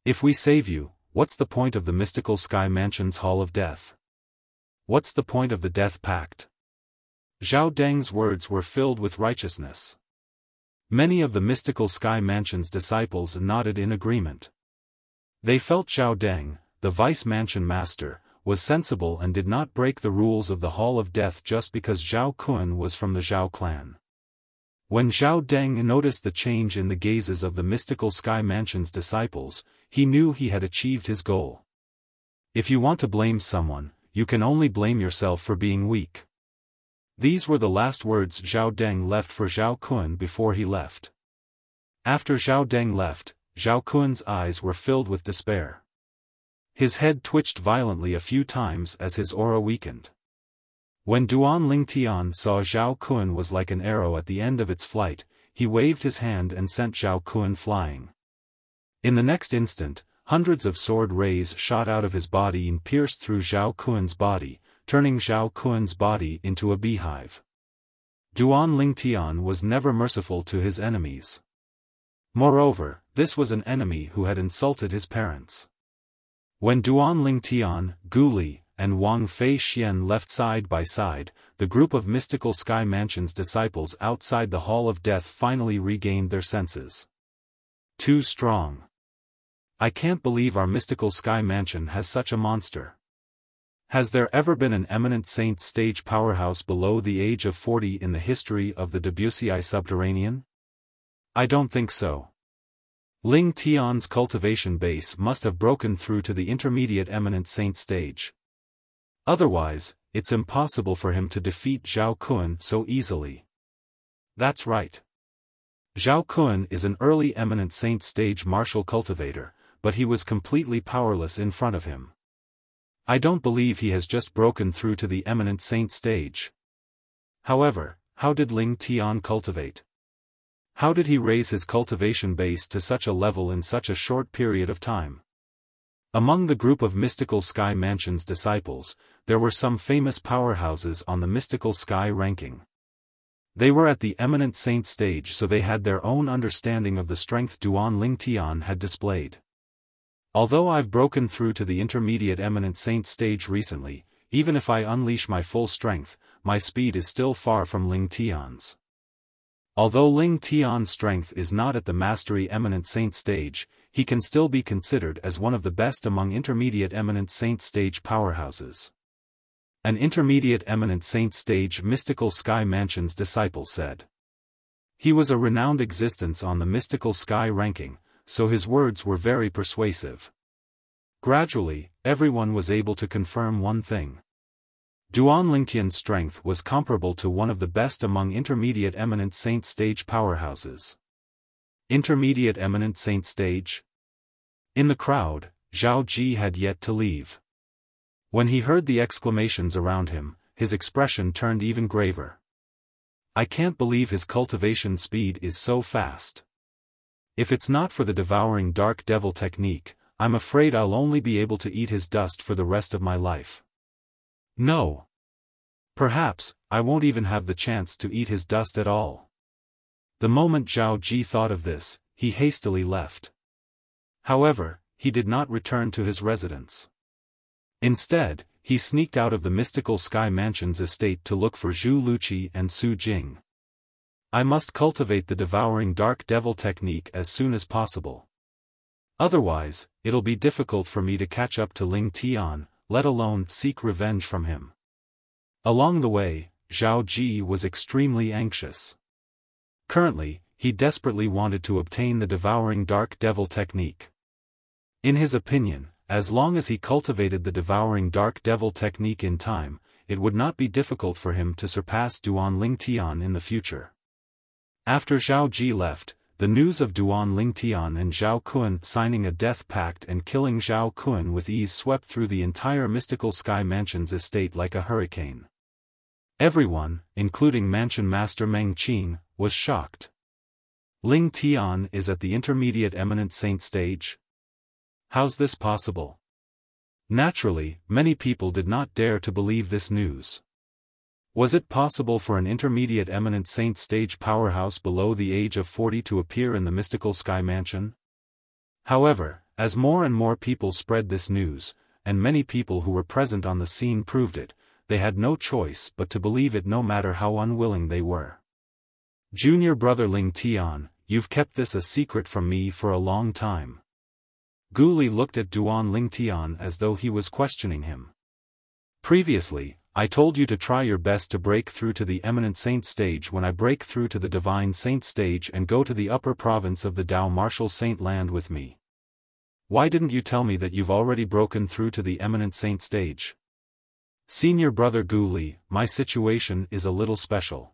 S1: If we save you, what's the point of the mystical Sky Mansion's Hall of Death? What's the point of the Death Pact? Zhao Deng's words were filled with righteousness. Many of the mystical Sky Mansion's disciples nodded in agreement. They felt Zhao Deng, the Vice Mansion Master, was sensible and did not break the rules of the Hall of Death just because Zhao Kun was from the Zhao clan. When Zhao Deng noticed the change in the gazes of the mystical Sky Mansion's disciples, he knew he had achieved his goal. If you want to blame someone, you can only blame yourself for being weak. These were the last words Zhao Deng left for Zhao Kun before he left. After Zhao Deng left, Zhao Kun's eyes were filled with despair. His head twitched violently a few times as his aura weakened. When Duan Lingtian saw Zhao Kun was like an arrow at the end of its flight, he waved his hand and sent Zhao Kun flying. In the next instant, hundreds of sword rays shot out of his body and pierced through Zhao Kun's body, turning Zhao Kun's body into a beehive. Duan Lingtian was never merciful to his enemies. Moreover, this was an enemy who had insulted his parents. When Duan Lingtian, Gu Li, and Wang Fei Xian left side by side, the group of mystical Sky Mansion's disciples outside the Hall of Death finally regained their senses. Too strong. I can't believe our mystical Sky Mansion has such a monster. Has there ever been an eminent saint stage powerhouse below the age of 40 in the history of the Debussy subterranean? I don't think so. Ling Tian's cultivation base must have broken through to the intermediate eminent saint stage. Otherwise, it's impossible for him to defeat Zhao Kun so easily. That's right. Zhao Kun is an early eminent saint stage martial cultivator, but he was completely powerless in front of him. I don't believe he has just broken through to the eminent saint stage. However, how did Ling Tian cultivate? How did he raise his cultivation base to such a level in such a short period of time? Among the group of mystical Sky Mansion's disciples, there were some famous powerhouses on the mystical Sky ranking. They were at the eminent saint stage, so they had their own understanding of the strength Duan Lingtian had displayed. Although I've broken through to the intermediate eminent saint stage recently, even if I unleash my full strength, my speed is still far from Ling Tian's. Although Ling Tian's strength is not at the mastery eminent saint stage, he can still be considered as one of the best among intermediate eminent saint stage powerhouses. An intermediate eminent saint stage mystical Sky Mansion's disciple said. He was a renowned existence on the mystical Sky ranking, so his words were very persuasive. Gradually, everyone was able to confirm one thing. Duan Lingtian's strength was comparable to one of the best among intermediate eminent saint stage powerhouses. Intermediate eminent saint stage? In the crowd, Zhao Ji had yet to leave. When he heard the exclamations around him, his expression turned even graver. I can't believe his cultivation speed is so fast. If it's not for the devouring dark devil technique, I'm afraid I'll only be able to eat his dust for the rest of my life. No. Perhaps, I won't even have the chance to eat his dust at all. The moment Zhao Ji thought of this, he hastily left. However, he did not return to his residence. Instead, he sneaked out of the mystical Sky Mansion's estate to look for Zhu Luqi and Su Jing. I must cultivate the devouring dark devil technique as soon as possible. Otherwise, it'll be difficult for me to catch up to Ling Tian, let alone seek revenge from him. Along the way, Zhao Ji was extremely anxious. Currently, he desperately wanted to obtain the devouring dark devil technique. In his opinion, as long as he cultivated the devouring dark devil technique in time, it would not be difficult for him to surpass Duan Lingtian in the future. After Zhao Ji left, the news of Duan Lingtian and Zhao Kun signing a death pact and killing Zhao Kun with ease swept through the entire mystical Sky Mansion's estate like a hurricane. Everyone, including Mansion Master Meng Qin, was shocked. Ling Tian is at the intermediate eminent saint stage? How's this possible? Naturally, many people did not dare to believe this news. Was it possible for an intermediate eminent saint stage powerhouse below the age of 40 to appear in the mystical Sky Mansion? However, As more and more people spread this news, and many people who were present on the scene proved it, they had no choice but to believe it no matter how unwilling they were. Junior brother Ling Tian, you've kept this a secret from me for a long time. Gu Li looked at Duan Ling Tian as though he was questioning him. Previously, I told you to try your best to break through to the eminent saint stage when I break through to the divine saint stage and go to the upper province of the Tao martial saint land with me. Why didn't you tell me that you've already broken through to the eminent saint stage? Senior brother Gu Li, my situation is a little special.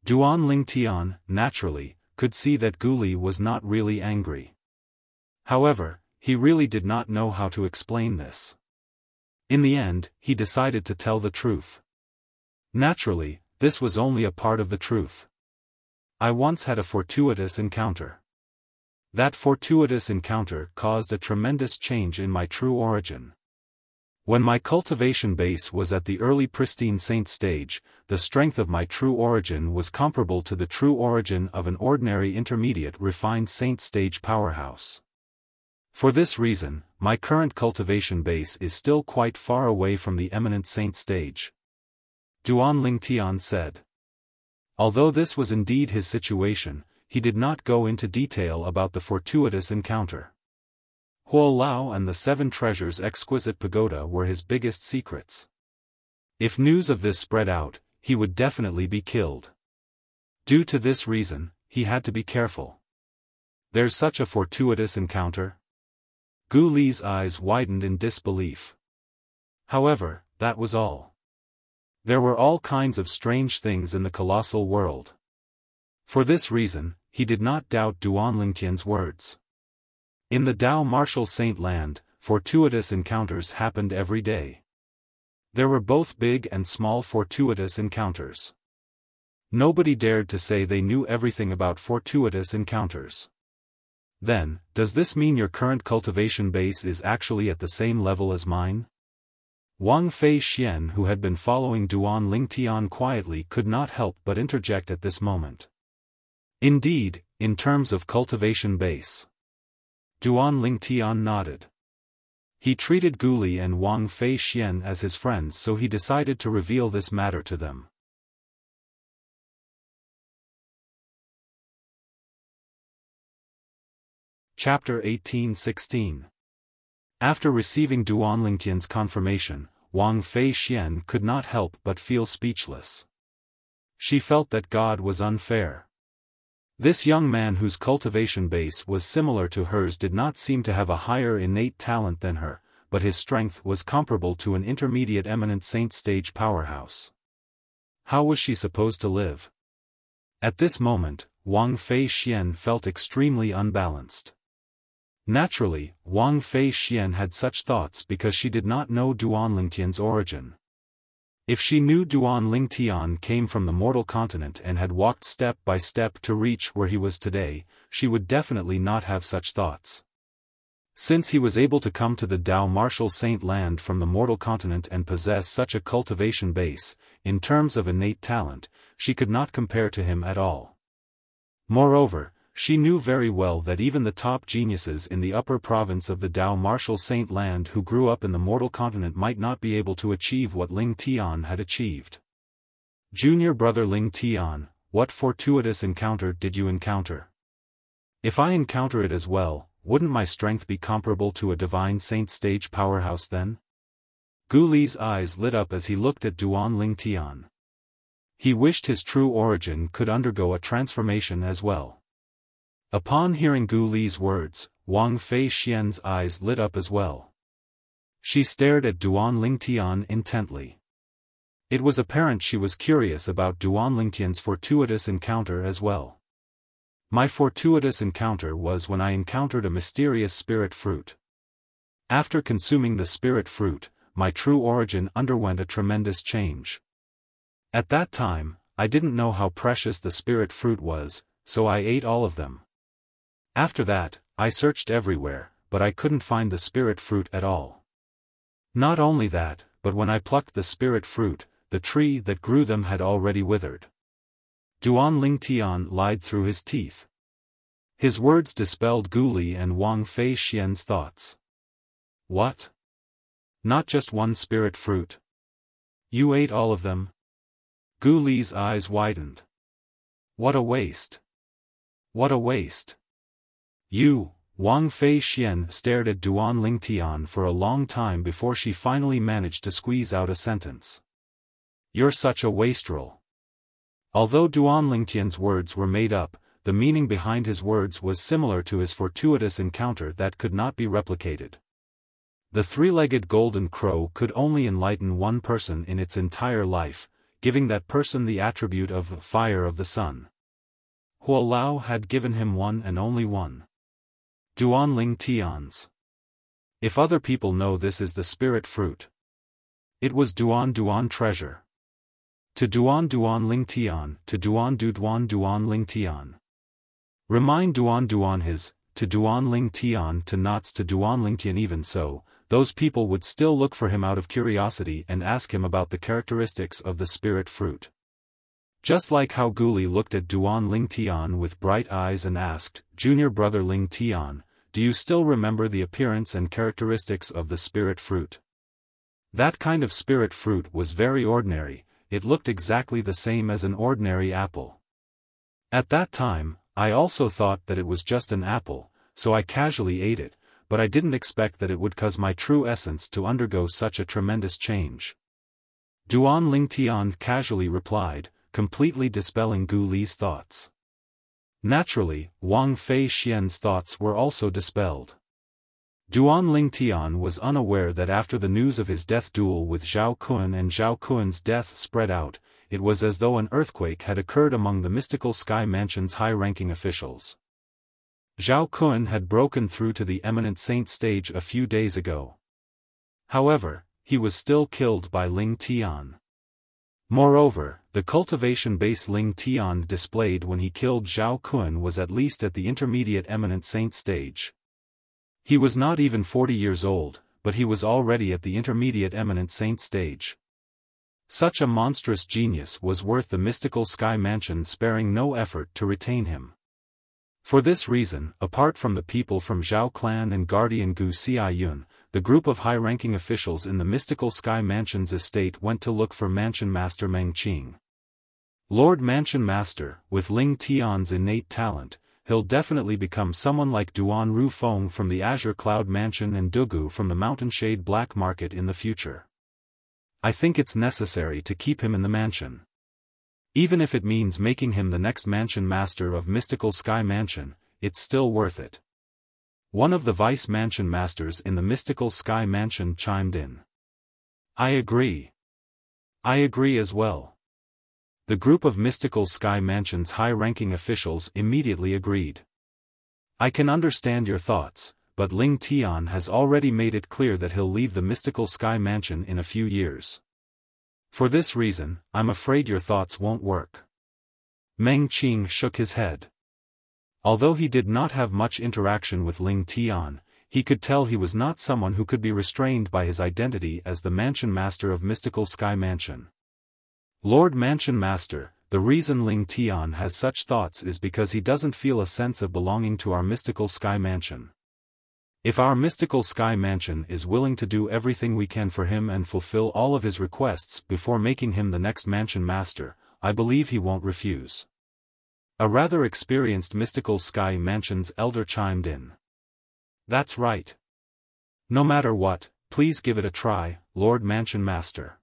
S1: Duan Ling Tian, naturally, could see that Gu Li was not really angry. However, he really did not know how to explain this. In the end, he decided to tell the truth. Naturally, this was only a part of the truth. I once had a fortuitous encounter. That fortuitous encounter caused a tremendous change in my true origin. When my cultivation base was at the early pristine saint stage, the strength of my true origin was comparable to the true origin of an ordinary intermediate refined saint stage powerhouse. For this reason, my current cultivation base is still quite far away from the eminent saint stage. Duan Ling Tian said. Although this was indeed his situation, he did not go into detail about the fortuitous encounter. Huo Lao and the 7 treasures exquisite pagoda were his biggest secrets. If news of this spread out, he would definitely be killed. Due to this reason, he had to be careful. There's such a fortuitous encounter? Gu Li's eyes widened in disbelief. However, that was all. There were all kinds of strange things in the colossal world. For this reason, he did not doubt Duan Lingtian's words. In the Tao martial saint land, fortuitous encounters happened every day. There were both big and small fortuitous encounters. Nobody dared to say they knew everything about fortuitous encounters. Then, does this mean your current cultivation base is actually at the same level as mine? Wang Fei Xian, who had been following Duan Ling Tian quietly, could not help but interject at this moment. Indeed, in terms of cultivation base. Duan Ling Tian nodded. He treated Gu Li and Wang Fei Xian as his friends, so he decided to reveal this matter to them. Chapter 18-16. After receiving Duan Lingtian's confirmation, Wang Fei Xian could not help but feel speechless. She felt that God was unfair. This young man whose cultivation base was similar to hers did not seem to have a higher innate talent than her, but his strength was comparable to an intermediate eminent saint stage powerhouse. How was she supposed to live? At this moment, Wang Fei Xian felt extremely unbalanced. Naturally, Wang Fei Xian had such thoughts because she did not know Duan Lingtian's origin. If she knew Duan Ling Tian came from the mortal continent and had walked step by step to reach where he was today, she would definitely not have such thoughts. Since he was able to come to the Tao martial saint land from the mortal continent and possess such a cultivation base, in terms of innate talent, she could not compare to him at all. Moreover, she knew very well that even the top geniuses in the upper province of the Tao martial saint land who grew up in the mortal continent might not be able to achieve what Ling Tian had achieved. Junior brother Ling Tian, what fortuitous encounter did you encounter? If I encounter it as well, wouldn't my strength be comparable to a divine saint stage powerhouse then? Gu Li's eyes lit up as he looked at Duan Ling Tian. He wished his true origin could undergo a transformation as well. Upon hearing Gu Li's words, Wang Fei Xian's eyes lit up as well. She stared at Duan Ling Tian intently. It was apparent she was curious about Duan Ling Tian's fortuitous encounter as well. My fortuitous encounter was when I encountered a mysterious spirit fruit. After consuming the spirit fruit, my true origin underwent a tremendous change. At that time, I didn't know how precious the spirit fruit was, so I ate all of them. After that, I searched everywhere, but I couldn't find the spirit fruit at all. Not only that, but when I plucked the spirit fruit, the tree that grew them had already withered. Duan Ling Tian lied through his teeth. His words dispelled Gu Li and Wang Fei Xian's thoughts. What? Not just one spirit fruit? You ate all of them? Gu Li's eyes widened. What a waste! What a waste! You, Wang Fei Xian stared at Duan Lingtian for a long time before she finally managed to squeeze out a sentence. You're such a wastrel. Although Duan Lingtian's words were made up, the meaning behind his words was similar to his fortuitous encounter that could not be replicated. The three-legged golden crow could only enlighten one person in its entire life, giving that person the attribute of fire of the sun. Huo Lao had given him one and only one. Duan Lingtian's. If other people know this is the spirit fruit. It was Duan treasure. To Duan Lingtian, to Duan Lingtian. Remind Duan his, to Duan Lingtian to Knots to Duan Lingtian. Even so, those people would still look for him out of curiosity and ask him about the characteristics of the spirit fruit. Just like how Gu Li looked at Duan Lingtian with bright eyes and asked, Junior brother Lingtian, do you still remember the appearance and characteristics of the spirit fruit? That kind of spirit fruit was very ordinary, it looked exactly the same as an ordinary apple. At that time, I also thought that it was just an apple, so I casually ate it, but I didn't expect that it would cause my true essence to undergo such a tremendous change. Duan Lingtian casually replied, completely dispelling Gu Li's thoughts. Naturally, Wang Fei Xian's thoughts were also dispelled. Duan Lingtian was unaware that after the news of his death duel with Zhao Kun and Zhao Kun's death spread out, it was as though an earthquake had occurred among the mystical Sky Mansion's high-ranking officials. Zhao Kun had broken through to the eminent saint stage a few days ago. However, he was still killed by Ling Tian. Moreover, the cultivation base Ling Tian displayed when he killed Zhao Kun was at least at the intermediate eminent saint stage. He was not even 40 years old, but he was already at the intermediate eminent saint stage. Such a monstrous genius was worth the mystical Sky Mansion sparing no effort to retain him. For this reason, apart from the people from Zhao Clan and guardian Gu Xiayun, the group of high-ranking officials in the mystical Sky Mansion's estate went to look for Mansion Master Meng Qing. Lord Mansion Master, with Ling Tian's innate talent, he'll definitely become someone like Duan Ru Feng from the Azure Cloud Mansion and Dugu from the Mountain Shade Black Market in the future. I think it's necessary to keep him in the mansion. Even if it means making him the next Mansion Master of Mystical Sky Mansion, it's still worth it. One of the Vice Mansion Masters in the Mystical Sky Mansion chimed in. I agree. I agree as well. The group of Mystical Sky Mansion's high-ranking officials immediately agreed. I can understand your thoughts, but Ling Tian has already made it clear that he'll leave the Mystical Sky Mansion in a few years. For this reason, I'm afraid your thoughts won't work. Meng Qing shook his head. Although he did not have much interaction with Ling Tian, he could tell he was not someone who could be restrained by his identity as the Mansion Master of Mystical Sky Mansion. Lord Mansion Master, the reason Ling Tian has such thoughts is because he doesn't feel a sense of belonging to our Mystical Sky Mansion. If our Mystical Sky Mansion is willing to do everything we can for him and fulfill all of his requests before making him the next Mansion Master, I believe he won't refuse. A rather experienced Mystical Sky Mansion's elder chimed in. That's right. No matter what, please give it a try, Lord Mansion Master.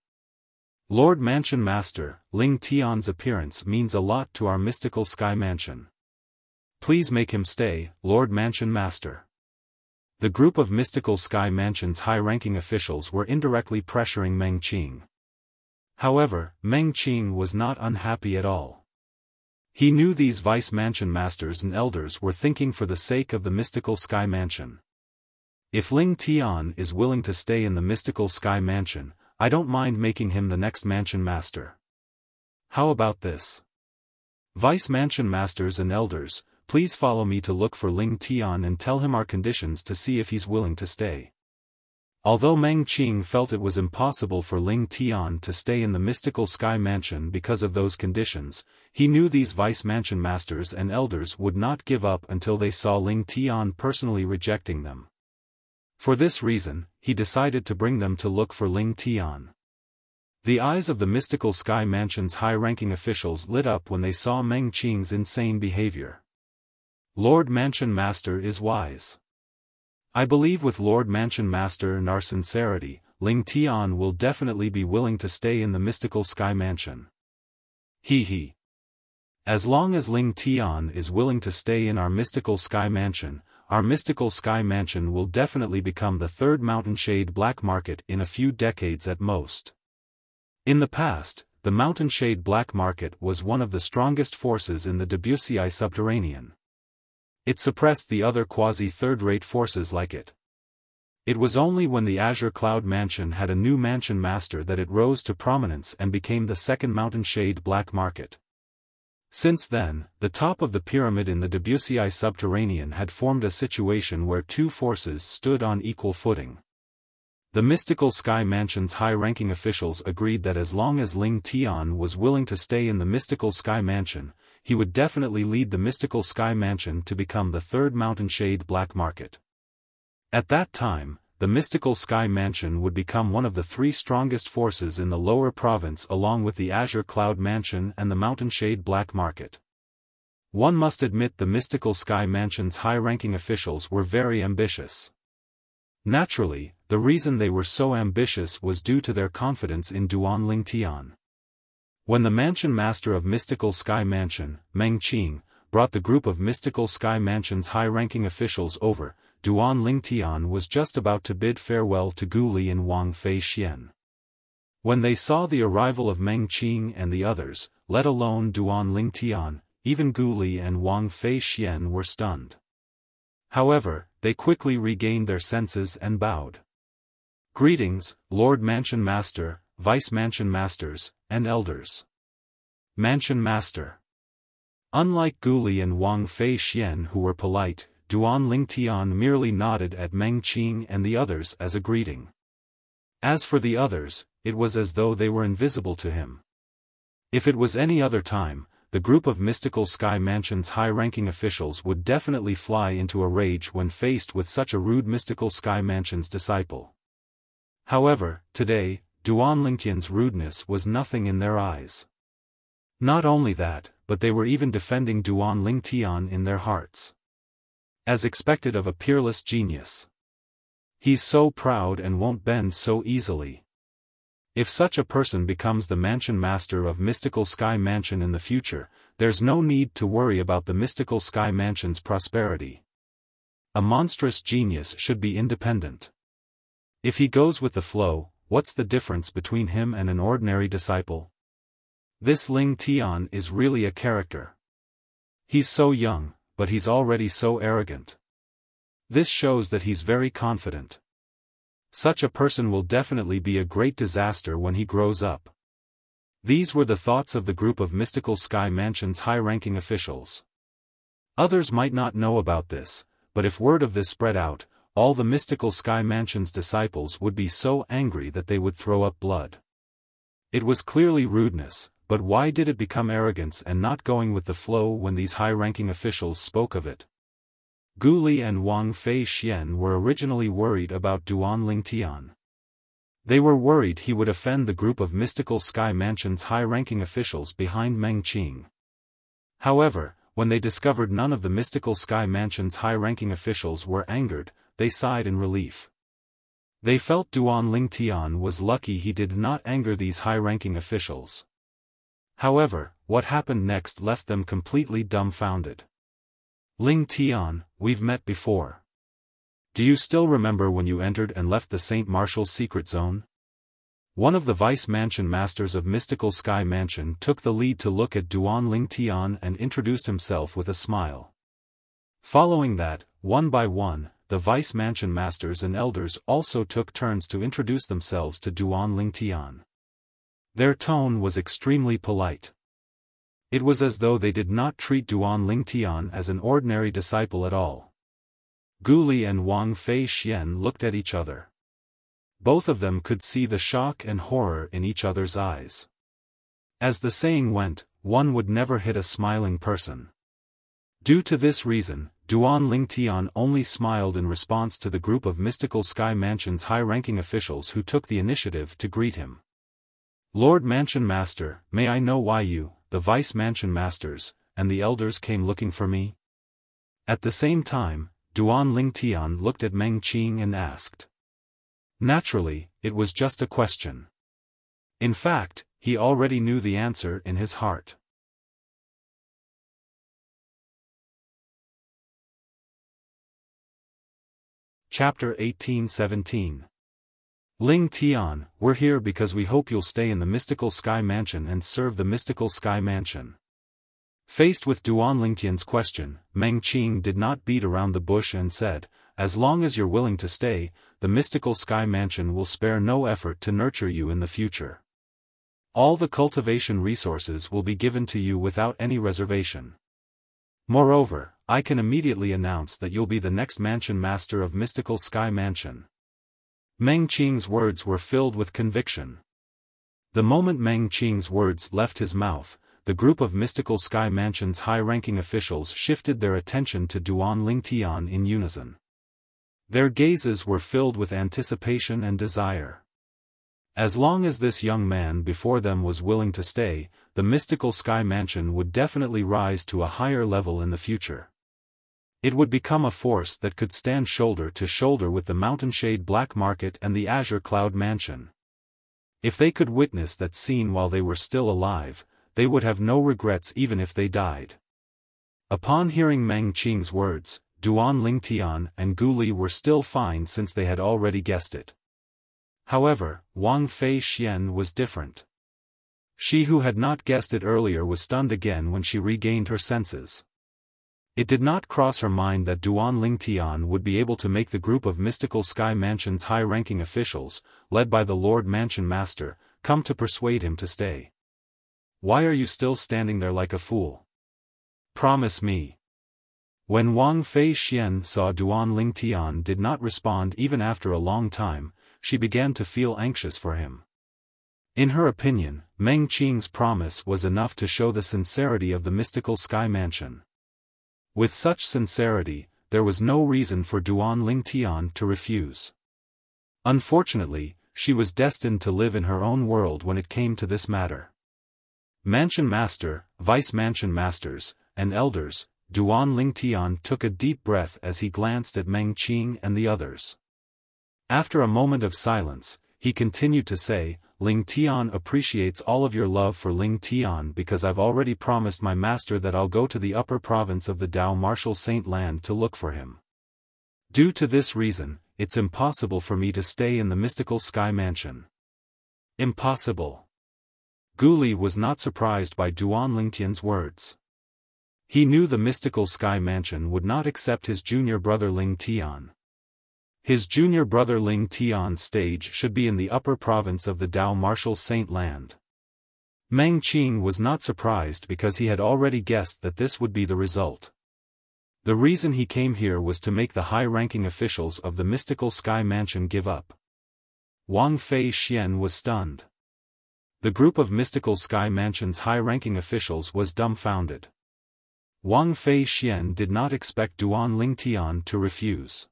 S1: Lord Mansion Master, Ling Tian's appearance means a lot to our Mystical Sky Mansion. Please make him stay, Lord Mansion Master. The group of Mystical Sky Mansion's high-ranking officials were indirectly pressuring Meng Qing. However, Meng Qing was not unhappy at all. He knew these Vice Mansion Masters and Elders were thinking for the sake of the Mystical Sky Mansion. If Ling Tian is willing to stay in the Mystical Sky Mansion, I don't mind making him the next Mansion Master. How about this? Vice Mansion Masters and Elders, please follow me to look for Ling Tian and tell him our conditions to see if he's willing to stay. Although Meng Qing felt it was impossible for Ling Tian to stay in the mystical sky mansion because of those conditions, he knew these vice mansion masters and elders would not give up until they saw Ling Tian personally rejecting them. For this reason, he decided to bring them to look for Ling Tian. The eyes of the mystical sky mansion's high-ranking officials lit up when they saw Meng Qing's insane behavior. Lord Mansion Master is wise. I believe with Lord Mansion Master and our sincerity, Ling Tian will definitely be willing to stay in the mystical sky mansion. He. As long as Ling Tian is willing to stay in our mystical sky mansion will definitely become the third mountain shade black market in a few decades at most. In the past, the mountain shade black market was one of the strongest forces in the Wuxia subterranean. It suppressed the other quasi-third-rate forces like it. It was only when the Azure Cloud Mansion had a new mansion master that it rose to prominence and became the second mountain shade black market. Since then, the top of the pyramid in the Wuxia subterranean had formed a situation where two forces stood on equal footing. The mystical sky mansion's high-ranking officials agreed that as long as Ling Tian was willing to stay in the mystical sky mansion, he would definitely lead the mystical sky mansion to become the third mountain shade black market. At that time, the mystical sky mansion would become one of the three strongest forces in the lower province along with the Azure Cloud Mansion and the mountain shade black market. One must admit the mystical sky mansion's high-ranking officials were very ambitious. Naturally, the reason they were so ambitious was due to their confidence in Duan Ling Tian. When the mansion master of Mystical Sky Mansion, Meng Qing, brought the group of Mystical Sky Mansion's high-ranking officials over, Duan Ling Tian was just about to bid farewell to Gu Li and Wang Fei Xian. When they saw the arrival of Meng Qing and the others, let alone Duan Ling Tian, even Gu Li and Wang Fei Xian were stunned. However, they quickly regained their senses and bowed. Greetings, Lord Mansion Master, Vice Mansion Masters, and Elders. Mansion Master. Unlike Gu Li and Wang Fei Xian who were polite, Duan Ling Tian merely nodded at Meng Qing and the others as a greeting. As for the others, it was as though they were invisible to him. If it was any other time, the group of Mystical Sky Mansion's high-ranking officials would definitely fly into a rage when faced with such a rude Mystical Sky Mansion's disciple. However, today, Duan Lingtian's rudeness was nothing in their eyes. Not only that, but they were even defending Duan Ling Tian in their hearts. As expected of a peerless genius. He's so proud and won't bend so easily. If such a person becomes the mansion master of Mystical Sky Mansion in the future, there's no need to worry about the Mystical Sky Mansion's prosperity. A monstrous genius should be independent. If he goes with the flow, what's the difference between him and an ordinary disciple? This Ling Tian is really a character. He's so young, but he's already so arrogant. This shows that he's very confident. Such a person will definitely be a great disaster when he grows up. These were the thoughts of the group of Mystical Sky Mansion's high-ranking officials. Others might not know about this, but if word of this spread out, all the Mystical Sky Mansion's disciples would be so angry that they would throw up blood. It was clearly rudeness, but why did it become arrogance and not going with the flow when these high-ranking officials spoke of it? Gu Li and Wang Fei Xian were originally worried about Duan Ling Tian. They were worried he would offend the group of Mystical Sky Mansion's high-ranking officials behind Meng Qing. However, when they discovered none of the Mystical Sky Mansion's high-ranking officials were angered, they sighed in relief. They felt Duan Ling Tian was lucky he did not anger these high-ranking officials. However, what happened next left them completely dumbfounded. Ling Tian, we've met before. Do you still remember when you entered and left the Saint Martial's secret zone? One of the vice mansion masters of Mystical Sky Mansion took the lead to look at Duan Ling Tian and introduced himself with a smile. Following that, one by one, the vice mansion masters and elders also took turns to introduce themselves to Duan Ling Tian. Their tone was extremely polite. It was as though they did not treat Duan Ling Tian as an ordinary disciple at all. Gu Li and Wang Fei Xian looked at each other. both of them could see the shock and horror in each other's eyes. As the saying went, one would never hit a smiling person. Due to this reason, Duan Lingtian only smiled in response to the group of Mystical Sky Mansion's high-ranking officials who took the initiative to greet him. Lord Mansion Master, may I know why you, the Vice Mansion Masters, and the Elders came looking for me? At the same time, Duan Lingtian looked at Meng Qing and asked. Naturally, it was just a question. In fact, he already knew the answer in his heart. Chapter 1817. Ling Tian, we're here because we hope you'll stay in the Mystical Sky Mansion and serve the Mystical Sky Mansion. Faced with Duan Lingtian's question, Meng Qing did not beat around the bush and said, as long as you're willing to stay, the Mystical Sky Mansion will spare no effort to nurture you in the future. All the cultivation resources will be given to you without any reservation. Moreover, I can immediately announce that you'll be the next Mansion Master of Mystical Sky Mansion. Meng Qing's words were filled with conviction. The moment Meng Qing's words left his mouth, the group of Mystical Sky Mansion's high-ranking officials shifted their attention to Duan Lingtian in unison. Their gazes were filled with anticipation and desire. As long as this young man before them was willing to stay, the Mystical Sky Mansion would definitely rise to a higher level in the future. It would become a force that could stand shoulder to shoulder with the Mountainshade Black Market and the Azure Cloud Mansion. If they could witness that scene while they were still alive, they would have no regrets even if they died. Upon hearing Meng Qing's words, Duan Lingtian and Gu Li were still fine since they had already guessed it. However, Wang Fei Xian was different. She who had not guessed it earlier was stunned again when she regained her senses. It did not cross her mind that Duan Lingtian would be able to make the group of Mystical Sky Mansion's high-ranking officials, led by the Lord Mansion Master, come to persuade him to stay. Why are you still standing there like a fool? Promise me. When Wang Fei Xian saw Duan Lingtian did not respond even after a long time, she began to feel anxious for him. In her opinion, Meng Qing's promise was enough to show the sincerity of the Mystical Sky Mansion. With such sincerity, there was no reason for Duan Lingtian to refuse. Unfortunately, she was destined to live in her own world when it came to this matter. Mansion Master, Vice Mansion Masters, and Elders, Duan Lingtian took a deep breath as he glanced at Meng Qing and the others. After a moment of silence, he continued to say, Lingtian appreciates all of your love for Lingtian because I've already promised my master that I'll go to the upper province of the Dao Martial Saint Land to look for him. Due to this reason, it's impossible for me to stay in the Mystical Sky Mansion. Impossible. Gu Li was not surprised by Duan Lingtian's words. He knew the Mystical Sky Mansion would not accept his junior brother Lingtian. His junior brother Lingtian's stage should be in the upper province of the Dao Martial Saint Land. Meng Qing was not surprised because he had already guessed that this would be the result. The reason he came here was to make the high-ranking officials of the Mystical Sky Mansion give up. Wang Fei Xian was stunned. The group of Mystical Sky Mansion's high-ranking officials was dumbfounded. Wang Fei Xian did not expect Duan Lingtian to refuse.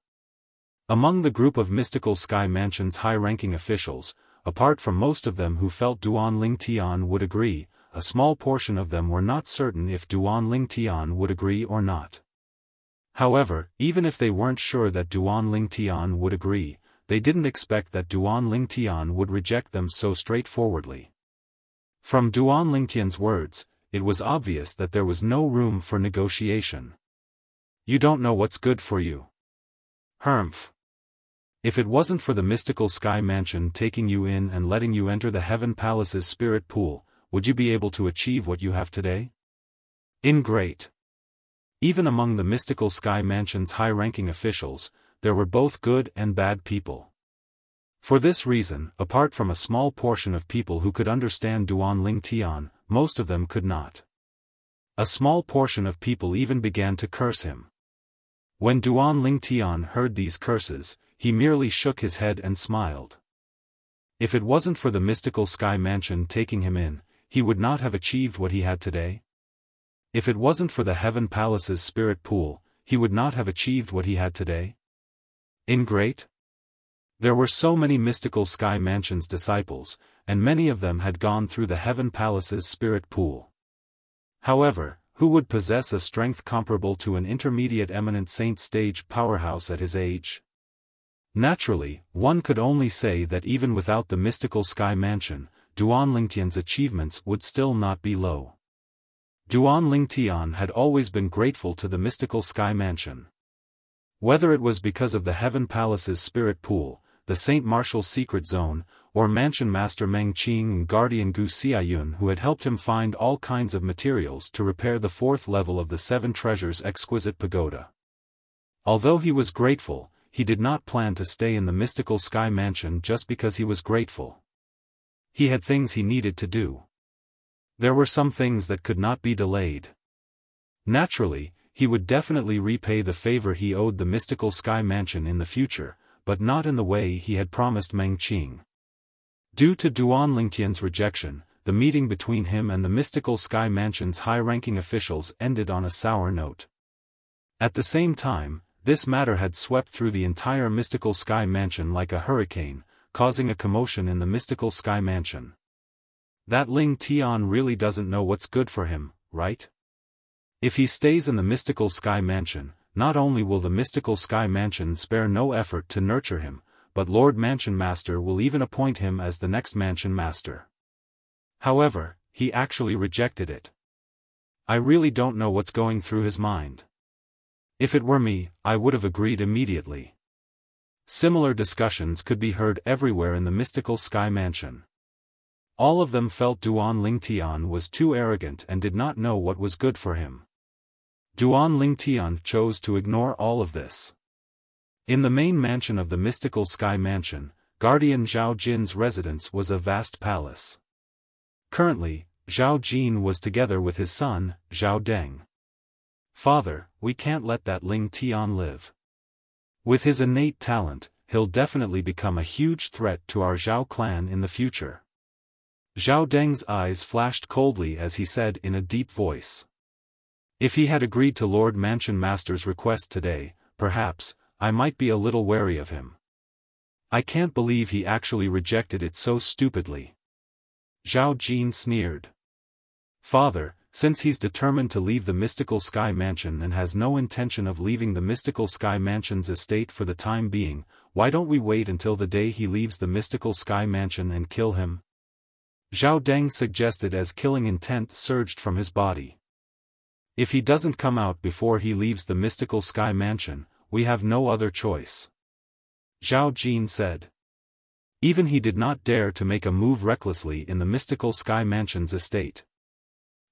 S1: Among the group of Mystical Sky Mansion's high-ranking officials, apart from most of them who felt Duan Lingtian would agree, a small portion of them were not certain if Duan Lingtian would agree or not. However, even if they weren't sure that Duan Lingtian would agree, they didn't expect that Duan Lingtian would reject them so straightforwardly. From Duan Lingtian's words, it was obvious that there was no room for negotiation. You don't know what's good for you. Humph. If it wasn't for the Mystical Sky Mansion taking you in and letting you enter the Heaven Palace's spirit pool, would you be able to achieve what you have today? Ingrate. Even among the Mystical Sky Mansion's high-ranking officials, there were both good and bad people. For this reason, apart from a small portion of people who could understand Duan Lingtian, most of them could not. A small portion of people even began to curse him. When Duan Lingtian heard these curses, he merely shook his head and smiled. If it wasn't for the mystical sky mansion taking him in, he would not have achieved what he had today. If it wasn't for the Heaven Palace's spirit pool, he would not have achieved what he had today. Ingrate? There were so many mystical sky mansion's disciples, and many of them had gone through the Heaven Palace's spirit pool. However, who would possess a strength comparable to an intermediate eminent saint stage powerhouse at his age? Naturally, one could only say that even without the mystical sky mansion, Duan Lingtian's achievements would still not be low. Duan Lingtian had always been grateful to the mystical sky mansion. Whether it was because of the Heaven Palace's spirit pool, the Saint Martial's secret zone, or Mansion Master Meng Qing and Guardian Gu Xiayun who had helped him find all kinds of materials to repair the 4th level of the 7 Treasures exquisite pagoda. Although he was grateful, he did not plan to stay in the mystical sky mansion just because he was grateful. He had things he needed to do. There were some things that could not be delayed. Naturally, he would definitely repay the favor he owed the mystical sky mansion in the future, but not in the way he had promised Meng Qing. Due to Duan Lingtian's rejection, the meeting between him and the mystical sky mansion's high-ranking officials ended on a sour note. At the same time, this matter had swept through the entire mystical sky mansion like a hurricane, causing a commotion in the mystical sky mansion. That Ling Tian really doesn't know what's good for him, right? If he stays in the mystical sky mansion, not only will the mystical sky mansion spare no effort to nurture him, but Lord Mansion Master will even appoint him as the next Mansion Master. However, he actually rejected it. I really don't know what's going through his mind. If it were me, I would have agreed immediately. Similar discussions could be heard everywhere in the mystical sky mansion. All of them felt Duan Lingtian was too arrogant and did not know what was good for him. Duan Lingtian chose to ignore all of this. In the main mansion of the mystical sky mansion, Guardian Zhao Jin's residence was a vast palace. Currently, Zhao Jin was together with his son, Zhao Deng. "Father, we can't let that Ling Tian live. With his innate talent, he'll definitely become a huge threat to our Zhao clan in the future." Zhao Deng's eyes flashed coldly as he said in a deep voice. If he had agreed to Lord Mansion Master's request today, perhaps, I might be a little wary of him. I can't believe he actually rejected it so stupidly. Zhao Jin sneered. "Father, since he's determined to leave the mystical sky mansion and has no intention of leaving the mystical sky mansion's estate for the time being, why don't we wait until the day he leaves the mystical sky mansion and kill him?" Zhao Deng suggested as killing intent surged from his body. "If he doesn't come out before he leaves the mystical sky mansion, we have no other choice," Zhao Jin said. Even he did not dare to make a move recklessly in the mystical sky mansion's estate.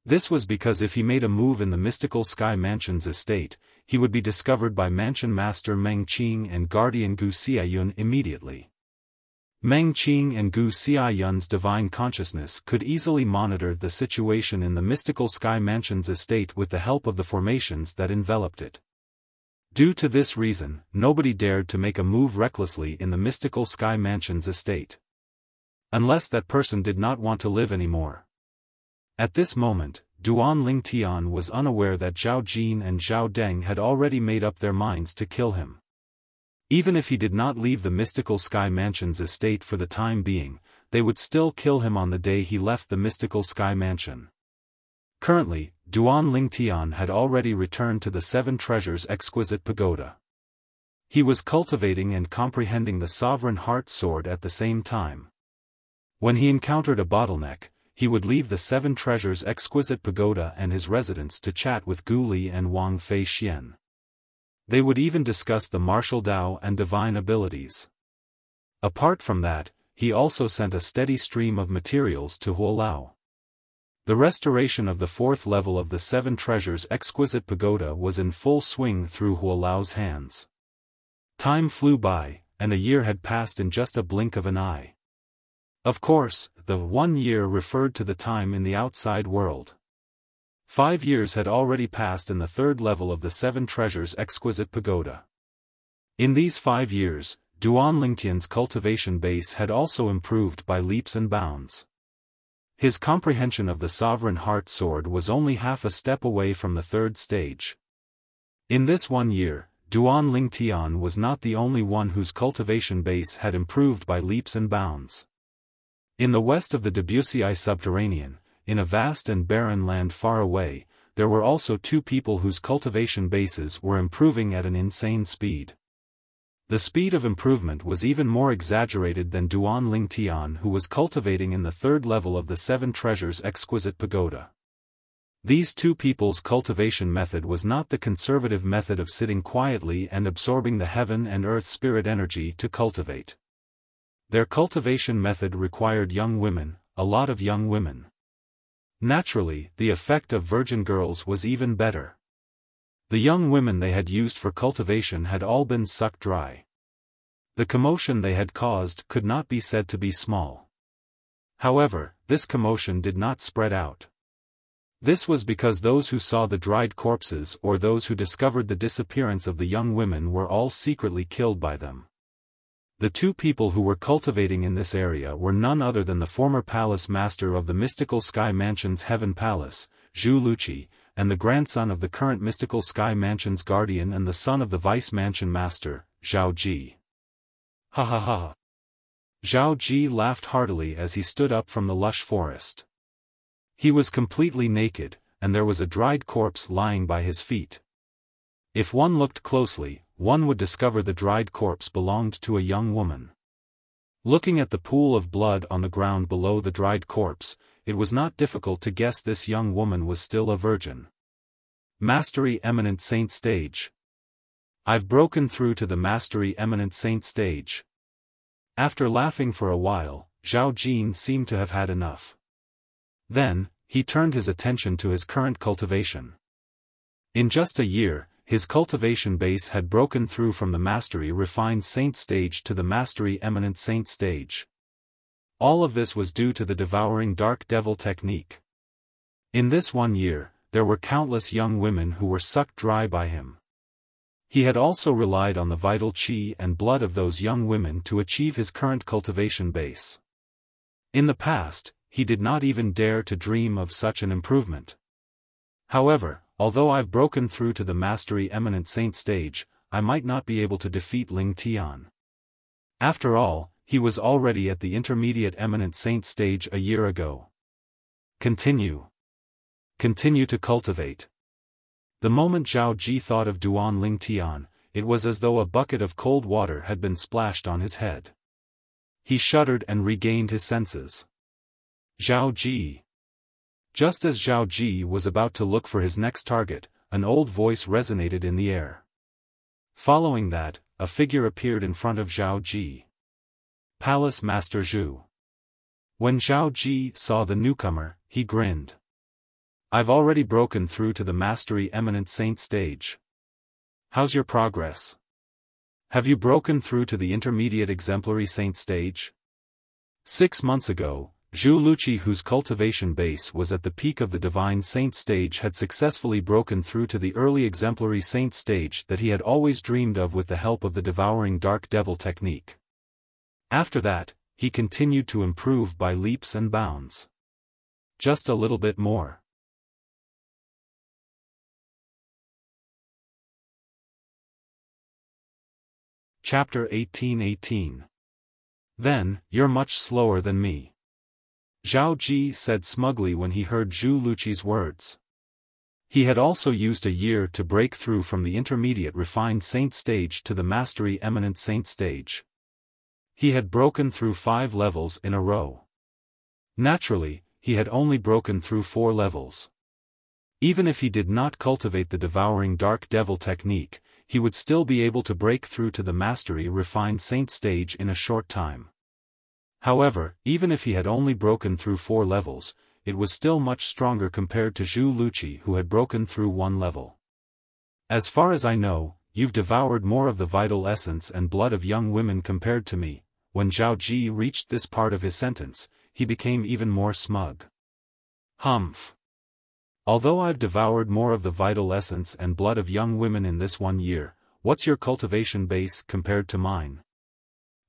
S1: This was because if he made a move in the mystical sky mansion's estate, he would be discovered by Mansion Master Meng Qing and Guardian Gu Xiayun immediately. Meng Qing and Gu Xiayun's divine consciousness could easily monitor the situation in the mystical sky mansion's estate with the help of the formations that enveloped it. Due to this reason, nobody dared to make a move recklessly in the mystical sky mansion's estate. Unless that person did not want to live anymore. At this moment, Duan Lingtian was unaware that Zhao Jin and Zhao Deng had already made up their minds to kill him. Even if he did not leave the mystical sky mansion's estate for the time being, they would still kill him on the day he left the mystical sky mansion. Currently, Duan Lingtian had already returned to the 7 Treasures exquisite pagoda. He was cultivating and comprehending the sovereign heart sword at the same time. When he encountered a bottleneck, he would leave the 7 Treasures exquisite pagoda and his residence to chat with Gu Li and Wang Fei Xian. They would even discuss the martial Dao and divine abilities. Apart from that, he also sent a steady stream of materials to Huolao. The restoration of the 4th level of the 7 Treasures exquisite pagoda was in full swing through Huolao's hands. Time flew by, and a year had passed in just a blink of an eye. Of course, the 1 year referred to the time in the outside world. 5 years had already passed in the 3rd level of the 7 Treasures exquisite pagoda. In these 5 years, Duan Lingtian's cultivation base had also improved by leaps and bounds. His comprehension of the Sovereign Heart Sword was only half a step away from the third stage. In this 1 year, Duan Lingtian was not the only one whose cultivation base had improved by leaps and bounds. In the west of the Debussy subterranean, in a vast and barren land far away, there were also 2 people whose cultivation bases were improving at an insane speed. The speed of improvement was even more exaggerated than Duan Lingtian, who was cultivating in the 3rd level of the 7 Treasures Exquisite Pagoda. These 2 people's cultivation method was not the conservative method of sitting quietly and absorbing the heaven and earth spirit energy to cultivate. Their cultivation method required young women, a lot of young women. Naturally, the effect of virgin girls was even better. The young women they had used for cultivation had all been sucked dry. The commotion they had caused could not be said to be small. However, this commotion did not spread out. This was because those who saw the dried corpses or those who discovered the disappearance of the young women were all secretly killed by them. The 2 people who were cultivating in this area were none other than the former palace master of the mystical sky mansion's Heaven Palace, Zhu Luqi, and the grandson of the current mystical sky mansion's guardian and the son of the vice mansion master, Zhao Ji. Ha ha ha. Zhao Ji laughed heartily as he stood up from the lush forest. He was completely naked, and there was a dried corpse lying by his feet. If one looked closely, one would discover the dried corpse belonged to a young woman. Looking at the pool of blood on the ground below the dried corpse, it was not difficult to guess this young woman was still a virgin. Mastery Eminent Saint Stage. I've broken through to the Mastery Eminent Saint Stage. After laughing for a while, Zhao Jin seemed to have had enough. Then, he turned his attention to his current cultivation. In just a year, his cultivation base had broken through from the Mastery Refined Saint stage to the Mastery Eminent Saint stage. All of this was due to the Devouring Dark Devil technique. In this 1 year, there were countless young women who were sucked dry by him. He had also relied on the vital qi and blood of those young women to achieve his current cultivation base. In the past, he did not even dare to dream of such an improvement. However, although I've broken through to the Mastery Eminent Saint stage, I might not be able to defeat Ling Tian. After all, he was already at the Intermediate Eminent Saint stage a year ago. Continue. Continue to cultivate. The moment Zhao Ji thought of Duan Ling Tian, it was as though a bucket of cold water had been splashed on his head. He shuddered and regained his senses. Zhao Ji. Just as Zhao Ji was about to look for his next target, an old voice resonated in the air. Following that, a figure appeared in front of Zhao Ji. Palace Master Zhu. When Zhao Ji saw the newcomer, he grinned. I've already broken through to the Mastery Eminent Saint stage. How's your progress? Have you broken through to the Intermediate Exemplary Saint stage? 6 months ago, Zhu Luqi, whose cultivation base was at the peak of the Divine Saint stage, had successfully broken through to the early Exemplary Saint stage that he had always dreamed of with the help of the Devouring Dark Devil technique. After that, he continued to improve by leaps and bounds. Just a little bit more. Chapter 1818. Then, you're much slower than me. Zhao Ji said smugly when he heard Zhu Luqi's words. He had also used a year to break through from the Intermediate Refined Saint stage to the Mastery Eminent Saint stage. He had broken through 5 levels in a row. Naturally, he had only broken through 4 levels. Even if he did not cultivate the Devouring Dark Devil technique, he would still be able to break through to the Mastery Refined Saint stage in a short time. However, even if he had only broken through 4 levels, it was still much stronger compared to Zhu Luqi, who had broken through 1 level. As far as I know, you've devoured more of the vital essence and blood of young women compared to me. When Zhao Ji reached this part of his sentence, he became even more smug. Humph. Although I've devoured more of the vital essence and blood of young women in this 1 year, what's your cultivation base compared to mine?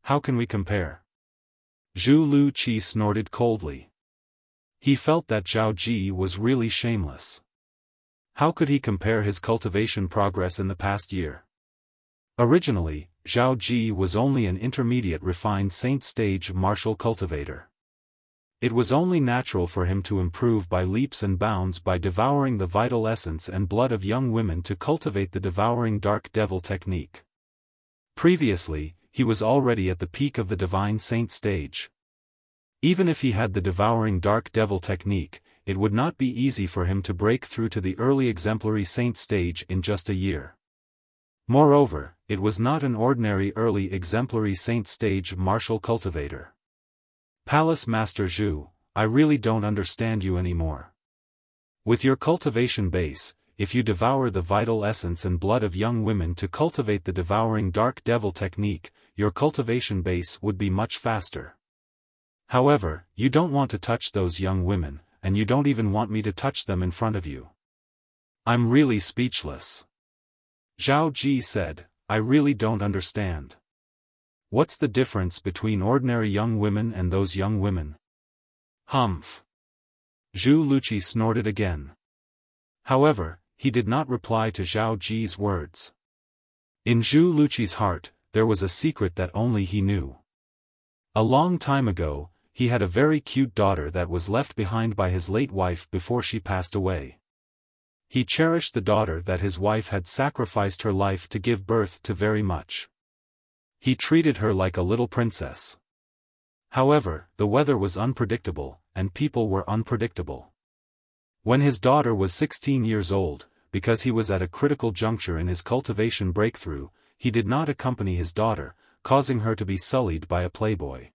S1: How can we compare? Zhu Luqi snorted coldly. He felt that Zhao Ji was really shameless. How could he compare his cultivation progress in the past year? Originally, Zhao Ji was only an intermediate refined saint stage martial cultivator. It was only natural for him to improve by leaps and bounds by devouring the vital essence and blood of young women to cultivate the devouring dark devil technique. Previously, he was already at the peak of the divine saint stage. Even if he had the devouring dark devil technique, it would not be easy for him to break through to the early exemplary saint stage in just a year. Moreover, it was not an ordinary early exemplary saint stage martial cultivator. Palace Master Zhu, I really don't understand you anymore. With your cultivation base, if you devour the vital essence and blood of young women to cultivate the devouring dark devil technique, your cultivation base would be much faster. However, you don't want to touch those young women, and you don't even want me to touch them in front of you. I'm really speechless. Zhao Ji said, I really don't understand. What's the difference between ordinary young women and those young women? Humph. Zhu Luqi snorted again. However, he did not reply to Zhao Ji's words. In Zhu Luqi's heart, there was a secret that only he knew. A long time ago, he had a very cute daughter that was left behind by his late wife before she passed away. He cherished the daughter that his wife had sacrificed her life to give birth to very much. He treated her like a little princess. However, the weather was unpredictable, and people were unpredictable. When his daughter was 16 years old, because he was at a critical juncture in his cultivation breakthrough, he did not accompany his daughter, causing her to be sullied by a playboy.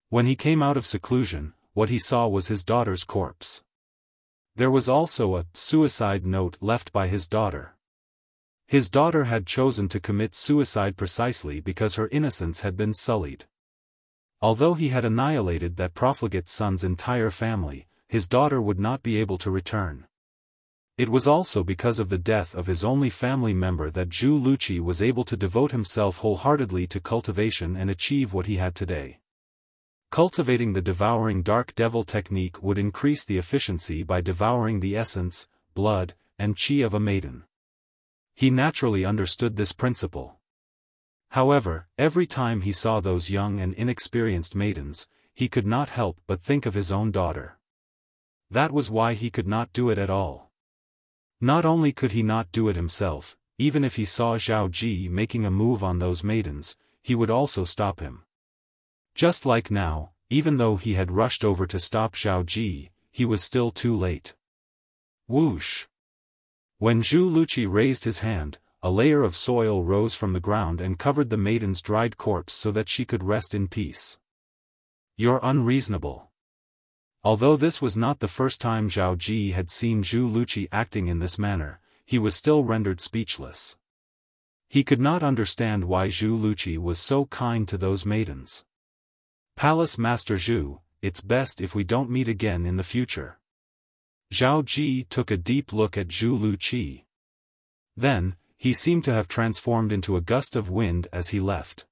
S1: When he came out of seclusion, what he saw was his daughter's corpse. There was also a suicide note left by his daughter. His daughter had chosen to commit suicide precisely because her innocence had been sullied. Although he had annihilated that profligate son's entire family, his daughter would not be able to return. It was also because of the death of his only family member that Zhu Luqi was able to devote himself wholeheartedly to cultivation and achieve what he had today. Cultivating the devouring dark devil technique would increase the efficiency by devouring the essence, blood, and qi of a maiden. He naturally understood this principle. However, every time he saw those young and inexperienced maidens, he could not help but think of his own daughter. That was why he could not do it at all. Not only could he not do it himself, even if he saw Zhao Ji making a move on those maidens, he would also stop him. Just like now, even though he had rushed over to stop Zhao Ji, he was still too late. Whoosh! When Zhu Luqi raised his hand, a layer of soil rose from the ground and covered the maiden's dried corpse so that she could rest in peace. You're unreasonable. Although this was not the first time Zhao Ji had seen Zhu Luqi acting in this manner, he was still rendered speechless. He could not understand why Zhu Luqi was so kind to those maidens. Palace Master Zhu, it's best if we don't meet again in the future. Zhao Ji took a deep look at Zhu Luqi. Then, he seemed to have transformed into a gust of wind as he left.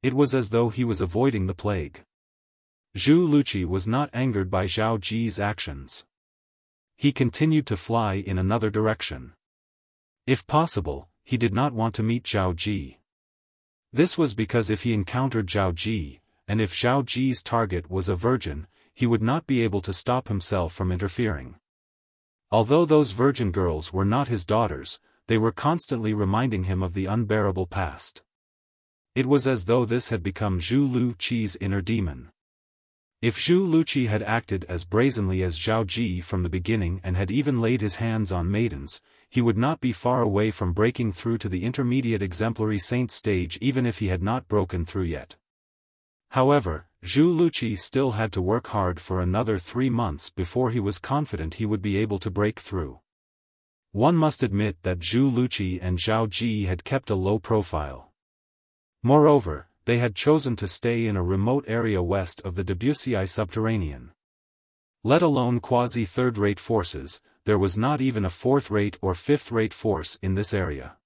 S1: It was as though he was avoiding the plague. Zhu Luqi was not angered by Zhao Ji's actions. He continued to fly in another direction. If possible, he did not want to meet Zhao Ji. This was because if he encountered Zhao Ji, and if Zhao Ji's target was a virgin, he would not be able to stop himself from interfering. Although those virgin girls were not his daughters, they were constantly reminding him of the unbearable past. It was as though this had become Zhu Luqi's inner demon. If Zhu Luqi had acted as brazenly as Zhao Ji from the beginning and had even laid his hands on maidens, he would not be far away from breaking through to the intermediate exemplary saint stage even if he had not broken through yet. However, Zhu Luqi still had to work hard for another 3 months before he was confident he would be able to break through. One must admit that Zhu Luqi and Zhao Ji had kept a low profile. Moreover, they had chosen to stay in a remote area west of the Debussy subterranean. Let alone quasi-third-rate forces, there was not even a fourth-rate or fifth-rate force in this area.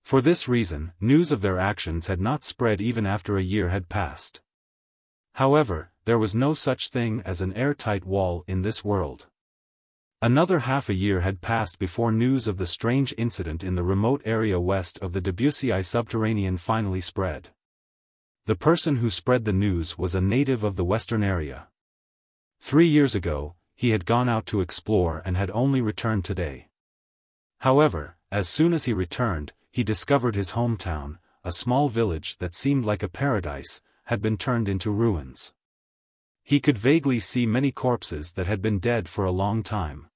S1: For this reason, news of their actions had not spread even after a year had passed. However, there was no such thing as an airtight wall in this world. Another half a year had passed before news of the strange incident in the remote area west of the Debussy subterranean finally spread. The person who spread the news was a native of the western area. 3 years ago, he had gone out to explore and had only returned today. However, as soon as he returned, he discovered his hometown, a small village that seemed like a paradise, had been turned into ruins. He could vaguely see many corpses that had been dead for a long time.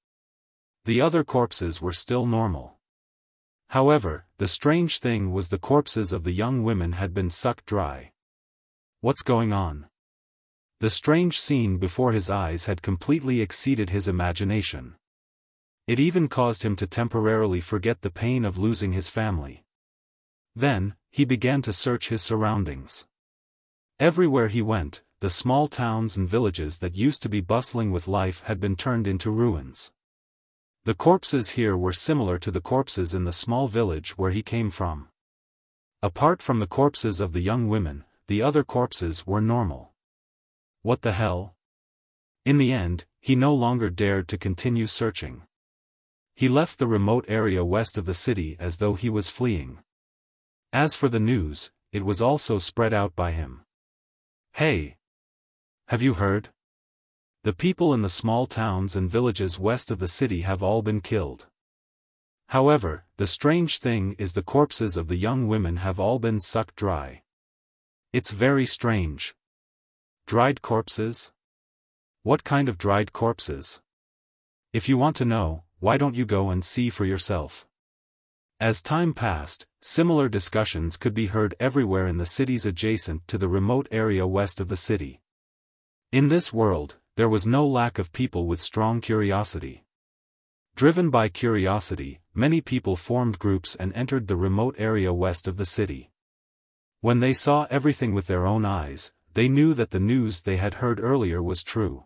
S1: The other corpses were still normal. However, the strange thing was the corpses of the young women had been sucked dry. What's going on? The strange scene before his eyes had completely exceeded his imagination. It even caused him to temporarily forget the pain of losing his family. Then, he began to search his surroundings. Everywhere he went, the small towns and villages that used to be bustling with life had been turned into ruins. The corpses here were similar to the corpses in the small village where he came from. Apart from the corpses of the young women, the other corpses were normal. What the hell? In the end, he no longer dared to continue searching. He left the remote area west of the city as though he was fleeing. As for the news, it was also spread out by him. Hey! Have you heard? The people in the small towns and villages west of the city have all been killed. However, the strange thing is the corpses of the young women have all been sucked dry. It's very strange. Dried corpses? What kind of dried corpses? If you want to know, why don't you go and see for yourself? As time passed, similar discussions could be heard everywhere in the cities adjacent to the remote area west of the city. In this world, there was no lack of people with strong curiosity. Driven by curiosity, many people formed groups and entered the remote area west of the city. When they saw everything with their own eyes, they knew that the news they had heard earlier was true.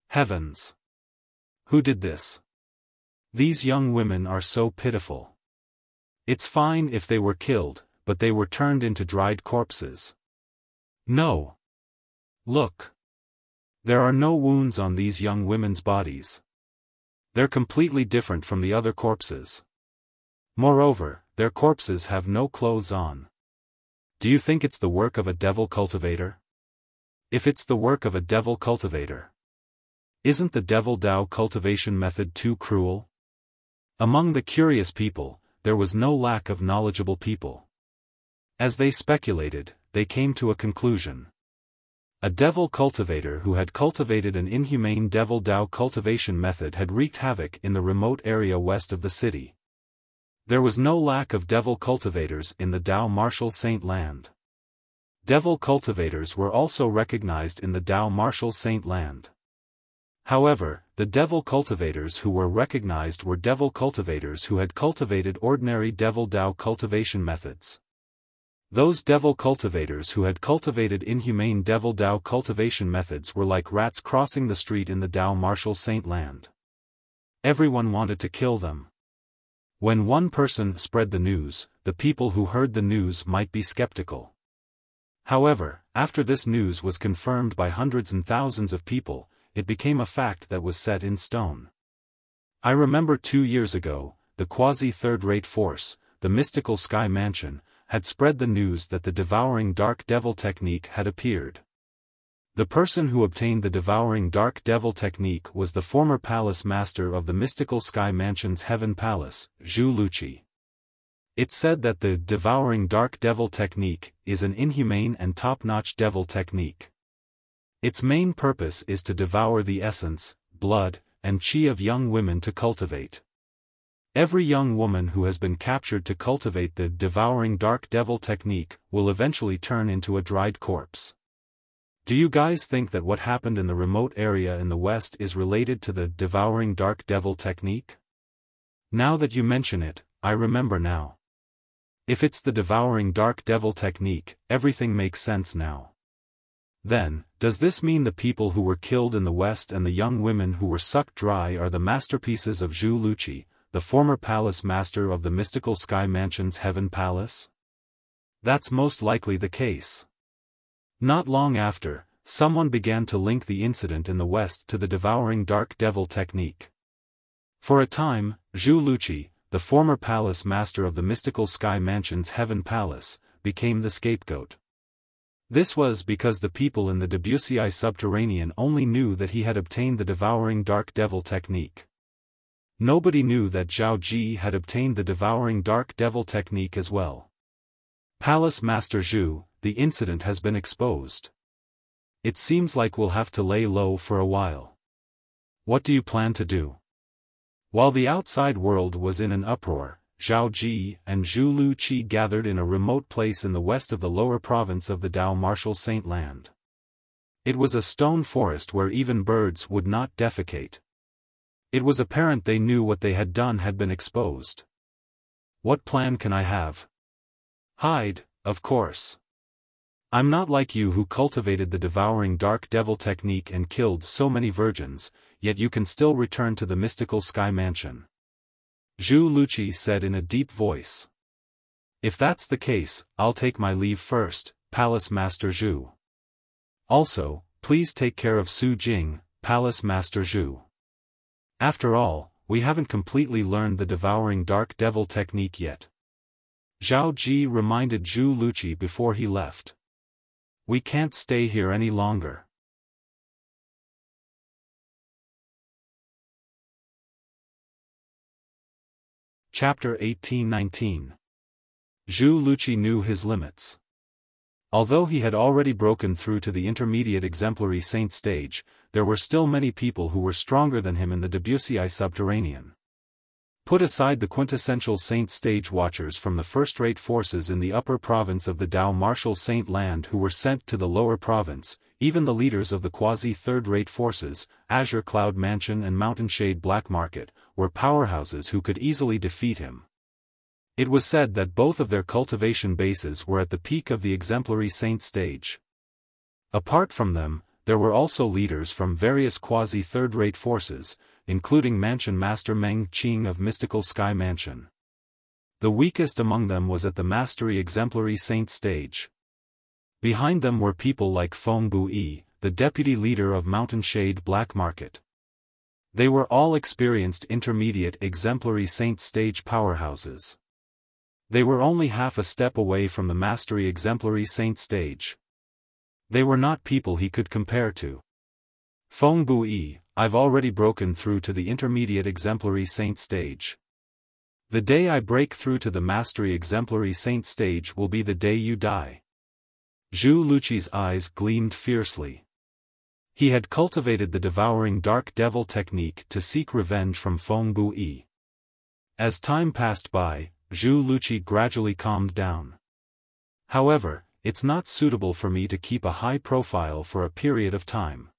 S1: Heavens! Who did this? These young women are so pitiful. It's fine if they were killed, but they were turned into dried corpses. No. Look. There are no wounds on these young women's bodies. They're completely different from the other corpses. Moreover, their corpses have no clothes on. Do you think it's the work of a devil cultivator? If it's the work of a devil cultivator, isn't the devil Dao cultivation method too cruel? Among the curious people, there was no lack of knowledgeable people. As they speculated, they came to a conclusion. A devil cultivator who had cultivated an inhumane devil Dao cultivation method had wreaked havoc in the remote area west of the city. There was no lack of devil cultivators in the Dao martial saint land. Devil cultivators were also recognized in the Dao martial saint land. However, the devil cultivators who were recognized were devil cultivators who had cultivated ordinary devil Dao cultivation methods. Those devil cultivators who had cultivated inhumane devil Dao cultivation methods were like rats crossing the street in the Dao martial saint land. Everyone wanted to kill them. When one person spread the news, the people who heard the news might be skeptical. However, after this news was confirmed by hundreds and thousands of people, it became a fact that was set in stone. I remember 2 years ago, the quasi-third-rate force, the mystical sky mansion, had spread the news that the devouring dark devil technique had appeared. The person who obtained the devouring dark devil technique was the former palace master of the mystical sky mansion's heaven palace, Zhu Luqi. It said that the devouring dark devil technique is an inhumane and top-notch devil technique. Its main purpose is to devour the essence, blood, and qi of young women to cultivate. Every young woman who has been captured to cultivate the devouring dark devil technique will eventually turn into a dried corpse. Do you guys think that what happened in the remote area in the west is related to the devouring dark devil technique? Now that you mention it, I remember now. If it's the devouring dark devil technique, everything makes sense now. Then, does this mean the people who were killed in the west and the young women who were sucked dry are the masterpieces of Zhu Luqi, the former palace master of the mystical sky mansion's Heaven Palace? That's most likely the case. Not long after, someone began to link the incident in the West to the devouring dark devil technique. For a time, Zhu Luqi, the former palace master of the mystical sky mansion's Heaven Palace, became the scapegoat. This was because the people in the Debussy subterranean only knew that he had obtained the devouring dark devil technique. Nobody knew that Zhao Ji had obtained the devouring dark devil technique as well. Palace Master Zhu, the incident has been exposed. It seems like we'll have to lay low for a while. What do you plan to do? While the outside world was in an uproar, Zhao Ji and Zhu Luqi gathered in a remote place in the west of the lower province of the Dao Martial Saint Land. It was a stone forest where even birds would not defecate. It was apparent they knew what they had done had been exposed. What plan can I have? Hide, of course. I'm not like you who cultivated the devouring dark devil technique and killed so many virgins, yet you can still return to the mystical sky mansion. Zhu Luqi said in a deep voice. If that's the case, I'll take my leave first, Palace Master Zhu. Also, please take care of Su Jing, Palace Master Zhu. After all, we haven't completely learned the devouring dark devil technique yet. Zhao Ji reminded Zhu Luqi before he left. We can't stay here any longer. Chapter 1819. Zhu Luqi knew his limits. Although he had already broken through to the intermediate exemplary saint stage, there were still many people who were stronger than him in the Debussy subterranean. Put aside the quintessential saint stage watchers from the first-rate forces in the upper province of the Dao Martial Saint Land who were sent to the lower province, even the leaders of the quasi-third-rate forces, Azure Cloud Mansion and Mountain Shade Black Market, were powerhouses who could easily defeat him. It was said that both of their cultivation bases were at the peak of the exemplary saint stage. Apart from them, there were also leaders from various quasi-third-rate forces, including Mansion Master Meng Qing of Mystical Sky Mansion. The weakest among them was at the Mastery Exemplary Saint stage. Behind them were people like Feng Bui, the deputy leader of Mountain Shade Black Market. They were all experienced intermediate exemplary saint stage powerhouses. They were only half a step away from the Mastery Exemplary Saint stage. They were not people he could compare to. Feng Bui, I've already broken through to the intermediate exemplary saint stage. The day I break through to the Mastery Exemplary Saint stage will be the day you die. Zhu Luqi's eyes gleamed fiercely. He had cultivated the devouring dark devil technique to seek revenge from Feng Bui. As time passed by, Zhu Luqi gradually calmed down. However, it's not suitable for me to keep a high profile for a period of time.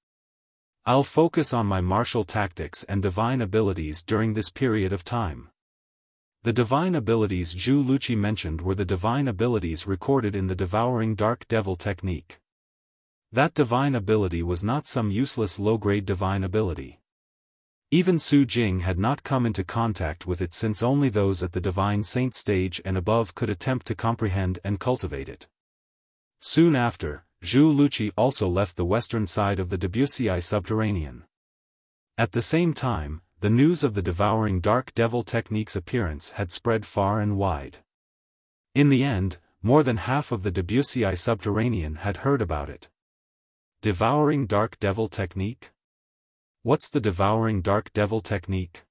S1: I'll focus on my martial tactics and divine abilities during this period of time. The divine abilities Zhu Luqi mentioned were the divine abilities recorded in the devouring dark devil technique. That divine ability was not some useless low-grade divine ability. Even Su Jing had not come into contact with it since only those at the divine saint stage and above could attempt to comprehend and cultivate it. Soon after, Zhu Luqi also left the western side of the Debussy subterranean. At the same time, the news of the devouring dark devil technique's appearance had spread far and wide. In the end, more than half of the Debussy subterranean had heard about it. Devouring dark devil technique? What's the devouring dark devil technique?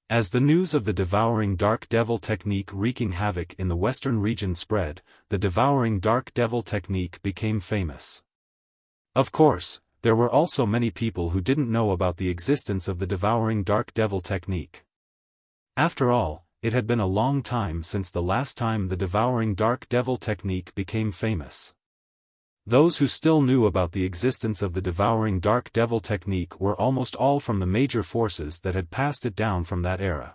S1: As the news of the devouring dark devil technique wreaking havoc in the western region spread, the devouring dark devil technique became famous. Of course, there were also many people who didn't know about the existence of the devouring dark devil technique. After all, it had been a long time since the last time the devouring dark devil technique became famous. Those who still knew about the existence of the devouring dark devil technique were almost all from the major forces that had passed it down from that era.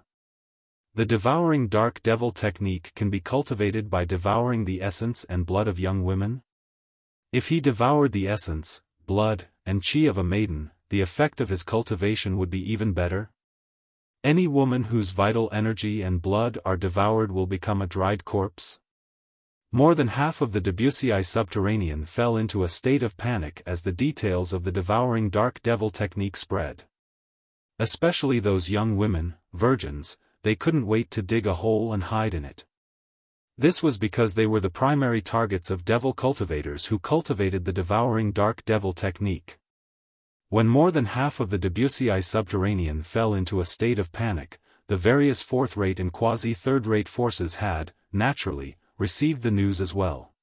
S1: The devouring dark devil technique can be cultivated by devouring the essence and blood of young women. If he devoured the essence, blood, and qi of a maiden, the effect of his cultivation would be even better. Any woman whose vital energy and blood are devoured will become a dried corpse. More than half of the Debussyi subterranean fell into a state of panic as the details of the devouring dark devil technique spread. Especially those young women, virgins, they couldn't wait to dig a hole and hide in it. This was because they were the primary targets of devil cultivators who cultivated the devouring dark devil technique. When more than half of the Debussyi subterranean fell into a state of panic, the various fourth-rate and quasi-third-rate forces had, naturally, received the news as well.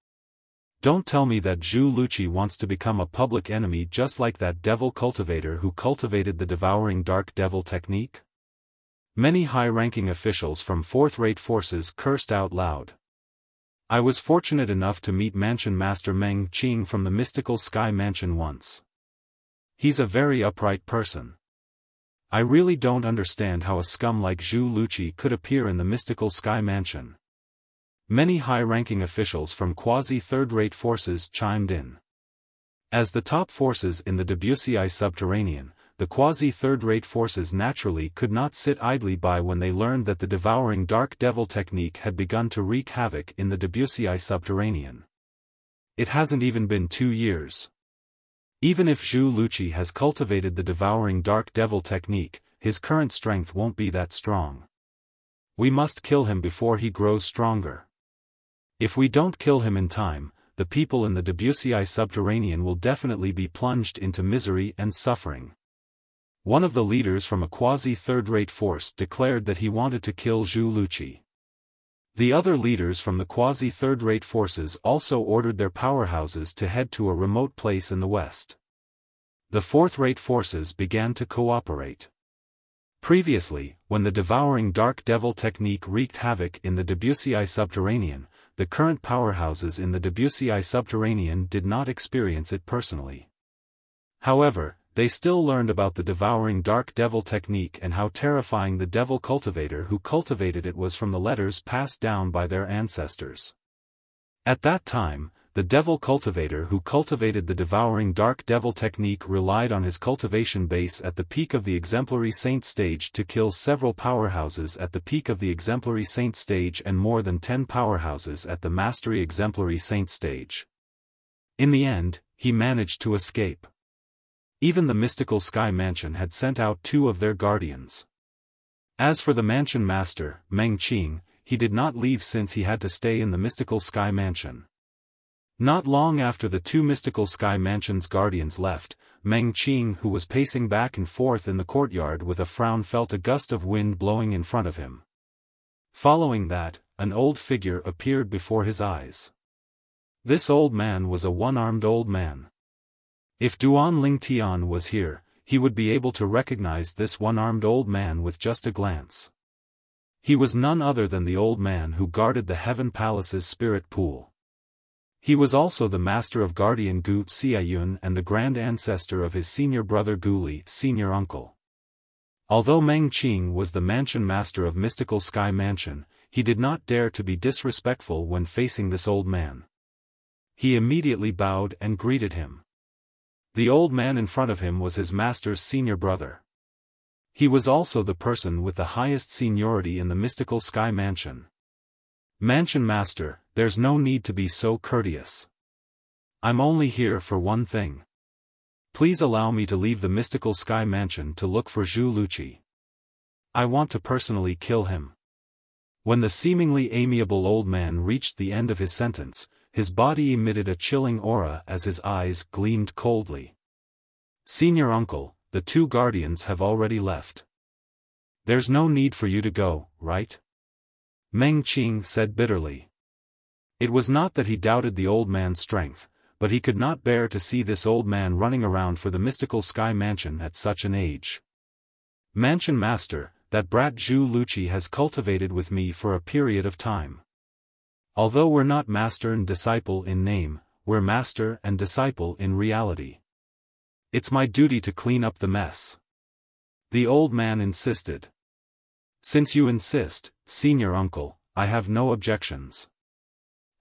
S1: Don't tell me that Zhu Luqi wants to become a public enemy just like that devil cultivator who cultivated the devouring dark devil technique? Many high-ranking officials from fourth-rate forces cursed out loud. I was fortunate enough to meet Mansion Master Meng Qing from the Mystical Sky Mansion once. He's a very upright person. I really don't understand how a scum like Zhu Luqi could appear in the Mystical Sky Mansion. Many high-ranking officials from quasi-third-rate forces chimed in. As the top forces in the Debussyi subterranean, the quasi-third-rate forces naturally could not sit idly by when they learned that the devouring dark devil technique had begun to wreak havoc in the Debussyi subterranean. It hasn't even been 2 years. Even if Zhu Luqi has cultivated the devouring dark devil technique, his current strength won't be that strong. We must kill him before he grows stronger. If we don't kill him in time, the people in the Debussyi subterranean will definitely be plunged into misery and suffering. One of the leaders from a quasi-third-rate force declared that he wanted to kill Zhu Luqi. The other leaders from the quasi-third-rate forces also ordered their powerhouses to head to a remote place in the west. The fourth-rate forces began to cooperate. Previously, when the devouring dark devil technique wreaked havoc in the Debussyi subterranean, the current powerhouses in the Debussyi subterranean did not experience it personally. However, they still learned about the devouring dark devil technique and how terrifying the devil cultivator who cultivated it was from the letters passed down by their ancestors. At that time, the devil cultivator who cultivated the devouring dark devil technique relied on his cultivation base at the peak of the exemplary saint stage to kill several powerhouses at the peak of the exemplary saint stage and more than 10 powerhouses at the mastery exemplary saint stage. In the end, he managed to escape. Even the Mystical Sky Mansion had sent out 2 of their guardians. As for the Mansion Master, Meng Qing, he did not leave since he had to stay in the Mystical Sky Mansion. Not long after the 2 Mystical Sky Mansion's guardians left, Meng Qing, who was pacing back and forth in the courtyard with a frown, felt a gust of wind blowing in front of him. Following that, an old figure appeared before his eyes. This old man was a one-armed old man. If Duan Lingtian was here, he would be able to recognize this one-armed old man with just a glance. He was none other than the old man who guarded the Heaven Palace's spirit pool. He was also the master of guardian Gu Xiayun and the grand ancestor of his senior brother Gu Li, senior uncle. Although Meng Qing was the mansion master of Mystical Sky Mansion, he did not dare to be disrespectful when facing this old man. He immediately bowed and greeted him. The old man in front of him was his master's senior brother. He was also the person with the highest seniority in the Mystical Sky Mansion. Mansion Master, there's no need to be so courteous. I'm only here for one thing. Please allow me to leave the Mystical Sky Mansion to look for Zhu Luqi. I want to personally kill him. When the seemingly amiable old man reached the end of his sentence, his body emitted a chilling aura as his eyes gleamed coldly. Senior uncle, the 2 guardians have already left. There's no need for you to go, right? Meng Qing said bitterly. It was not that he doubted the old man's strength, but he could not bear to see this old man running around for the Mystical Sky Mansion at such an age. Mansion Master, that brat Zhu Luqi has cultivated with me for a period of time. Although we're not master and disciple in name, we're master and disciple in reality. It's my duty to clean up the mess. The old man insisted. Since you insist, senior uncle, I have no objections.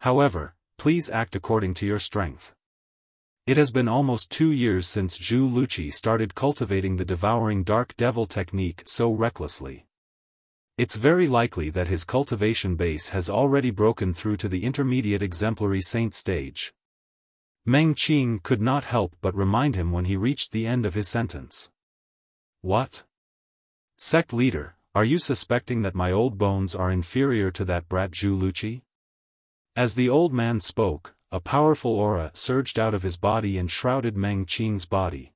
S1: However, please act according to your strength. It has been almost 2 years since Zhu Luqi started cultivating the devouring dark devil technique so recklessly. It's very likely that his cultivation base has already broken through to the intermediate exemplary saint stage. Meng Qing could not help but remind him when he reached the end of his sentence. What? Sect leader, are you suspecting that my old bones are inferior to that brat Zhu Luqi? As the old man spoke, a powerful aura surged out of his body and shrouded Meng Qing's body.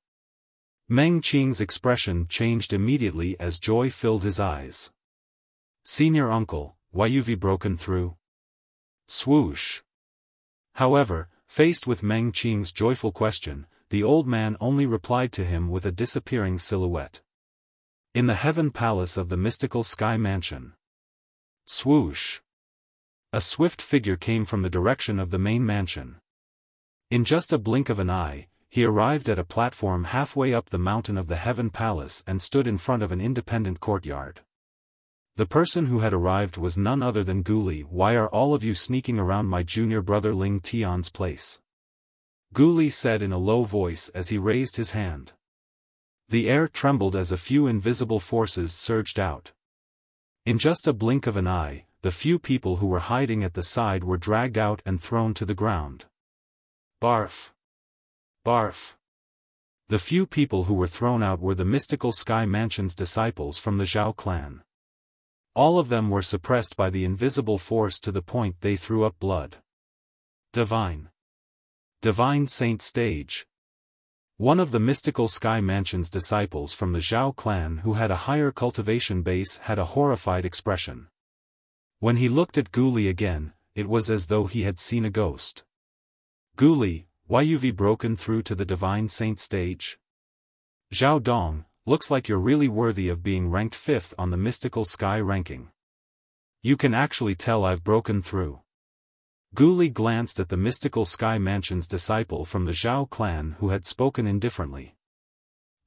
S1: Meng Qing's expression changed immediately as joy filled his eyes. Senior uncle, why you've broken through? Swoosh. However, faced with Meng Qing's joyful question, the old man only replied to him with a disappearing silhouette. In the heaven palace of the mystical sky mansion. Swoosh. A swift figure came from the direction of the main mansion. In just a blink of an eye, he arrived at a platform halfway up the mountain of the heaven palace and stood in front of an independent courtyard. The person who had arrived was none other than Gu Li. Why are all of you sneaking around my junior brother Ling Tian's place? Gu Li said in a low voice as he raised his hand. The air trembled as a few invisible forces surged out. In just a blink of an eye, the few people who were hiding at the side were dragged out and thrown to the ground. Barf! Barf! The few people who were thrown out were the mystical sky mansion's disciples from the Zhao clan. All of them were suppressed by the invisible force to the point they threw up blood. Divine Saint stage. One of the mystical sky mansion's disciples from the Zhao clan who had a higher cultivation base had a horrified expression. When he looked at Gu Li again, it was as though he had seen a ghost. Gu Li, why you've broken through to the divine saint stage? Zhao Dong, looks like you're really worthy of being ranked 5th on the mystical sky ranking. You can actually tell I've broken through. Gu Li glanced at the mystical sky mansion's disciple from the Zhao clan who had spoken indifferently.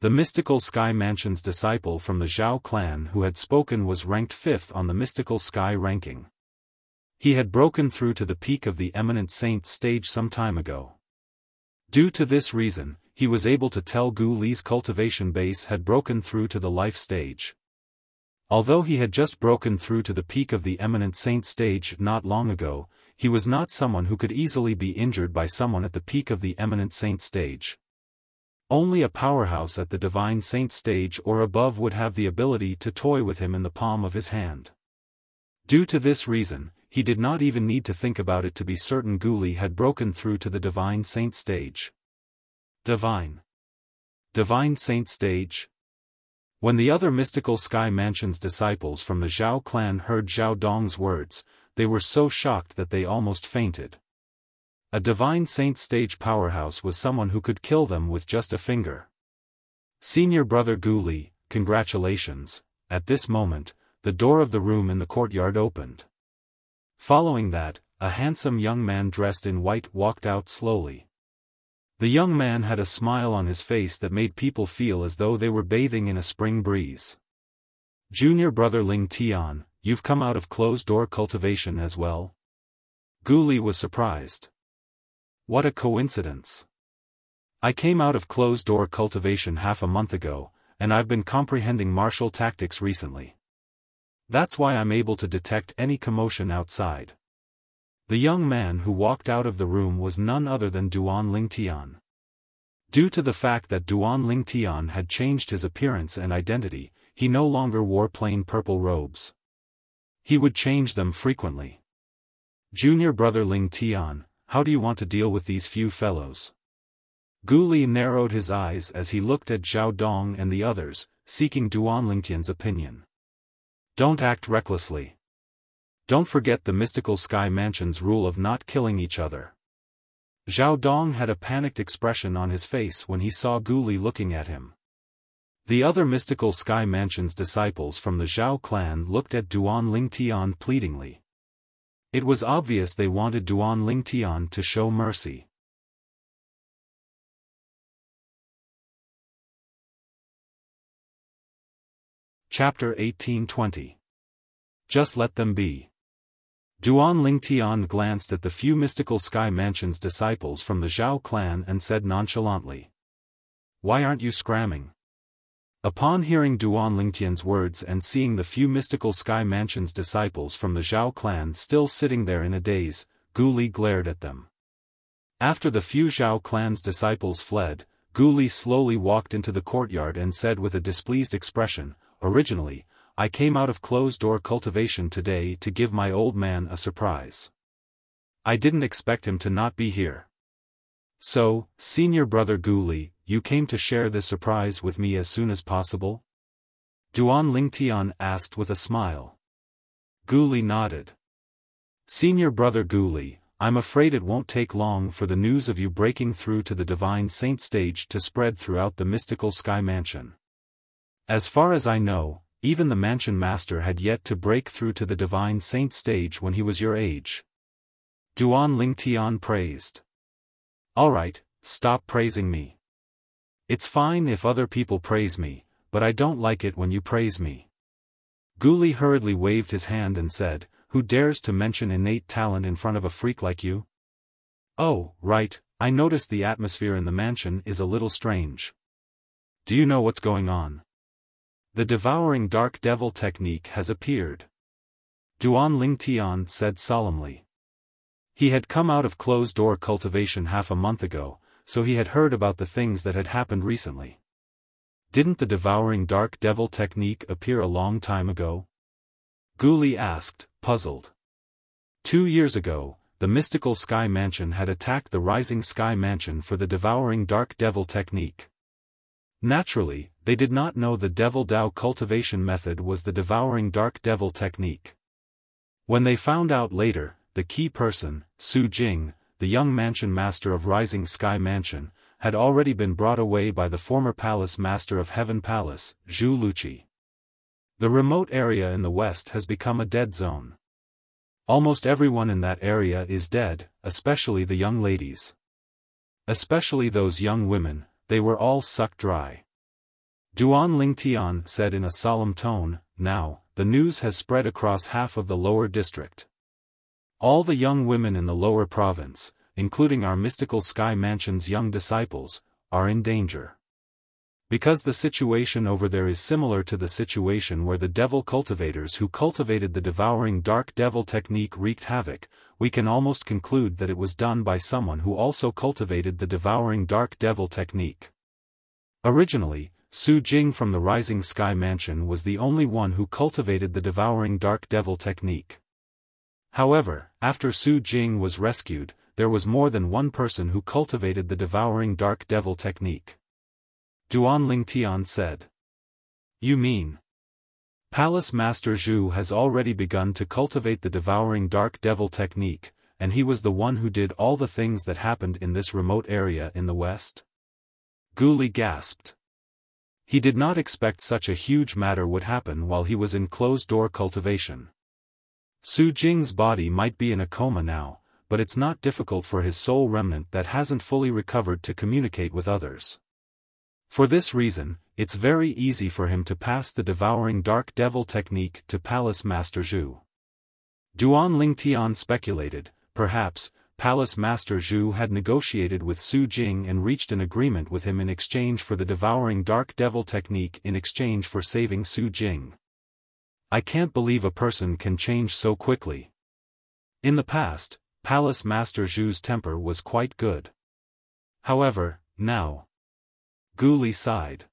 S1: The mystical sky mansion's disciple from the Zhao clan who had spoken was ranked 5th on the mystical sky ranking. He had broken through to the peak of the eminent saint stage some time ago. Due to this reason, he was able to tell Gu Li's cultivation base had broken through to the life stage. Although he had just broken through to the peak of the eminent saint stage not long ago, he was not someone who could easily be injured by someone at the peak of the eminent saint stage. Only a powerhouse at the divine saint stage or above would have the ability to toy with him in the palm of his hand. Due to this reason, he did not even need to think about it to be certain Gu Li had broken through to the divine saint stage. Divine saint stage? When the other mystical sky mansion's disciples from the Zhao clan heard Zhao Dong's words, they were so shocked that they almost fainted. A divine saint stage powerhouse was someone who could kill them with just a finger. Senior brother Gu Li, congratulations. At this moment, the door of the room in the courtyard opened. Following that, a handsome young man dressed in white walked out slowly. The young man had a smile on his face that made people feel as though they were bathing in a spring breeze. Junior brother Ling Tian, you've come out of closed-door cultivation as well? Gu Li was surprised. What a coincidence. I came out of closed-door cultivation half a month ago, and I've been comprehending martial tactics recently. That's why I'm able to detect any commotion outside. The young man who walked out of the room was none other than Duan Lingtian. Due to the fact that Duan Lingtian had changed his appearance and identity, he no longer wore plain purple robes. He would change them frequently. Junior brother Lingtian, how do you want to deal with these few fellows? Gu Li narrowed his eyes as he looked at Zhao Dong and the others, seeking Duan Lingtian's opinion. Don't act recklessly. Don't forget the mystical sky mansion's rule of not killing each other. Zhao Dong had a panicked expression on his face when he saw Gu Li looking at him. The other mystical sky mansion's disciples from the Zhao clan looked at Duan Lingtian pleadingly. It was obvious they wanted Duan Lingtian to show mercy. Chapter 1820. Just let them be. Duan Lingtian glanced at the few mystical sky mansion's disciples from the Zhao clan and said nonchalantly. Why aren't you scramming? Upon hearing Duan Lingtian's words and seeing the few mystical Sky Mansion's disciples from the Zhao clan still sitting there in a daze, Gu Li glared at them. After the few Zhao clan's disciples fled, Gu Li slowly walked into the courtyard and said with a displeased expression, "Originally, I came out of closed-door cultivation today to give my old man a surprise. I didn't expect him to not be here. So, senior brother Gu Li, you came to share this surprise with me as soon as possible?" Duan Lingtian asked with a smile. Gu Li nodded. "Senior brother Gu Li, I'm afraid it won't take long for the news of you breaking through to the Divine Saint stage to spread throughout the mystical Sky Mansion. As far as I know, even the Mansion Master had yet to break through to the Divine Saint stage when he was your age." Duan Lingtian praised. "Alright, stop praising me. It's fine if other people praise me, but I don't like it when you praise me." Gu Li hurriedly waved his hand and said, "Who dares to mention innate talent in front of a freak like you?" "Oh, right, I noticed the atmosphere in the mansion is a little strange. Do you know what's going on? The devouring dark devil technique has appeared," Duan Lingtian said solemnly. He had come out of closed-door cultivation half a month ago, so he had heard about the things that had happened recently. "Didn't the devouring dark devil technique appear a long time ago?" Gu Li asked, puzzled. 2 years ago, the mystical Sky Mansion had attacked the Rising Sky Mansion for the devouring dark devil technique. Naturally, they did not know the Devil Dao cultivation method was the devouring dark devil technique. When they found out later, the key person, Su Jing, the young mansion master of Rising Sky Mansion, had already been brought away by the former palace master of Heaven Palace, Zhu Luqi. The remote area in the west has become a dead zone. Almost everyone in that area is dead, especially the young ladies. Especially those young women, they were all sucked dry. Duan Lingtian said in a solemn tone, "Now, the news has spread across half of the lower district. All the young women in the lower province, including our mystical Sky Mansion's young disciples, are in danger. Because the situation over there is similar to the situation where the devil cultivators who cultivated the devouring dark devil technique wreaked havoc, we can almost conclude that it was done by someone who also cultivated the devouring dark devil technique. Originally, Su Jing from the Rising Sky Mansion was the only one who cultivated the devouring dark devil technique. However, after Su Jing was rescued, there was more than one person who cultivated the devouring dark devil technique." Duan Lingtian said. "You mean? Palace Master Zhu has already begun to cultivate the devouring dark devil technique, and he was the one who did all the things that happened in this remote area in the west?" Gu Li gasped. He did not expect such a huge matter would happen while he was in closed-door cultivation. Su Jing's body might be in a coma now, but it's not difficult for his soul remnant that hasn't fully recovered to communicate with others. For this reason, it's very easy for him to pass the devouring dark devil technique to Palace Master Zhu. Duan Lingtian speculated, perhaps, Palace Master Zhu had negotiated with Su Jing and reached an agreement with him in exchange for the devouring dark devil technique in exchange for saving Su Jing. I can't believe a person can change so quickly. In the past, Palace Master Zhu's temper was quite good. However, now. Gu Li sighed.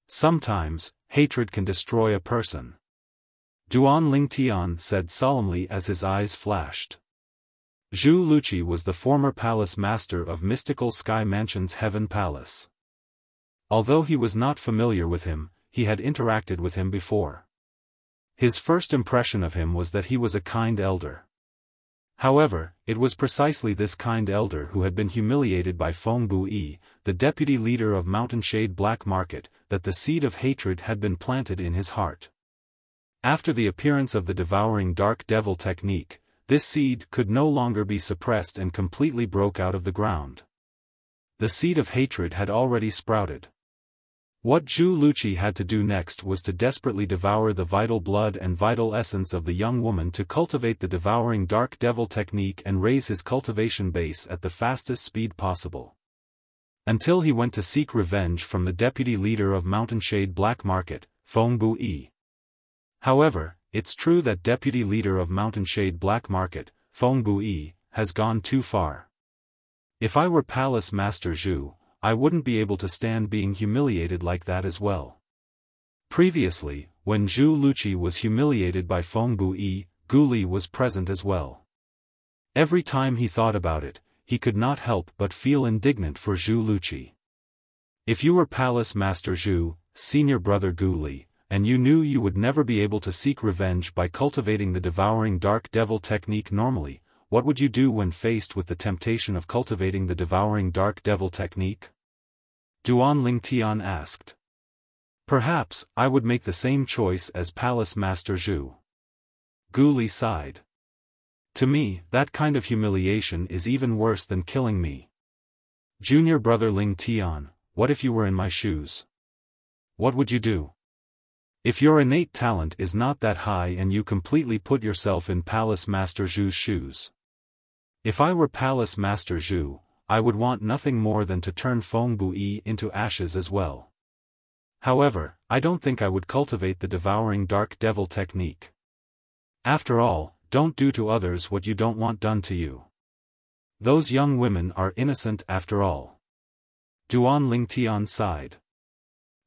S1: Sometimes, hatred can destroy a person. Duan Lingtian said solemnly as his eyes flashed. Zhu Luqi was the former palace master of mystical Sky Mansion's Heaven Palace. Although he was not familiar with him, he had interacted with him before. His first impression of him was that he was a kind elder. However, it was precisely this kind elder who had been humiliated by Feng Buyi, the deputy leader of Mountain Shade Black Market, that the seed of hatred had been planted in his heart. After the appearance of the devouring dark devil technique, this seed could no longer be suppressed and completely broke out of the ground. The seed of hatred had already sprouted. What Zhu Luqi had to do next was to desperately devour the vital blood and vital essence of the young woman to cultivate the devouring dark devil technique and raise his cultivation base at the fastest speed possible. Until he went to seek revenge from the deputy leader of Mountainshade Black Market, Feng Bu-yi. However, it's true that deputy leader of Mountainshade Black Market, Feng Bu-yi, has gone too far. If I were Palace Master Zhu, I wouldn't be able to stand being humiliated like that as well. Previously, when Zhu Luqi was humiliated by Feng Bu-yi, Gu Li was present as well. Every time he thought about it, he could not help but feel indignant for Zhu Luqi. If you were Palace Master Zhu, senior brother Gu Li, and you knew you would never be able to seek revenge by cultivating the devouring dark devil technique normally, what would you do when faced with the temptation of cultivating the devouring dark devil technique? Duan Lingtian asked. Perhaps, I would make the same choice as Palace Master Zhu. Gu Li sighed. To me, that kind of humiliation is even worse than killing me. Junior brother Ling Tian, what if you were in my shoes? What would you do? If your innate talent is not that high and you completely put yourself in Palace Master Zhu's shoes. If I were Palace Master Zhu, I would want nothing more than to turn Feng Bu-yi into ashes as well. However, I don't think I would cultivate the devouring dark devil technique. After all, don't do to others what you don't want done to you. Those young women are innocent after all. Duan Lingtian sighed.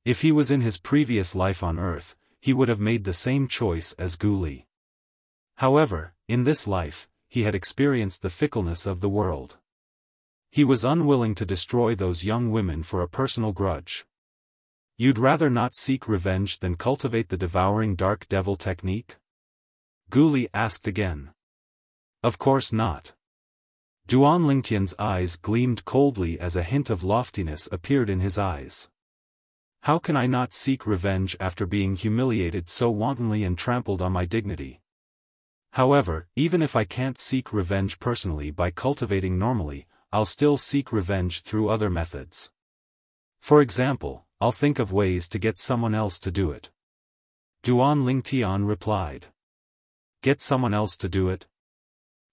S1: If he was in his previous life on Earth, he would have made the same choice as Gu Li. However, in this life, he had experienced the fickleness of the world. He was unwilling to destroy those young women for a personal grudge. You'd rather not seek revenge than cultivate the devouring dark devil technique? Gu Li asked again. Of course not. Duan Lingtian's eyes gleamed coldly as a hint of loftiness appeared in his eyes. How can I not seek revenge after being humiliated so wantonly and trampled on my dignity? However, even if I can't seek revenge personally by cultivating normally, I'll still seek revenge through other methods. For example, I'll think of ways to get someone else to do it. Duan Lingtian replied. Get someone else to do it?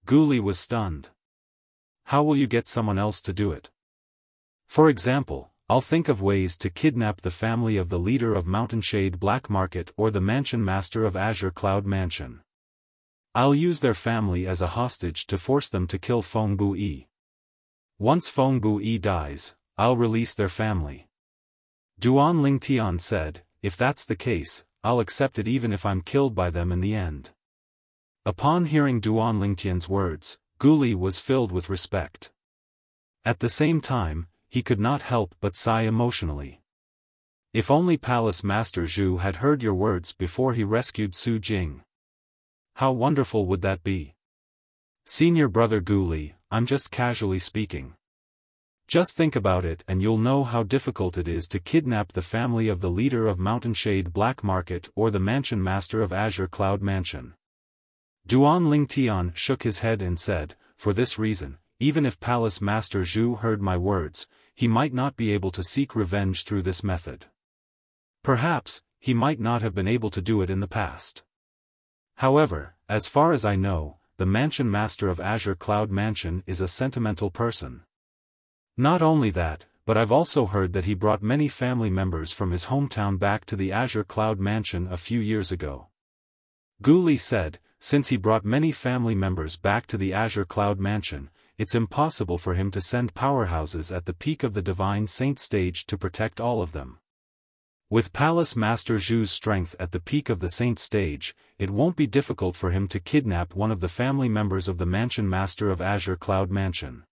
S1: Gu Li was stunned. How will you get someone else to do it? For example, I'll think of ways to kidnap the family of the leader of Mountainshade Black Market or the mansion master of Azure Cloud Mansion. I'll use their family as a hostage to force them to kill Feng Bu-yi. Once Feng Bu-yi dies, I'll release their family. Duan Lingtian said, if that's the case, I'll accept it even if I'm killed by them in the end. Upon hearing Duan Lingtian's words, Gu Li was filled with respect. At the same time, he could not help but sigh emotionally. If only Palace Master Zhu had heard your words before he rescued Su Jing. How wonderful would that be? Senior brother Gu Li, I'm just casually speaking. Just think about it and you'll know how difficult it is to kidnap the family of the leader of Mountainshade Black Market or the mansion master of Azure Cloud Mansion. Duan Lingtian shook his head and said, for this reason, even if Palace Master Zhu heard my words, he might not be able to seek revenge through this method. Perhaps, he might not have been able to do it in the past. However, as far as I know, the mansion master of Azure Cloud Mansion is a sentimental person. Not only that, but I've also heard that he brought many family members from his hometown back to the Azure Cloud Mansion a few years ago. Gu Li said, since he brought many family members back to the Azure Cloud Mansion, it's impossible for him to send powerhouses at the peak of the Divine Saint stage to protect all of them. With Palace Master Zhu's strength at the peak of the Saint stage, it won't be difficult for him to kidnap one of the family members of the Mansion Master of Azure Cloud Mansion.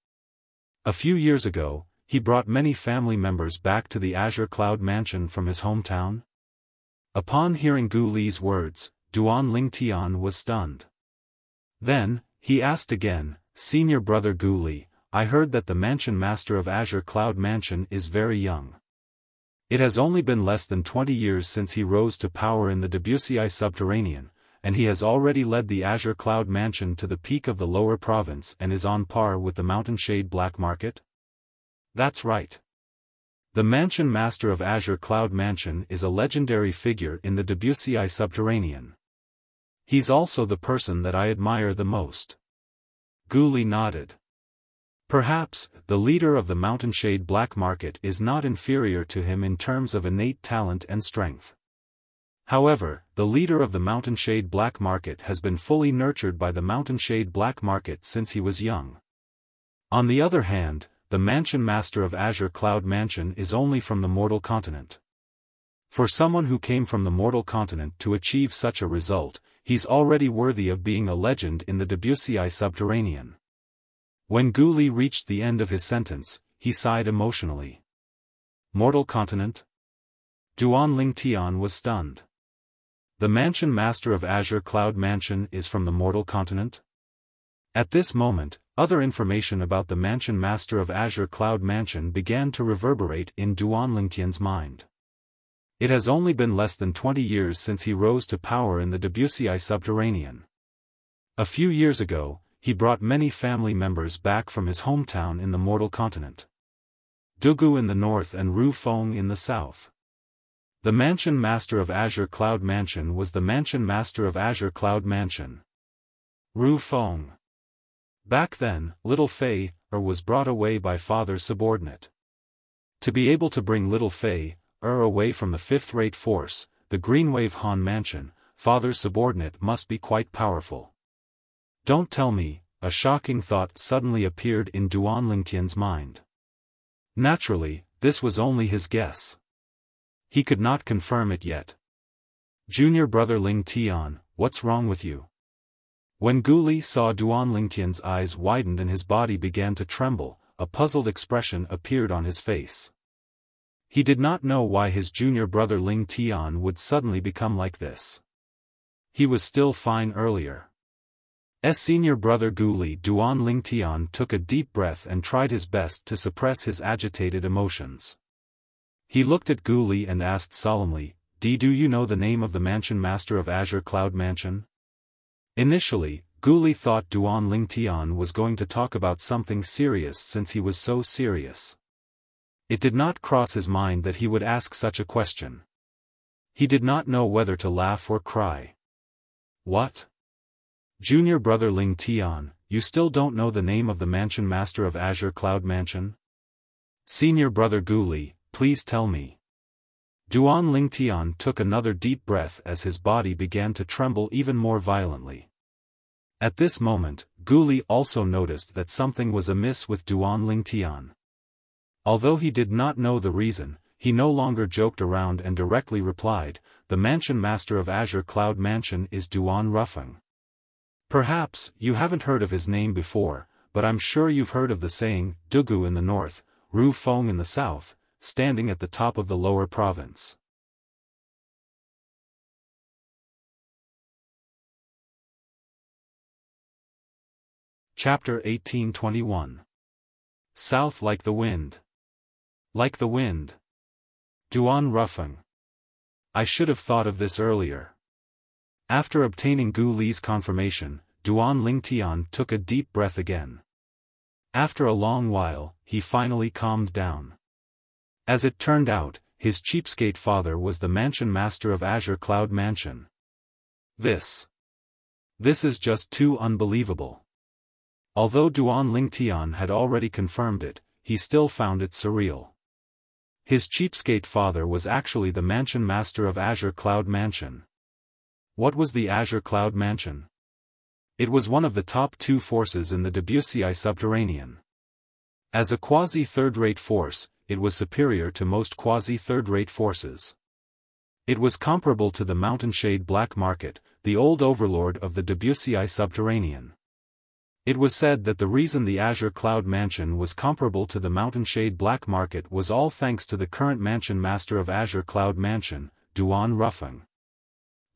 S1: A few years ago, he brought many family members back to the Azure Cloud Mansion from his hometown. Upon hearing Gu Li's words, Duan Lingtian was stunned. Then, he asked again, Senior brother Gu Li, I heard that the mansion master of Azure Cloud Mansion is very young. It has only been less than 20 years since he rose to power in the Debussy Subterranean, and he has already led the Azure Cloud Mansion to the peak of the lower province and is on par with the Mountainshade Black Market? That's right. The mansion master of Azure Cloud Mansion is a legendary figure in the Debussy Subterranean. He's also the person that I admire the most. Gu Li nodded. Perhaps, the leader of the Mountainshade Black Market is not inferior to him in terms of innate talent and strength. However, the leader of the Mountainshade Black Market has been fully nurtured by the Mountainshade Black Market since he was young. On the other hand, the Mansion Master of Azure Cloud Mansion is only from the mortal continent. For someone who came from the mortal continent to achieve such a result, he's already worthy of being a legend in the Debussy subterranean. When Gu Li reached the end of his sentence, he sighed emotionally. Mortal continent? Duan Ling Tian was stunned. The Mansion Master of Azure Cloud Mansion is from the mortal continent? At this moment, other information about the Mansion Master of Azure Cloud Mansion began to reverberate in Duan Lingtian's mind. It has only been less than 20 years since he rose to power in the Debussy subterranean. A few years ago, he brought many family members back from his hometown in the mortal continent. Dugu in the north and Ru Feng in the south. The Mansion Master of Azure Cloud Mansion was the Mansion Master of Azure Cloud Mansion. Ru Feng. Back then, little Fei was brought away by father's subordinate. To be able to bring little Fei away from the fifth-rate force, the Greenwave Han Mansion, father's subordinate must be quite powerful. Don't tell me, a shocking thought suddenly appeared in Duan Lingtian's mind. Naturally, this was only his guess. He could not confirm it yet. Junior brother Ling Tian, what's wrong with you? When Gu Li saw Duan Lingtian's eyes widened and his body began to tremble, a puzzled expression appeared on his face. He did not know why his junior brother Ling Tian would suddenly become like this. He was still fine earlier. Senior brother Gu Li Duan Lingtian took a deep breath and tried his best to suppress his agitated emotions. He looked at Gu Li and asked solemnly, do you know the name of the Mansion Master of Azure Cloud Mansion? Initially, Gu Li thought Duan Lingtian was going to talk about something serious since he was so serious. It did not cross his mind that he would ask such a question. He did not know whether to laugh or cry. What? Junior brother Ling Tian, you still don't know the name of the Mansion Master of Azure Cloud Mansion? Senior brother Gu Li, please tell me. Duan Lingtian took another deep breath as his body began to tremble even more violently. At this moment, Gu Li also noticed that something was amiss with Duan Lingtian. Although he did not know the reason, he no longer joked around and directly replied, the Mansion Master of Azure Cloud Mansion is Duan Rufeng. Perhaps, you haven't heard of his name before, but I'm sure you've heard of the saying, Dugu in the north, Ru Feng in the south, standing at the top of the lower province. Chapter 1821. South like the wind. Like the wind. Duan Rufeng. I should have thought of this earlier. After obtaining Gu Li's confirmation, Duan Lingtian took a deep breath again. After a long while, he finally calmed down. As it turned out, his cheapskate father was the Mansion Master of Azure Cloud Mansion. This is just too unbelievable. Although Duan Lingtian had already confirmed it, he still found it surreal. His cheapskate father was actually the Mansion Master of Azure Cloud Mansion. What was the Azure Cloud Mansion? It was one of the top two forces in the Debussy subterranean. As a quasi-third-rate force, it was superior to most quasi-third-rate forces. It was comparable to the Mountainshade Black Market, the old overlord of the Debussy subterranean. It was said that the reason the Azure Cloud Mansion was comparable to the Mountainshade Black Market was all thanks to the current Mansion Master of Azure Cloud Mansion, Duan Rufeng.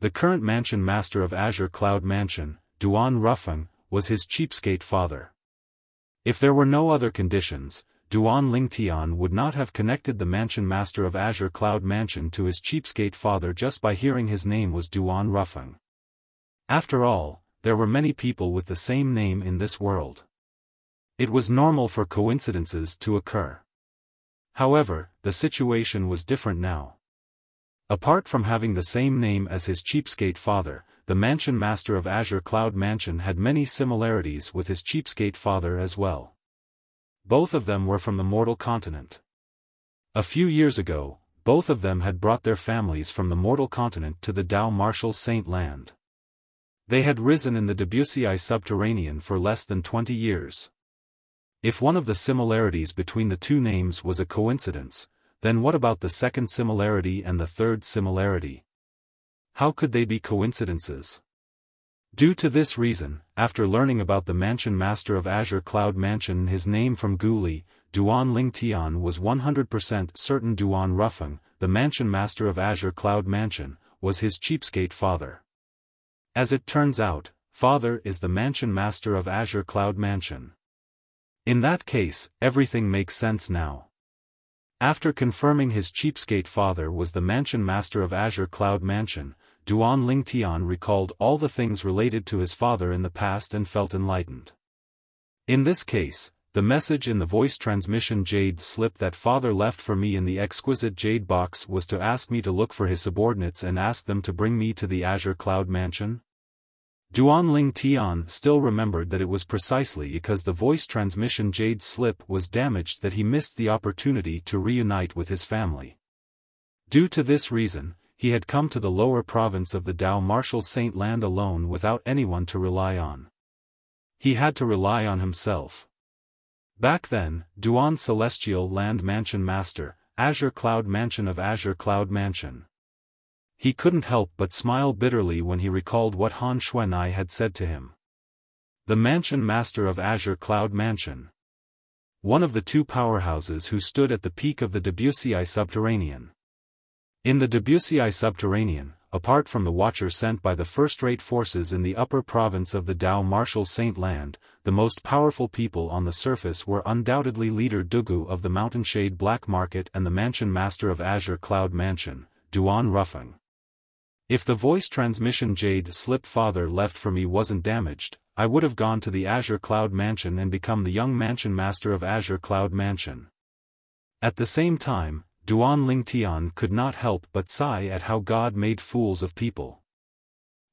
S1: The current Mansion Master of Azure Cloud Mansion, Duan Rufeng, was his cheapskate father. If there were no other conditions, Duan Lingtian would not have connected the Mansion Master of Azure Cloud Mansion to his cheapskate father just by hearing his name was Duan Rufeng. After all, there were many people with the same name in this world. It was normal for coincidences to occur. However, the situation was different now. Apart from having the same name as his cheapskate father, the Mansion Master of Azure Cloud Mansion had many similarities with his cheapskate father as well. Both of them were from the mortal continent. A few years ago, both of them had brought their families from the mortal continent to the Dao Martial Saint Land. They had risen in the Debussy subterranean for less than 20 years. If one of the similarities between the two names was a coincidence, then what about the second similarity and the third similarity? How could they be coincidences? Due to this reason, after learning about the Mansion Master of Azure Cloud Mansion, his name from Guli, Duan Ling Tian was 100% certain Duan Rufeng, the Mansion Master of Azure Cloud Mansion, was his cheapskate father. As it turns out, father is the Mansion Master of Azure Cloud Mansion. In that case, everything makes sense now. After confirming his cheapskate father was the Mansion Master of Azure Cloud Mansion, Duan Ling Tian recalled all the things related to his father in the past and felt enlightened. In this case, the message in the voice transmission jade slip that father left for me in the exquisite jade box was to ask me to look for his subordinates and ask them to bring me to the Azure Cloud Mansion? Duan Ling Tian still remembered that it was precisely because the voice transmission jade slip was damaged that he missed the opportunity to reunite with his family. Due to this reason, he had come to the lower province of the Dao Martial Saint Land alone without anyone to rely on. He had to rely on himself. Back then, Duan Celestial Land Mansion Master, Azure Cloud Mansion of Azure Cloud Mansion. He couldn't help but smile bitterly when he recalled what Han Xuanai had said to him. The Mansion Master of Azure Cloud Mansion. One of the two powerhouses who stood at the peak of the Debussy subterranean. In the Debussy subterranean, apart from the Watcher sent by the first-rate forces in the upper province of the Dao Martial Saint Land, the most powerful people on the surface were undoubtedly Leader Dugu of the Mountainshade Black Market and the Mansion Master of Azure Cloud Mansion, Duan Rufeng. If the voice transmission jade slip father left for me wasn't damaged, I would have gone to the Azure Cloud Mansion and become the young Mansion Master of Azure Cloud Mansion. At the same time, Duan Ling Tian could not help but sigh at how God made fools of people.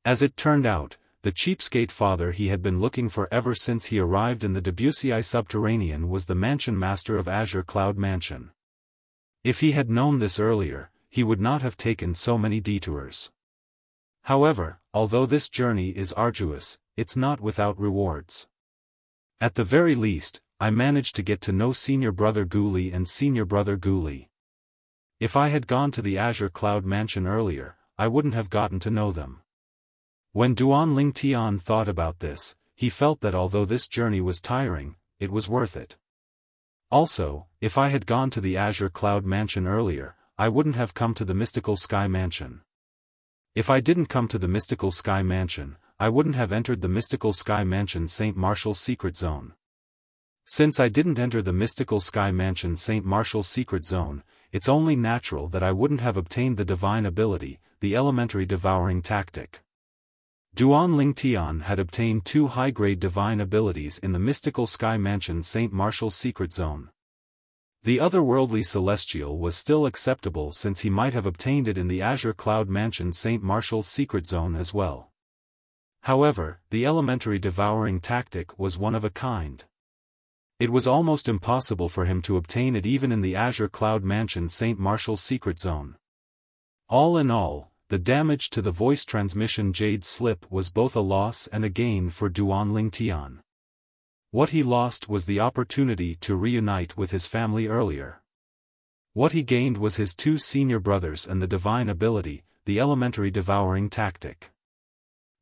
S1: As it turned out, the cheapskate father he had been looking for ever since he arrived in the Debussy subterranean was the Mansion Master of Azure Cloud Mansion. If he had known this earlier, he would not have taken so many detours. However, although this journey is arduous, it's not without rewards. At the very least, I managed to get to know Senior Brother Guli and Senior Brother Guli. If I had gone to the Azure Cloud Mansion earlier, I wouldn't have gotten to know them. When Duan Ling Tian thought about this, he felt that although this journey was tiring, it was worth it. Also, if I had gone to the Azure Cloud Mansion earlier, I wouldn't have come to the Mystical Sky Mansion. If I didn't come to the Mystical Sky Mansion, I wouldn't have entered the Mystical Sky Mansion St. Martial Secret Zone. Since I didn't enter the Mystical Sky Mansion St. Martial Secret Zone, it's only natural that I wouldn't have obtained the divine ability, the elementary devouring tactic. Duan Ling Tian had obtained 2 high-grade divine abilities in the Mystical Sky Mansion St. Martial Secret Zone. The otherworldly celestial was still acceptable since he might have obtained it in the Azure Cloud Mansion St. Martial Secret Zone as well. However, the elementary devouring tactic was one of a kind. It was almost impossible for him to obtain it even in the Azure Cloud Mansion St. Martial Secret Zone. All in all, the damage to the voice transmission jade slip was both a loss and a gain for Duan Ling Tian. What he lost was the opportunity to reunite with his family earlier. What he gained was his 2 senior brothers and the divine ability, the elementary devouring tactic.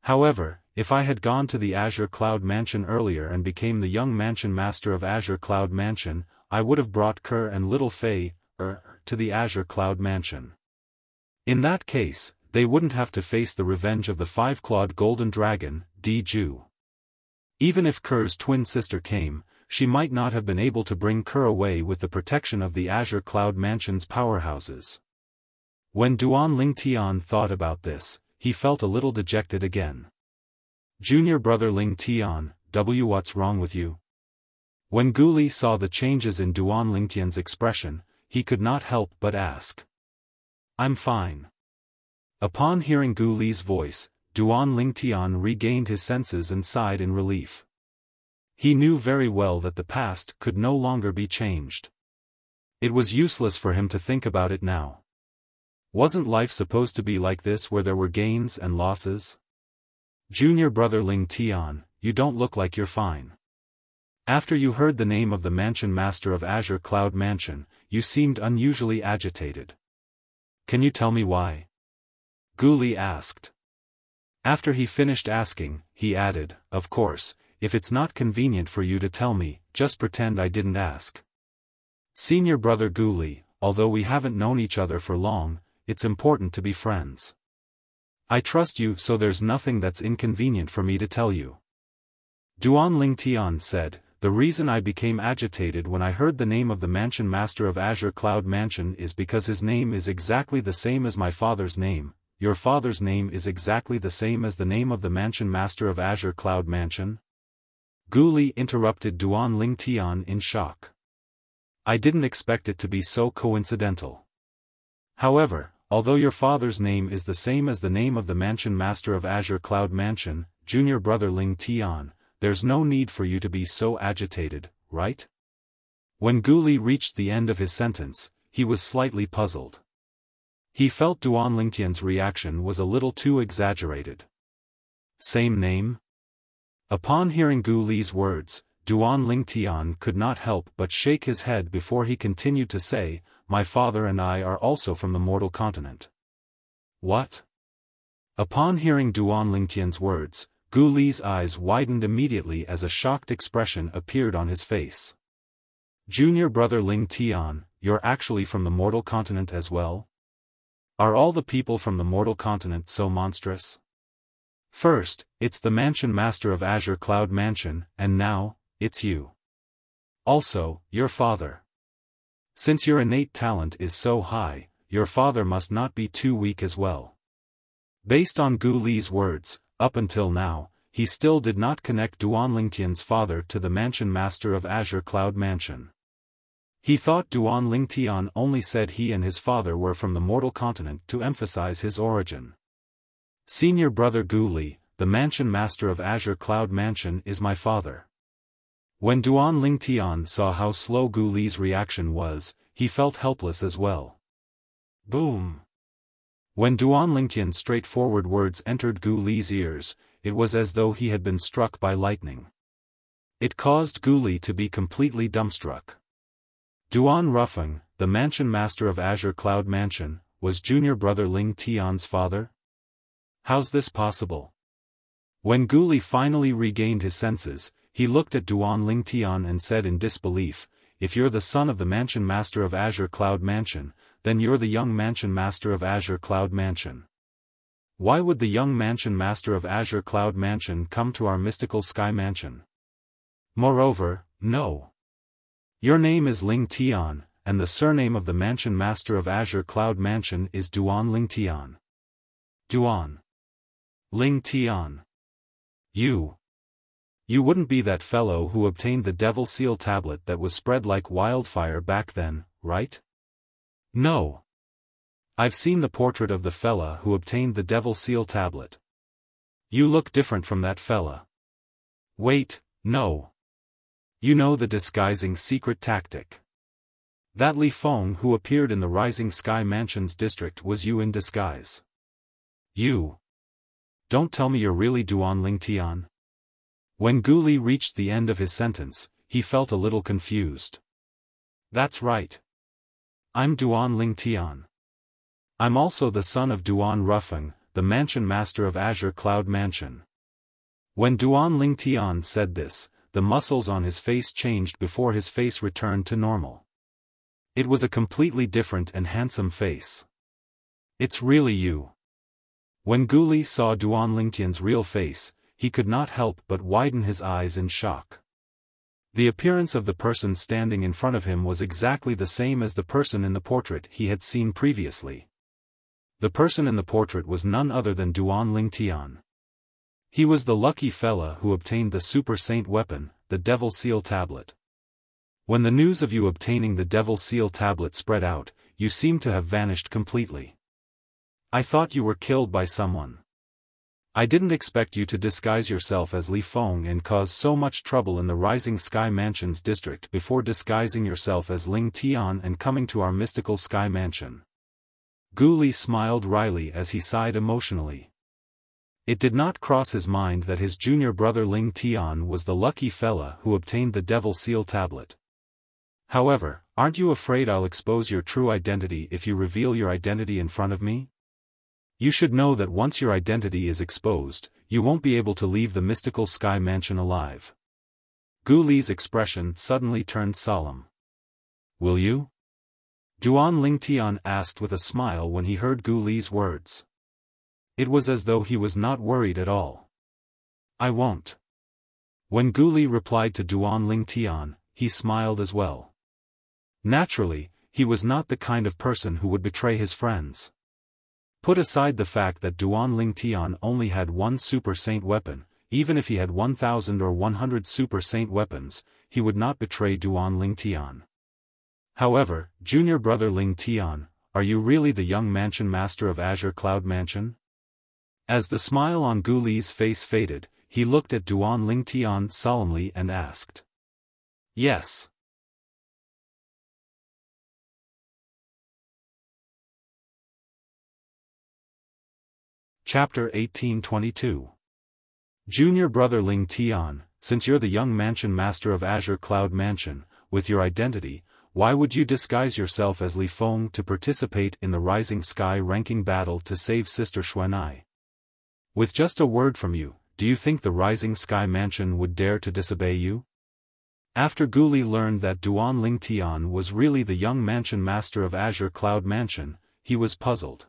S1: However, if I had gone to the Azure Cloud Mansion earlier and became the young Mansion Master of Azure Cloud Mansion, I would have brought Kerr and little Fei, to the Azure Cloud Mansion. In that case, they wouldn't have to face the revenge of the 5-clawed golden dragon, Di Ju. Even if Kerr's twin sister came, she might not have been able to bring Kerr away with the protection of the Azure Cloud Mansion's powerhouses. When Duan Ling Tian thought about this, he felt a little dejected again. Junior Brother Ling Tian, what's wrong with you? When Guli saw the changes in Duan Ling Tian's expression, he could not help but ask. I'm fine. Upon hearing Guli's voice, Duan Ling Tian regained his senses and sighed in relief. He knew very well that the past could no longer be changed. It was useless for him to think about it now. Wasn't life supposed to be like this, where there were gains and losses? Junior brother Ling Tian, you don't look like you're fine. After you heard the name of the mansion master of Azure Cloud Mansion, you seemed unusually agitated. Can you tell me why? Gu Li asked. After he finished asking, he added, of course, if it's not convenient for you to tell me, just pretend I didn't ask. Senior brother Gu Li, although we haven't known each other for long, it's important to be friends. I trust you, so there's nothing that's inconvenient for me to tell you. Duan Ling Tian said, the reason I became agitated when I heard the name of the mansion master of Azure Cloud Mansion is because his name is exactly the same as my father's name. Your father's name is exactly the same as the name of the mansion master of Azure Cloud Mansion? Gu Li interrupted Duan Ling Tian in shock. I didn't expect it to be so coincidental. However, although your father's name is the same as the name of the mansion master of Azure Cloud Mansion, junior brother Ling Tian, there's no need for you to be so agitated, right? When Gu Li reached the end of his sentence, he was slightly puzzled. He felt Duan Lingtian's reaction was a little too exaggerated. Same name? Upon hearing Gu Li's words, Duan Lingtian could not help but shake his head before he continued to say, my father and I are also from the mortal continent. What? Upon hearing Duan Lingtian's words, Gu Li's eyes widened immediately as a shocked expression appeared on his face. Junior brother Ling Tian, you're actually from the mortal continent as well? Are all the people from the mortal continent so monstrous? First, it's the mansion master of Azure Cloud Mansion, and now, it's you. Also, your father. Since your innate talent is so high, your father must not be too weak as well. Based on Gu Li's words, up until now, he still did not connect Duan Lingtian's father to the mansion master of Azure Cloud Mansion. He thought Duan Lingtian only said he and his father were from the mortal continent to emphasize his origin. Senior brother Gu Li, the mansion master of Azure Cloud Mansion, is my father. When Duan Lingtian saw how slow Gu Li's reaction was, he felt helpless as well. Boom! When Duan Lingtian's straightforward words entered Gu Li's ears, it was as though he had been struck by lightning. It caused Gu Li to be completely dumbstruck. Duan Rufeng, the mansion master of Azure Cloud Mansion, was junior brother Ling Tian's father? How's this possible? When Gu Li finally regained his senses, he looked at Duan Lingtian and said in disbelief, if you're the son of the mansion master of Azure Cloud Mansion, then you're the young mansion master of Azure Cloud Mansion. Why would the young mansion master of Azure Cloud Mansion come to our mystical sky mansion? Moreover, no. Your name is Ling Tian, and the surname of the mansion master of Azure Cloud Mansion is Duan Lingtian. Duan Ling Tian. You wouldn't be that fellow who obtained the Devil Seal tablet that was spread like wildfire back then, right? No. I've seen the portrait of the fella who obtained the Devil Seal tablet. You look different from that fella. Wait, no. You know the disguising secret tactic. That Li Feng who appeared in the Rising Sky Mansion's district was you in disguise. You. Don't tell me you're really Duan Lingtian. When Gu Li reached the end of his sentence, he felt a little confused. That's right. I'm Duan Lingtian. I'm also the son of Duan Rufeng, the mansion master of Azure Cloud Mansion. When Duan Lingtian said this, the muscles on his face changed before his face returned to normal. It was a completely different and handsome face. It's really you. When Gu Li saw Duan Lingtian's real face, he could not help but widen his eyes in shock. The appearance of the person standing in front of him was exactly the same as the person in the portrait he had seen previously. The person in the portrait was none other than Duan Lingtian. He was the lucky fella who obtained the Super Saint weapon, the Devil Seal tablet. When the news of you obtaining the Devil Seal tablet spread out, you seemed to have vanished completely. I thought you were killed by someone. I didn't expect you to disguise yourself as Li Feng and cause so much trouble in the Rising Sky Mansion's district before disguising yourself as Ling Tian and coming to our mystical Sky Mansion. Gu Li smiled wryly as he sighed emotionally. It did not cross his mind that his junior brother Ling Tian was the lucky fella who obtained the Devil Seal tablet. However, aren't you afraid I'll expose your true identity if you reveal your identity in front of me? You should know that once your identity is exposed, you won't be able to leave the mystical Sky Mansion alive. Gu Li's expression suddenly turned solemn. Will you? Duan Lingtian asked with a smile when he heard Gu Li's words. It was as though he was not worried at all. I won't. When Gu Li replied to Duan Lingtian, he smiled as well. Naturally, he was not the kind of person who would betray his friends. Put aside the fact that Duan Lingtian only had one Super Saint weapon, even if he had 1,000 or 100 Super Saint weapons, he would not betray Duan Lingtian. However, junior brother Ling Tian, are you really the young mansion master of Azure Cloud Mansion? As the smile on Gu Li's face faded, he looked at Duan Lingtian solemnly and asked. Yes. Chapter 1822. Junior brother Ling Tian, since you're the young mansion master of Azure Cloud Mansion, with your identity, why would you disguise yourself as Li Feng to participate in the Rising Sky ranking battle to save Sister Xuanai? With just a word from you, do you think the Rising Sky Mansion would dare to disobey you? After Gu Li learned that Duan Lingtian was really the young mansion master of Azure Cloud Mansion, he was puzzled.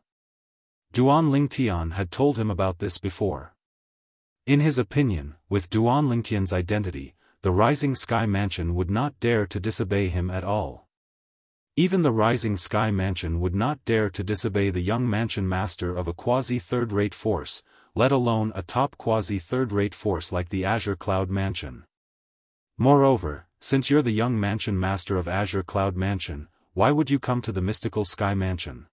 S1: Duan Lingtian had told him about this before. In his opinion, with Duan Lingtian's identity, the Rising Sky Mansion would not dare to disobey him at all. Even the Rising Sky Mansion would not dare to disobey the young mansion master of a quasi-third-rate force, let alone a top quasi-third-rate force like the Azure Cloud Mansion. Moreover, since you're the young mansion master of Azure Cloud Mansion, why would you come to the mystical Sky Mansion?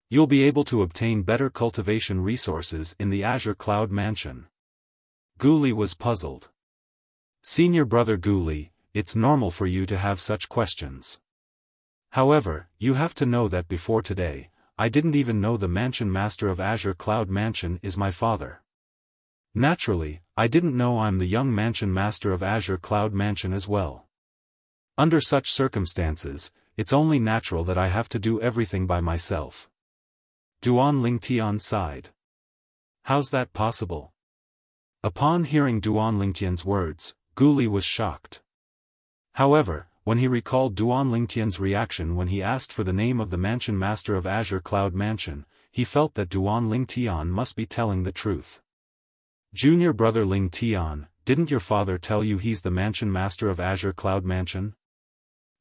S1: You'll be able to obtain better cultivation resources in the Azure Cloud Mansion. Gu Li was puzzled. Senior brother Gu Li, it's normal for you to have such questions. However, you have to know that before today, I didn't even know the mansion master of Azure Cloud Mansion is my father. Naturally, I didn't know I'm the young mansion master of Azure Cloud Mansion as well. Under such circumstances, it's only natural that I have to do everything by myself. Duan Lingtian sighed. How's that possible? Upon hearing Duan Lingtian's words, Gu Li was shocked. However, when he recalled Duan Lingtian's reaction when he asked for the name of the mansion master of Azure Cloud Mansion, he felt that Duan Lingtian must be telling the truth. Junior brother Ling Tian, didn't your father tell you he's the mansion master of Azure Cloud Mansion?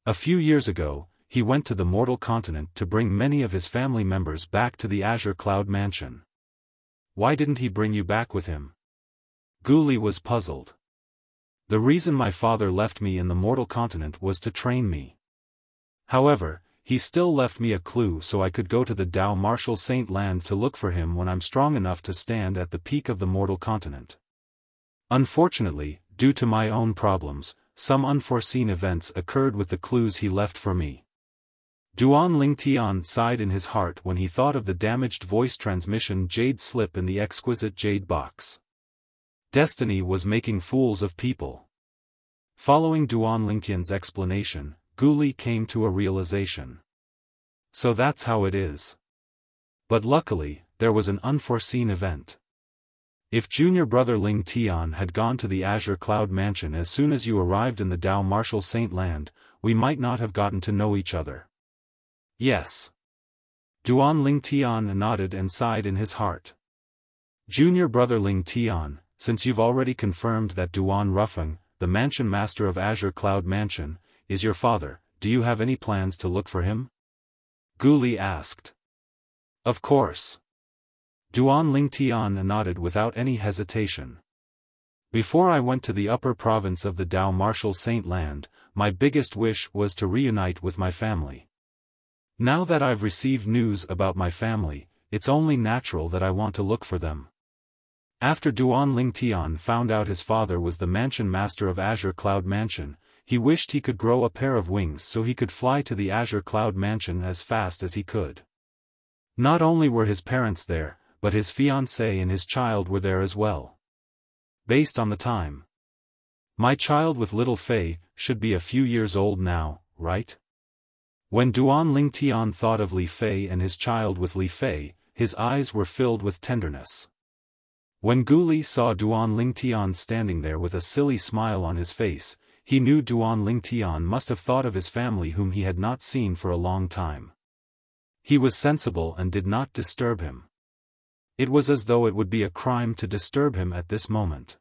S1: A few years ago, he went to the mortal continent to bring many of his family members back to the Azure Cloud Mansion. Why didn't he bring you back with him? Gu Li was puzzled. The reason my father left me in the mortal continent was to train me. However, he still left me a clue so I could go to the Dao Martial Saint Land to look for him when I'm strong enough to stand at the peak of the mortal continent. Unfortunately, due to my own problems, some unforeseen events occurred with the clues he left for me. Duan Lingtian sighed in his heart when he thought of the damaged voice transmission jade slip in the exquisite jade box. Destiny was making fools of people. Following Duan Lingtian's explanation, Gu Li came to a realization. So that's how it is. But luckily, there was an unforeseen event. If junior brother Ling Tian had gone to the Azure Cloud Mansion as soon as you arrived in the Dao Martial Saint Land, we might not have gotten to know each other. Yes. Duan Lingtian nodded and sighed in his heart. Junior brother Ling Tian, since you've already confirmed that Duan Rufeng, the mansion master of Azure Cloud Mansion, is your father, do you have any plans to look for him? Gu Li asked. Of course. Duan Lingtian nodded without any hesitation. Before I went to the upper province of the Dao Martial Saint Land, my biggest wish was to reunite with my family. Now that I've received news about my family, it's only natural that I want to look for them. After Duan Lingtian found out his father was the mansion master of Azure Cloud Mansion, he wished he could grow a pair of wings so he could fly to the Azure Cloud Mansion as fast as he could. Not only were his parents there, but his fiancée and his child were there as well. Based on the time. My child with little Fei should be a few years old now, right? When Duan Lingtian thought of Li Fei and his child with Li Fei, his eyes were filled with tenderness. When Guli saw Duan Lingtian standing there with a silly smile on his face, he knew Duan Lingtian must have thought of his family whom he had not seen for a long time. He was sensible and did not disturb him. It was as though it would be a crime to disturb him at this moment.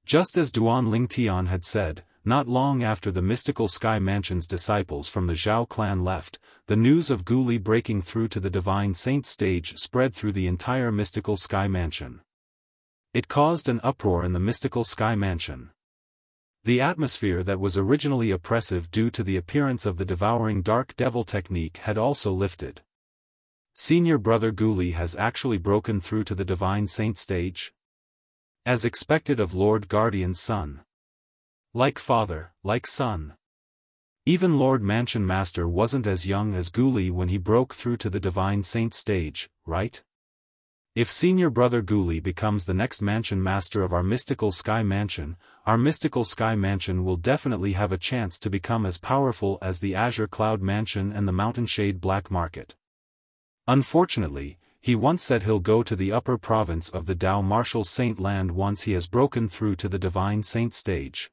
S1: Just as Duan Lingtian had said, not long after the mystical Sky Mansion's disciples from the Zhao clan left, the news of Guli breaking through to the Divine Saint stage spread through the entire mystical Sky Mansion. It caused an uproar in the mystical Sky Mansion. The atmosphere that was originally oppressive due to the appearance of the devouring dark devil technique had also lifted. Senior brother Guli has actually broken through to the Divine Saint stage? As expected of Lord Guardian's son. Like father, like son. Even Lord Mansion Master wasn't as young as Guli when he broke through to the Divine Saint stage, right? If senior brother Guli becomes the next Mansion Master of our mystical Sky Mansion, our mystical Sky Mansion will definitely have a chance to become as powerful as the Azure Cloud Mansion and the Mountain Shade Black Market. Unfortunately, he once said he'll go to the upper province of the Dao Martial Saint Land once he has broken through to the Divine Saint stage.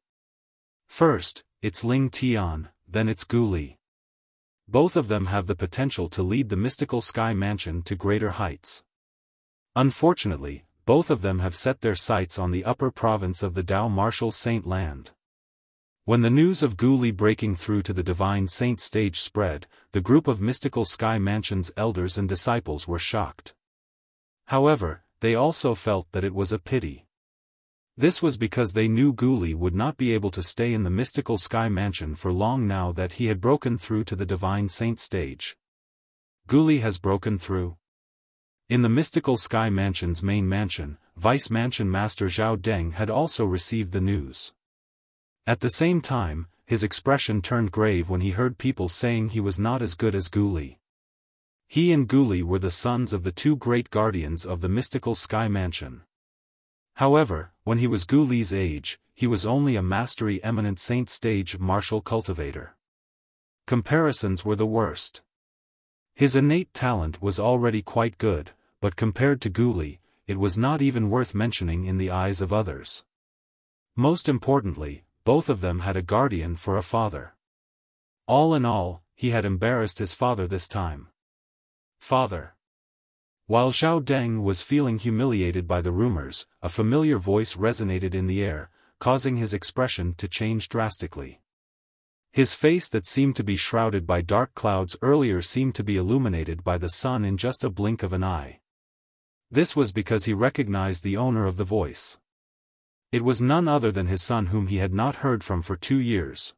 S1: First, it's Ling Tian, then it's Guli. Both of them have the potential to lead the mystical Sky Mansion to greater heights. Unfortunately, both of them have set their sights on the upper province of the Dao Martial Saint Land. When the news of Guli breaking through to the Divine Saint stage spread, the group of mystical Sky Mansion's elders and disciples were shocked. However, they also felt that it was a pity. This was because they knew Guli would not be able to stay in the mystical Sky Mansion for long now that he had broken through to the Divine Saint stage. Guli has broken through. In the mystical Sky Mansion's main mansion, Vice Mansion Master Zhao Deng had also received the news. At the same time, his expression turned grave when he heard people saying he was not as good as Guli. He and Guli were the sons of the two great guardians of the mystical Sky Mansion. However, when he was Guli's age, he was only a mastery eminent saint stage martial cultivator. Comparisons were the worst. His innate talent was already quite good, but compared to Guli, it was not even worth mentioning in the eyes of others. Most importantly, both of them had a guardian for a father. All in all, he had embarrassed his father this time. Father. While Zhao Deng was feeling humiliated by the rumors, a familiar voice resonated in the air, causing his expression to change drastically. His face that seemed to be shrouded by dark clouds earlier seemed to be illuminated by the sun in just a blink of an eye. This was because he recognized the owner of the voice. It was none other than his son whom he had not heard from for 2 years.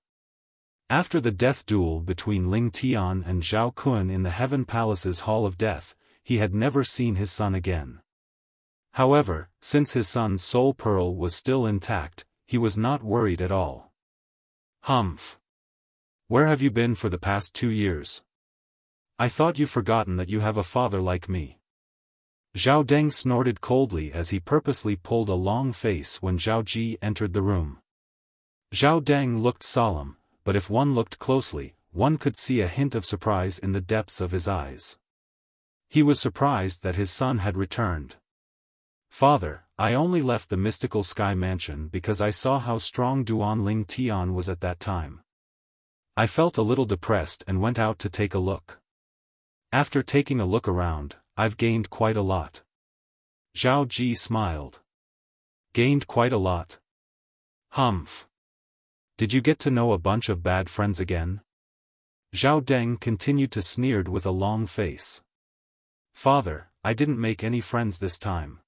S1: After the death duel between Ling Tian and Zhao Kun in the Heaven Palace's Hall of Death, he had never seen his son again. However, since his son's soul pearl was still intact, he was not worried at all. Humph. Where have you been for the past 2 years? I thought you'd forgotten that you have a father like me. Zhao Deng snorted coldly as he purposely pulled a long face when Zhao Ji entered the room. Zhao Deng looked solemn, but if one looked closely, one could see a hint of surprise in the depths of his eyes. He was surprised that his son had returned. Father, I only left the mystical Sky Mansion because I saw how strong Duan Ling Tian was at that time. I felt a little depressed and went out to take a look. After taking a look around, I've gained quite a lot. Zhao Ji smiled. Gained quite a lot? Humph. Did you get to know a bunch of bad friends again? Zhao Deng continued to sneer with a long face. Father, I didn't make any friends this time.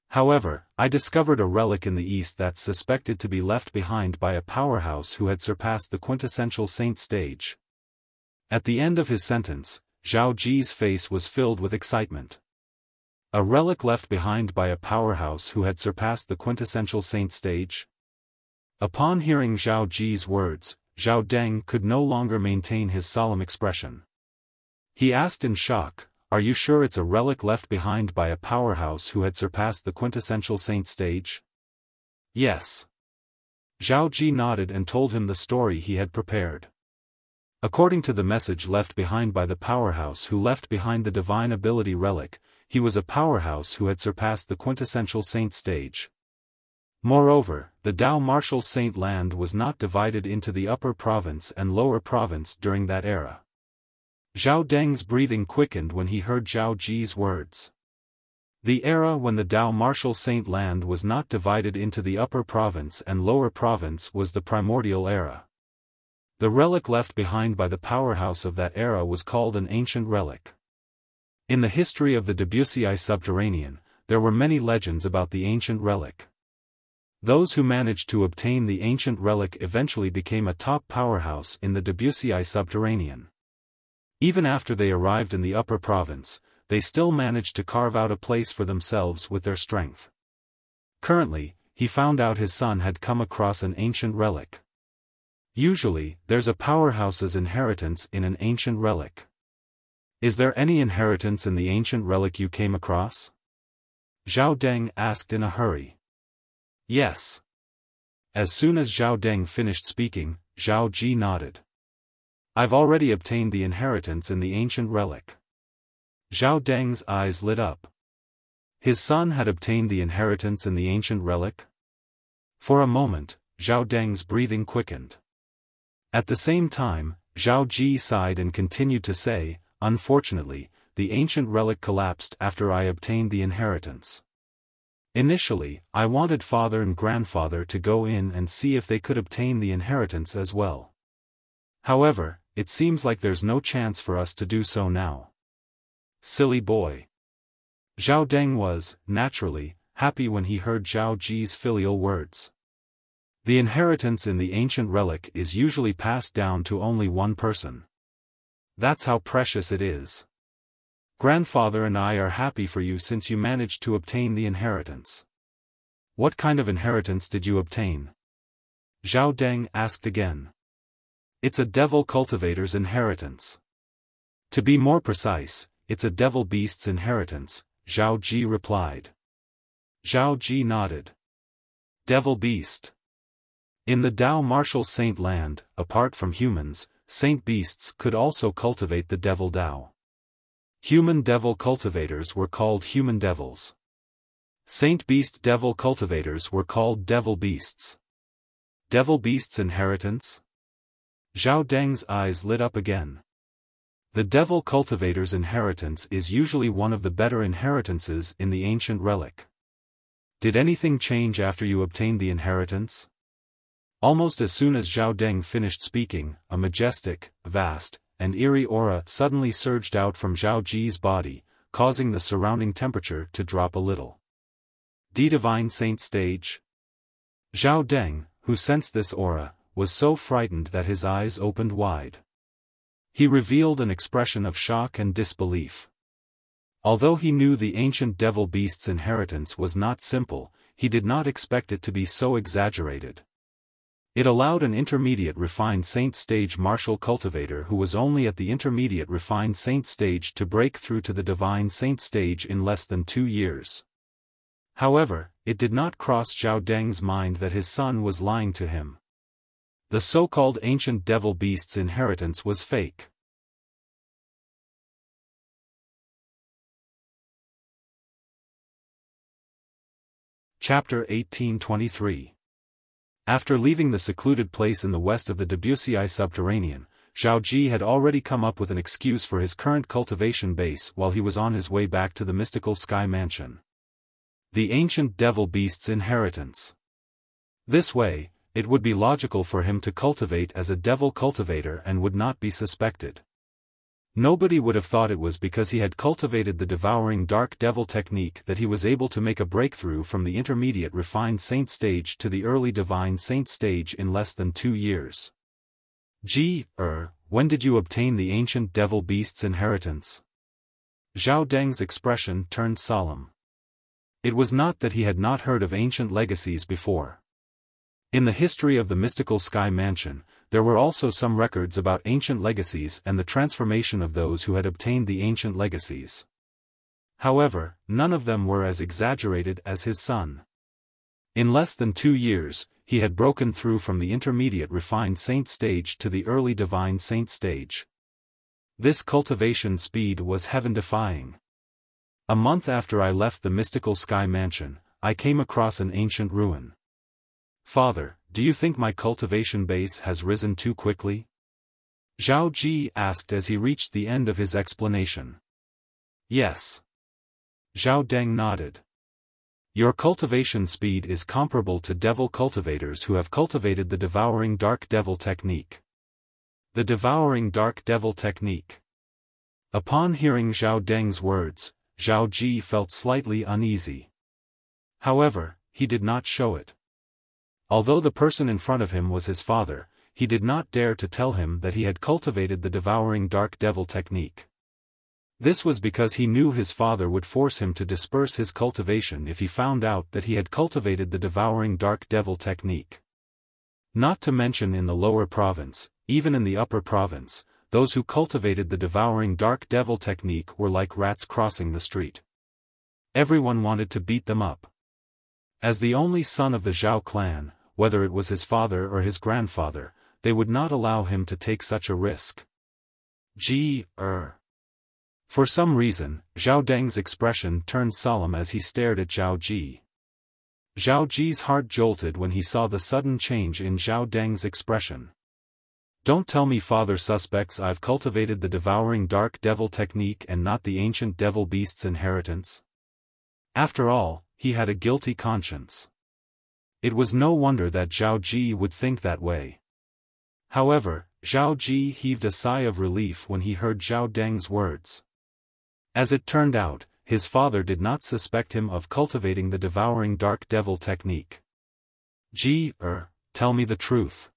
S1: However, I discovered a relic in the east that's suspected to be left behind by a powerhouse who had surpassed the quintessential saint stage. At the end of his sentence, Zhao Ji's face was filled with excitement. A relic left behind by a powerhouse who had surpassed the quintessential saint stage? Upon hearing Zhao Ji's words, Zhao Deng could no longer maintain his solemn expression. He asked in shock, "Are you sure it's a relic left behind by a powerhouse who had surpassed the quintessential saint stage?" "Yes." Zhao Ji nodded and told him the story he had prepared. According to the message left behind by the powerhouse who left behind the divine ability relic, he was a powerhouse who had surpassed the quintessential saint stage. Moreover, the Dao martial saint land was not divided into the upper province and lower province during that era. Zhao Deng's breathing quickened when he heard Zhao Ji's words. The era when the Dao martial saint land was not divided into the upper province and lower province was the primordial era. The relic left behind by the powerhouse of that era was called an ancient relic. In the history of the Debussy subterranean, there were many legends about the ancient relic. Those who managed to obtain the ancient relic eventually became a top powerhouse in the Debussy subterranean. Even after they arrived in the upper province, they still managed to carve out a place for themselves with their strength. Currently, he found out his son had come across an ancient relic. Usually, there's a powerhouse's inheritance in an ancient relic. Is there any inheritance in the ancient relic you came across? Zhao Deng asked in a hurry. Yes. As soon as Zhao Deng finished speaking, Zhao Ji nodded. I've already obtained the inheritance in the ancient relic. Zhao Deng's eyes lit up. His son had obtained the inheritance in the ancient relic? For a moment, Zhao Deng's breathing quickened. At the same time, Zhao Ji sighed and continued to say, "Unfortunately, the ancient relic collapsed after I obtained the inheritance. Initially, I wanted father and grandfather to go in and see if they could obtain the inheritance as well. However, it seems like there's no chance for us to do so now." Silly boy. Zhao Deng was, naturally, happy when he heard Zhao Ji's filial words. The inheritance in the ancient relic is usually passed down to only one person. That's how precious it is. Grandfather and I are happy for you since you managed to obtain the inheritance. What kind of inheritance did you obtain? Zhao Deng asked again. It's a devil cultivator's inheritance. To be more precise, it's a devil beast's inheritance, Zhao Ji replied. Zhao Ji nodded. Devil beast. In the Dao martial saint land, apart from humans, saint beasts could also cultivate the devil Dao. Human devil cultivators were called human devils. Saint beast devil cultivators were called devil beasts. Devil beast's inheritance? Zhao Deng's eyes lit up again. The devil cultivator's inheritance is usually one of the better inheritances in the ancient relic. Did anything change after you obtained the inheritance? Almost as soon as Zhao Deng finished speaking, a majestic, vast, and eerie aura suddenly surged out from Zhao Ji's body, causing the surrounding temperature to drop a little. Divine Saint stage? Zhao Deng, who sensed this aura, was so frightened that his eyes opened wide. He revealed an expression of shock and disbelief. Although he knew the ancient devil beast's inheritance was not simple, he did not expect it to be so exaggerated. It allowed an intermediate refined saint stage martial cultivator who was only at the intermediate refined saint stage to break through to the divine saint stage in less than 2 years. However, it did not cross Zhao Deng's mind that his son was lying to him. The so-called ancient devil beast's inheritance was fake. Chapter 1823. After leaving the secluded place in the west of the Debussy subterranean, Zhao Ji had already come up with an excuse for his current cultivation base while he was on his way back to the mystical sky mansion. The ancient devil beast's inheritance. This way, it would be logical for him to cultivate as a devil cultivator and would not be suspected. Nobody would have thought it was because he had cultivated the devouring dark devil technique that he was able to make a breakthrough from the intermediate refined saint stage to the early divine saint stage in less than 2 years. When did you obtain the ancient devil beast's inheritance? Zhao Deng's expression turned solemn. It was not that he had not heard of ancient legacies before. In the history of the mystical Sky Mansion, there were also some records about ancient legacies and the transformation of those who had obtained the ancient legacies. However, none of them were as exaggerated as his son. In less than 2 years, he had broken through from the intermediate refined saint stage to the early divine saint stage. This cultivation speed was heaven-defying. A month after I left the mystical Sky Mansion, I came across an ancient ruin. Father, do you think my cultivation base has risen too quickly? Zhao Ji asked as he reached the end of his explanation. Yes. Zhao Deng nodded. Your cultivation speed is comparable to devil cultivators who have cultivated the devouring dark devil technique. The devouring dark devil technique. Upon hearing Zhao Deng's words, Zhao Ji felt slightly uneasy. However, he did not show it. Although the person in front of him was his father, he did not dare to tell him that he had cultivated the devouring dark devil technique. This was because he knew his father would force him to disperse his cultivation if he found out that he had cultivated the devouring dark devil technique. Not to mention in the lower province, even in the upper province, those who cultivated the devouring dark devil technique were like rats crossing the street. Everyone wanted to beat them up. As the only son of the Zhao clan, whether it was his father or his grandfather, they would not allow him to take such a risk. For some reason, Zhao Deng's expression turned solemn as he stared at Zhao Ji. Zhao Ji's heart jolted when he saw the sudden change in Zhao Deng's expression. Don't tell me father suspects I've cultivated the devouring dark devil technique and not the ancient devil beast's inheritance. After all, he had a guilty conscience. It was no wonder that Zhao Ji would think that way. However, Zhao Ji heaved a sigh of relief when he heard Zhao Deng's words. As it turned out, his father did not suspect him of cultivating the devouring dark devil technique. Tell me the truth.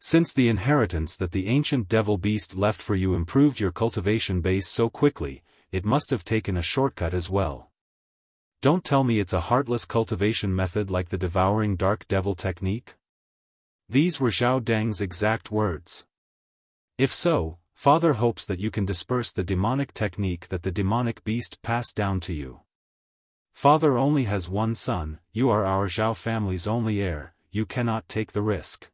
S1: Since the inheritance that the ancient devil beast left for you improved your cultivation base so quickly, it must have taken a shortcut as well. Don't tell me it's a heartless cultivation method like the devouring dark devil technique? These were Zhao Deng's exact words. If so, father hopes that you can disperse the demonic technique that the demonic beast passed down to you. Father only has one son, you are our Zhao family's only heir, you cannot take the risk.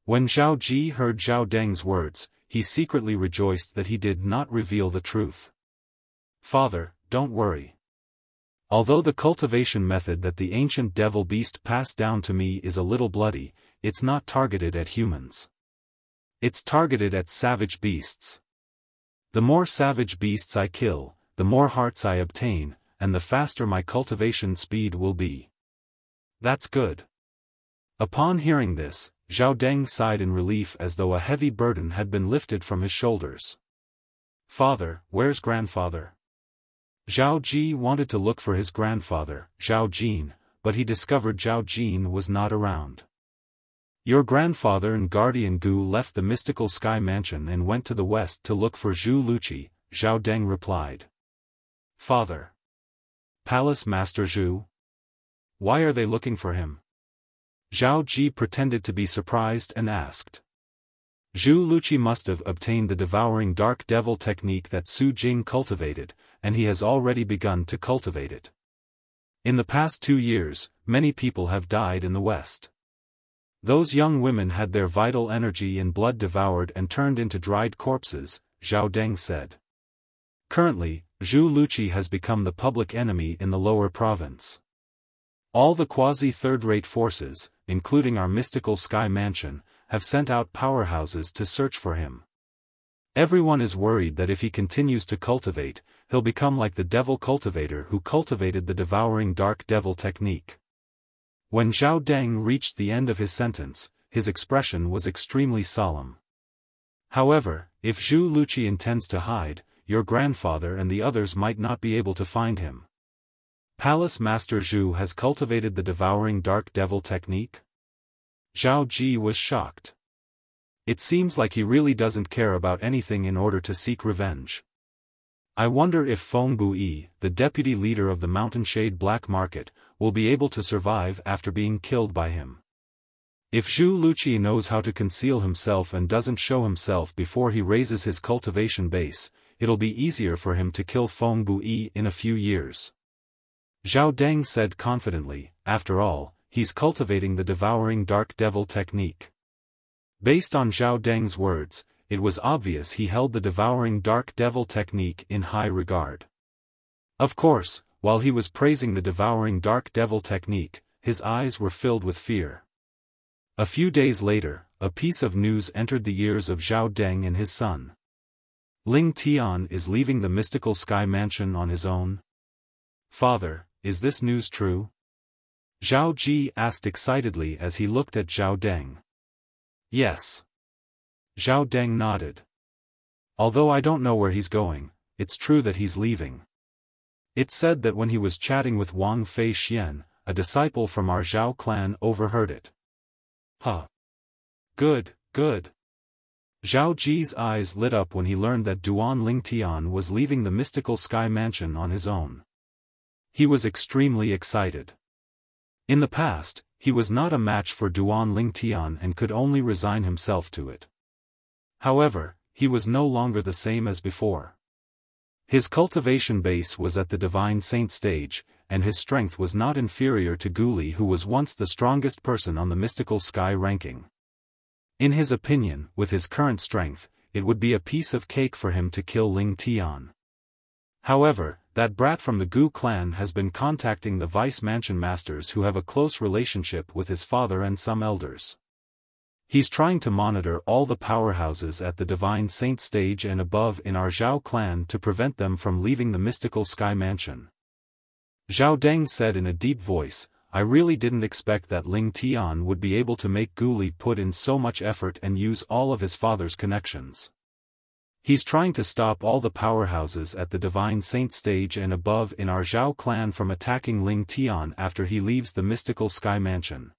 S1: When Zhao Ji heard Zhao Deng's words, he secretly rejoiced that he did not reveal the truth. Father, don't worry. Although the cultivation method that the ancient devil beast passed down to me is a little bloody, it's not targeted at humans. It's targeted at savage beasts. The more savage beasts I kill, the more hearts I obtain, and the faster my cultivation speed will be. That's good. Upon hearing this, Zhao Deng sighed in relief as though a heavy burden had been lifted from his shoulders. Father, where's grandfather? Zhao Ji wanted to look for his grandfather, Zhao Jin, but he discovered Zhao Jin was not around. Your grandfather and guardian Gu left the mystical Sky Mansion and went to the west to look for Zhu Luqi, Zhao Deng replied. Father. Palace Master Zhu? Why are they looking for him? Zhao Ji pretended to be surprised and asked. Zhu Luqi must have obtained the devouring dark devil technique that Su Jing cultivated, and he has already begun to cultivate it. In the past 2 years, many people have died in the West. Those young women had their vital energy and blood devoured and turned into dried corpses, Zhao Deng said. Currently, Zhu Luqi has become the public enemy in the lower province. All the quasi-third-rate forces, including our mystical Sky Mansion, have sent out powerhouses to search for him. Everyone is worried that if he continues to cultivate, he'll become like the devil cultivator who cultivated the devouring dark devil technique. When Zhao Deng reached the end of his sentence, his expression was extremely solemn. However, if Zhu Luqi intends to hide, your grandfather and the others might not be able to find him. Palace Master Zhu has cultivated the devouring dark devil technique? Zhao Ji was shocked. It seems like he really doesn't care about anything in order to seek revenge. I wonder if Feng Bui, the deputy leader of the Mountainshade Black Market, will be able to survive after being killed by him. If Zhu Luqi knows how to conceal himself and doesn't show himself before he raises his cultivation base, it'll be easier for him to kill Feng Bui in a few years. Zhao Deng said confidently, after all, he's cultivating the devouring dark devil technique. Based on Zhao Deng's words, it was obvious he held the devouring dark devil technique in high regard. Of course, while he was praising the devouring dark devil technique, his eyes were filled with fear. A few days later, a piece of news entered the ears of Zhao Deng and his son. Ling Tian is leaving the mystical sky mansion on his own. Father, is this news true? Zhao Ji asked excitedly as he looked at Zhao Deng. Yes. Zhao Deng nodded. Although I don't know where he's going, it's true that he's leaving. It's said that when he was chatting with Wang Fei Xian, a disciple from our Zhao clan overheard it. Huh. Good, good. Zhao Ji's eyes lit up when he learned that Duan Lingtian was leaving the mystical sky mansion on his own. He was extremely excited. In the past, he was not a match for Duan Lingtian and could only resign himself to it. However, he was no longer the same as before. His cultivation base was at the divine saint stage, and his strength was not inferior to Guli, who was once the strongest person on the mystical sky ranking. In his opinion, with his current strength, it would be a piece of cake for him to kill Ling Tian. However, that brat from the Gu clan has been contacting the vice mansion masters who have a close relationship with his father and some elders. He's trying to monitor all the powerhouses at the divine saint stage and above in our Zhao clan to prevent them from leaving the mystical sky mansion. Zhao Deng said in a deep voice, I really didn't expect that Ling Tian would be able to make Guli put in so much effort and use all of his father's connections. He's trying to stop all the powerhouses at the divine saint stage and above in our Zhao clan from attacking Ling Tian after he leaves the mystical sky mansion.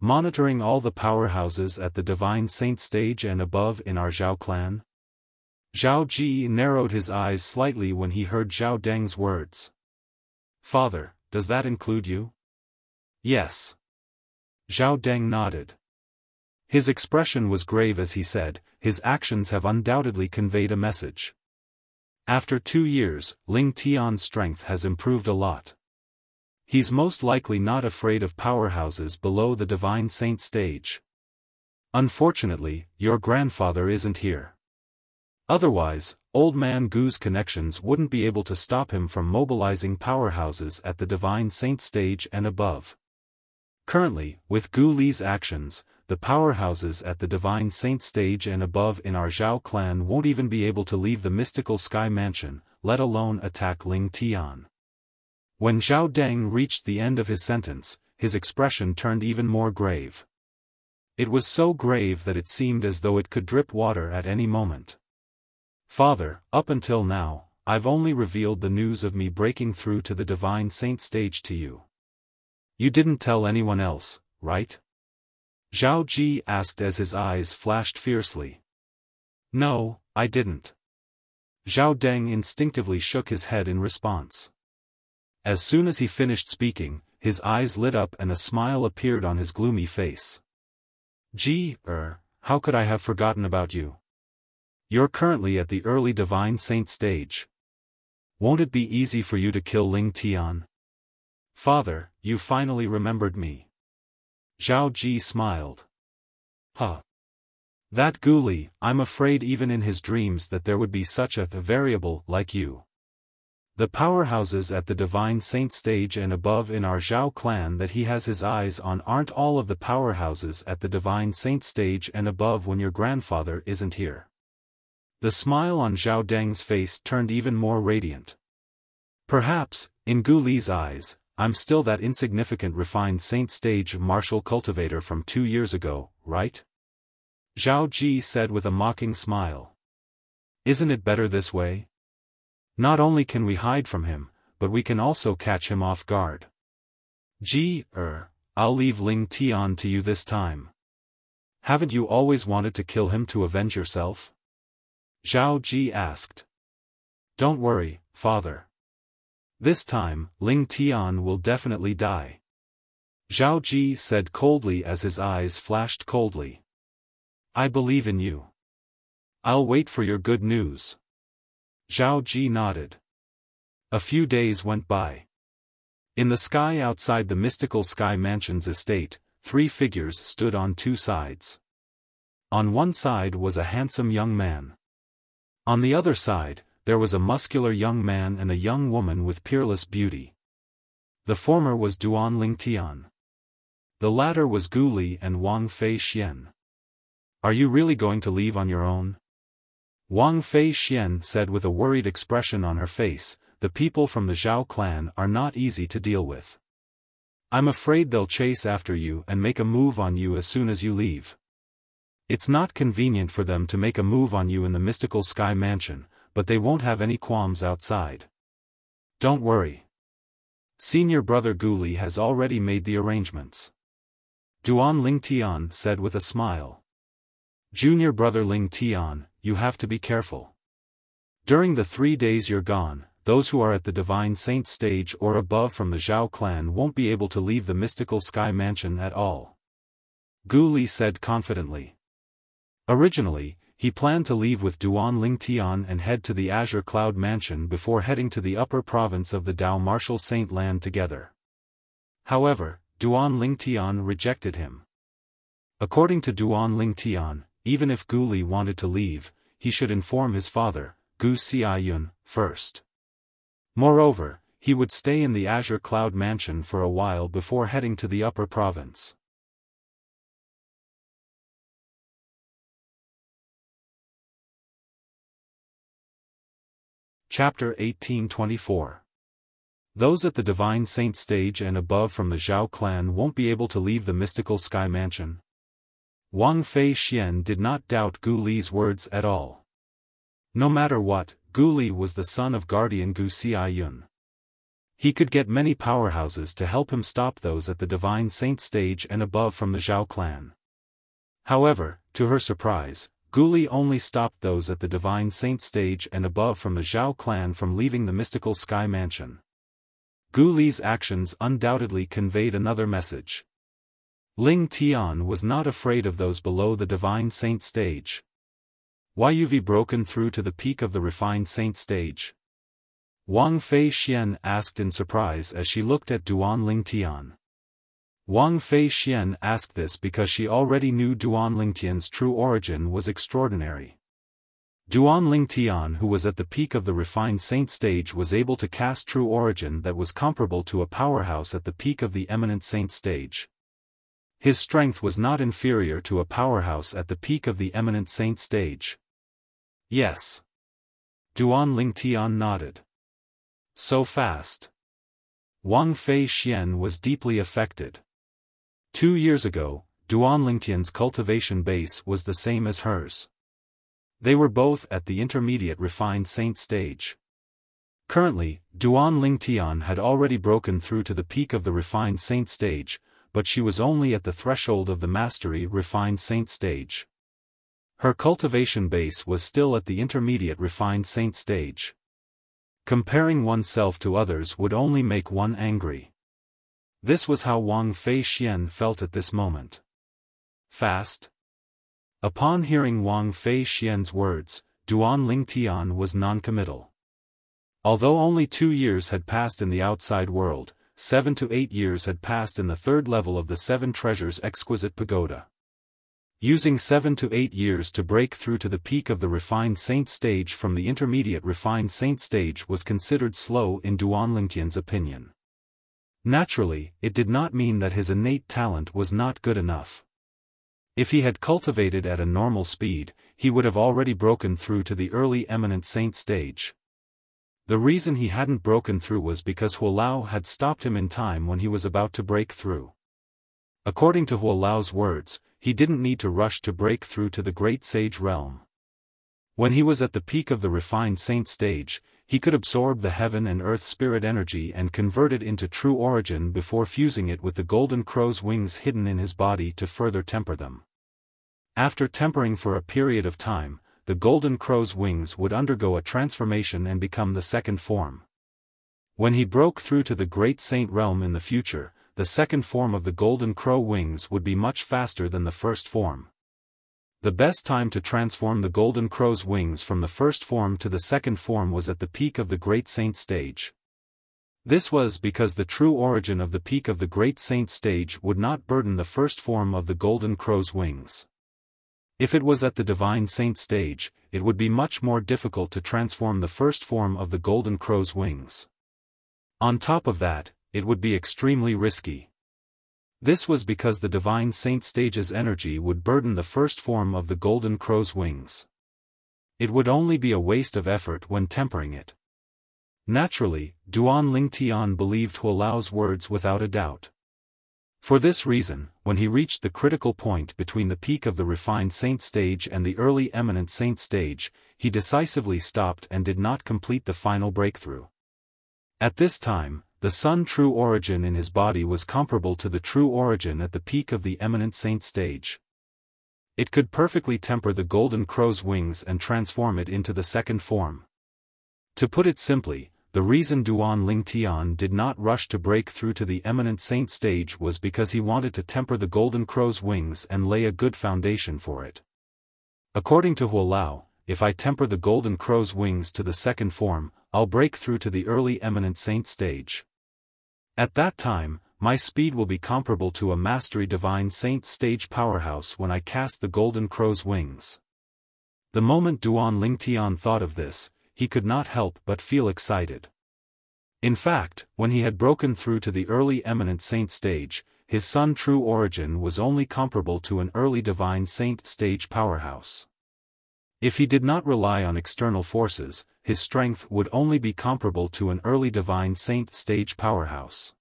S1: Monitoring all the powerhouses at the divine saint stage and above in our Zhao clan? Zhao Ji narrowed his eyes slightly when he heard Zhao Deng's words. Father, does that include you? Yes. Zhao Deng nodded. His expression was grave as he said, his actions have undoubtedly conveyed a message. After 2 years, Ling Tian's strength has improved a lot. He's most likely not afraid of powerhouses below the divine saint stage. Unfortunately, your grandfather isn't here. Otherwise, Old Man Gu's connections wouldn't be able to stop him from mobilizing powerhouses at the divine saint stage and above. Currently, with Gu Li's actions, the powerhouses at the divine saint stage and above in our Zhao clan won't even be able to leave the mystical sky mansion, let alone attack Ling Tian. When Zhao Deng reached the end of his sentence, his expression turned even more grave. It was so grave that it seemed as though it could drip water at any moment. Father, up until now, I've only revealed the news of me breaking through to the divine saint stage to you. You didn't tell anyone else, right? Zhao Ji asked as his eyes flashed fiercely. No, I didn't. Zhao Deng instinctively shook his head in response. As soon as he finished speaking, his eyes lit up and a smile appeared on his gloomy face. How could I have forgotten about you? You're currently at the early divine saint stage. Won't it be easy for you to kill Ling Tian? Father, you finally remembered me. Zhao Ji smiled. Huh. That Guli, I'm afraid even in his dreams that there would be such a variable like you. The powerhouses at the divine saint stage and above in our Zhao clan that he has his eyes on aren't all of the powerhouses at the divine saint stage and above when your grandfather isn't here. The smile on Zhao Deng's face turned even more radiant. Perhaps, in Gu Li's eyes, I'm still that insignificant refined saint stage martial cultivator from 2 years ago, right? Zhao Ji said with a mocking smile. Isn't it better this way? Not only can we hide from him, but we can also catch him off guard. I'll leave Ling Tian to you this time. Haven't you always wanted to kill him to avenge yourself? Zhao Ji asked. Don't worry, father. This time, Ling Tian will definitely die. Zhao Ji said coldly as his eyes flashed coldly. I believe in you. I'll wait for your good news. Zhao Ji nodded. A few days went by. In the sky outside the mystical Sky Mansion's estate, 3 figures stood on 2 sides. On one side was a handsome young man. On the other side, there was a muscular young man and a young woman with peerless beauty. The former was Duan Lingtian. The latter was Gu Li and Wang Fei Xian. Are you really going to leave on your own? Wang Fei Xian said with a worried expression on her face, the people from the Zhao clan are not easy to deal with. I'm afraid they'll chase after you and make a move on you as soon as you leave. It's not convenient for them to make a move on you in the mystical Sky Mansion, but they won't have any qualms outside. Don't worry. Senior brother Gu Li has already made the arrangements. Duan Lingtian said with a smile. Junior brother Ling Tian, you have to be careful. During the 3 days you're gone, those who are at the Divine Saint stage or above from the Zhao clan won't be able to leave the mystical Sky Mansion at all. Gu Li said confidently. Originally, he planned to leave with Duan Lingtian and head to the Azure Cloud Mansion before heading to the upper province of the Dao Martial Saint Land together. However, Duan Lingtian rejected him. According to Duan Lingtian, even if Gu Li wanted to leave, he should inform his father, Gu Xiayun, first. Moreover, he would stay in the Azure Cloud Mansion for a while before heading to the upper province. Chapter 1824. Those at the Divine Saint stage and above from the Zhao clan won't be able to leave the mystical Sky Mansion. Wang Fei Xian did not doubt Gu Li's words at all. No matter what, Gu Li was the son of guardian Gu Xiayun. He could get many powerhouses to help him stop those at the Divine Saint stage and above from the Zhao clan. However, to her surprise, Gu Li only stopped those at the Divine Saint stage and above from the Zhao clan from leaving the mystical Sky Mansion. Gu Li's actions undoubtedly conveyed another message. Ling Tian was not afraid of those below the Divine Saint stage. Why you've broken through to the peak of the refined saint stage? Wang Fei Xian asked in surprise as she looked at Duan Lingtian. Wang Fei Xian asked this because she already knew Duan Lingtian's true origin was extraordinary. Duan Lingtian, who was at the peak of the refined saint stage, was able to cast true origin that was comparable to a powerhouse at the peak of the eminent saint stage. His strength was not inferior to a powerhouse at the peak of the eminent saint stage. Yes. Duan Lingtian nodded. So fast. Wang Fei Xian was deeply affected. 2 years ago, Duan Lingtian's cultivation base was the same as hers. They were both at the intermediate refined saint stage. Currently, Duan Lingtian had already broken through to the peak of the refined saint stage, but she was only at the threshold of the mastery refined saint stage. Her cultivation base was still at the intermediate refined saint stage. Comparing oneself to others would only make one angry. This was how Wang Fei Xian felt at this moment. Fast? Upon hearing Wang Fei Xian's words, Duan Lingtian was non-committal. Although only 2 years had passed in the outside world, 7 to 8 years had passed in the 3rd level of the 7 Treasures Exquisite Pagoda. Using 7 to 8 years to break through to the peak of the refined saint stage from the intermediate refined saint stage was considered slow in Duan Lingtian's opinion. Naturally, it did not mean that his innate talent was not good enough. If he had cultivated at a normal speed, he would have already broken through to the early eminent saint stage. The reason he hadn't broken through was because Huolao had stopped him in time when he was about to break through. According to Huolao's words, he didn't need to rush to break through to the great sage realm. When he was at the peak of the refined saint stage, he could absorb the heaven and earth spirit energy and convert it into true origin before fusing it with the golden crow's wings hidden in his body to further temper them. After tempering for a period of time, the Golden Crow's wings would undergo a transformation and become the second form. When he broke through to the Great Saint realm in the future, the second form of the Golden Crow wings would be much faster than the first form. The best time to transform the Golden Crow's wings from the first form to the second form was at the peak of the Great Saint stage. This was because the true origin of the peak of the Great Saint stage would not burden the first form of the Golden Crow's wings. If it was at the Divine Saint stage, it would be much more difficult to transform the first form of the Golden Crow's wings. On top of that, it would be extremely risky. This was because the Divine Saint stage's energy would burden the first form of the Golden Crow's wings. It would only be a waste of effort when tempering it. Naturally, Duan Lingtian believed Hualao's words without a doubt. For this reason, when he reached the critical point between the peak of the refined saint stage and the early eminent saint stage, he decisively stopped and did not complete the final breakthrough. At this time, the Sun true origin in his body was comparable to the true origin at the peak of the eminent saint stage. It could perfectly temper the Golden Crow's wings and transform it into the second form. To put it simply, the reason Duan Lingtian did not rush to break through to the eminent saint stage was because he wanted to temper the Golden Crow's wings and lay a good foundation for it. According to Hualao, if I temper the Golden Crow's wings to the second form, I'll break through to the early eminent saint stage. At that time, my speed will be comparable to a Mastery Divine Saint stage powerhouse when I cast the Golden Crow's wings. The moment Duan Lingtian thought of this, he could not help but feel excited. In fact, when he had broken through to the early eminent saint stage, his Sun true origin was only comparable to an early Divine Saint stage powerhouse. If he did not rely on external forces, his strength would only be comparable to an early Divine Saint stage powerhouse.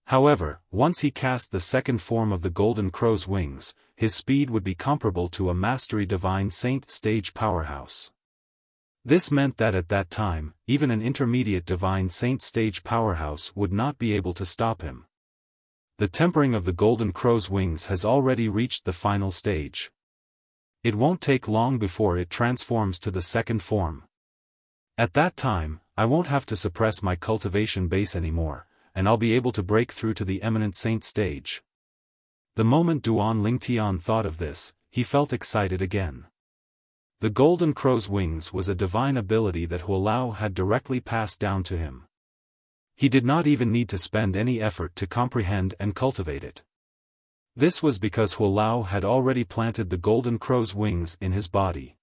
S1: However, once he cast the second form of the Golden Crow's wings, his speed would be comparable to a Mastery Divine Saint stage powerhouse. This meant that at that time, even an intermediate Divine Saint stage powerhouse would not be able to stop him. The tempering of the Golden Crow's wings has already reached the final stage. It won't take long before it transforms to the second form. At that time, I won't have to suppress my cultivation base anymore, and I'll be able to break through to the eminent saint stage. The moment Duan Lingtian thought of this, he felt excited again. The Golden Crow's wings was a divine ability that Hualao had directly passed down to him. He did not even need to spend any effort to comprehend and cultivate it. This was because Hualao had already planted the Golden Crow's wings in his body.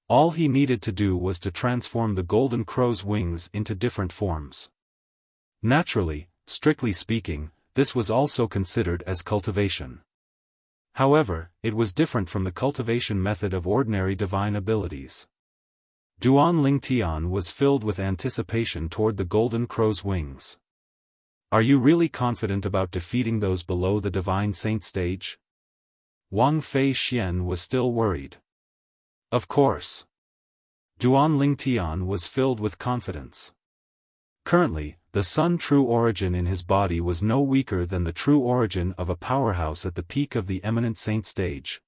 S1: All he needed to do was to transform the Golden Crow's wings into different forms. Naturally, strictly speaking, this was also considered as cultivation. However, it was different from the cultivation method of ordinary divine abilities. Duan Lingtian was filled with anticipation toward the Golden Crow's wings. Are you really confident about defeating those below the Divine Saint stage? Wang Fei Xian was still worried. Of course. Duan Lingtian was filled with confidence. Currently, the Sun true origin in his body was no weaker than the true origin of a powerhouse at the peak of the eminent saint stage.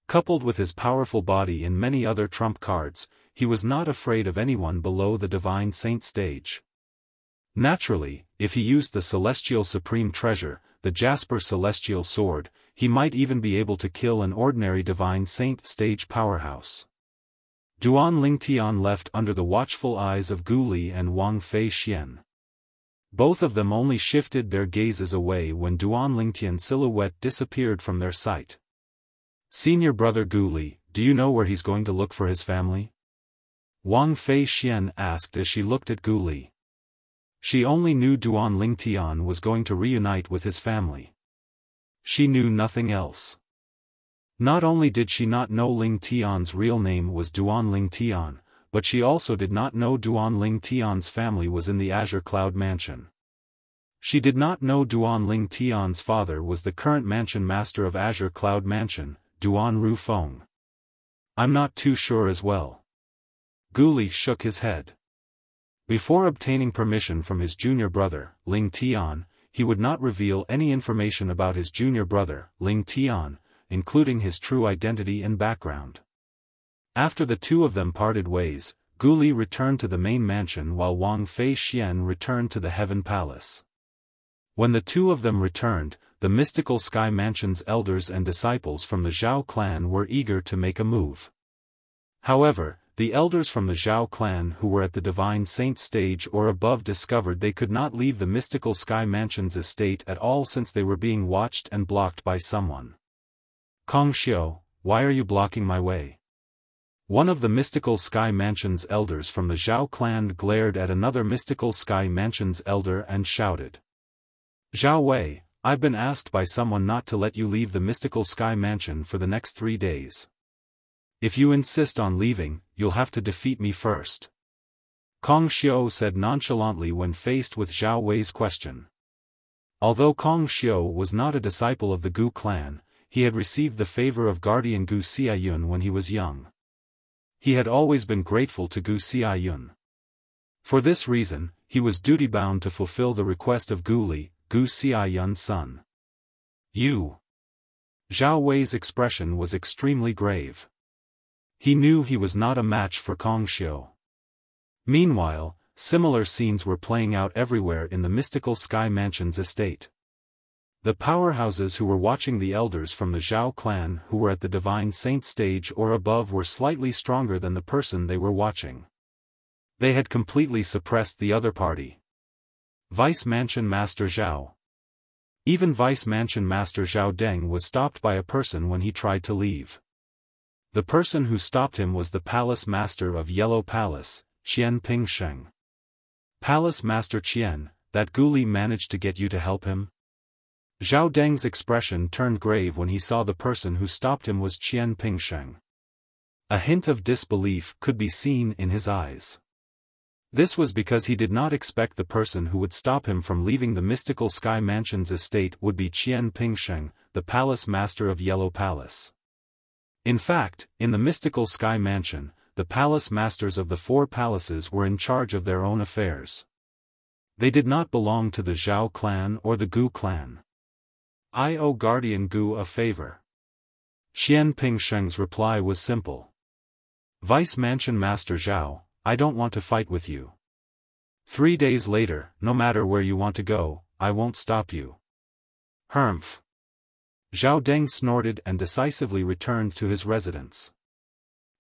S1: Coupled with his powerful body and many other trump cards, he was not afraid of anyone below the Divine Saint stage. Naturally, if he used the Celestial Supreme Treasure, the Jasper Celestial Sword, he might even be able to kill an ordinary Divine Saint stage powerhouse. Duan Lingtian left under the watchful eyes of Gu Li and Wang Fei Xian. Both of them only shifted their gazes away when Duan Lingtian's silhouette disappeared from their sight. Senior brother Gu Li, do you know where he's going to look for his family? Wang Fei Xian asked as she looked at Gu Li. She only knew Duan Lingtian was going to reunite with his family. She knew nothing else. Not only did she not know Lingtian's real name was Duan Lingtian, but she also did not know Duan Lingtian's family was in the Azure Cloud Mansion. She did not know Duan Lingtian's father was the current mansion master of Azure Cloud Mansion, Duan Rufeng. I'm not too sure as well. Gu Li shook his head. Before obtaining permission from his junior brother, Lingtian, he would not reveal any information about his junior brother, Lingtian, including his true identity and background. After the two of them parted ways, Gu Li returned to the main mansion while Wang Fei Xian returned to the Heaven Palace. When the two of them returned, the mystical Sky Mansion's elders and disciples from the Zhao clan were eager to make a move. However, the elders from the Zhao clan who were at the Divine Saint stage or above discovered they could not leave the mystical Sky Mansion's estate at all since they were being watched and blocked by someone. Kong Xiu, why are you blocking my way? One of the mystical Sky Mansion's elders from the Zhao clan glared at another mystical Sky Mansion's elder and shouted. Zhao Wei, I've been asked by someone not to let you leave the mystical Sky Mansion for the next 3 days. If you insist on leaving, you'll have to defeat me first. Kong Xiu said nonchalantly when faced with Zhao Wei's question. Although Kong Xiu was not a disciple of the Gu clan, he had received the favor of guardian Gu Xiayun when he was young. He had always been grateful to Gu Xiayun. For this reason, he was duty-bound to fulfill the request of Gu Li, Gu Xiayun's son. You. Zhao Wei's expression was extremely grave. He knew he was not a match for Kong Xiu. Meanwhile, similar scenes were playing out everywhere in the mystical Sky Mansion's estate. The powerhouses who were watching the elders from the Zhao clan who were at the Divine Saint stage or above were slightly stronger than the person they were watching. They had completely suppressed the other party. Vice Mansion Master Zhao. Even Vice Mansion Master Zhao Deng was stopped by a person when he tried to leave. The person who stopped him was the Palace Master of Yellow Palace, Qian Pingsheng. Palace Master Qian, that Gu Li managed to get you to help him? Zhao Deng's expression turned grave when he saw the person who stopped him was Qian Pingsheng. A hint of disbelief could be seen in his eyes. This was because he did not expect the person who would stop him from leaving the mystical Sky Mansion's estate would be Qian Pingsheng, the Palace Master of Yellow Palace. In fact, in the mystical Sky Mansion, the Palace Masters of the 4 palaces were in charge of their own affairs. They did not belong to the Zhao clan or the Gu clan. I owe Guardian Gu a favor. Qian Pingsheng's reply was simple. Vice Mansion Master Zhao, I don't want to fight with you. 3 days later, no matter where you want to go, I won't stop you. Humph. Zhao Deng snorted and decisively returned to his residence.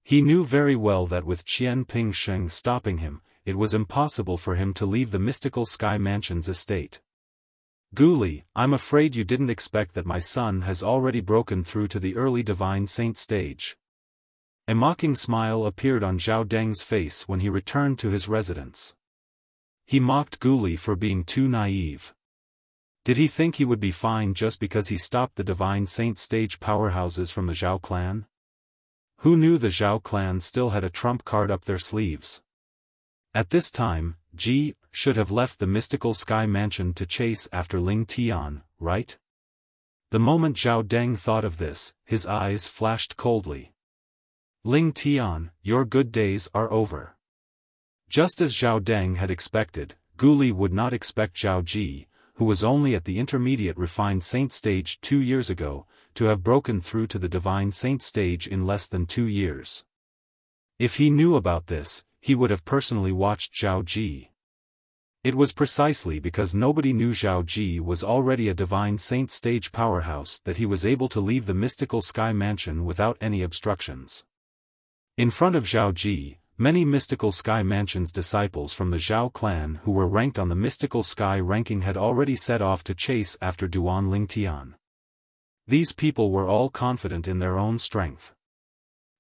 S1: He knew very well that with Qian Pingsheng stopping him, it was impossible for him to leave the mystical Sky Mansion's estate. Gu Li, I'm afraid you didn't expect that my son has already broken through to the early Divine Saint stage. A mocking smile appeared on Zhao Deng's face when he returned to his residence. He mocked Gu Li for being too naive. Did he think he would be fine just because he stopped the Divine Saint stage powerhouses from the Zhao clan? Who knew the Zhao clan still had a trump card up their sleeves? At this time, Ji should have left the mystical Sky Mansion to chase after Ling Tian, right? The moment Zhao Deng thought of this, his eyes flashed coldly. Ling Tian, your good days are over. Just as Zhao Deng had expected, Gu Li would not expect Zhao Ji, who was only at the intermediate refined saint stage 2 years ago, to have broken through to the divine saint stage in less than 2 years. If he knew about this, he would have personally watched Zhao Ji. It was precisely because nobody knew Zhao Ji was already a divine saint stage powerhouse that he was able to leave the mystical Sky Mansion without any obstructions. In front of Zhao Ji, many mystical Sky Mansion's disciples from the Zhao clan who were ranked on the mystical Sky ranking had already set off to chase after Duan Lingtian. These people were all confident in their own strength.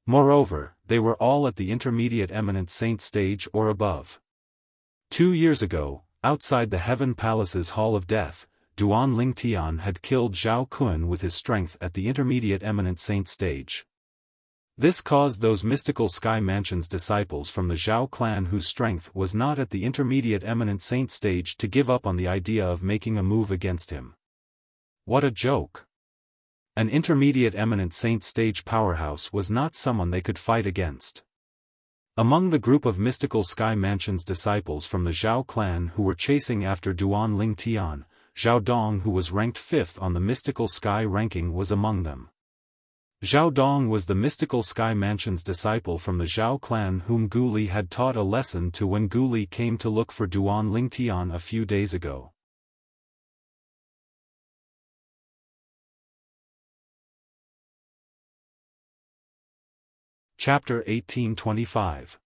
S1: Moreover, they were all at the intermediate eminent saint stage or above. 2 years ago, outside the Heaven Palace's Hall of Death, Duan Lingtian had killed Zhao Kun with his strength at the intermediate eminent saint stage. This caused those mystical Sky Mansion's disciples from the Zhao clan whose strength was not at the intermediate eminent saint stage to give up on the idea of making a move against him. What a joke! An intermediate eminent saint stage powerhouse was not someone they could fight against. Among the group of mystical Sky Mansion's disciples from the Zhao clan who were chasing after Duan Lingtian, Zhao Dong, who was ranked 5th on the mystical Sky ranking, was among them. Zhao Dong was the mystical Sky Mansion's disciple from the Zhao clan whom Gu Li had taught a lesson to when Gu Li came to look for Duan Lingtian a few days ago. Chapter 1825.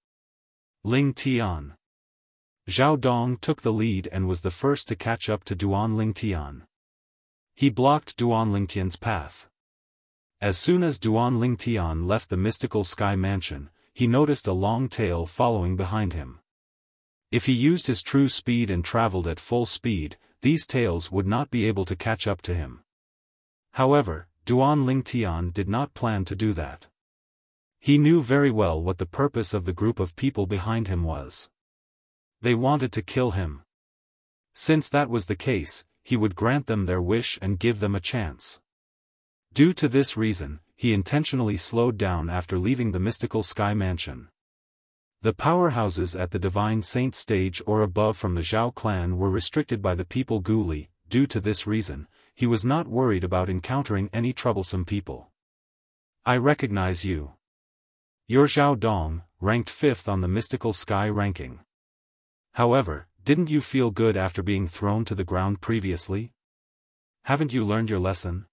S1: Ling Tian. Zhao Dong took the lead and was the first to catch up to Duan Lingtian. He blocked Duan Lingtian's path. As soon as Duan Lingtian left the mystical Sky Mansion, he noticed a long tail following behind him. If he used his true speed and traveled at full speed, these tails would not be able to catch up to him. However, Duan Lingtian did not plan to do that. He knew very well what the purpose of the group of people behind him was. They wanted to kill him. Since that was the case, he would grant them their wish and give them a chance. Due to this reason, he intentionally slowed down after leaving the mystical Sky Mansion. The powerhouses at the Divine Saint stage or above from the Zhao clan were restricted by the people Gu Li. Due to this reason, he was not worried about encountering any troublesome people. I recognize you. You're Zhao Dong, ranked 5th on the mystical Sky ranking. However, didn't you feel good after being thrown to the ground previously? Haven't you learned your lesson?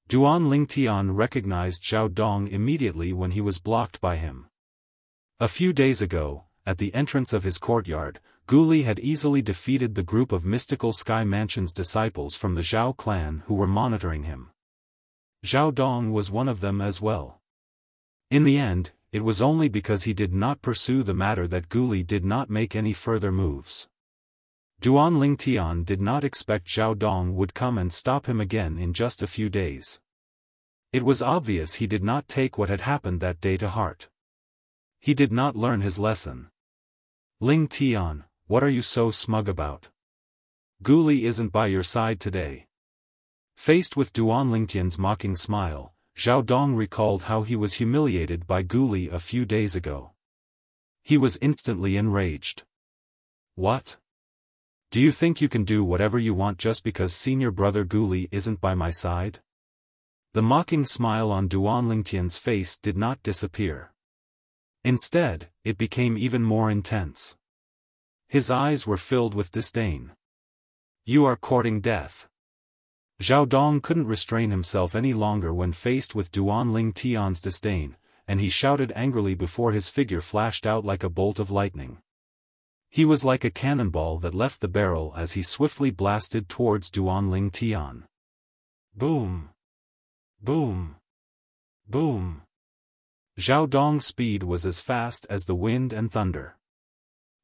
S1: Duan Lingtian recognized Zhao Dong immediately when he was blocked by him. A few days ago, at the entrance of his courtyard, Gu Li had easily defeated the group of mystical Sky Mansion's disciples from the Zhao clan who were monitoring him. Zhao Dong was one of them as well. In the end, it was only because he did not pursue the matter that Gu Li did not make any further moves. Duan Lingtian did not expect Zhao Dong would come and stop him again in just a few days. It was obvious he did not take what had happened that day to heart. He did not learn his lesson. Lingtian, what are you so smug about? Gu Li isn't by your side today. Faced with Duan Lingtian's mocking smile, Zhao Dong recalled how he was humiliated by Gu Li a few days ago. He was instantly enraged. What? Do you think you can do whatever you want just because senior brother Gu Li isn't by my side? The mocking smile on Duan Lingtian's face did not disappear. Instead, it became even more intense. His eyes were filled with disdain. You are courting death. Zhao Dong couldn't restrain himself any longer when faced with Duan Lingtian's disdain, and he shouted angrily before his figure flashed out like a bolt of lightning. He was like a cannonball that left the barrel as he swiftly blasted towards Duan Lingtian. Boom! Boom! Boom! Zhao Dong's speed was as fast as the wind and thunder.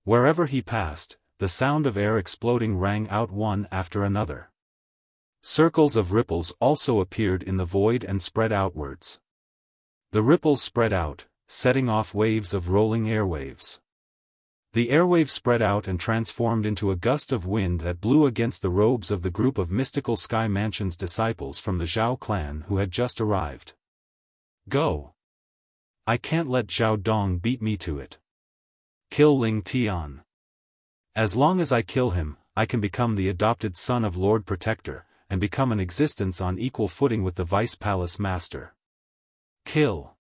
S1: Wherever he passed, the sound of air exploding rang out one after another. Circles of ripples also appeared in the void and spread outwards. The ripples spread out, setting off waves of rolling airwaves. The airwave spread out and transformed into a gust of wind that blew against the robes of the group of mystical Sky Mansion's disciples from the Zhao clan who had just arrived. Go! I can't let Zhao Dong beat me to it. Kill Ling Tian. As long as I kill him, I can become the adopted son of Lord Protector, and become an existence on equal footing with the Vice Palace Master. Kill.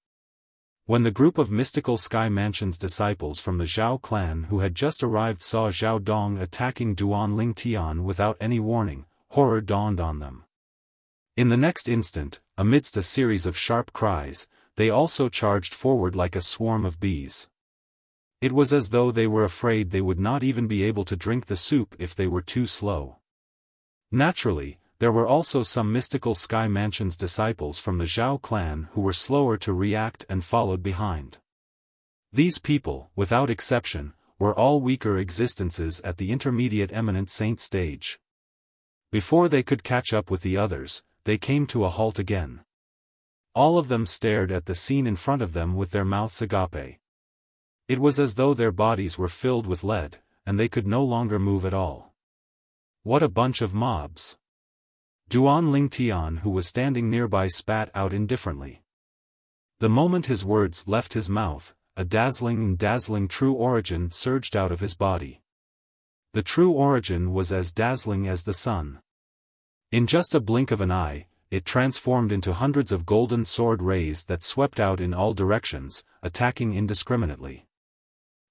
S1: When the group of mystical Sky Mansion's disciples from the Zhao clan who had just arrived saw Zhao Dong attacking Duan Lingtian without any warning, horror dawned on them. In the next instant, amidst a series of sharp cries, they also charged forward like a swarm of bees. It was as though they were afraid they would not even be able to drink the soup if they were too slow. Naturally, there were also some mystical Sky Mansion's disciples from the Zhao clan who were slower to react and followed behind. These people, without exception, were all weaker existences at the intermediate eminent saint stage. Before they could catch up with the others, they came to a halt again. All of them stared at the scene in front of them with their mouths agape. It was as though their bodies were filled with lead, and they could no longer move at all. What a bunch of mobs! Duan Lingtian, who was standing nearby, spat out indifferently. The moment his words left his mouth, a dazzling true origin surged out of his body. The true origin was as dazzling as the sun. In just a blink of an eye, it transformed into hundreds of golden sword rays that swept out in all directions, attacking indiscriminately.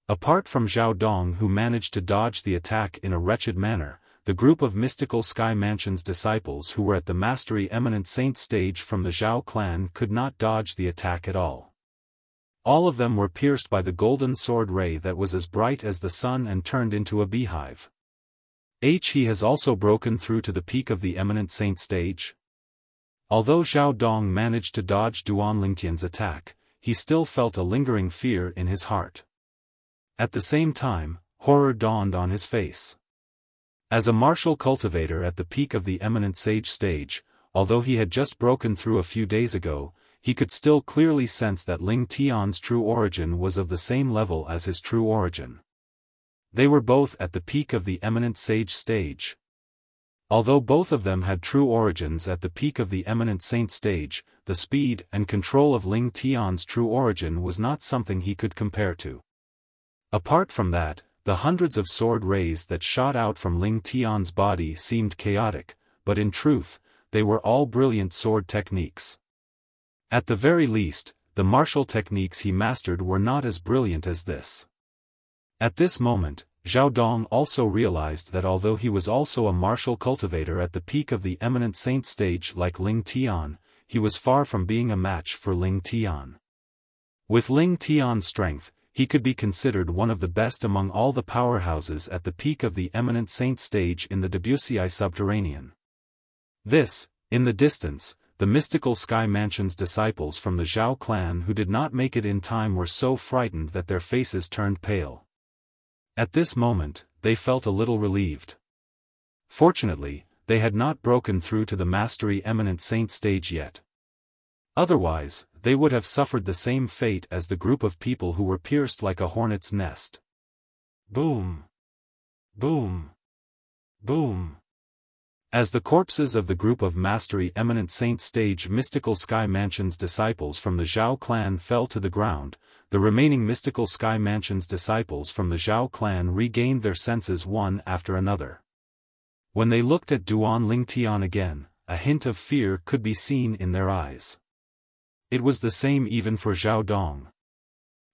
S1: Apart from Zhao Dong, who managed to dodge the attack in a wretched manner, the group of mystical Sky Mansion's disciples who were at the Mastery Eminent Saint stage from the Zhao clan could not dodge the attack at all. All of them were pierced by the golden sword ray that was as bright as the sun and turned into a beehive. He has also broken through to the peak of the Eminent Saint stage. Although Zhao Dong managed to dodge Duan Lingtian's attack, he still felt a lingering fear in his heart. At the same time, horror dawned on his face. As a martial cultivator at the peak of the Eminent Sage stage, although he had just broken through a few days ago, he could still clearly sense that Ling Tian's true origin was of the same level as his true origin. They were both at the peak of the Eminent Sage stage. Although both of them had true origins at the peak of the Eminent Saint stage, the speed and control of Ling Tian's true origin was not something he could compare to. Apart from that, the hundreds of sword rays that shot out from Ling Tian's body seemed chaotic, but in truth, they were all brilliant sword techniques. At the very least, the martial techniques he mastered were not as brilliant as this. At this moment, Zhao Dong also realized that although he was also a martial cultivator at the peak of the Eminent Saint stage like Ling Tian, he was far from being a match for Ling Tian. With Ling Tian's strength, he could be considered one of the best among all the powerhouses at the peak of the Eminent Saint stage in the Debussy subterranean. This, in the distance, the mystical Sky Mansion's disciples from the Zhao clan who did not make it in time were so frightened that their faces turned pale. At this moment, they felt a little relieved. Fortunately, they had not broken through to the Mastery Eminent Saint stage yet. Otherwise, they would have suffered the same fate as the group of people who were pierced like a hornet's nest. Boom! Boom! Boom! As the corpses of the group of Mastery Eminent Saint stage mystical Sky Mansion's disciples from the Zhao clan fell to the ground, the remaining mystical Sky Mansion's disciples from the Zhao clan regained their senses one after another. When they looked at Duan Lingtian again, a hint of fear could be seen in their eyes. It was the same even for Zhao Dong.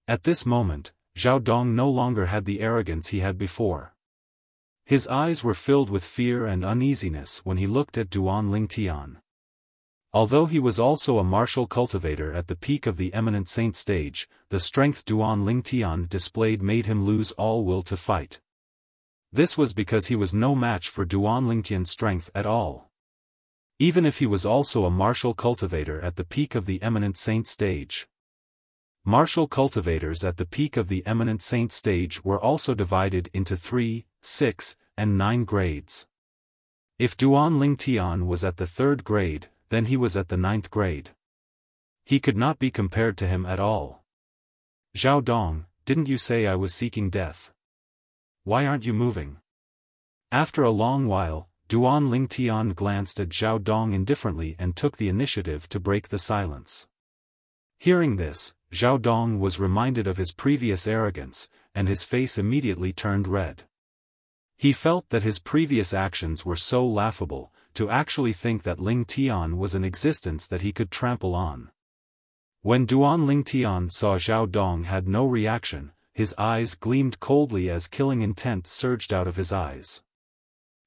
S1: At this moment, Zhao Dong no longer had the arrogance he had before. His eyes were filled with fear and uneasiness when he looked at Duan Lingtian. Although he was also a martial cultivator at the peak of the Eminent Saint stage, the strength Duan Lingtian displayed made him lose all will to fight. This was because he was no match for Duan Lingtian's strength at all. Even if he was also a martial cultivator at the peak of the Eminent Saint stage. Martial cultivators at the peak of the Eminent Saint stage were also divided into 3, 6, and 9 grades. If Duan Lingtian was at the 3rd grade, then he was at the 9th grade. He could not be compared to him at all. Zhao Dong, didn't you say I was seeking death? Why aren't you moving? After a long while, Duan Lingtian glanced at Zhao Dong indifferently and took the initiative to break the silence. Hearing this, Zhao Dong was reminded of his previous arrogance, and his face immediately turned red. He felt that his previous actions were so laughable, to actually think that Ling Tian was an existence that he could trample on. When Duan Lingtian saw Zhao Dong had no reaction, his eyes gleamed coldly as killing intent surged out of his eyes.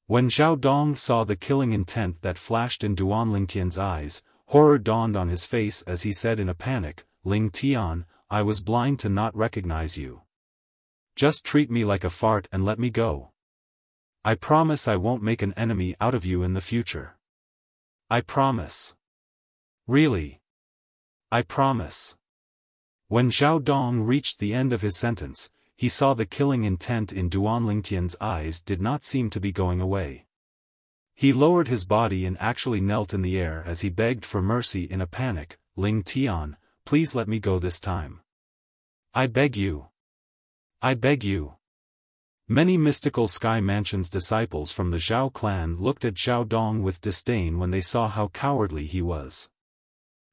S1: When Zhao Dong saw the killing intent that flashed in Duan Lingtian's eyes, horror dawned on his face as he said in a panic, Ling Tian, I was blind to not recognize you. Just treat me like a fart and let me go. I promise I won't make an enemy out of you in the future. I promise. Really. I promise. When Zhao Dong reached the end of his sentence, he saw the killing intent in Duan Lingtian's eyes did not seem to be going away. He lowered his body and actually knelt in the air as he begged for mercy in a panic, Ling Tian, please let me go this time. I beg you. I beg you. Many mystical Sky Mansion's disciples from the Zhao clan looked at Zhao Dong with disdain when they saw how cowardly he was.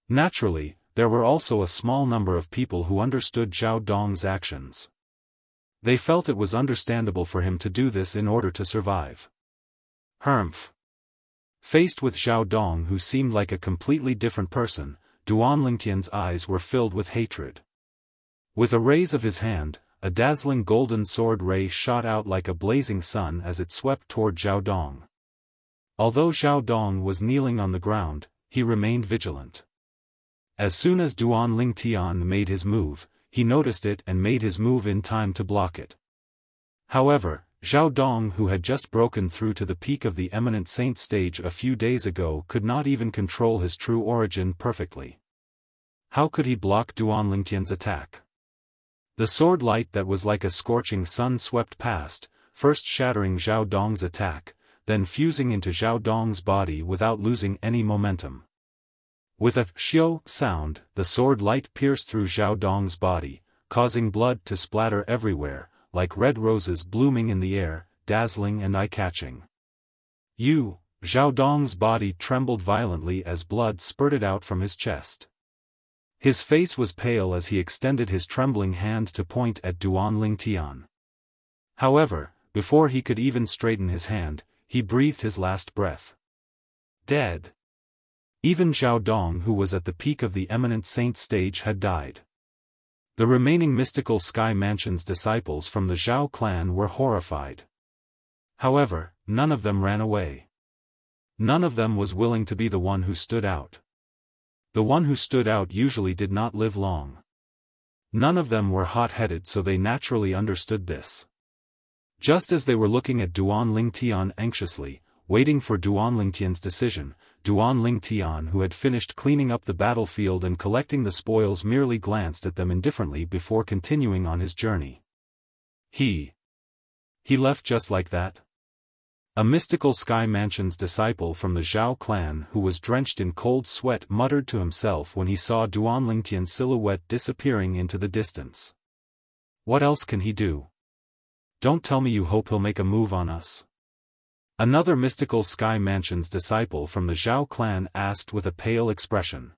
S1: Naturally, there were also a small number of people who understood Zhao Dong's actions. They felt it was understandable for him to do this in order to survive. Humph. Faced with Zhao Dong, who seemed like a completely different person, Duan Lingtian's eyes were filled with hatred. With a raise of his hand, a dazzling golden sword ray shot out like a blazing sun as it swept toward Zhao Dong. Although Zhao Dong was kneeling on the ground, he remained vigilant. As soon as Duan Lingtian made his move, he noticed it and made his move in time to block it. However, Zhao Dong, who had just broken through to the peak of the Eminent Saint stage a few days ago, could not even control his true origin perfectly. How could he block Duan Lingtian's attack? The sword light that was like a scorching sun swept past, first shattering Zhao Dong's attack, then fusing into Zhao Dong's body without losing any momentum. With a xiao sound, the sword light pierced through Zhao Dong's body, causing blood to splatter everywhere, like red roses blooming in the air, dazzling and eye-catching. Zhao Dong's body trembled violently as blood spurted out from his chest. His face was pale as he extended his trembling hand to point at Duan Lingtian. However, before he could even straighten his hand, he breathed his last breath. Dead. Even Zhao Dong, who was at the peak of the Eminent Saint stage, had died. The remaining mystical Sky Mansion's disciples from the Zhao clan were horrified. However, none of them ran away. None of them was willing to be the one who stood out. The one who stood out usually did not live long. None of them were hot-headed, so they naturally understood this. Just as they were looking at Duan Lingtian anxiously, waiting for Duan Lingtian's decision, Duan Lingtian, who had finished cleaning up the battlefield and collecting the spoils, merely glanced at them indifferently before continuing on his journey. He left just like that? A mystical Sky Mansion's disciple from the Zhao clan, who was drenched in cold sweat, muttered to himself when he saw Duan Lingtian's silhouette disappearing into the distance. What else can he do? Don't tell me you hope he'll make a move on us. Another mystical Sky Mansion's disciple from the Zhao clan asked with a pale expression.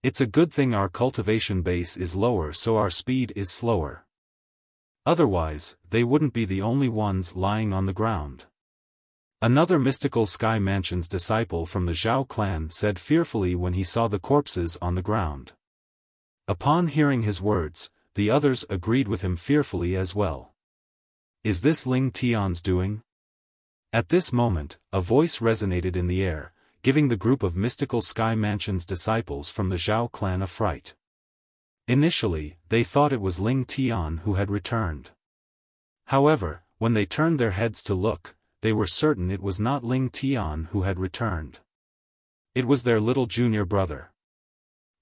S1: It's a good thing our cultivation base is lower, so our speed is slower. Otherwise, they wouldn't be the only ones lying on the ground. Another mystical Sky Mansion's disciple from the Zhao clan said fearfully when he saw the corpses on the ground. Upon hearing his words, the others agreed with him fearfully as well. Is this Ling Tian's doing? At this moment, a voice resonated in the air, giving the group of mystical Sky Mansion's disciples from the Zhao clan a fright. Initially, they thought it was Ling Tian who had returned. However, when they turned their heads to look, they were certain it was not Ling Tian who had returned. It was their little junior brother.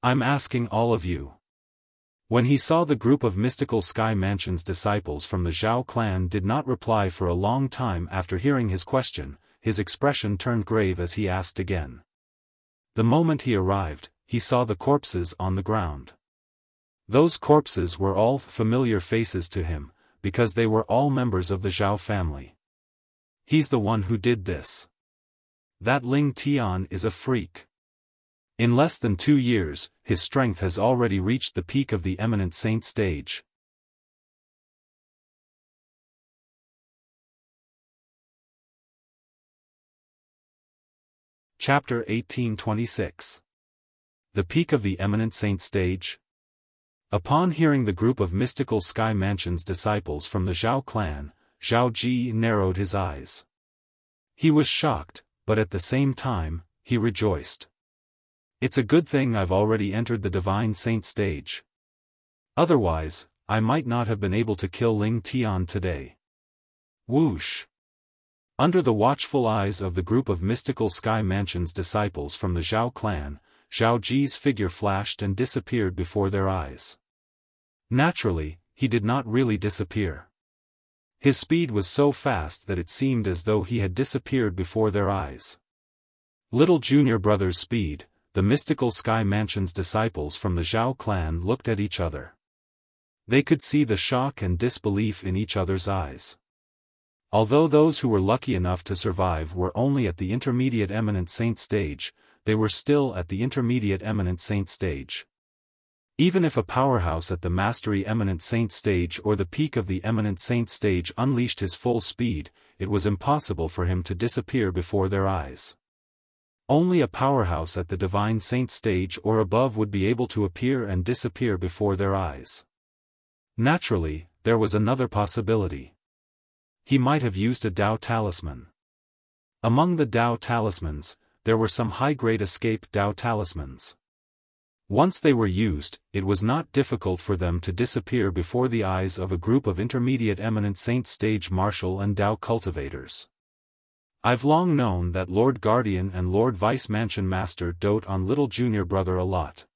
S1: I'm asking all of you. When he saw the group of mystical Sky Mansion's disciples from the Zhao clan did not reply for a long time after hearing his question, his expression turned grave as he asked again. The moment he arrived, he saw the corpses on the ground. Those corpses were all familiar faces to him, because they were all members of the Zhao family. He's the one who did this. That Ling Tian is a freak. In less than 2 years, his strength has already reached the peak of the Eminent Saint stage. Chapter 1826. The Peak of the Eminent Saint stage. Upon hearing the group of mystical Sky Mansion's disciples from the Zhao clan, Zhao Ji narrowed his eyes. He was shocked, but at the same time, he rejoiced. It's a good thing I've already entered the Divine Saint stage. Otherwise, I might not have been able to kill Ling Tian today. Whoosh! Under the watchful eyes of the group of mystical Sky Mansion's disciples from the Zhao clan, Zhao Ji's figure flashed and disappeared before their eyes. Naturally, he did not really disappear. His speed was so fast that it seemed as though he had disappeared before their eyes. Little junior brother's speed. The mystical Sky Mansion's disciples from the Zhao clan looked at each other. They could see the shock and disbelief in each other's eyes. Although those who were lucky enough to survive were only at the intermediate Eminent Saint stage, they were still at the intermediate Eminent Saint stage. Even if a powerhouse at the Mastery Eminent Saint stage or the peak of the Eminent Saint stage unleashed his full speed, it was impossible for him to disappear before their eyes. Only a powerhouse at the divine saint stage or above would be able to appear and disappear before their eyes. Naturally, there was another possibility. He might have used a Dao talisman. Among the Dao talismans, there were some high-grade escape Dao talismans. Once they were used, it was not difficult for them to disappear before the eyes of a group of intermediate eminent saint stage martial and Dao cultivators. I've long known that Lord Guardian and Lord Vice Mansion Master dote on little junior brother a lot.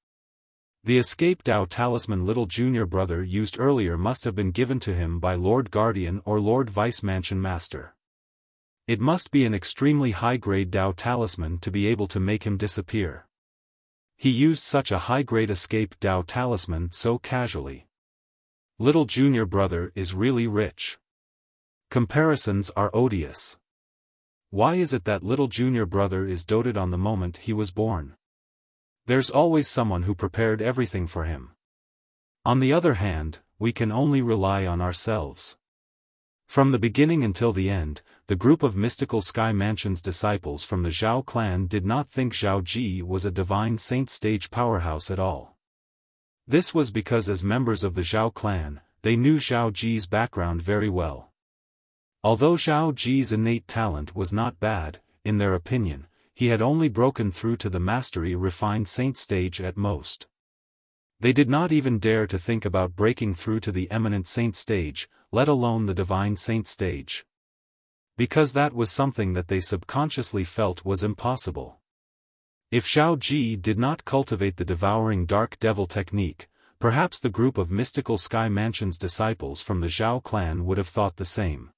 S1: The escape Dao talisman little junior brother used earlier must have been given to him by Lord Guardian or Lord Vice Mansion Master. It must be an extremely high-grade Dao talisman to be able to make him disappear. He used such a high-grade escape Dao talisman so casually. Little junior brother is really rich. Comparisons are odious. Why is it that little junior brother is doted on the moment he was born? There's always someone who prepared everything for him. On the other hand, we can only rely on ourselves. From the beginning until the end, the group of mystical Sky Mansion's disciples from the Zhao clan did not think Zhao Ji was a divine saint stage powerhouse at all. This was because as members of the Zhao clan, they knew Zhao Ji's background very well. Although Zhao Ji's innate talent was not bad, in their opinion, he had only broken through to the mastery refined saint stage at most. They did not even dare to think about breaking through to the eminent saint stage, let alone the divine saint stage. Because that was something that they subconsciously felt was impossible. If Zhao Ji did not cultivate the devouring dark devil technique, perhaps the group of mystical Sky Mansion's disciples from the Zhao clan would have thought the same.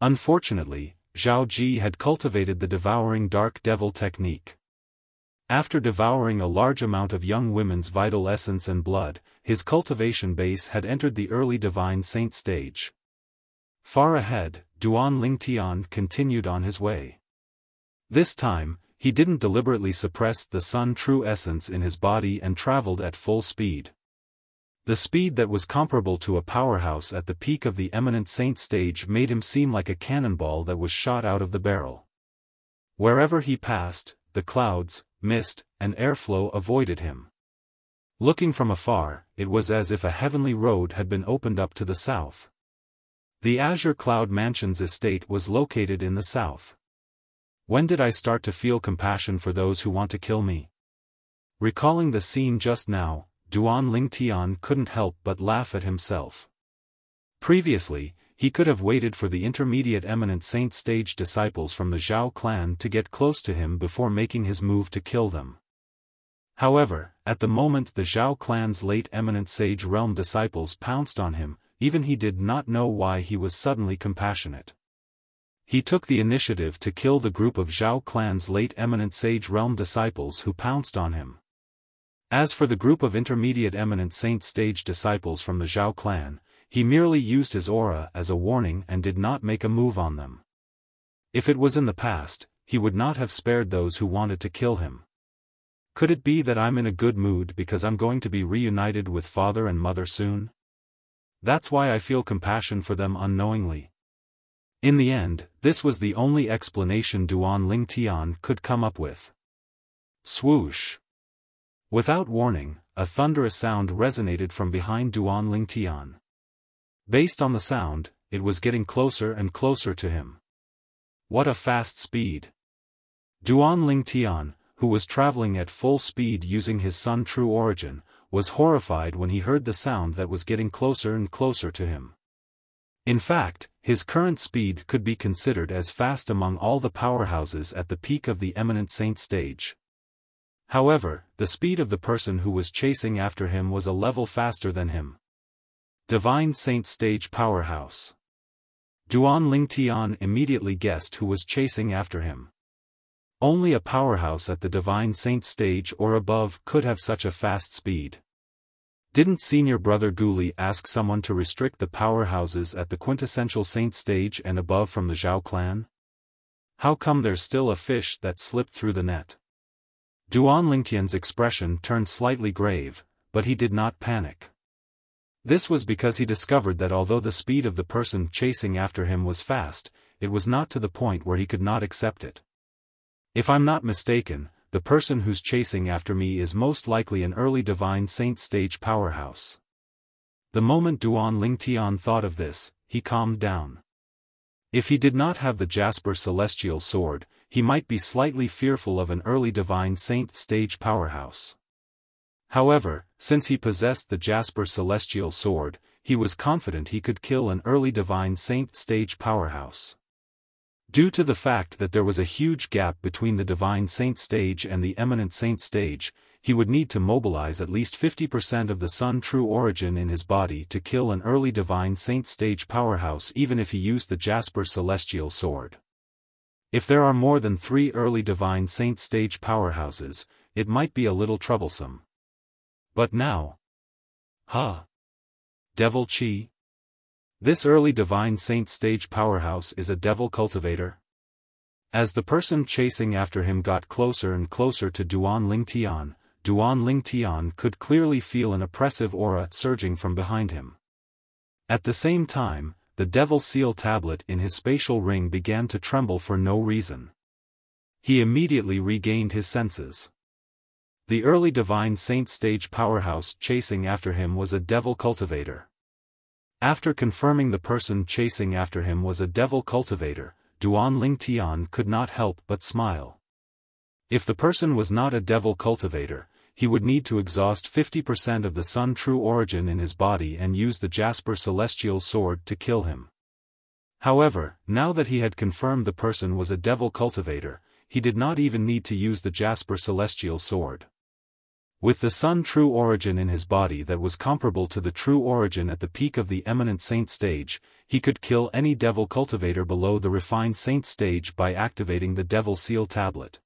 S1: Unfortunately, Zhao Ji had cultivated the devouring dark devil technique. After devouring a large amount of young women's vital essence and blood, his cultivation base had entered the early divine saint stage. Far ahead, Duan Lingtian continued on his way. This time, he didn't deliberately suppress the Sun true essence in his body and traveled at full speed. The speed that was comparable to a powerhouse at the peak of the eminent saint stage made him seem like a cannonball that was shot out of the barrel. Wherever he passed, the clouds, mist, and airflow avoided him. Looking from afar, it was as if a heavenly road had been opened up to the south. The Azure Cloud Mansion's estate was located in the south. When did I start to feel compassion for those who want to kill me? Recalling the scene just now, Duan Lingtian couldn't help but laugh at himself. Previously, he could have waited for the intermediate eminent saint stage disciples from the Zhao clan to get close to him before making his move to kill them. However, at the moment the Zhao clan's late eminent sage realm disciples pounced on him, even he did not know why he was suddenly compassionate. He took the initiative to kill the group of Zhao clan's late eminent sage realm disciples who pounced on him. As for the group of intermediate eminent saint stage disciples from the Zhao clan, he merely used his aura as a warning and did not make a move on them. If it was in the past, he would not have spared those who wanted to kill him. Could it be that I'm in a good mood because I'm going to be reunited with father and mother soon? That's why I feel compassion for them unknowingly. In the end, this was the only explanation Duan Lingtian could come up with. Swoosh! Without warning, a thunderous sound resonated from behind Duan Lingtian. Based on the sound, it was getting closer and closer to him. What a fast speed! Duan Lingtian, who was traveling at full speed using his Sun True Origin, was horrified when he heard the sound that was getting closer and closer to him. In fact, his current speed could be considered as fast among all the powerhouses at the peak of the eminent saint stage. However, the speed of the person who was chasing after him was a level faster than him. Divine Saint Stage Powerhouse. Duan Lingtian immediately guessed who was chasing after him. Only a powerhouse at the Divine Saint Stage or above could have such a fast speed. Didn't senior brother Guli ask someone to restrict the powerhouses at the quintessential saint stage and above from the Zhao clan? How come there's still a fish that slipped through the net? Duan Lingtian's expression turned slightly grave, but he did not panic. This was because he discovered that although the speed of the person chasing after him was fast, it was not to the point where he could not accept it. If I'm not mistaken, the person who's chasing after me is most likely an early Divine Saint stage powerhouse. The moment Duan Lingtian thought of this, he calmed down. If he did not have the Jasper Celestial Sword, he might be slightly fearful of an early Divine Saint stage powerhouse. However, since he possessed the Jasper Celestial Sword, he was confident he could kill an early Divine Saint stage powerhouse. Due to the fact that there was a huge gap between the Divine Saint stage and the Eminent Saint stage, he would need to mobilize at least 50% of the Sun True Origin in his body to kill an early Divine Saint stage powerhouse even if he used the Jasper Celestial Sword. If there are more than 3 early Divine Saint stage powerhouses, it might be a little troublesome. But now... Devil Chi? This early Divine Saint stage powerhouse is a devil cultivator? As the person chasing after him got closer and closer to Duan Lingtian could clearly feel an oppressive aura surging from behind him. At the same time, the Devil Seal tablet in his spatial ring began to tremble for no reason. He immediately regained his senses. The early Divine Saint stage powerhouse chasing after him was a devil cultivator. After confirming the person chasing after him was a devil cultivator, Duan Lingtian could not help but smile. If the person was not a devil cultivator, he would need to exhaust 50% of the Sun True Origin in his body and use the Jasper Celestial Sword to kill him. However, now that he had confirmed the person was a devil cultivator, he did not even need to use the Jasper Celestial Sword. With the Sun True Origin in his body that was comparable to the True Origin at the peak of the Eminent Saint stage, he could kill any devil cultivator below the Refined Saint stage by activating the Devil Seal tablet.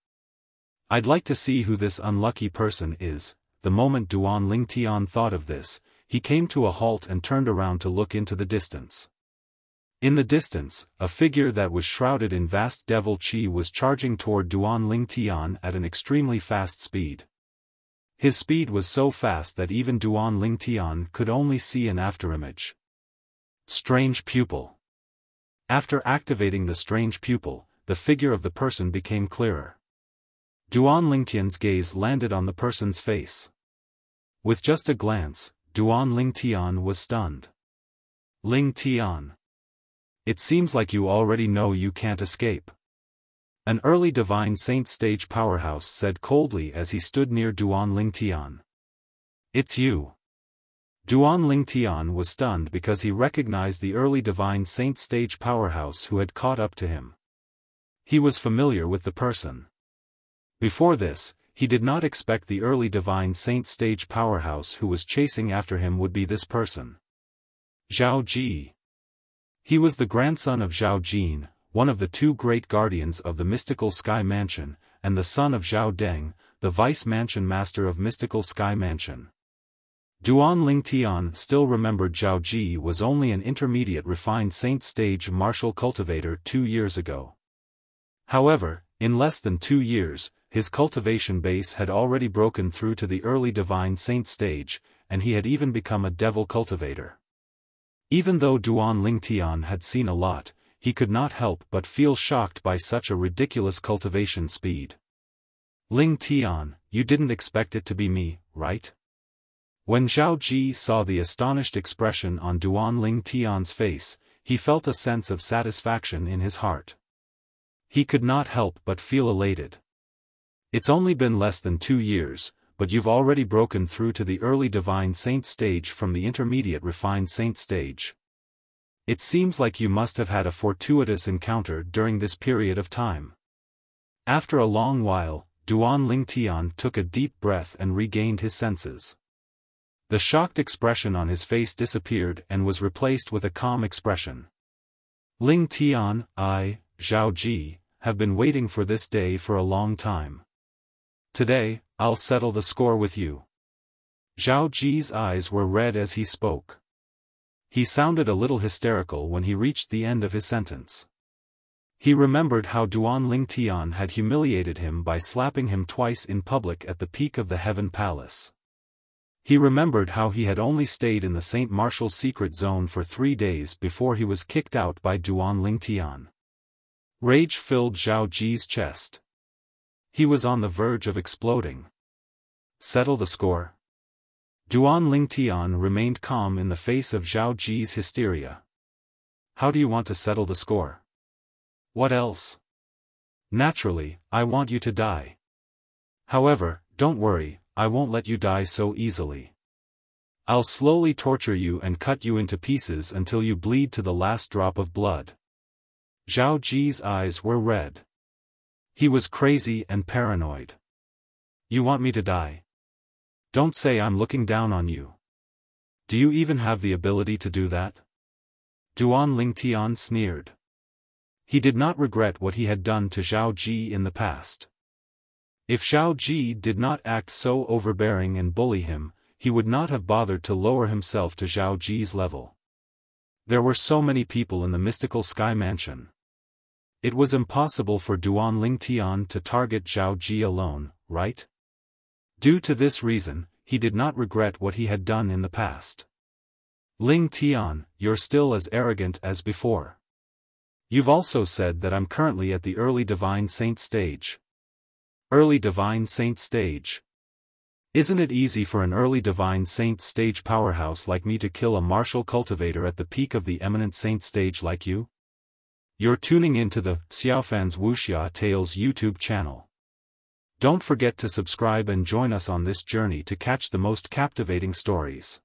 S1: I'd like to see who this unlucky person is. The moment Duan Lingtian thought of this, he came to a halt and turned around to look into the distance. In the distance, a figure that was shrouded in vast devil chi was charging toward Duan Lingtian at an extremely fast speed. His speed was so fast that even Duan Lingtian could only see an afterimage. Strange pupil. After activating the strange pupil, the figure of the person became clearer. Duan Lingtian's gaze landed on the person's face. With just a glance, Duan Lingtian was stunned. Lingtian. It seems like you already know you can't escape. An early Divine Saint stage powerhouse said coldly as he stood near Duan Lingtian. It's you. Duan Lingtian was stunned because he recognized the early Divine Saint stage powerhouse who had caught up to him. He was familiar with the person. Before this, he did not expect the early Divine Saint stage powerhouse who was chasing after him would be this person. Zhao Ji. He was the grandson of Zhao Jin, one of the 2 great guardians of the mystical Sky Mansion, and the son of Zhao Deng, the vice mansion master of mystical Sky Mansion. Duan Lingtian still remembered Zhao Ji was only an intermediate refined saint stage martial cultivator 2 years ago. However, in less than 2 years, his cultivation base had already broken through to the early Divine Saint stage, and he had even become a devil cultivator. Even though Duan Lingtian had seen a lot, he could not help but feel shocked by such a ridiculous cultivation speed. Lingtian, you didn't expect it to be me, right? When Zhao Ji saw the astonished expression on Duan Lingtian's face, he felt a sense of satisfaction in his heart. He could not help but feel elated. It's only been less than 2 years, but you've already broken through to the early Divine Saint stage from the intermediate Refined Saint stage. It seems like you must have had a fortuitous encounter during this period of time. After a long while, Duan Lingtian took a deep breath and regained his senses. The shocked expression on his face disappeared and was replaced with a calm expression. Lingtian, Zhao Ji, have been waiting for this day for a long time. Today, I'll settle the score with you. Zhao Ji's eyes were red as he spoke. He sounded a little hysterical when he reached the end of his sentence. He remembered how Duan Lingtian had humiliated him by slapping him twice in public at the peak of the Heaven Palace. He remembered how he had only stayed in the Saint Martial secret zone for 3 days before he was kicked out by Duan Lingtian. Rage filled Zhao Ji's chest. He was on the verge of exploding. Settle the score? Duan Lingtian remained calm in the face of Zhao Ji's hysteria. How do you want to settle the score? What else? Naturally, I want you to die. However, don't worry, I won't let you die so easily. I'll slowly torture you and cut you into pieces until you bleed to the last drop of blood. Zhao Ji's eyes were red. He was crazy and paranoid. You want me to die? Don't say I'm looking down on you. Do you even have the ability to do that? Duan Lingtian sneered. He did not regret what he had done to Zhao Ji in the past. If Zhao Ji did not act so overbearing and bully him, he would not have bothered to lower himself to Zhao Ji's level. There were so many people in the mystical sky mansion. It was impossible for Duan Lingtian to target Zhao Ji alone, right? Due to this reason, he did not regret what he had done in the past. Ling Tian, you're still as arrogant as before. You've also said that I'm currently at the early Divine Saint stage. Early Divine Saint stage. Isn't it easy for an early Divine Saint stage powerhouse like me to kill a martial cultivator at the peak of the eminent Saint stage like you? You're tuning into the Xiaofan's Wuxia Tales YouTube channel. Don't forget to subscribe and join us on this journey to catch the most captivating stories.